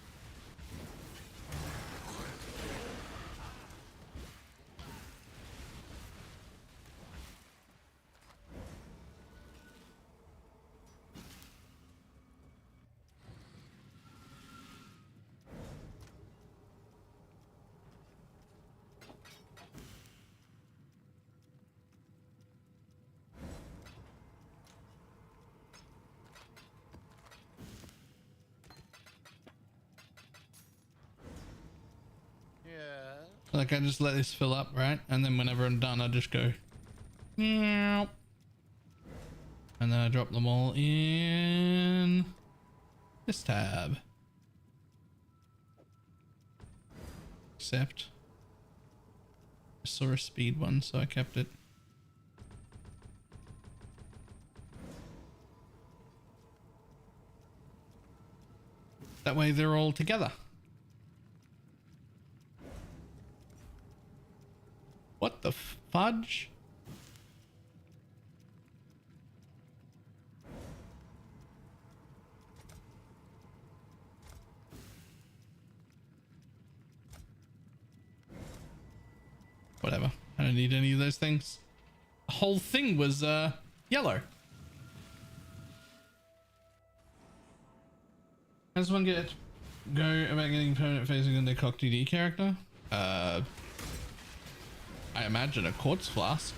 Like, I just let this fill up, right? And then whenever I'm done, I just go, meow. And then I drop them all in this tab. Except I saw a speed one, so I kept it. That way they're all together. What the fudge? Whatever. I don't need any of those things. The whole thing was yellow. How does one go about getting permanent phasing on their cock DD character? I imagine a quartz flask.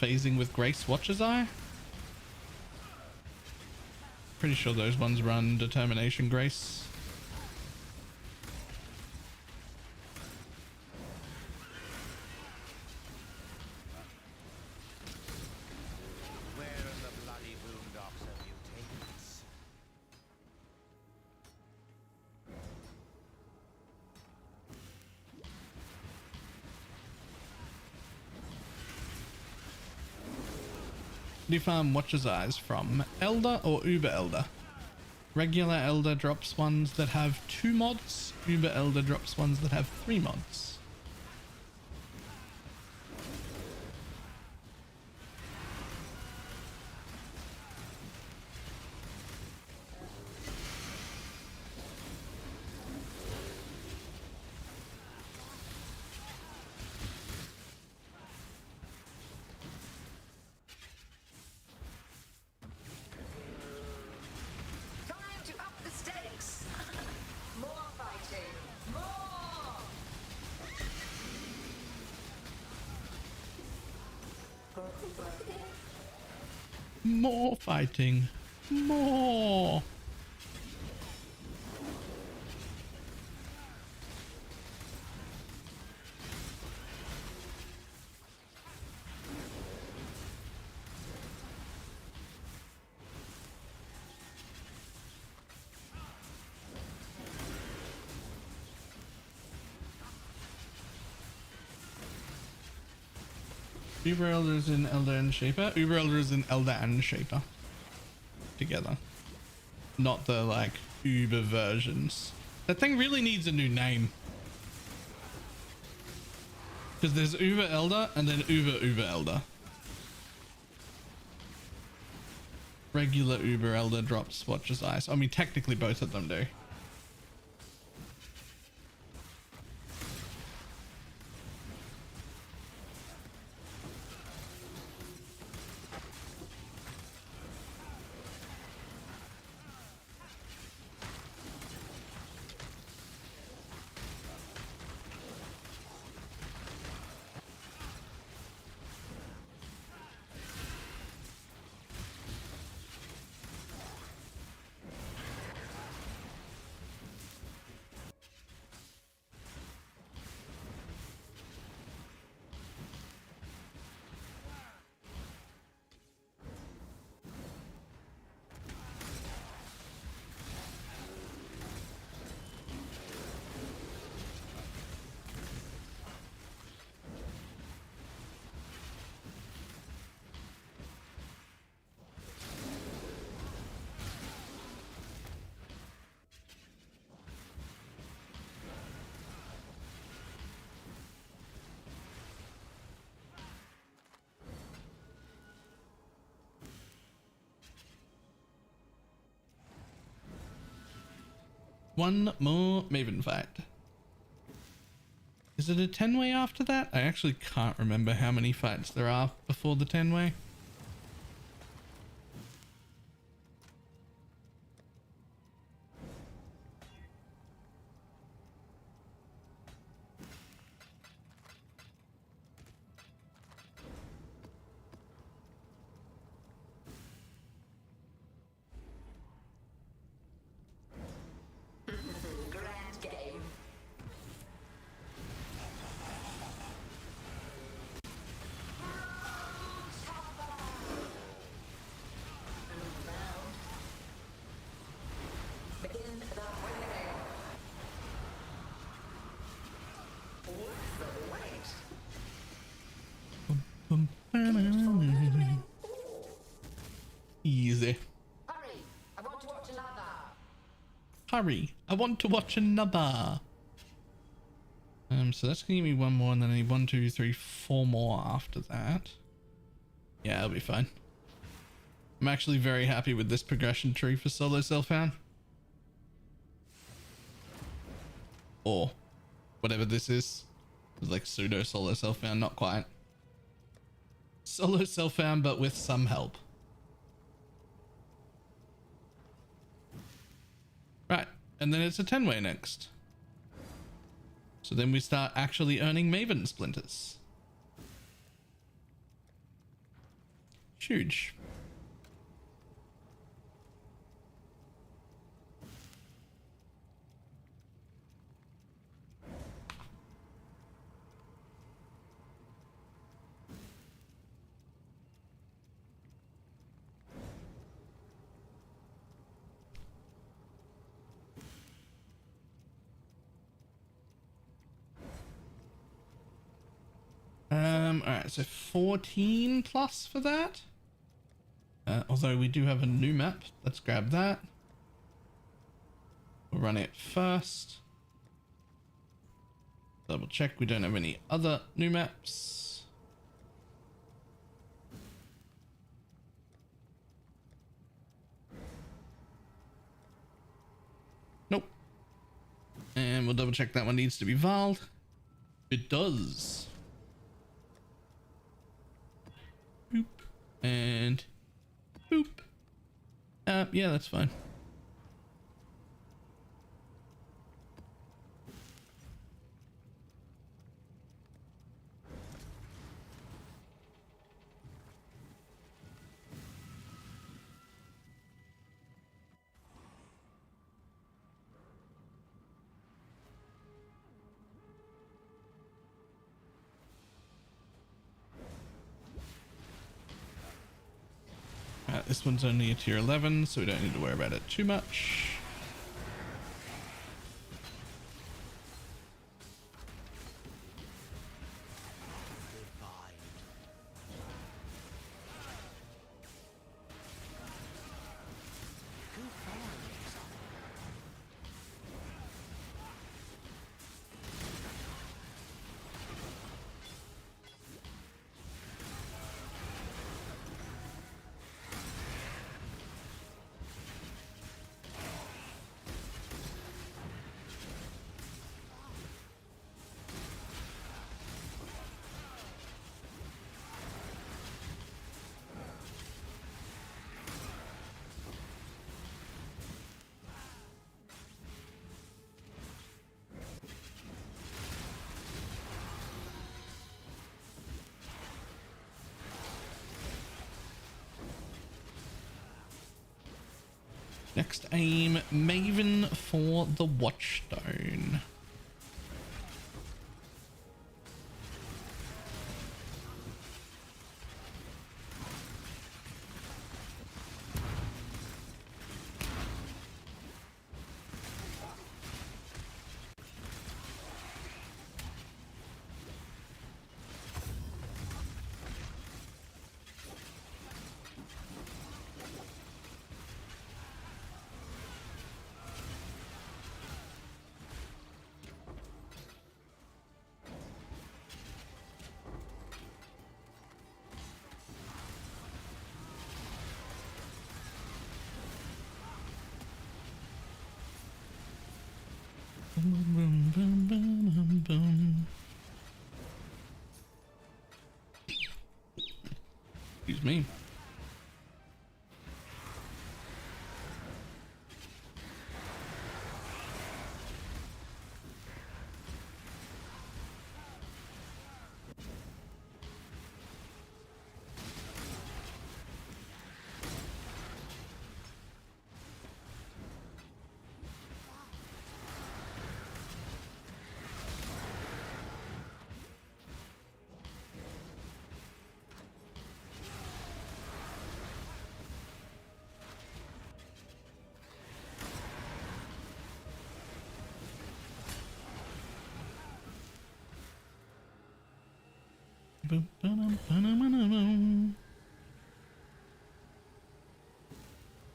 phasing with Grace Watcher's Eye. Pretty sure those ones run Determination Grace. Where in the bloody boondocks have you taken us? Do you farm Watcher's Eyes from Elder or Uber Elder? Regular Elder drops ones that have 2 mods. Uber Elder drops ones that have 3 mods. Time to up the stakes. More fighting. More. More fighting. More. Uber Elder is in Elder and Shaper. Uber Elder is in Elder and Shaper together, not the like Uber versions. That thing really needs a new name, because there's Uber Elder and then Uber Elder. Regular Uber Elder drops Watcher's Eyes. I mean, technically both of them do. One more Maven fight. Is it a 10-way after that? I actually can't remember how many fights there are before the 10-way. Grand game. Begin the winning. Worth the wait. Easy. Hurry! I want to watch another. Hurry, I want to watch another. So that's gonna give me one more, and then I need 1, 2, 3, 4 more after that. Yeah, I'll be fine. I'm actually very happy with this progression tree for solo self-found. Or whatever this is. It's like pseudo solo self-found, not quite. Solo self-found, but with some help. Right, and then it's a 10-way next. So then we start actually earning Maven splinters. Huge. Alright, so 14 plus for that. Although we do have a new map. Let's grab that. We'll run it first. Double check we don't have any other new maps. Nope. And we'll double check that one needs to be valed. It does. Boop. And boop. Yeah, that's fine. This one's only a tier 11, so we don't need to worry about it too much. Next aim, Maven for the Watchstone. Excuse me.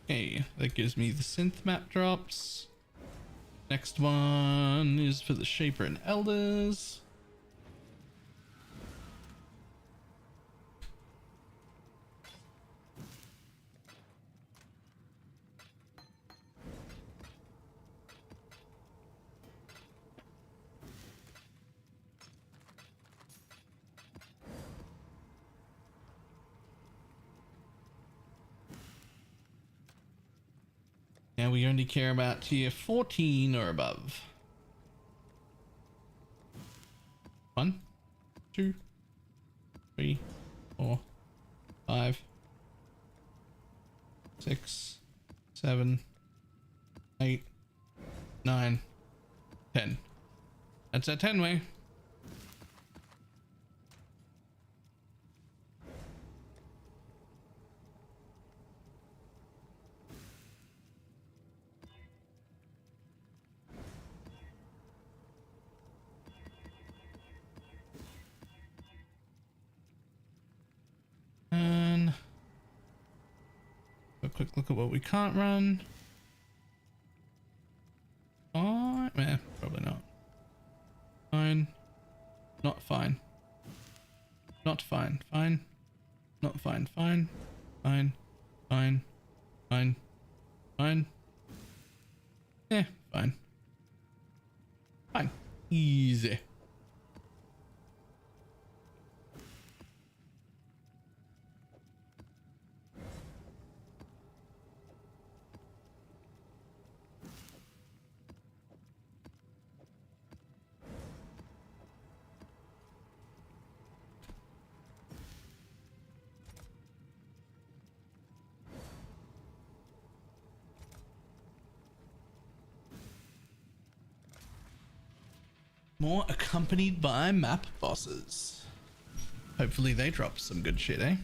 Okay, that gives me the synth map drops. Next one is for the Shaper and Elders. And we only care about tier 14 or above. 1, 2, 3, 4, 5, 6, 7, 8, 9, 10. That's a 10-way. And a quick look at what we can't run. Oh, man, probably not. Fine. Not fine. Not fine. Fine. Not fine. Fine. Fine. Fine. Fine. Fine. Yeah, fine. Fine. Easy. More accompanied by map bosses. Hopefully they drop some good shit, eh?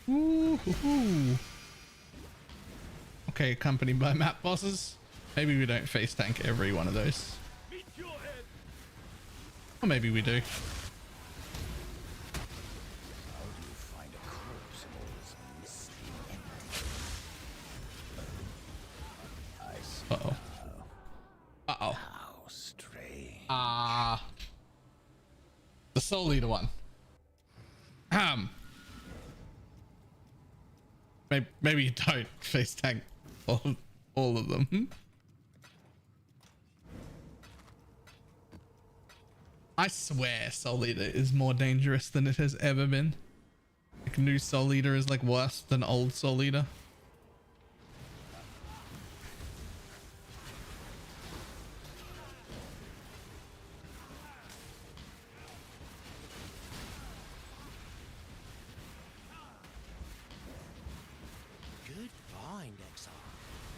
Ooh. Okay, accompanied by map bosses. Maybe we don't face tank every one of those. Or maybe we do. Uh-oh. Uh-oh. The Soul Eater one. Maybe you don't face tank all of them. I swear Soul Eater is more dangerous than it has ever been. Like, new Soul Eater is like worse than old Soul Eater.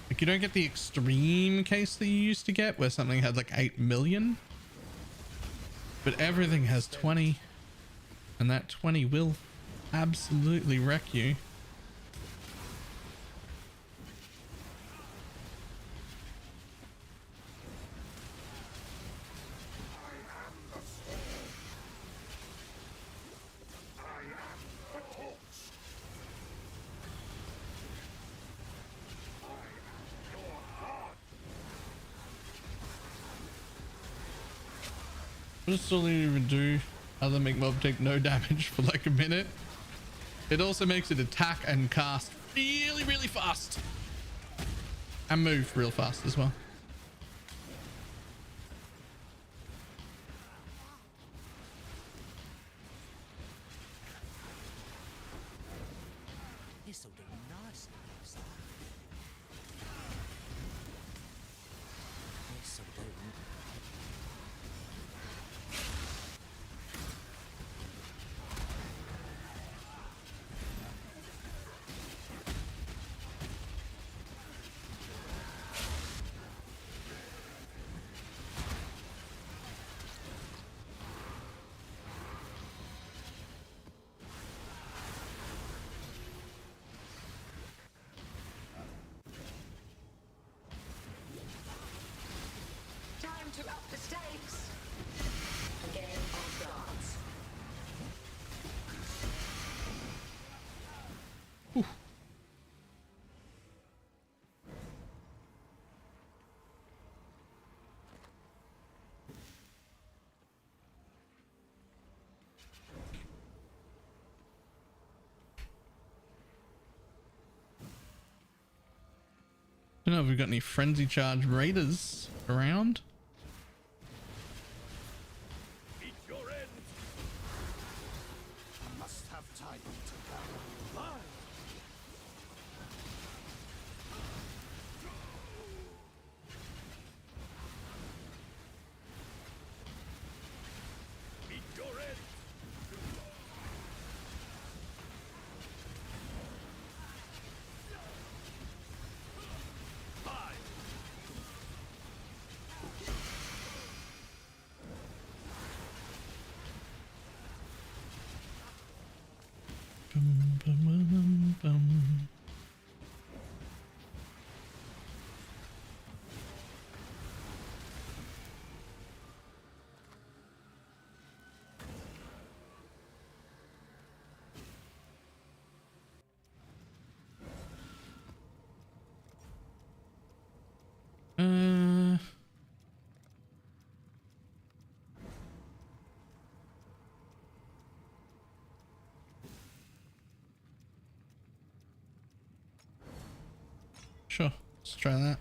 Like, you don't get the extreme case that you used to get where something had like 8 million, but everything has 20, and that 20 will absolutely wreck you. What does Soul Eater even do other than make mob take no damage for like a minute? It also makes it attack and cast really, really fast. And move real fast as well. This'll do nicely. This'll do. Don't know if we've got any frenzy charge raiders around. I must have time to go. Bum, bum, bum, bum. Sure, let's try that.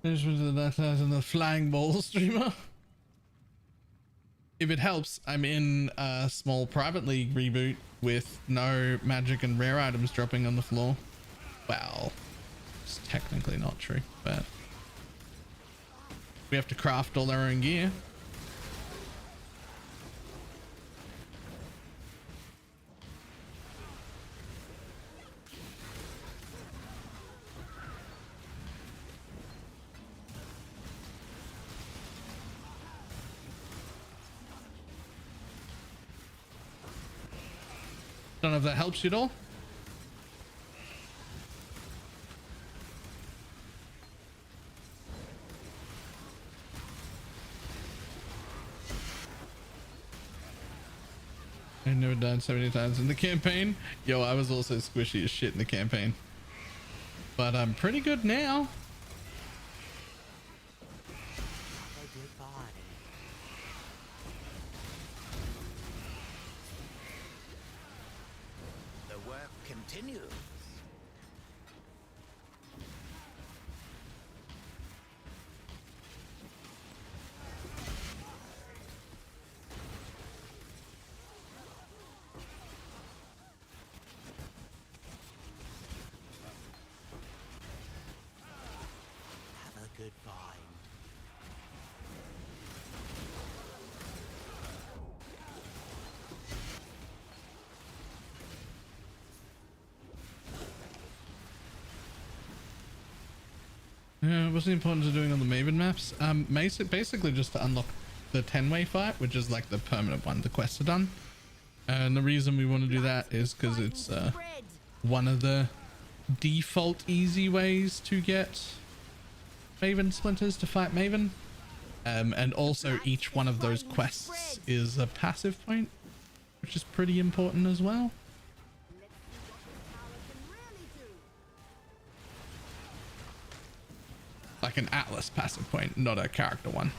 Finish with the flying ball streamer. If it helps, I'm in a small private league reboot with no magic and rare items dropping on the floor. Well, it's technically not true, but we have to craft all our own gear. Don't know if that helps you at all. I never died so many times in the campaign. Yo, I was also squishy as shit in the campaign. But I'm pretty good now. The work continues. Have a good vine. What's the importance of doing on the Maven maps? Basically just to unlock the 10-way fight, which is like the permanent one. The quests are done. And the reason we want to do that is because it's one of the default easy ways to get Maven splinters to fight Maven. And also each one of those quests is a passive point, which is pretty important as well. Like an Atlas passive point, not a character one.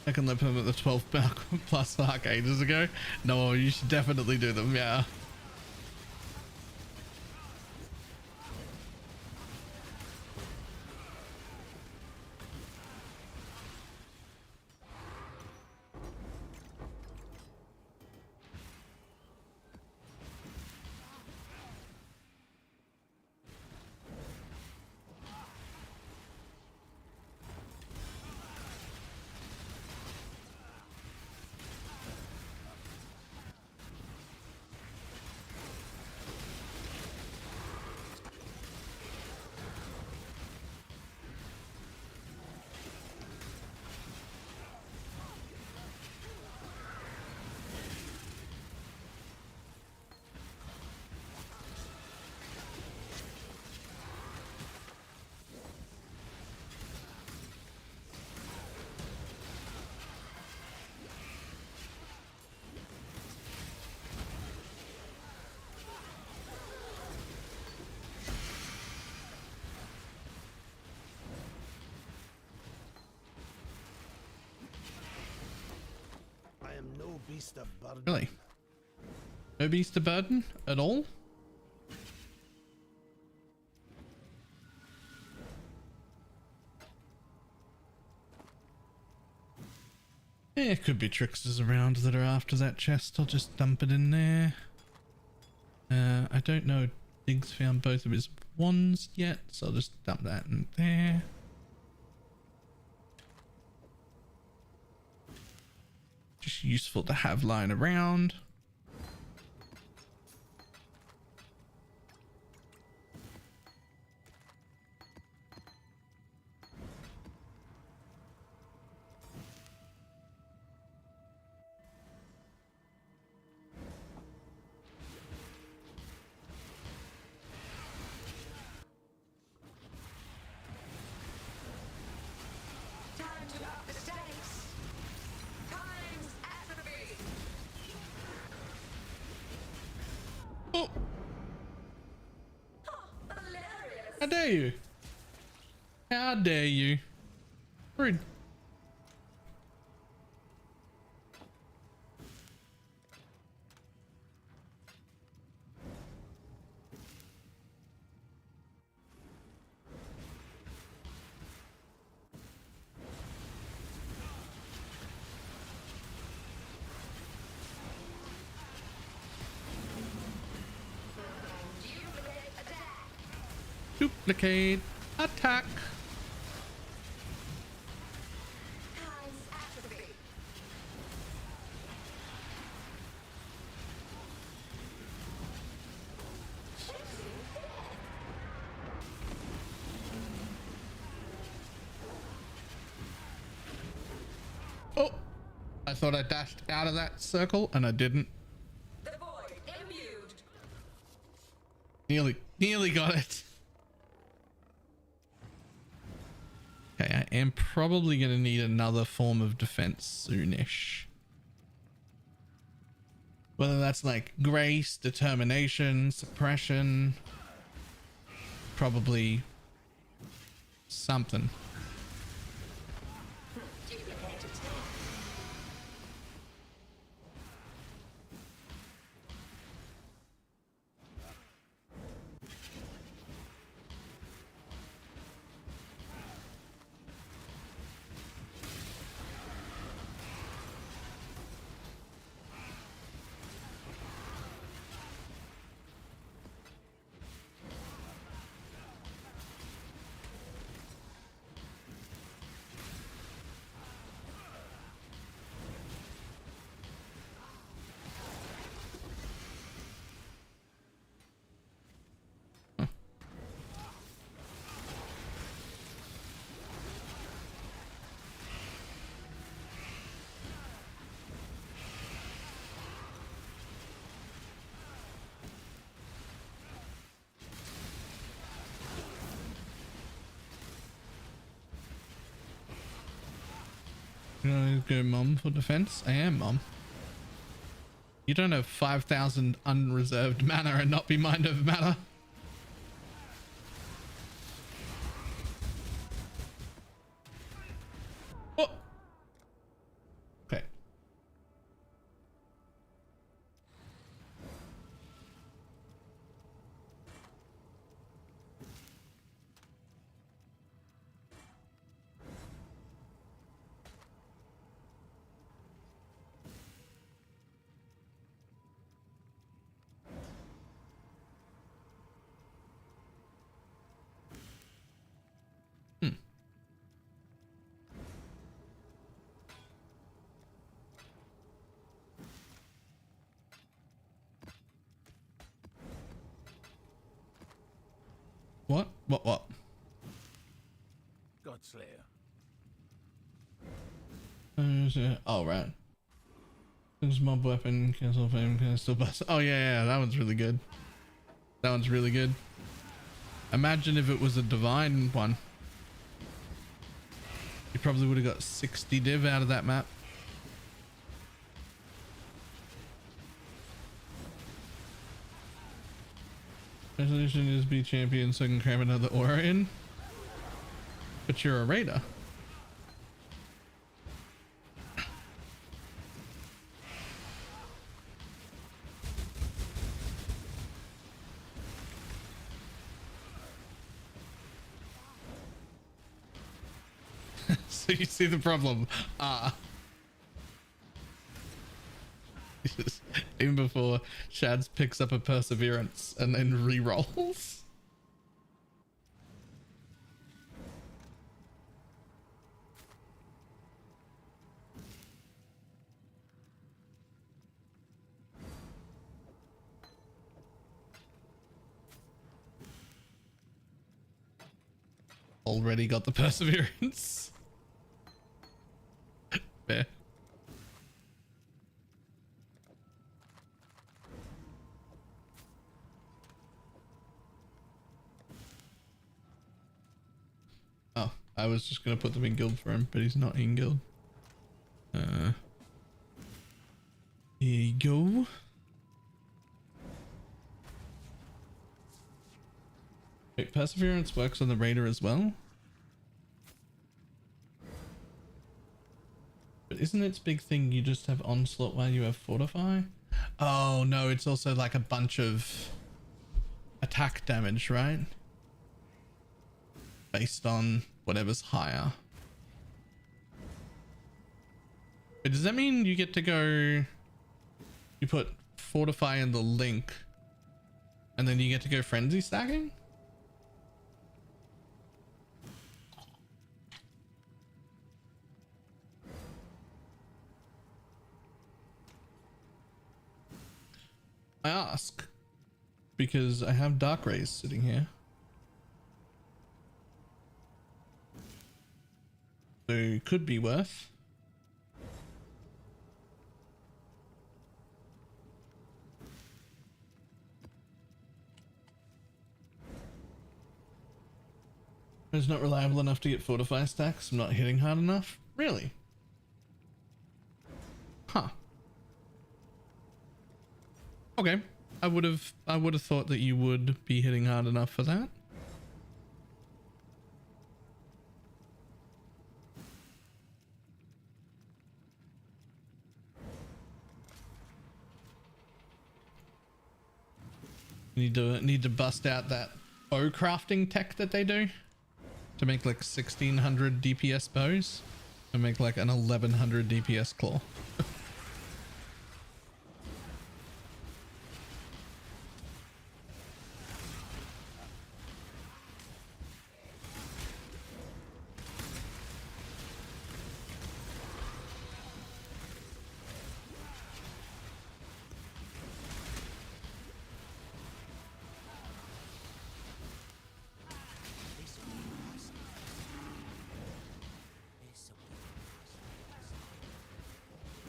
I can live him at the 12 plus arc ages ago. No, you should definitely do them, yeah. beast of burden. Really? No beast of burden at all? There could be tricksters around that are after that chest. I'll just dump it in there. I don't know. Diggs found both of his wands yet, so I'll just dump that in there. Just useful to have lying around. Time to up the stakes. Time's atrophy. Oh, Hilarious. how dare you? How dare you? Rude. Duplicate attack. Time's atrophy. Oh, I thought I dashed out of that circle and I didn't. The void imbued. Nearly got it. Okay, I am probably going to need another form of defense soonish. Whether that's like grace, determination, suppression, probably something. You know, go mom for defense. I am mom. You don't have 5,000 unreserved mana and not be mind over matter. Oh. Okay. What? Godslayer. Oh, right. This mob weapon, cancel fame, can still bust. Oh, yeah, that one's really good. That one's really good. Imagine if it was a divine one. You probably would have got 60 div out of that map. Resolution is be champion so I can cram another aura in. But you're a raider. So you see the problem. Even before Shads picks up a perseverance and then re-rolls. Already got the perseverance. Fair. Oh, I was just gonna put them in guild for him, but he's not in guild. Here you go. Wait, perseverance works on the raider as well? But isn't its big thing you just have onslaught while you have fortify? Oh no, it's also like a bunch of attack damage, right? Based on whatever's higher. But does that mean you get to go, you put fortify in the link and then you get to go frenzy stacking? I ask because I have dark rays sitting here. So could be worth. It's not reliable enough to get fortify stacks. I'm not hitting hard enough. Really? Huh. Okay. I would have thought that you would be hitting hard enough for that. Need to bust out that bow crafting tech that they do to make like 1600 DPS bows and make like an 1100 DPS claw.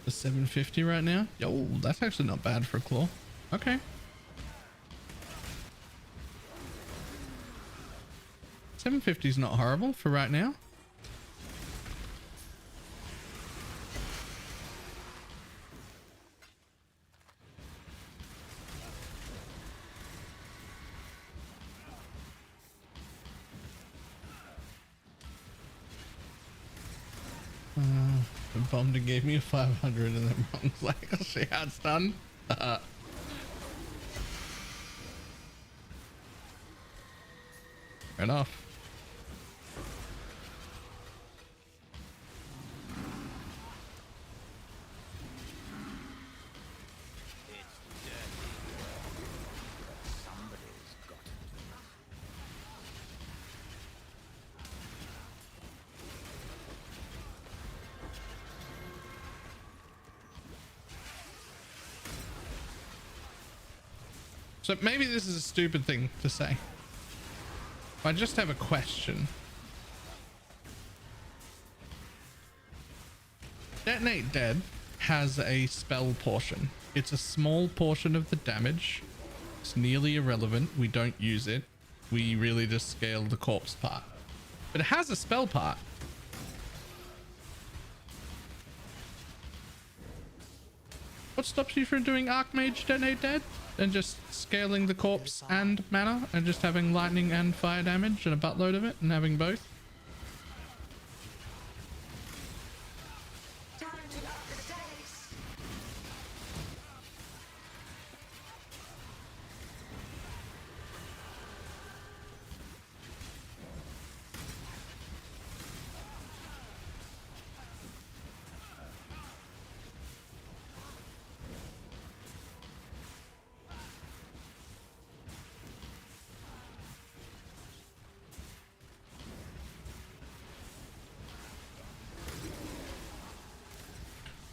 The 750 right now. Yo, that's actually not bad for a claw. Okay. $750 is not horrible for right now. Bombed and gave me a 500 and then Ron's like, I'll see how it's done. Fair enough. So maybe this is a stupid thing to say. I just have a question. Detonate Dead has a spell portion. It's a small portion of the damage. It's nearly irrelevant. We don't use it. We really just scale the corpse part. But it has a spell part. What stops you from doing Archmage Detonate Dead? And just scaling the corpse and mana and just having lightning and fire damage and a buttload of it and having both?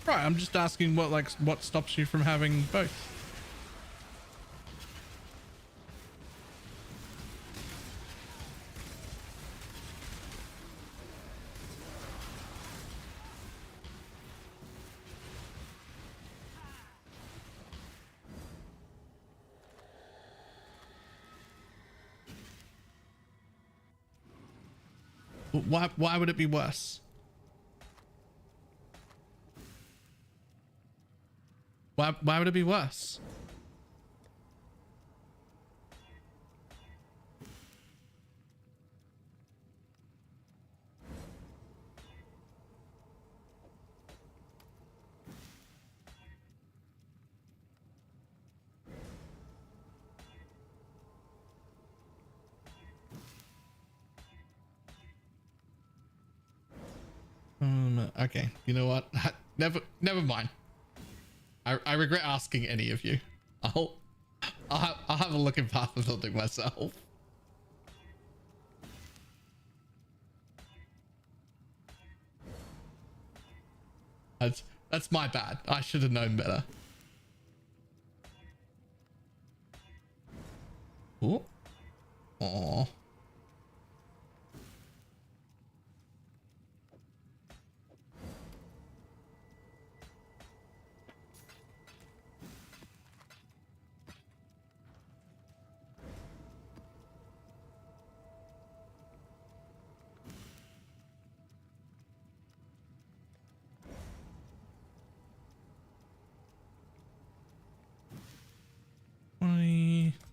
Right, I'm just asking what stops you from having both. Why would it be worse? Why would it be worse? Okay, you know what? Never mind. I regret asking any of you. I'll have a look in Path of Building myself. That's my bad. I should have known better. Oh. Aww.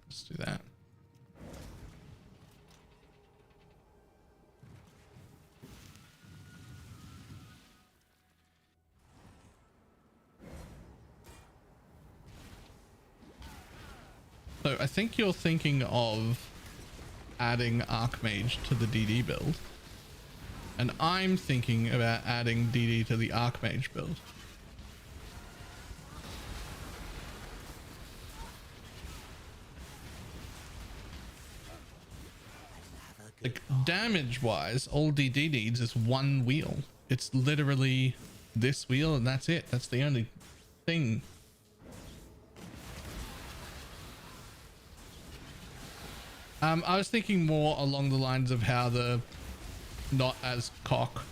Let's do that. So I think you're thinking of adding Archmage to the DD build, and I'm thinking about adding DD to the Archmage build. Like, damage wise, all DD needs is one wheel. It's literally this wheel and that's it. That's the only thing. I was thinking more along the lines of how the not as cock,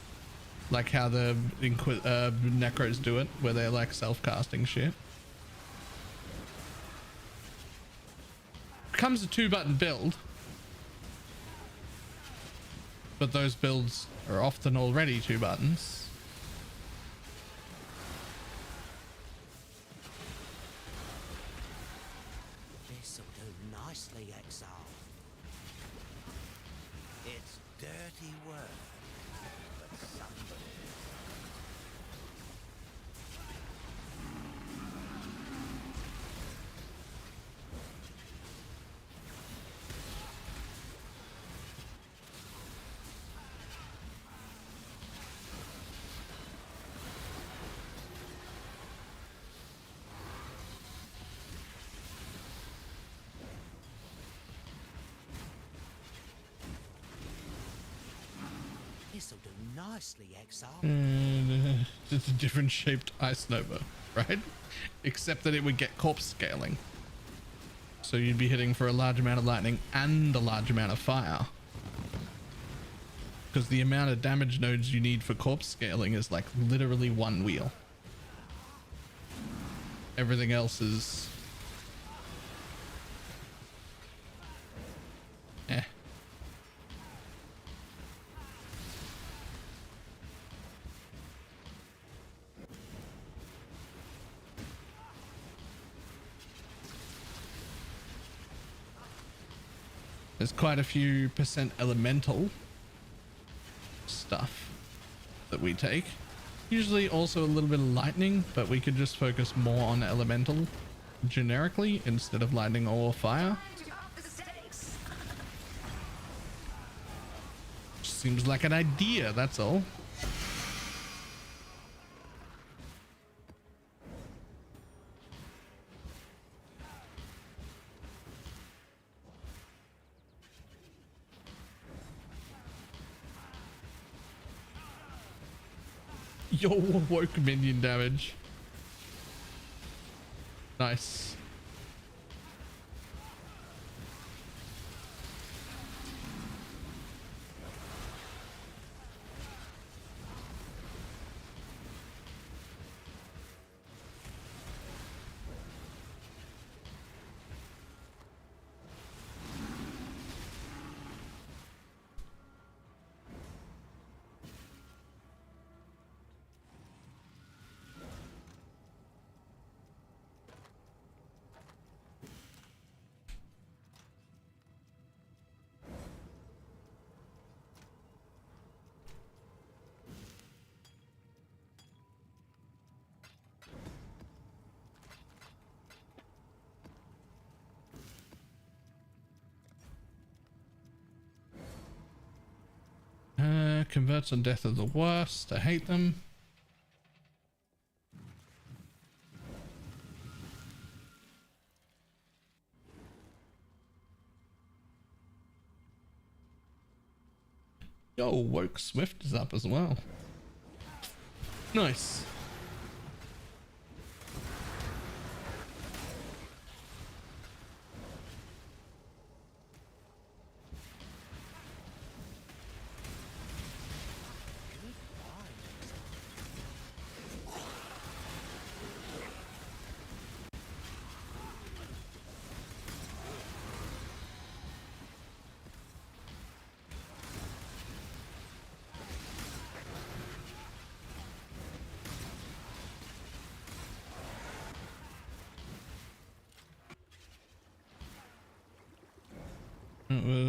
like how the necros do it, where they're like self-casting shit. Becomes a 2-button build, but those builds are often already 2 buttons. This'll do nicely, Exile. It's dirty work, but somebody. This'll do nicely, Exile. It's a different shaped ice nova, right? Except that it would get corpse scaling. So you'd be hitting for a large amount of lightning and a large amount of fire. Because the amount of damage nodes you need for corpse scaling is like literally 1 wheel. Everything else is... eh. There's quite a few percent elemental stuff that we take. Usually also a little bit of lightning, but we could just focus more on elemental generically instead of lightning or fire. Seems like an idea, that's all. Yo, woke minion damage. Nice. Converts on death are the worst. I hate them. Yo, woke swift is up as well. Nice.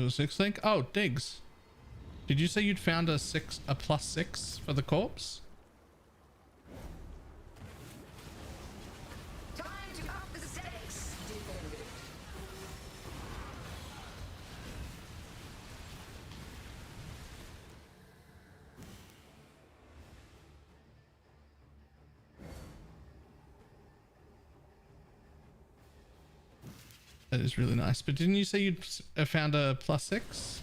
Six link. Oh, Diggs. Did you say you'd found a +6 for the corpse? Time to up the stakes. That is really nice. But didn't you say you'd found a +6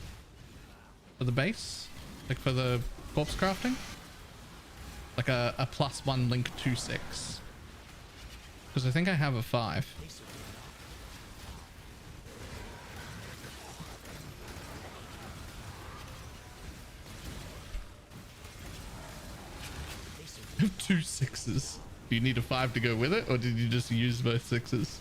for the base, like for the corpse crafting, like a +1 link to 6? Because I think I have a 5. I have 2 6s. Do you need a 5 to go with it, or did you just use both 6s?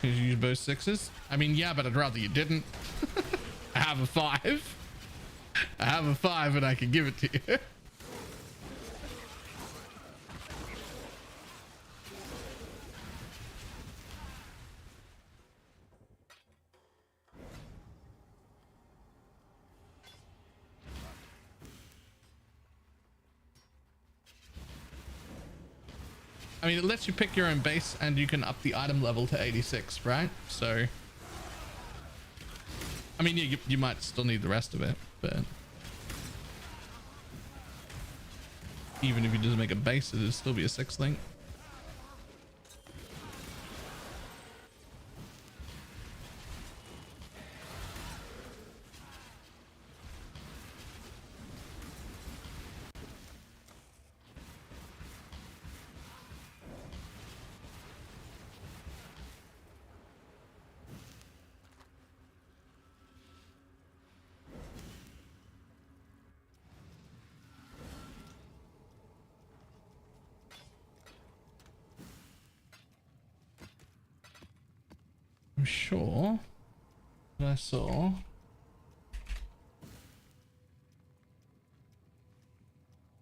Did you use both 6s? I mean, yeah, but I'd rather you didn't. I have a 5. I have a 5 and I can give it to you. I mean, it lets you pick your own base and you can up the item level to 86, right? So, I mean, you might still need the rest of it, but even if you just make a base, it'll still be a 6 link. I'm sure that I saw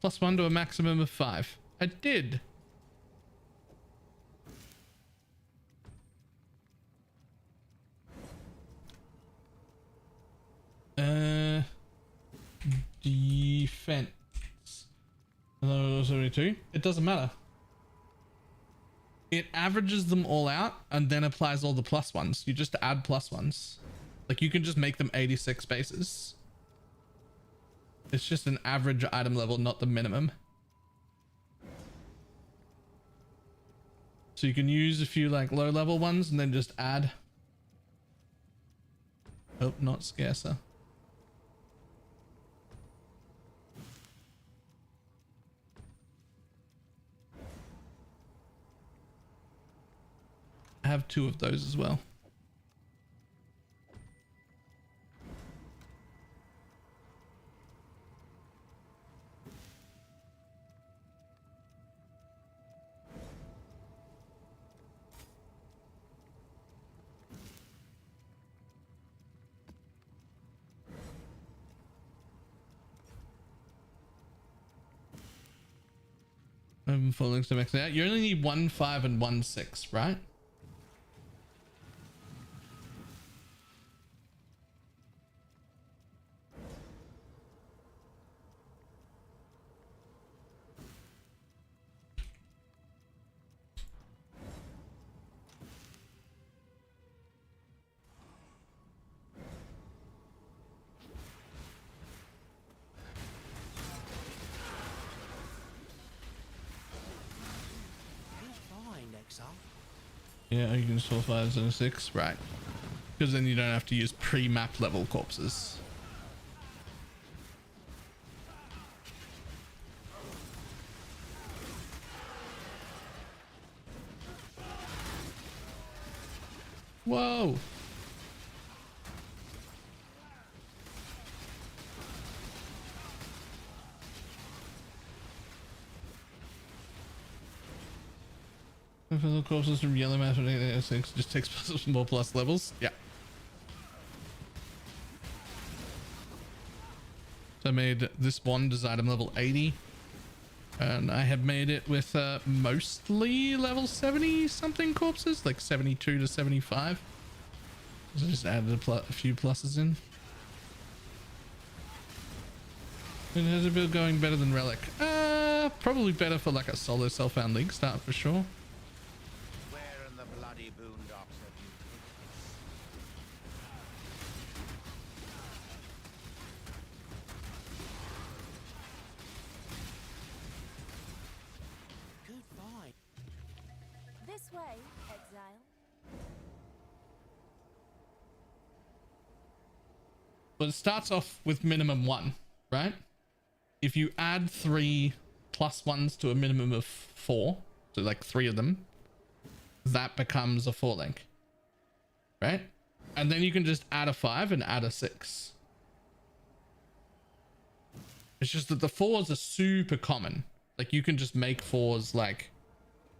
+1 to a maximum of 5. I did. Defense. 72. It doesn't matter. It averages them all out and then applies all the +1s. You just add +1s. Like, you can just make them 86 bases. It's just an average item level, not the minimum. So you can use a few like low level ones and then just add. Oh, not scarcer. I have 2 of those as well. Full links to max it out. You only need 1, 5, and 1, 6, right? Yeah, you can just 4, 5, and 6, right? Because then you don't have to use pre-map level corpses. Whoa! Physical corpses from yellow map just takes more plus levels. Yeah. So I made this wand as item level 80. And I have made it with mostly level 70 something corpses, like 72 to 75. So just added a few pluses in. And how's it feel going better than Relic? Probably better for like a solo self-found league start for sure. Where in the bloody boondocks have you Goodbye. This way, exile. But it starts off with minimum 1, right? If you add 3 +1s to a minimum of 4, so like 3 of them, that becomes a 4 link, right? And then you can just add a 5 and add a 6. It's just that the 4s are super common. Like you can just make 4s like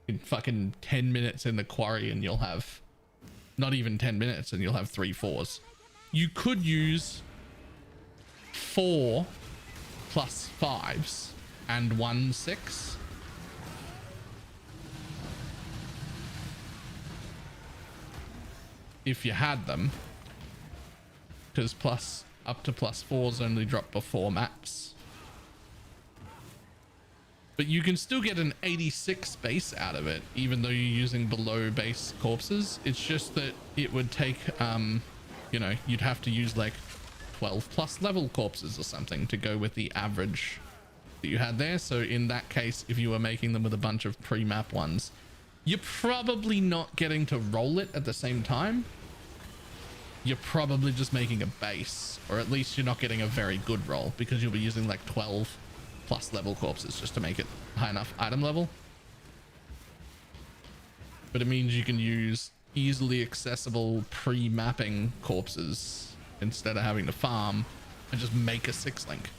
in fucking 10 minutes in the quarry and you'll have not even 10 minutes and you'll have 3 4s. You could use 4 plus 5s and 1 6. If you had them, because plus up to +4s only drop before maps. But you can still get an 86 base out of it, even though you're using below base corpses. It's just that it would take, you know, you'd have to use like 12 plus level corpses or something to go with the average that you had there. So in that case, if you were making them with a bunch of pre-map ones, you're probably not getting to roll it at the same time. You're probably just making a base, or at least you're not getting a very good roll because you'll be using like 12 plus level corpses just to make it high enough item level. But it means you can use easily accessible pre-mapping corpses instead of having to farm and just make a 6 link.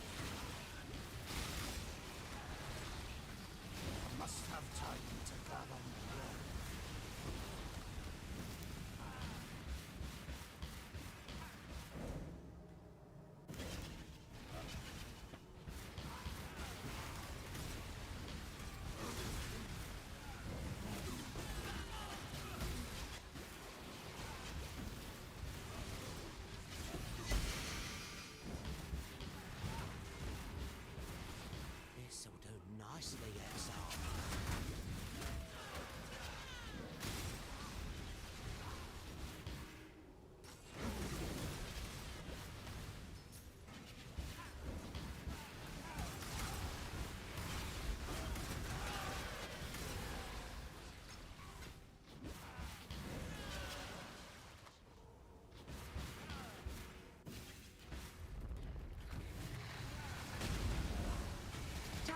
This'll do nicely, exile.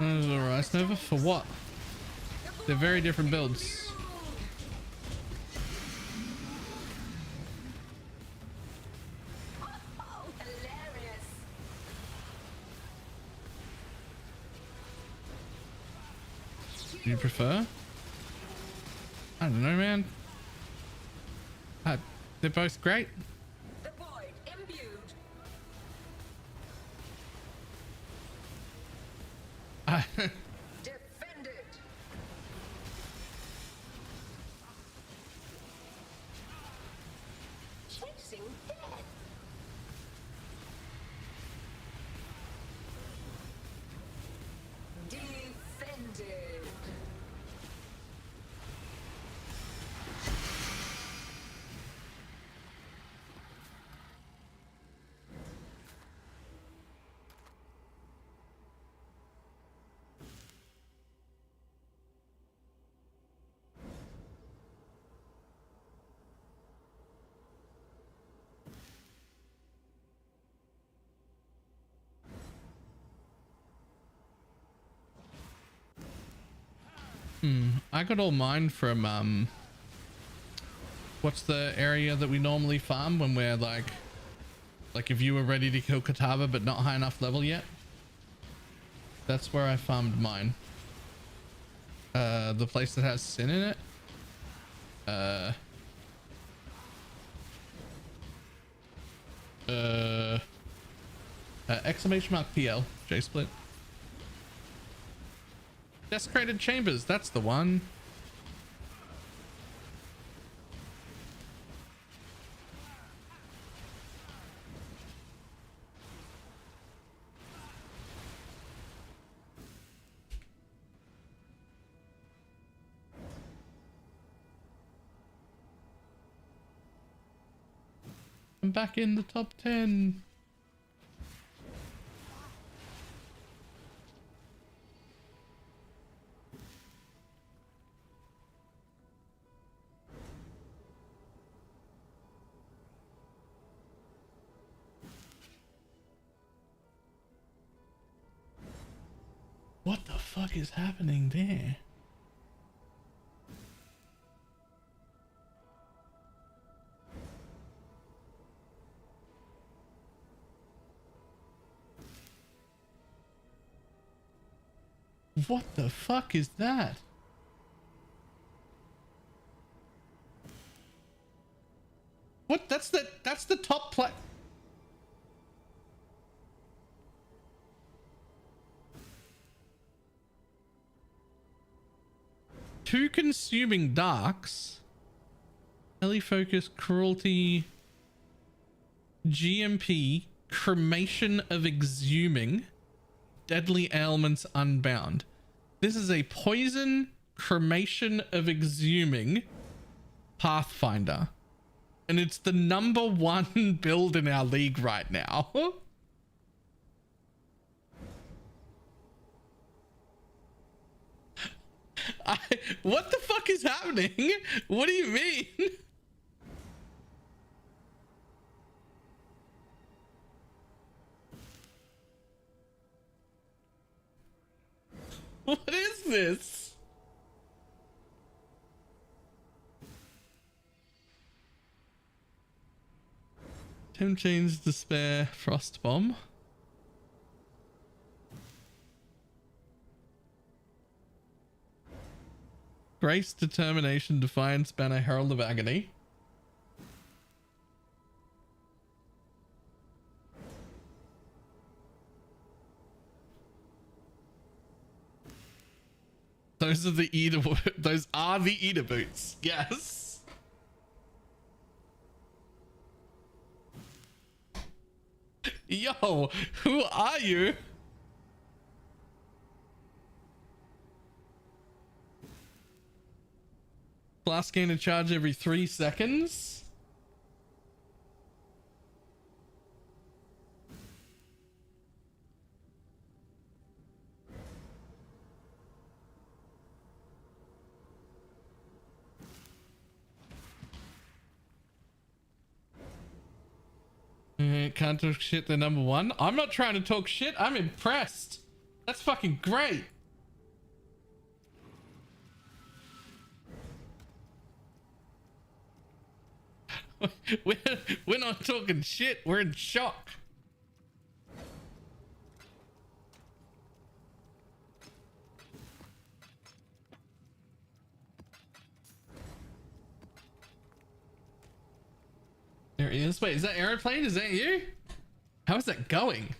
Rice Nova for what? They're very different builds. Oh, hilarious. Do you prefer? I don't know, man. They're both great. The void imbued. Defended. Chasing death. Defended. I got all mine from what's the area that we normally farm when we're like if you were ready to kill Katava but not high enough level yet? That's where I farmed mine. The place that has sin in it. Exclamation mark PL J split. Desecrated Chambers, that's the one. I'm back in the top 10. What the fuck is happening there? What the fuck is that? What? That's the top play. Two consuming darks. Heli focus, cruelty, GMP, cremation of exhuming, deadly ailments unbound. This is a poison cremation of exhuming Pathfinder. And it's the #1 build in our league right now. What the fuck is happening? What do you mean? What is this? Tim Chains, Despair, Frost Bomb. Grace, Determination, Defiance, Banner, Herald of Agony. Those are the eater. Those are the eater boots. Yes. Yo, who are you? Blast gain a charge every 3 seconds. Can't talk shit, they're #1. I'm not trying to talk shit. I'm impressed. That's fucking great. We're not talking shit. We're in shock. There he is. Wait, is that aeroplane? Is that you? How is that going?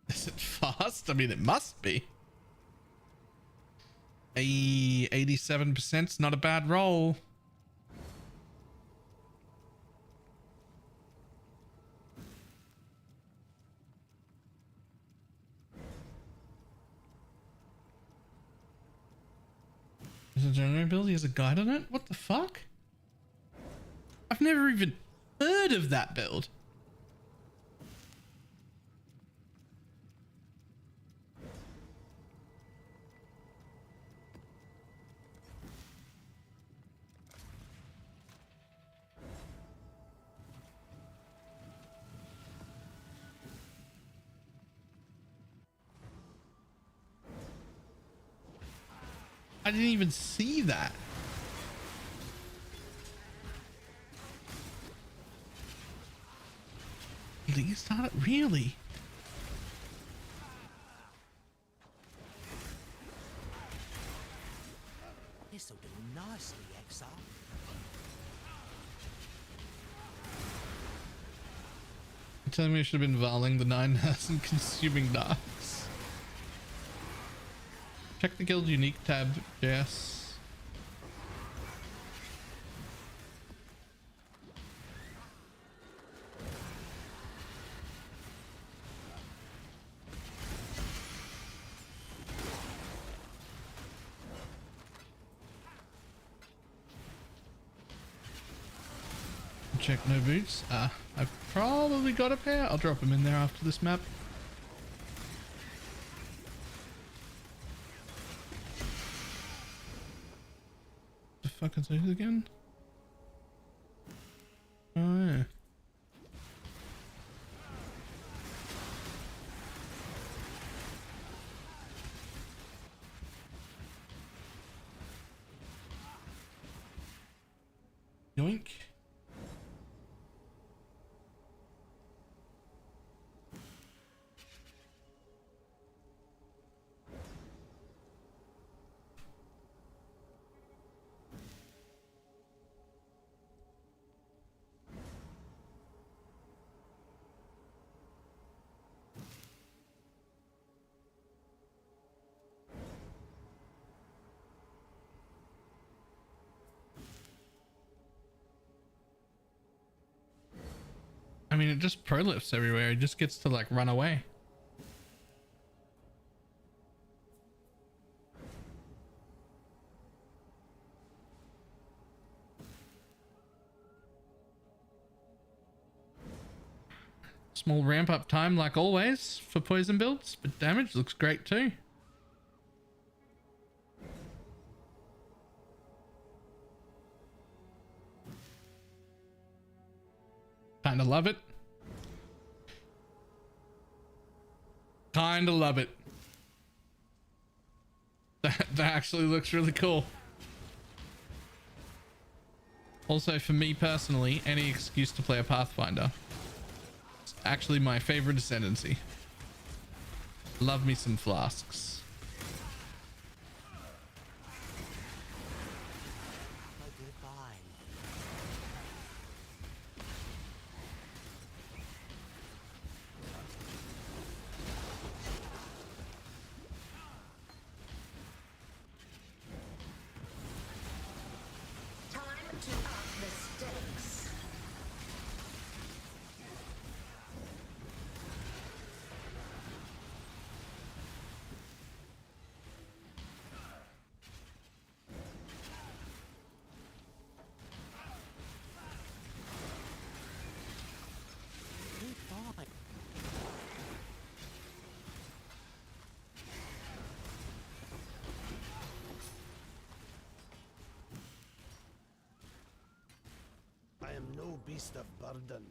Is it fast? I mean, it must be. 87%'s not a bad roll. Is it a general build? He has a guide on it? What the fuck? I've never even heard of that build. I didn't even see that. Please not really. This'll do nicely, Exile. You're telling me I should have been voling the 9,000 consuming darks. Check the guild unique tab, yes. Check no boots. I've probably got a pair. I'll drop them in there after this map. The fuck is those again? Oh yeah. Yoink. I mean, it just pro lifts everywhere. It just gets to like run away. Small ramp up time like always for poison builds, but damage looks great too. Kinda love it. Kinda love it. That actually looks really cool. Also, for me personally, any excuse to play a Pathfinder. It's actually my favorite ascendancy. Love me some flasks. I am no beast of burden.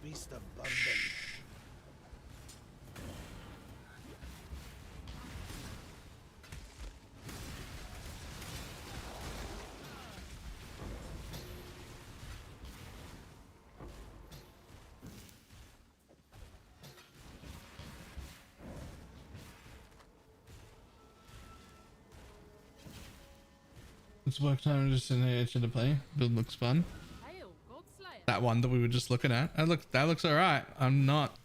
beast of burden. It's work time just in here to play. Build looks fun. That one that we were just looking at. That looks alright. I'm not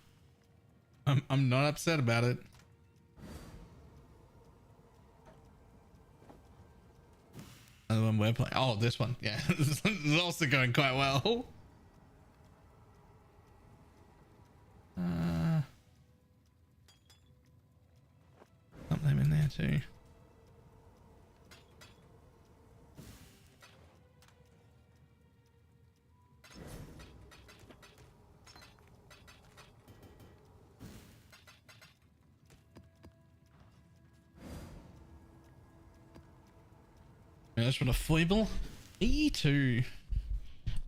upset about it. And the one we're playing. Oh, this one. Yeah. This is also going quite well. Put them in there too. That's what a foible. E2.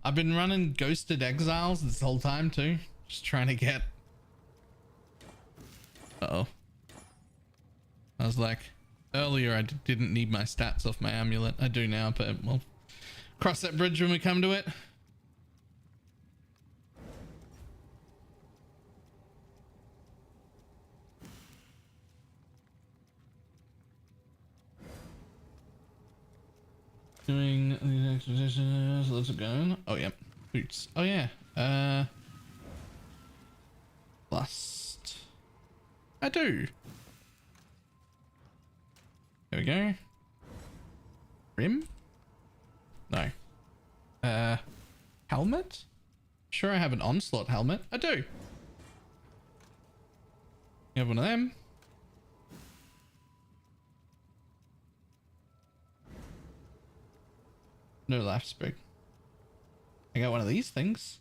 I've been running Ghosted Exiles this whole time too. Just trying to get... Uh-oh. I was like, earlier I didn't need my stats off my amulet. I do now, but we'll cross that bridge when we come to it. Doing the expeditions. Let's go. Oh yeah, boots. Oh yeah. Lust. I do. There we go. Rim? No. Helmet? Sure, I have an onslaught helmet. I do. You have one of them. No life sprig. I got one of these things.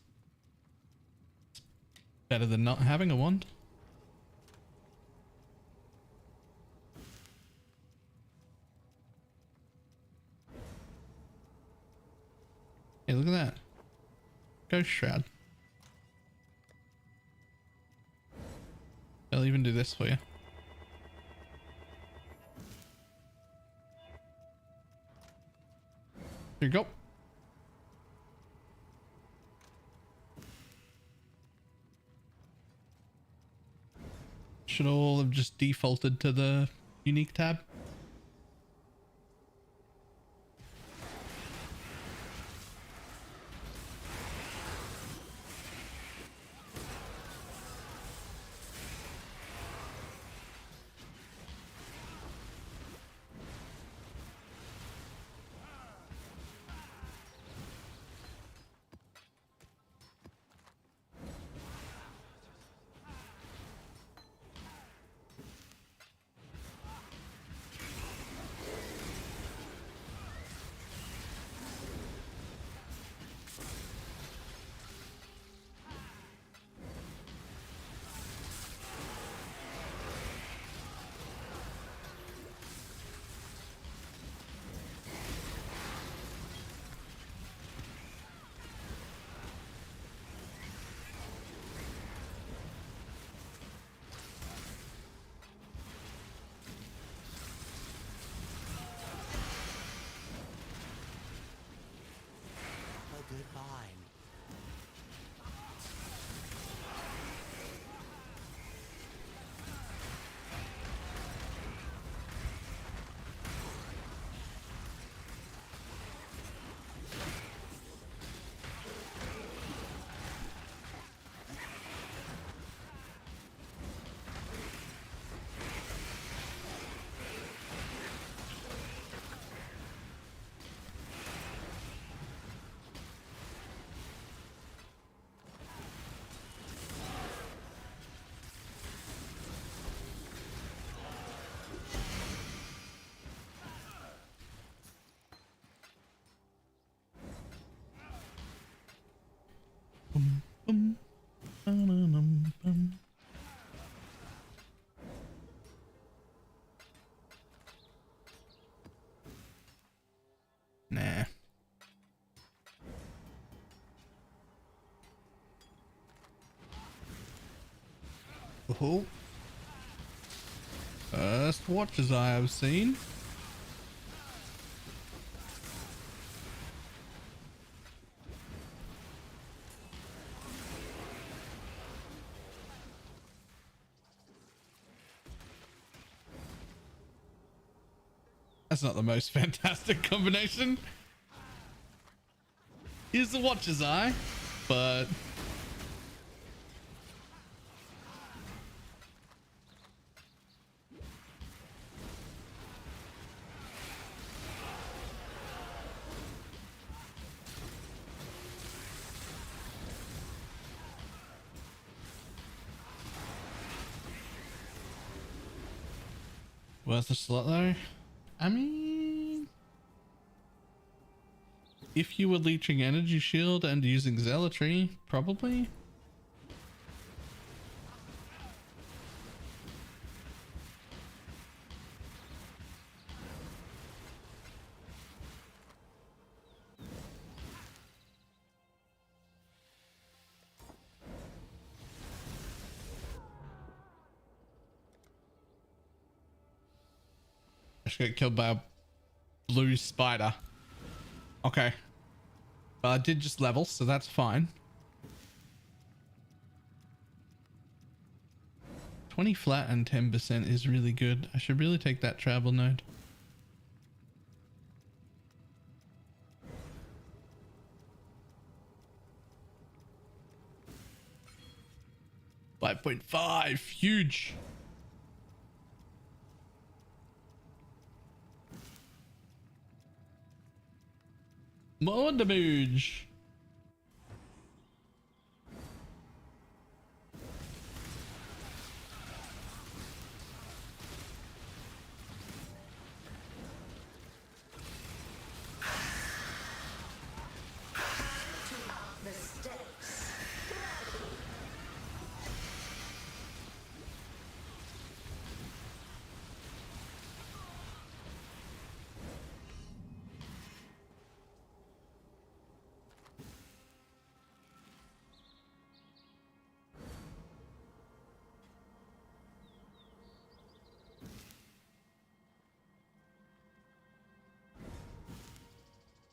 It's better than not having a wand. Hey, look at that. Ghost Shroud. I'll even do this for you. Here you go. Should all have just defaulted to the unique tab. Nah. Oh. First watches I have seen. That's not the most fantastic combination. Here's the watcher's eye, but worth the slot though. I mean, if you were leeching energy shield and using zealotry, probably. I should get killed by a blue spider. Okay. Well, I did just level, so that's fine. 20 flat and 10% is really good. I should really take that travel node. $5.5, huge. More damage. The stakes.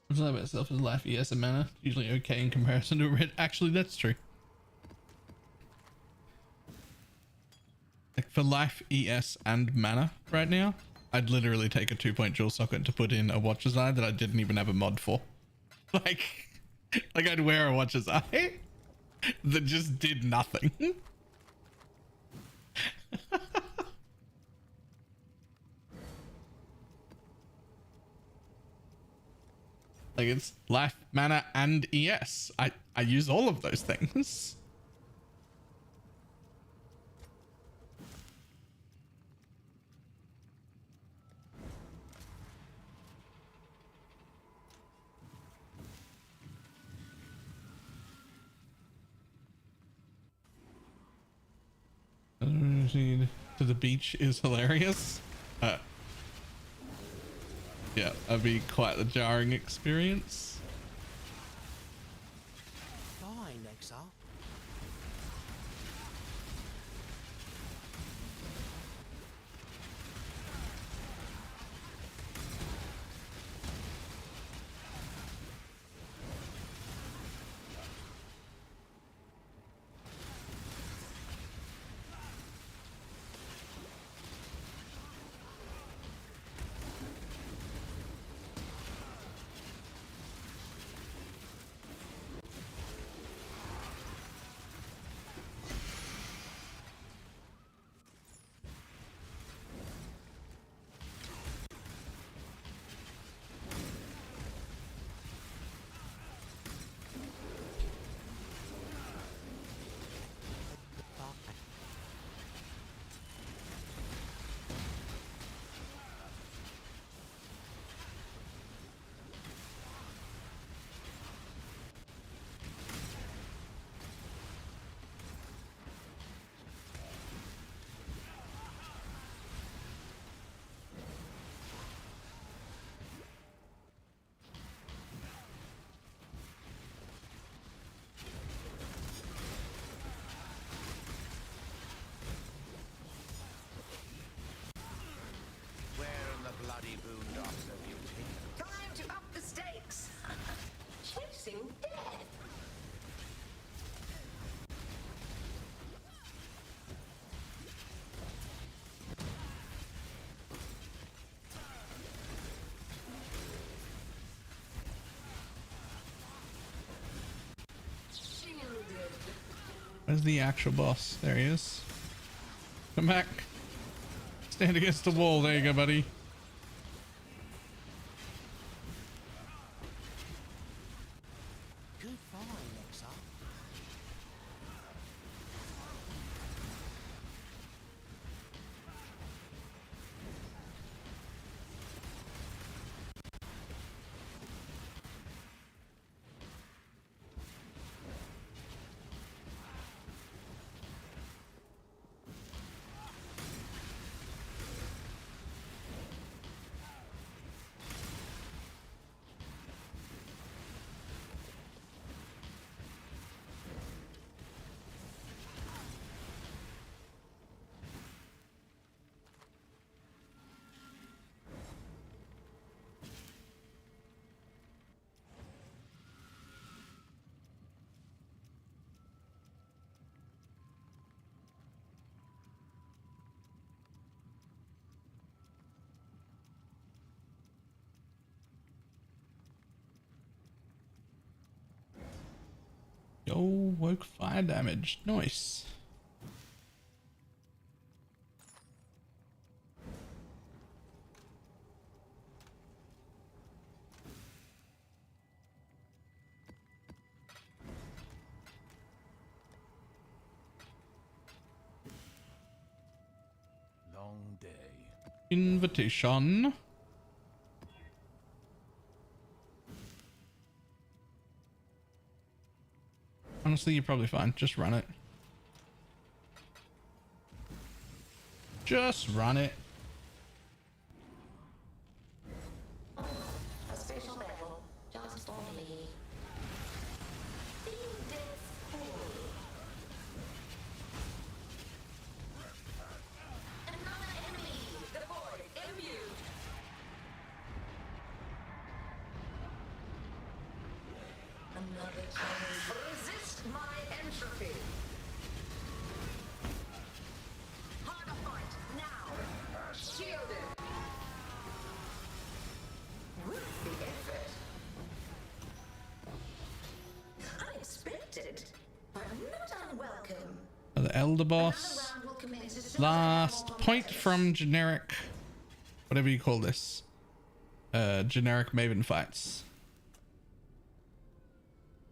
What's that about itself as life ES and mana? Usually okay in comparison to red. Actually, that's true. Like for life ES and mana right now, I'd literally take a 2-point dual socket to put in a Watcher's Eye that I didn't even have a mod for. Like I'd wear a Watcher's Eye that just did nothing. Like it's life, mana, and ES. I use all of those things. To the beach is hilarious. Yeah, that'd be quite the jarring experience. Fine, exile. Where's the actual boss? There he is. Come back. Stand against the wall. There you go, buddy. Good find, Exile. Yo, woke fire damage. Nice. Long day. Invitation. Honestly, you're probably fine. Just run it. Just run it. A special battle just only. Another enemy. The void imbued. Another challenge. Resist my entropy. Harder fight now. Shielded. With the effort. Unexpected, but not unwelcome. The Elder Boss. Round will commence as soon as Last all point matters. from generic, whatever you call this, generic Maven fights.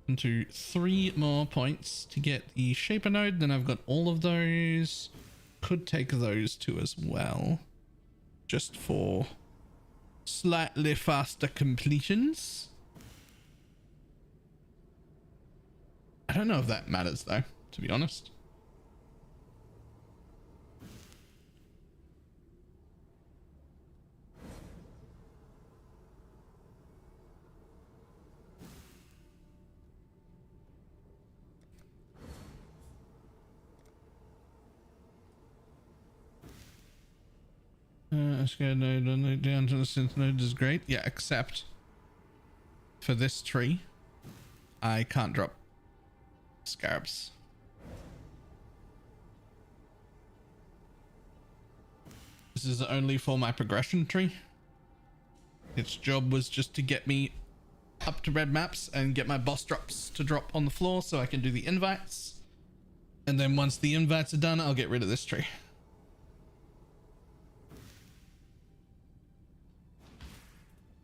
Into 3 more points to get the Shaper node. Then I've got all of those. Could take those 2 as well, just for slightly faster completions. I don't know if that matters though, to be honest. Scared node down to the synth node is great. Yeah, except for this tree, I can't drop scarabs. This is only for my progression tree. Its job was just to get me up to red maps and get my boss drops to drop on the floor so I can do the invites. And then once the invites are done, I'll get rid of this tree.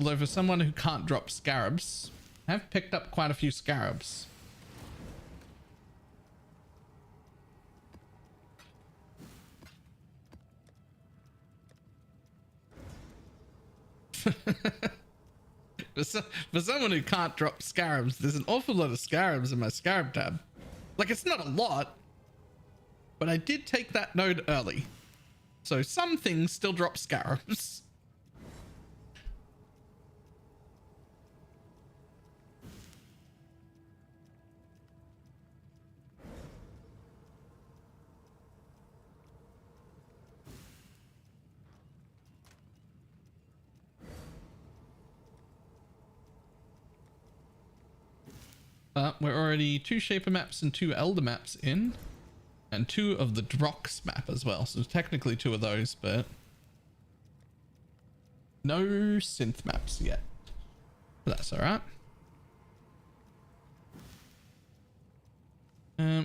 Although for someone who can't drop scarabs, I've picked up quite a few scarabs. For someone who can't drop scarabs, there's an awful lot of scarabs in my scarab tab. Like, it's not a lot, but I did take that node early. So some things still drop scarabs. We're already 2 Shaper maps and 2 Elder maps in, and 2 of the Drox map as well. So technically 2 of those, but no synth maps yet. But that's all right.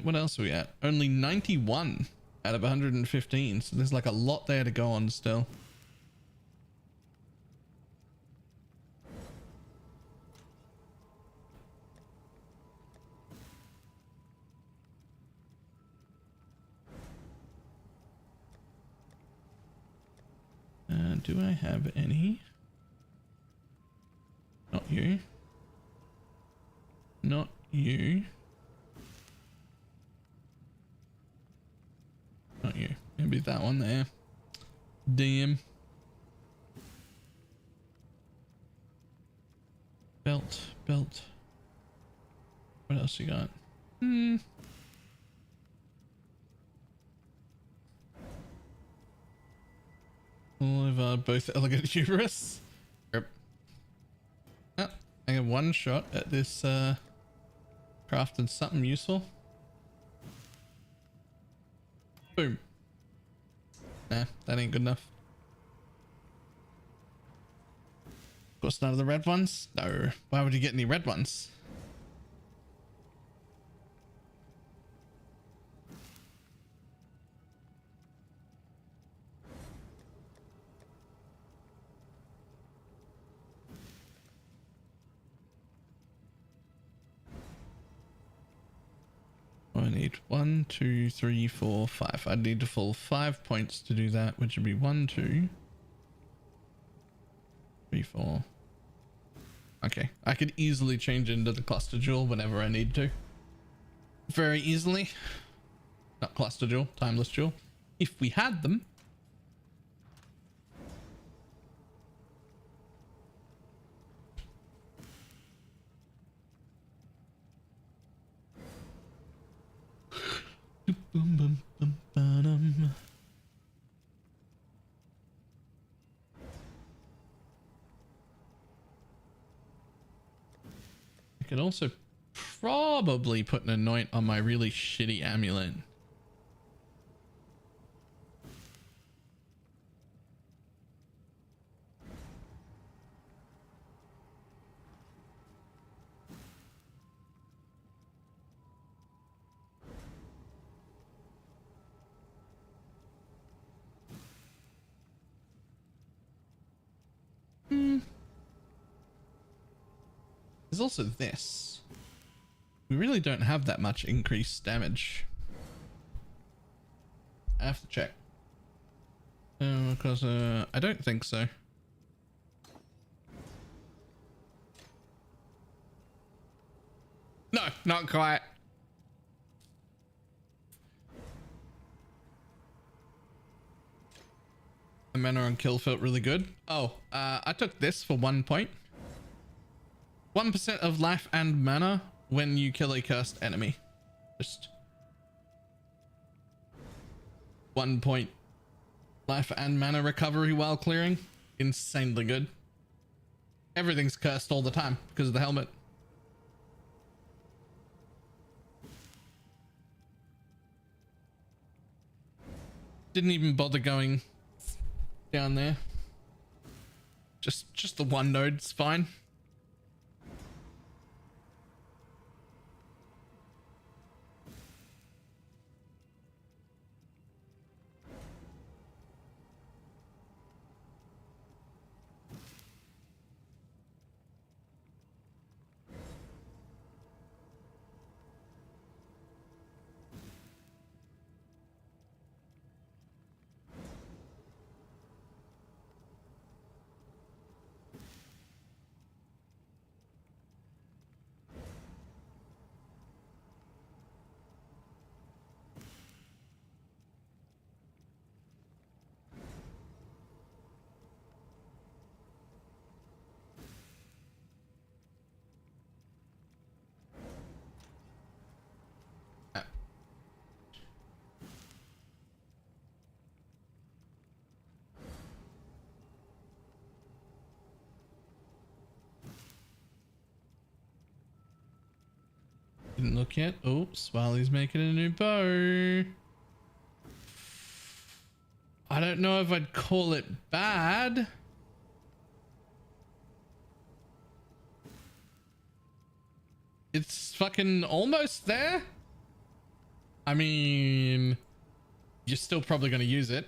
What else are we at? Only 91 out of 115. So there's like a lot there to go on still. Do I have any? Not you. Not you. Not you. Maybe that one there. DM. Belt. What else you got? All of both elegant hubris. Yep. Oh, I got one shot at this crafting something useful. Boom. Nah, that ain't good enough. Of course, none of the red ones. No. Why would you get any red ones? I need 1, 2, 3, 4, 5. I'd need a full 5 points to do that, which would be 1, 2, 3, 4. Okay, I could easily change into the cluster jewel whenever I need to. Very easily. Not cluster jewel, timeless jewel. If we had them. I could also probably put an anoint on my really shitty amulet. There's also this. We really don't have that much increased damage. I have to check. Because I don't think so. No, not quite. The mana on kill felt really good. Oh, I took this for 1 point. 1% of life and mana when you kill a cursed enemy. Just 1 point life and mana recovery while clearing. Insanely good. Everything's cursed all the time because of the helmet. Didn't even bother going down there. Just the one node's fine. Didn't look yet. Oops, while he's making a new bow. I don't know if I'd call it bad. It's fucking almost there. I mean, you're still probably going to use it.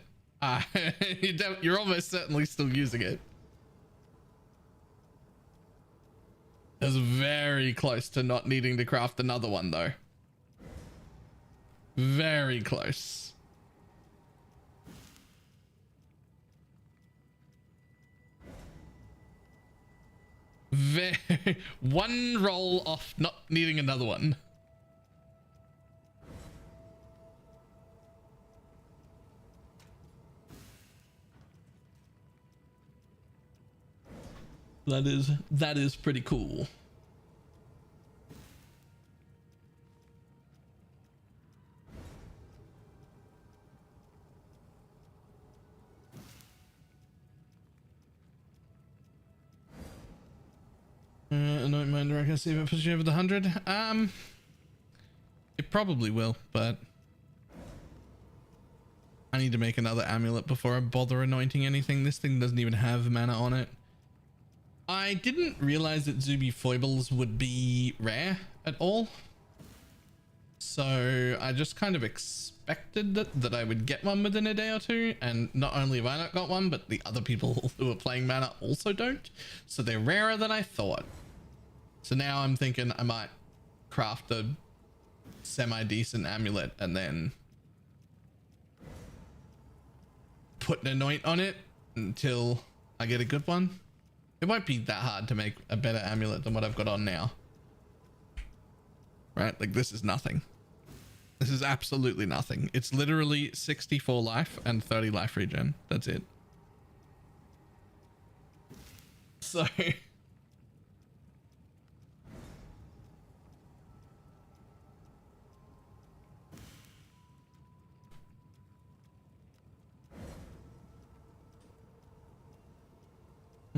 You're almost certainly still using it. It's very close to not needing to craft another one though. Very close. One roll off not needing another one. That is pretty cool. Anoint my direct, I see if it pushes you over the 100. It probably will, but I need to make another amulet before I bother anointing anything. This thing doesn't even have mana on it. I didn't realize that Zuby foibles would be rare at all. So I just kind of expected that I would get one within a day or two. And not only have I not got one, but the other people who are playing mana also don't. So they're rarer than I thought. So now I'm thinking I might craft a semi-decent amulet and then put an anoint on it until I get a good one. It won't be that hard to make a better amulet than what I've got on now. Right? Like this is nothing. This is absolutely nothing. It's literally 64 life and 30 life regen. That's it. So...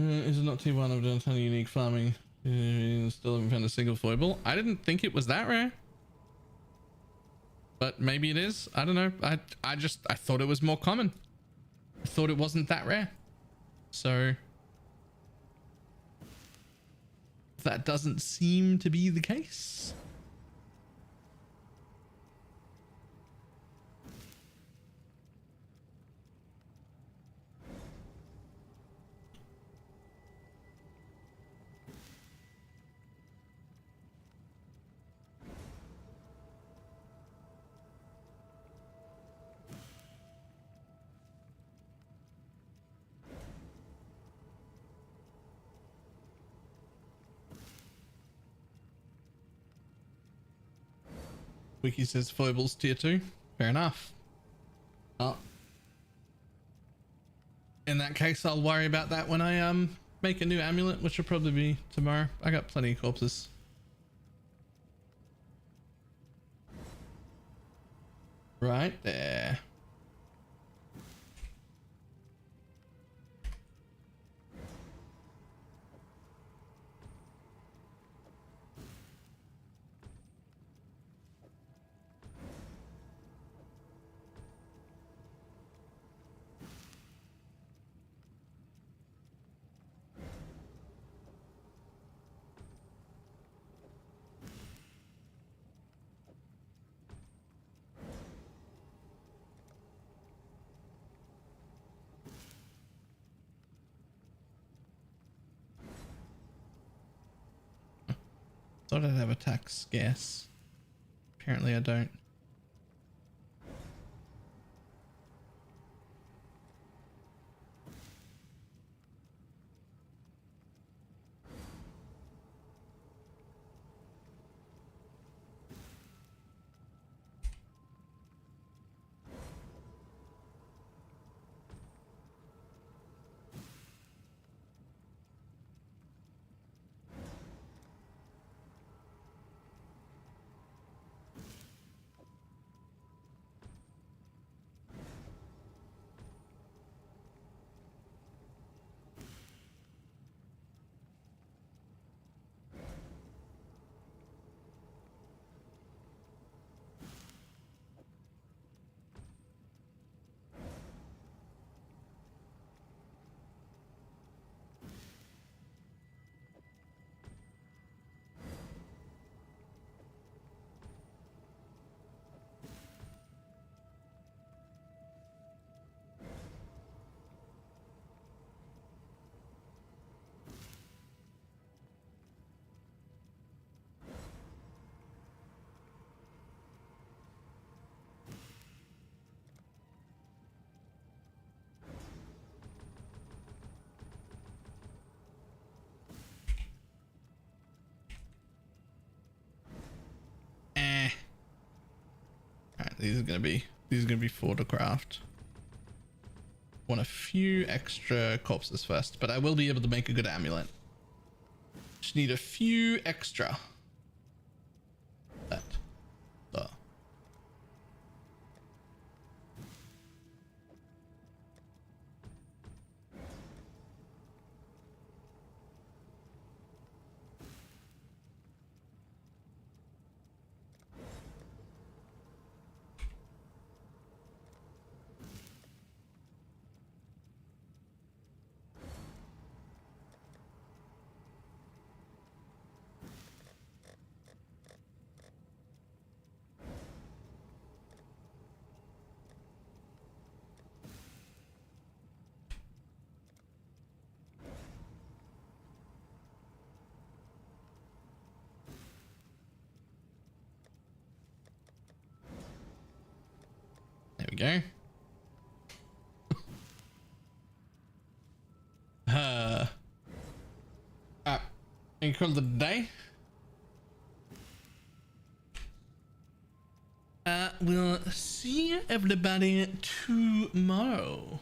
is it not T1? I've done a ton of unique farming. Still haven't found a single foible. I didn't think it was that rare. But maybe it is. I don't know. I thought it was more common. I thought it wasn't that rare. So that doesn't seem to be the case. Wiki says foibles tier 2. Fair enough. Oh. In that case, I'll worry about that when I make a new amulet, which will probably be tomorrow. I got plenty of corpses. Right there. Thought I'd have attack scarce. Apparently I don't. these are gonna be for the craft. Want a few extra corpses first, but I will be able to make a good amulet. Just need a few extra. That. There we go. And call it a day. We'll see everybody tomorrow.